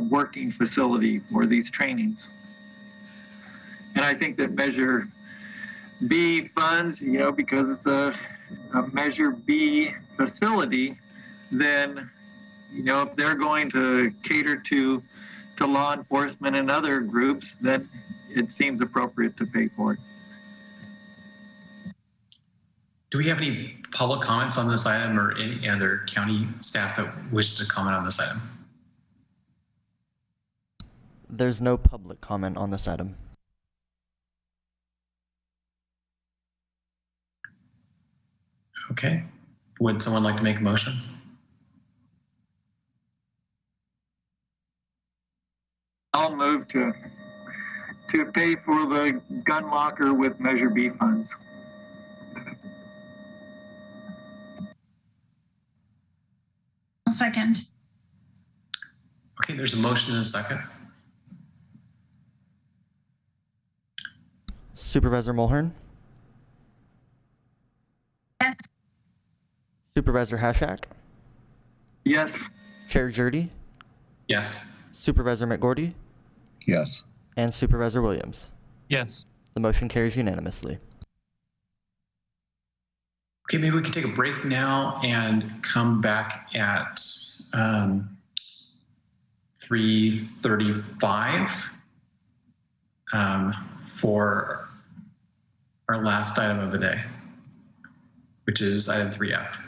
working facility for these trainings. And I think that Measure B funds, you know, because it's a Measure B facility, then, you know, if they're going to cater to law enforcement and other groups, then it seems appropriate to pay for it. Do we have any public comments on this item or any other county staff that wish to comment on this item? There's no public comment on this item. Okay. Would someone like to make a motion? I'll move to pay for the gun locker with Measure B funds. I'll second. Okay, there's a motion and a second. Supervisor Mulhern? Yes. Supervisor Hashak? Yes. Chair Jurdy? Yes. Supervisor McGordy? Yes. And Supervisor Williams? Yes. The motion carries unanimously. Okay, maybe we can take a break now and come back at 3:35 for our last item of the day, which is item 3F.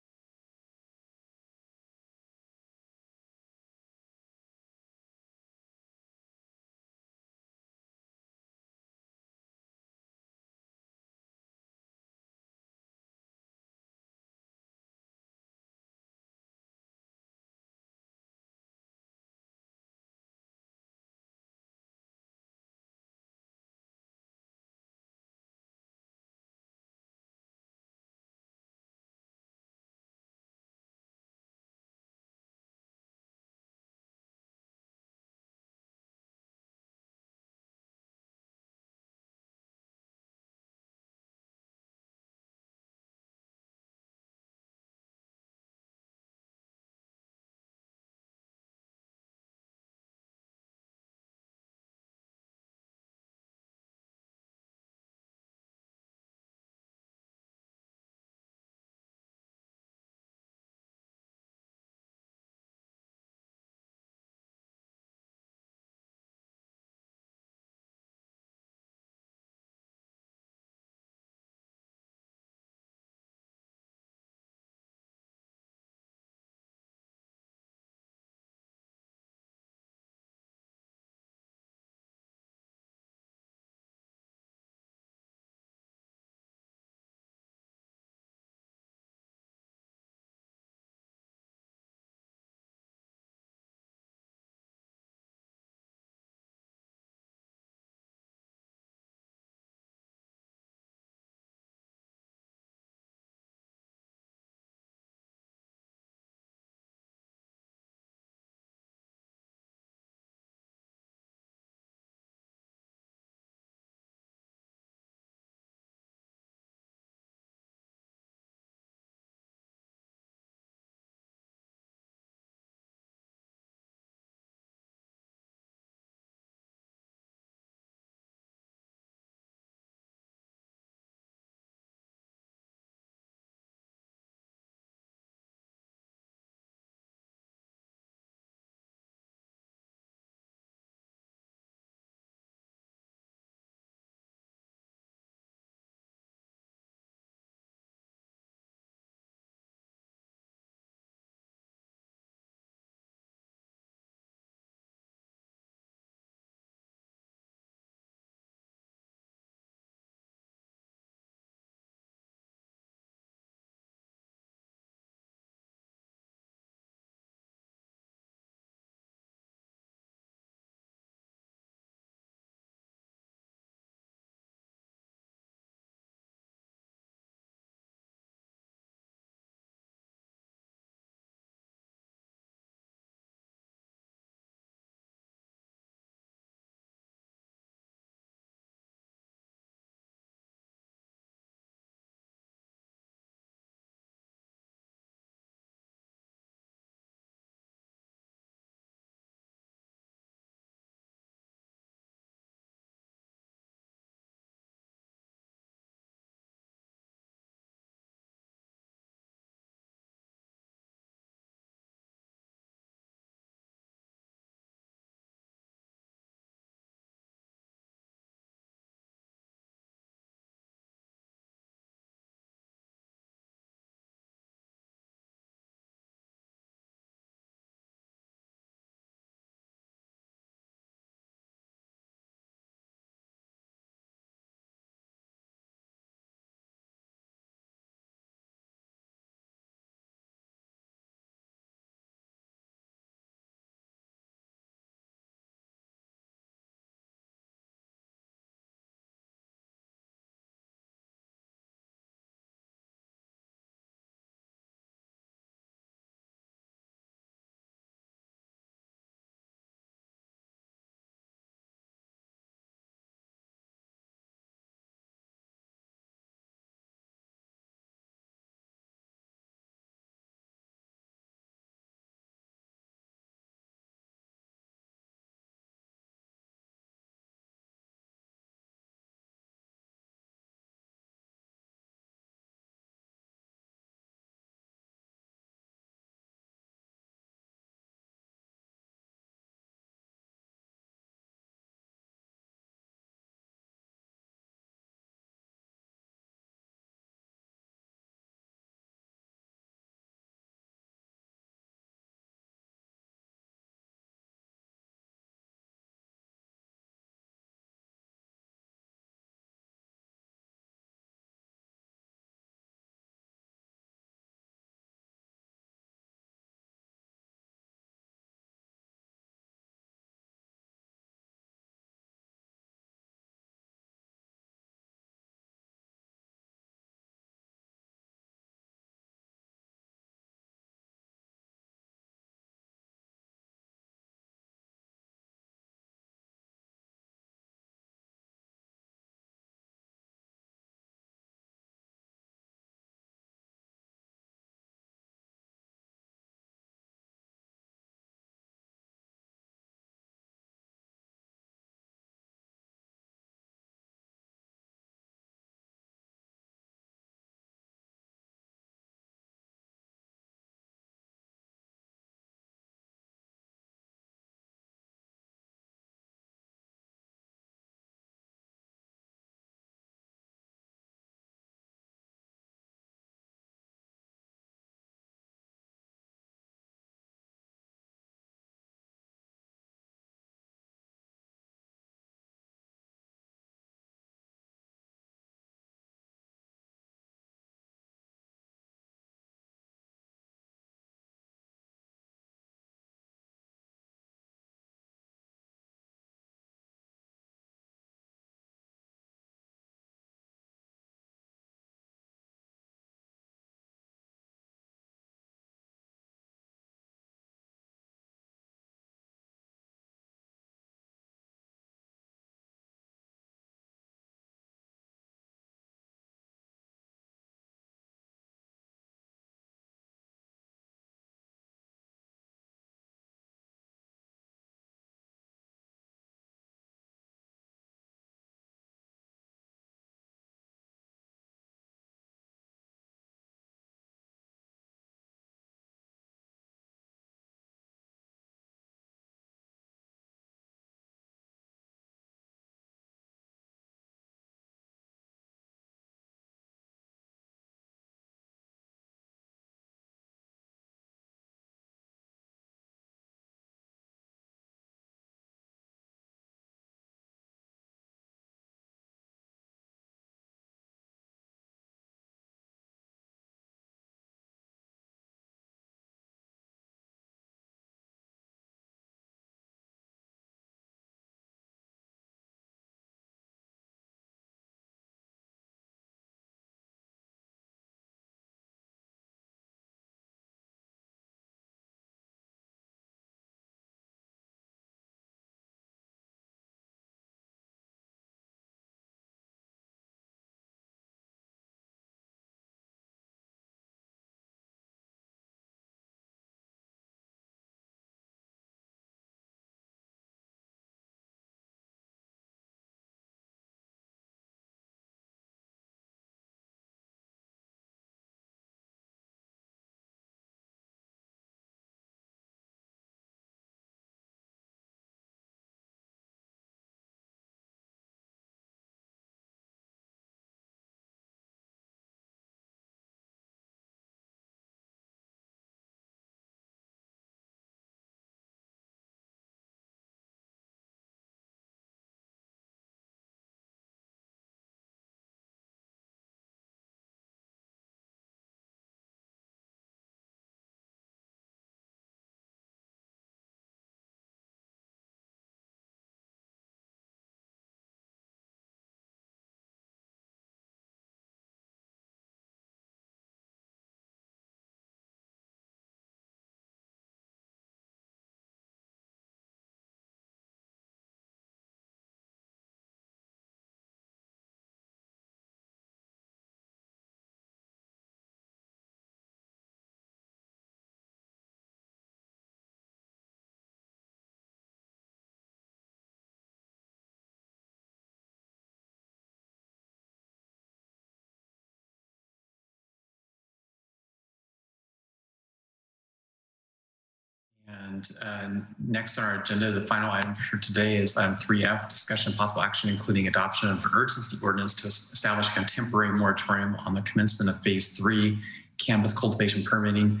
And next on our agenda, the final item for today is item 3F, discussion and possible action, including adoption of an urgency ordinance to establish a temporary moratorium on the commencement of phase 3 cannabis cultivation permitting.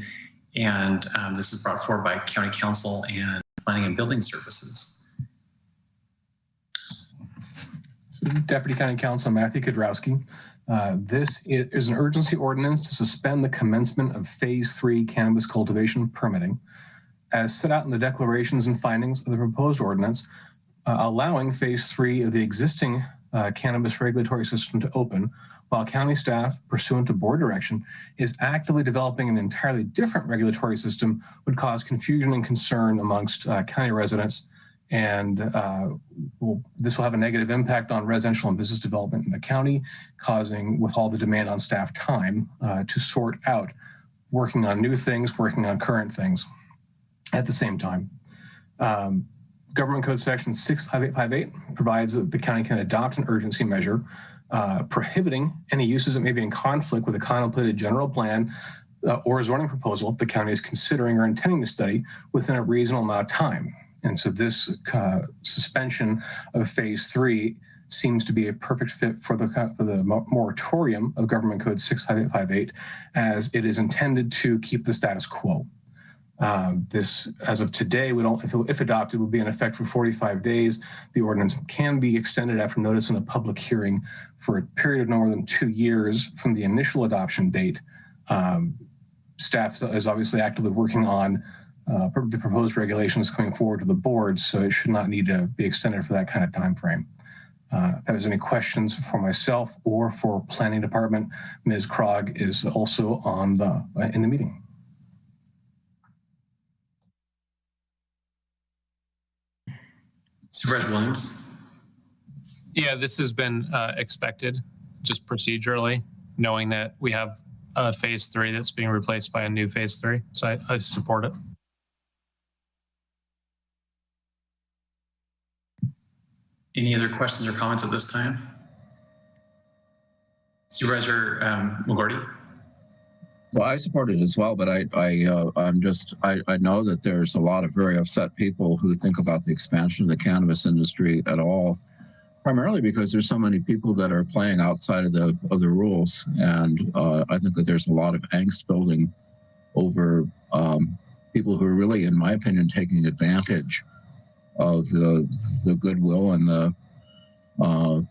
And this is brought forward by County Council and Planning and Building Services. Deputy County Council Matthew Kudrowski. This is an urgency ordinance to suspend the commencement of phase 3 cannabis cultivation permitting, as set out in the declarations and findings of the proposed ordinance, allowing phase 3 of the existing cannabis regulatory system to open, while county staff, pursuant to board direction, is actively developing an entirely different regulatory system, would cause confusion and concern amongst county residents. And this will have a negative impact on residential and business development in the county, causing, with all the demand on staff time, to sort out working on new things, working on current things at the same time. Government Code Section 65858 provides that the county can adopt an urgency measure prohibiting any uses that may be in conflict with a contemplated general plan or a zoning proposal the county is considering or intending to study within a reasonable amount of time. And so this suspension of phase 3 seems to be a perfect fit for the moratorium of Government Code 65858, as it is intended to keep the status quo. This, as of today, if adopted, would be in effect for 45 days. The ordinance can be extended after notice in a public hearing for a period of no more than 2 years from the initial adoption date. Staff is obviously actively working on the proposed regulations coming forward to the board, so it should not need to be extended for that kind of time frame. If there's any questions for myself or for Planning Department, Ms. Krog is also on in the meeting. Supervisor Williams. Yeah, this has been expected, just procedurally, knowing that we have phase 3 that's being replaced by a new phase 3. So I support it. Any other questions or comments at this time? Supervisor McGordy. Well, I support it as well, but I know that there's a lot of very upset people who think about the expansion of the cannabis industry at all, primarily because there's so many people that are playing outside of the rules, and I think that there's a lot of angst building over people who are really, in my opinion, taking advantage of the goodwill and the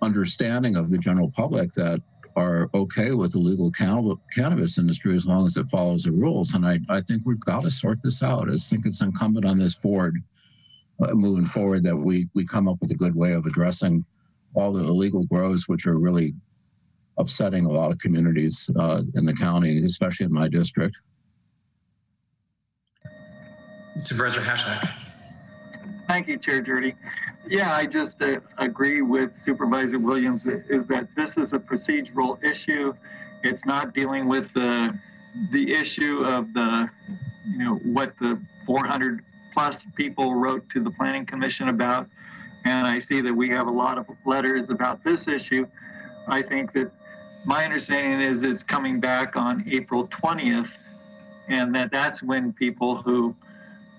understanding of the general public that are okay with the legal cannabis industry as long as it follows the rules. And I think we've got to sort this out. I think it's incumbent on this board moving forward that we come up with a good way of addressing all the illegal grows, which are really upsetting a lot of communities in the county, especially in my district. Supervisor Hashak. Thank you, Chair Jurdy. Yeah, I just agree with Supervisor Williams is that this is a procedural issue. It's not dealing with the issue of what the 400 plus people wrote to the Planning Commission about. And I see that we have a lot of letters about this issue. I think that my understanding is it's coming back on April 20th, and that's when people who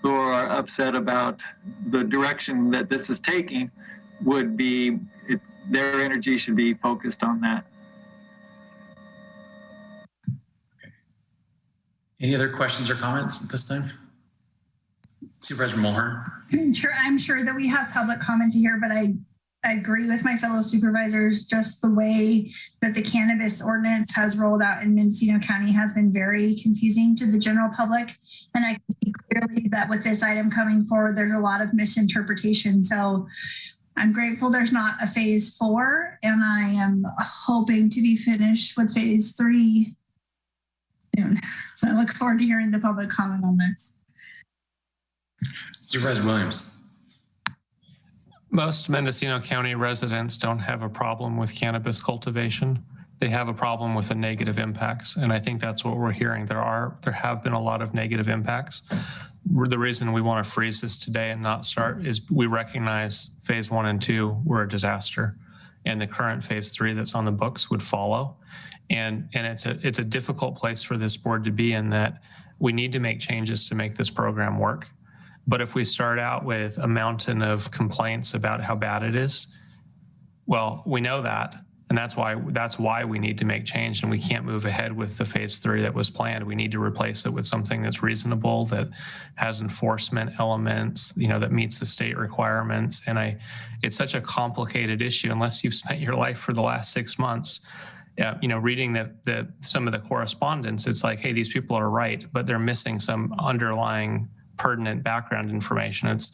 are upset about the direction that this is taking would be, their energy should be focused on that. Okay. Any other questions or comments at this time? Supervisor Mulhern. I'm sure that we have public comment here, but I agree with my fellow supervisors. Just the way that the cannabis ordinance has rolled out in Mendocino County has been very confusing to the general public. And I can see clearly that with this item coming forward, there's a lot of misinterpretation. So I'm grateful there's not a phase 4, and I am hoping to be finished with phase 3 soon. So I look forward to hearing the public comment on this. Supervisor Williams. Most Mendocino County residents don't have a problem with cannabis cultivation. They have a problem with the negative impacts. And I think that's what we're hearing. There have been a lot of negative impacts. The reason we want to freeze this today and not start is we recognize phase 1 and 2 were a disaster, and the current phase 3 that's on the books would follow. And it's a difficult place for this board to be in, that we need to make changes to make this program work. But if we start out with a mountain of complaints about how bad it is, well, we know that. And that's why we need to make change, and we can't move ahead with the phase 3 that was planned. We need to replace it with something that's reasonable, that has enforcement elements, that meets the state requirements. And it's such a complicated issue unless you've spent your life for the last 6 months, reading some of the correspondence. It's like, hey, these people are right, but they're missing some underlying pertinent background information. It's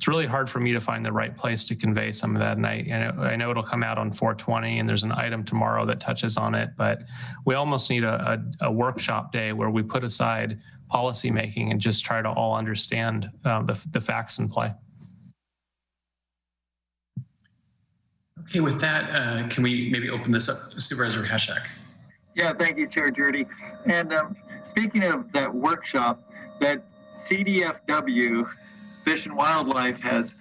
really hard for me to find the right place to convey some of that. And I know it'll come out on 420, and there's an item tomorrow that touches on it, but we almost need a workshop day where we put aside policy making and just try to all understand the facts in play. Okay, with that, can we maybe open this up? Supervisor Hashak. Yeah, thank you, Chair Judy. And speaking of that workshop, that CDFW, Fish and Wildlife, has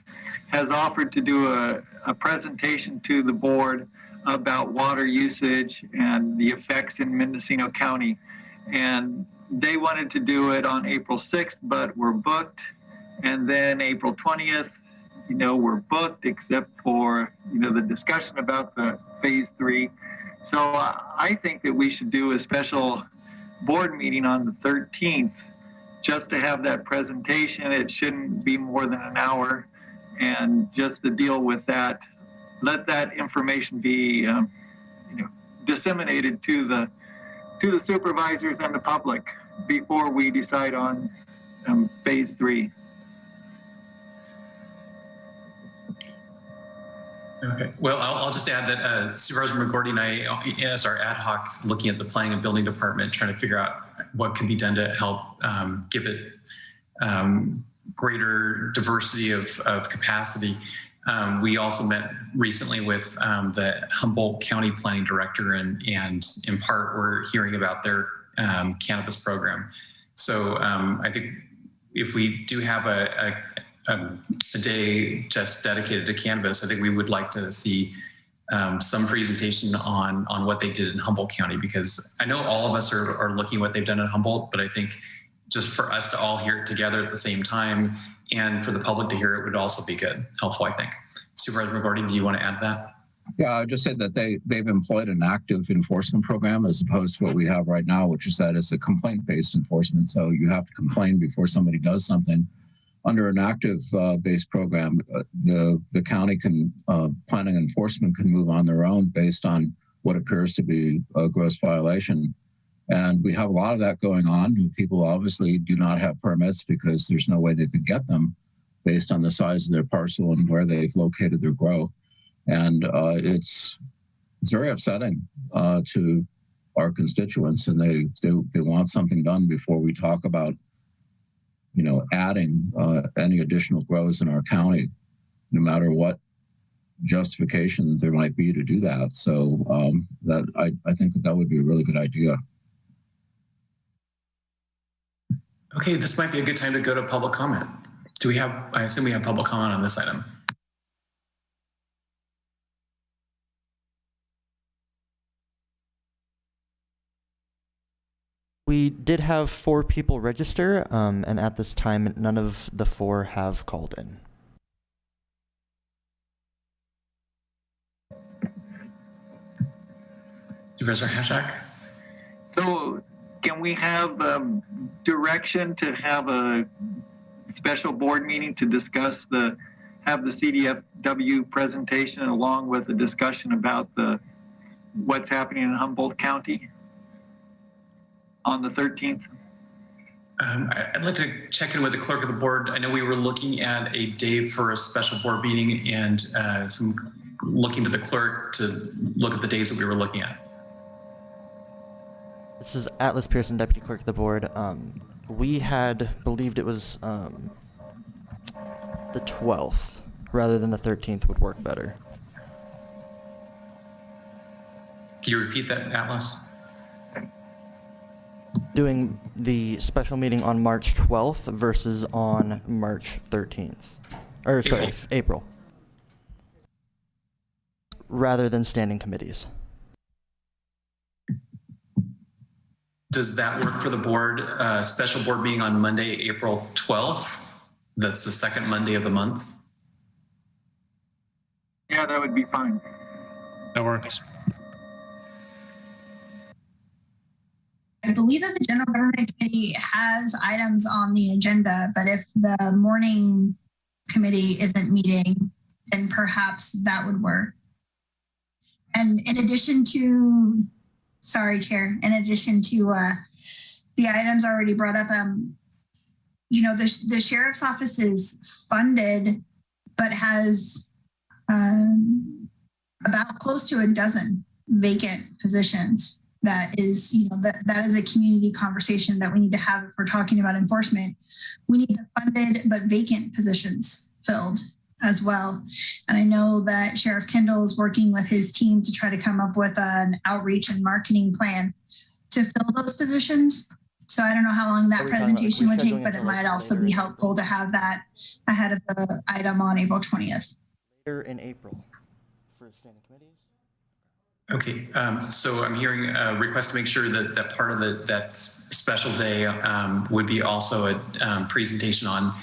offered to do a presentation to the board about water usage and the effects in Mendocino County. And they wanted to do it on April 6th, but we're booked. And then April 20th, we're booked except for, the discussion about the phase 3. So I think that we should do a special board meeting on the 13th just to have that presentation. It shouldn't be more than an hour, and just to deal with that, let that information be, disseminated to the supervisors and the public before we decide on phase 3. Okay. Well, I'll just add that Supervisor McGordy and I, as our ad hoc, looking at the planning and building department, trying to figure out what can be done to help give it greater diversity of capacity. We also met recently with the Humboldt County Planning Director, and in part we're hearing about their cannabis program. So I think if we do have a day just dedicated to cannabis, I think we would like to see some presentation on what they did in Humboldt County, because I know all of us are looking at what they've done in Humboldt, but I think just for us to all hear it together at the same time and for the public to hear it would also be helpful, I think. Supervisor McGordy, do you want to add that? Yeah, I would just say that they've employed an active enforcement program as opposed to what we have right now, which is that it's a complaint-based enforcement. So you have to complain before somebody does something. Under an active based program, the county can, planning enforcement can move on their own based on what appears to be a gross violation. And we have a lot of that going on. People obviously do not have permits because there's no way they could get them based on the size of their parcel and where they've located their grow. And it's very upsetting to our constituents, and they want something done before we talk about adding any additional grows in our county, no matter what justification there might be to do that. So that I think that would be a really good idea. Okay, this might be a good time to go to public comment. I assume we have public comment on this item. We did have 4 people register, and at this time, none of the 4 have called in. Supervisor Hashak? So can we have direction to have a special board meeting to discuss have the CDFW presentation along with a discussion about what's happening in Humboldt County on the 13th? I'd like to check in with the clerk of the board. I know we were looking at a day for a special board meeting, and looking to the clerk to look at the days that we were looking at. This is Atlas Pearson, Deputy Clerk of the Board. We had believed it was the 12th rather than the 13th would work better. Can you repeat that, Atlas? Doing the special meeting on March 12th versus on March 13th. Or, sorry, April. Rather than standing committees. Does that work for the board? Special board meeting on Monday, April 12th? That's the second Monday of the month. Yeah, that would be fine. That works. I believe that the General Government Committee has items on the agenda, but if the morning committee isn't meeting, then perhaps that would work. And in addition to, sorry, Chair, in addition to the items already brought up, you know, the Sheriff's Office is funded, but has about close to a dozen vacant positions. That is, you know, that is a community conversation that we need to have if we're talking about enforcement. We need the funded but vacant positions filled as well. And I know that Sheriff Kendall is working with his team to try to come up with an outreach and marketing plan to fill those positions. So I don't know how long that presentation would take, but it might also be helpful to have that ahead of the item on April 20th. Later in April for standing committees. Okay, so I'm hearing a request to make sure that that part of that special day would be also a presentation on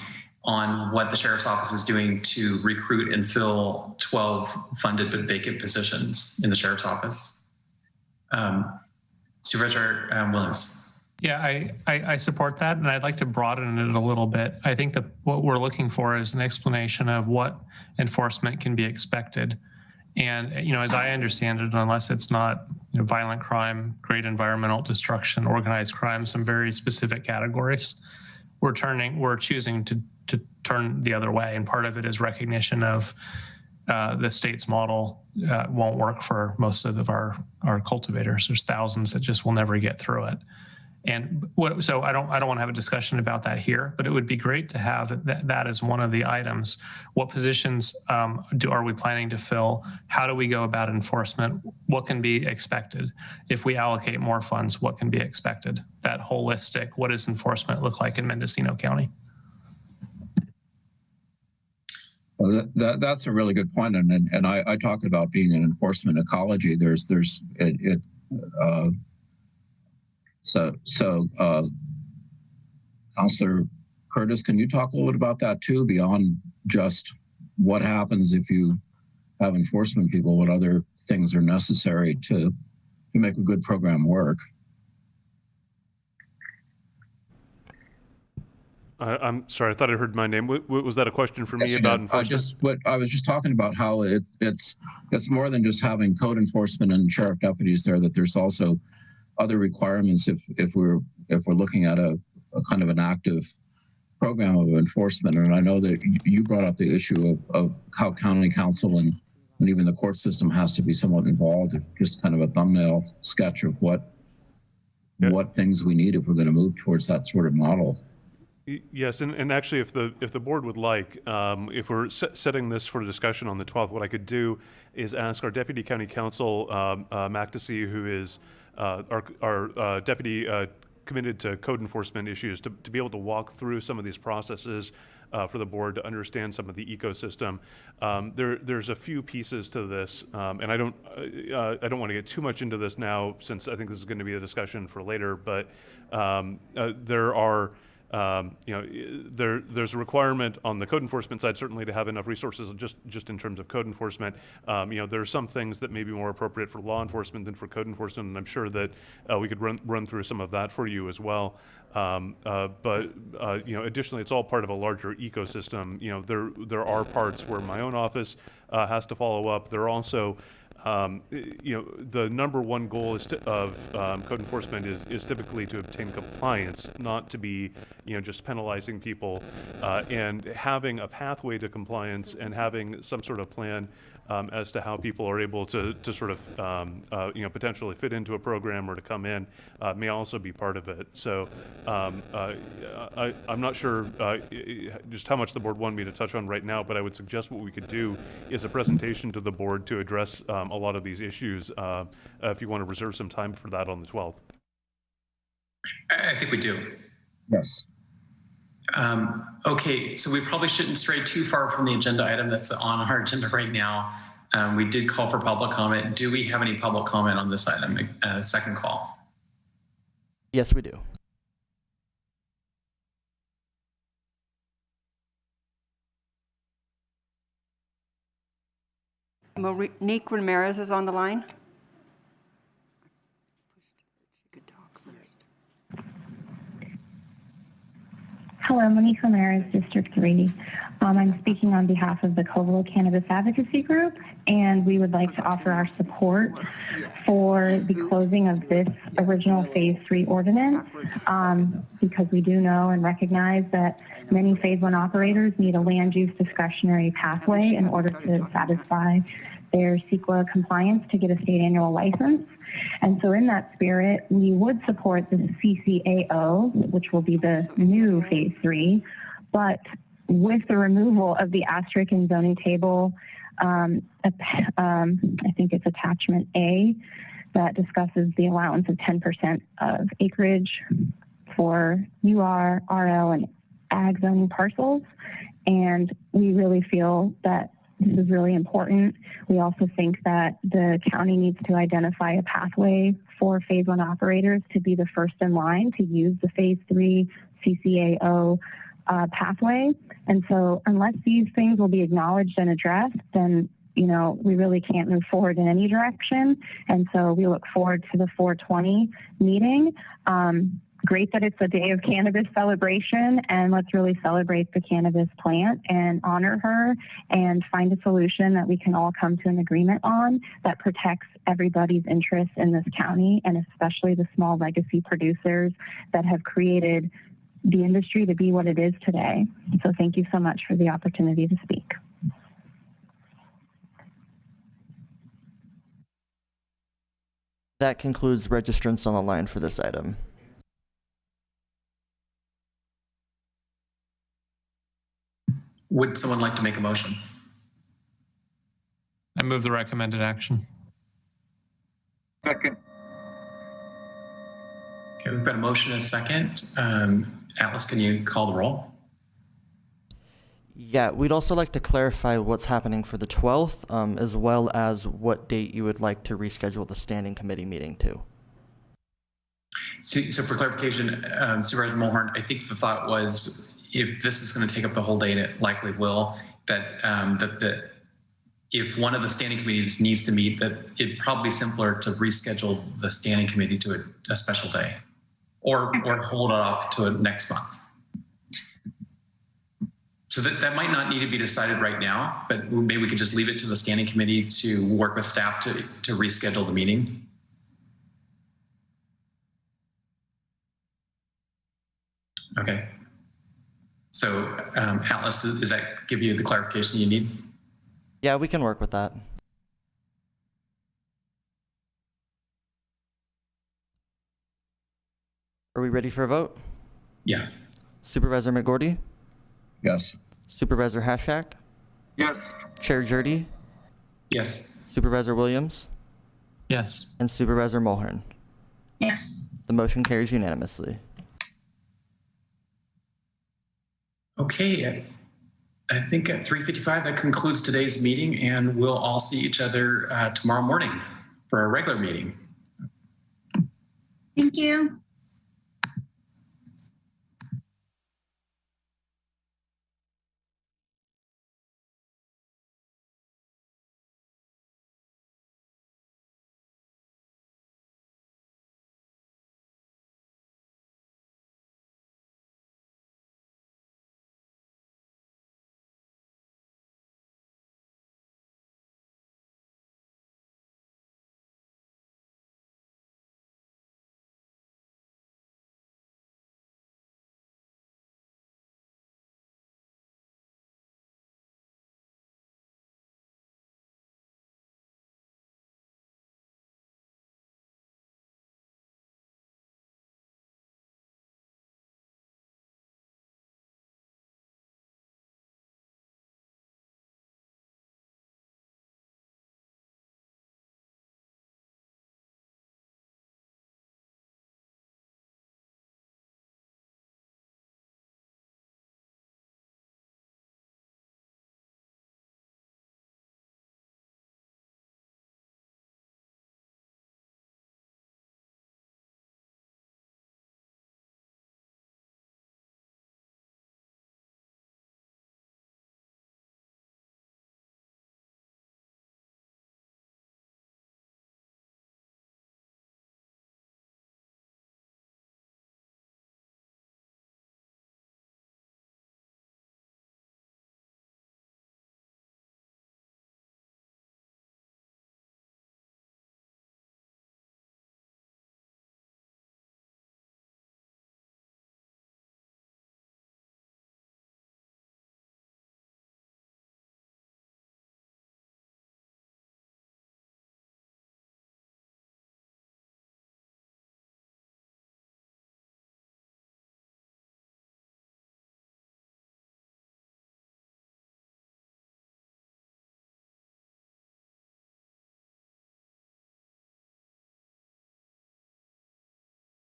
what the Sheriff's Office is doing to recruit and fill 12 funded but vacant positions in the Sheriff's Office. Supervisor Williams. Yeah, I support that, and I'd like to broaden it a little bit. I think that what we're looking for is an explanation of what enforcement can be expected. And, you know, as I understand it, unless it's not, you know, violent crime, great environmental destruction, organized crime, some very specific categories, we're choosing to turn the other way. And part of it is recognition of the state's model won't work for most of our cultivators. There's thousands that just will never get through it. And so I don't want to have a discussion about that here, but it would be great to have that as one of the items. What positions are we planning to fill? How do we go about enforcement? What can be expected? If we allocate more funds, what can be expected? That holistic, what does enforcement look like in Mendocino County? Well, that's a really good point. And I talk about being an enforcement ecology. So, Councilor Curtis, can you talk a little bit about that too, beyond just what happens if you have enforcement people, what other things are necessary to make a good program work? I'm sorry, I thought I heard my name. Was that a question for me about enforcement? I was just talking about how it's more than just having code enforcement and sheriff deputies there, that there's also other requirements if we're looking at a kind of an active program of enforcement. And I know that you brought up the issue of how county council and even the court system has to be somewhat involved. Just kind of a thumbnail sketch of what things we need if we're going to move towards that sort of model. Yes, and actually, if the board would like, if we're setting this for discussion on the 12th, what I could do is ask our Deputy County Counsel, McAtee, who is our deputy committed to code enforcement issues, to be able to walk through some of these processes for the board to understand some of the ecosystem. There's a few pieces to this, and I don't want to get too much into this now, since I think this is going to be a discussion for later. But there are. There's a requirement on the code enforcement side, certainly, to have enough resources just in terms of code enforcement. There are some things that may be more appropriate for law enforcement than for code enforcement, and I'm sure that we could run through some of that for you as well. Additionally, it's all part of a larger ecosystem. There are parts where my own office has to follow up. There are also the number one goal of code enforcement is typically to obtain compliance, not to be, just penalizing people, and having a pathway to compliance and having some sort of plan as to how people are able to sort of, potentially fit into a program or to come in may also be part of it. So I'm not sure just how much the board wanted me to touch on right now, but I would suggest what we could do is a presentation to the board to address a lot of these issues, if you want to reserve some time for that on the 12th. I think we do. Yes. Okay, so we probably shouldn't stray too far from the agenda item that's on our agenda right now. We did call for public comment. Do we have any public comment on this item? Second call. Yes, we do. Monique Ramirez is on the line. Hello, Monique Ramirez, District 3. I'm speaking on behalf of the Covelo Cannabis Advocacy Group, and we would like to offer our support for the closing of this original Phase 3 ordinance, because we do know and recognize that many Phase 1 operators need a land use discretionary pathway in order to satisfy their CEQA compliance to get a state annual license. And so in that spirit, we would support the CCAO, which will be the new Phase 3, but with the removal of the asterisk in zoning table, I think it's attachment A, that discusses the allowance of 10% of acreage for UR, RL, and ag zoning parcels. And we really feel that this is really important. We also think that the county needs to identify a pathway for Phase 1 operators to be the first in line to use the Phase 3 CCAO pathway. And so unless these things will be acknowledged and addressed, then, you know, we really can't move forward in any direction. And so we look forward to the 420 meeting. Great that it's a day of cannabis celebration, and let's really celebrate the cannabis plant and honor her and find a solution that we can all come to an agreement on that protects everybody's interests in this county, and especially the small legacy producers that have created the industry to be what it is today. So thank you so much for the opportunity to speak. That concludes registrants on the line for this item. Would someone like to make a motion? I move the recommended action. Second. Okay, we've got a motion and a second. Atlas, can you call the roll? Yeah, we'd also like to clarify what's happening for the 12th, as well as what date you would like to reschedule the standing committee meeting to. So for clarification, Supervisor Mulhern, I think the thought was, if this is going to take up the whole day, and it likely will, that if one of the standing committees needs to meet, that it'd probably be simpler to reschedule the standing committee to a special day, or hold it off to next month. So that might not need to be decided right now, but maybe we could just leave it to the standing committee to work with staff to reschedule the meeting. Okay. So Atlas, does that give you the clarification you need? Yeah, we can work with that. Are we ready for a vote? Yeah. Supervisor McGordy? Yes. Supervisor Hashak? Yes. Chair Jurdy? Yes. Supervisor Williams? Yes. And Supervisor Mulhern? Yes. The motion carries unanimously. Okay, I think at 3:55 that concludes today's meeting, and we'll all see each other tomorrow morning for a regular meeting. Thank you.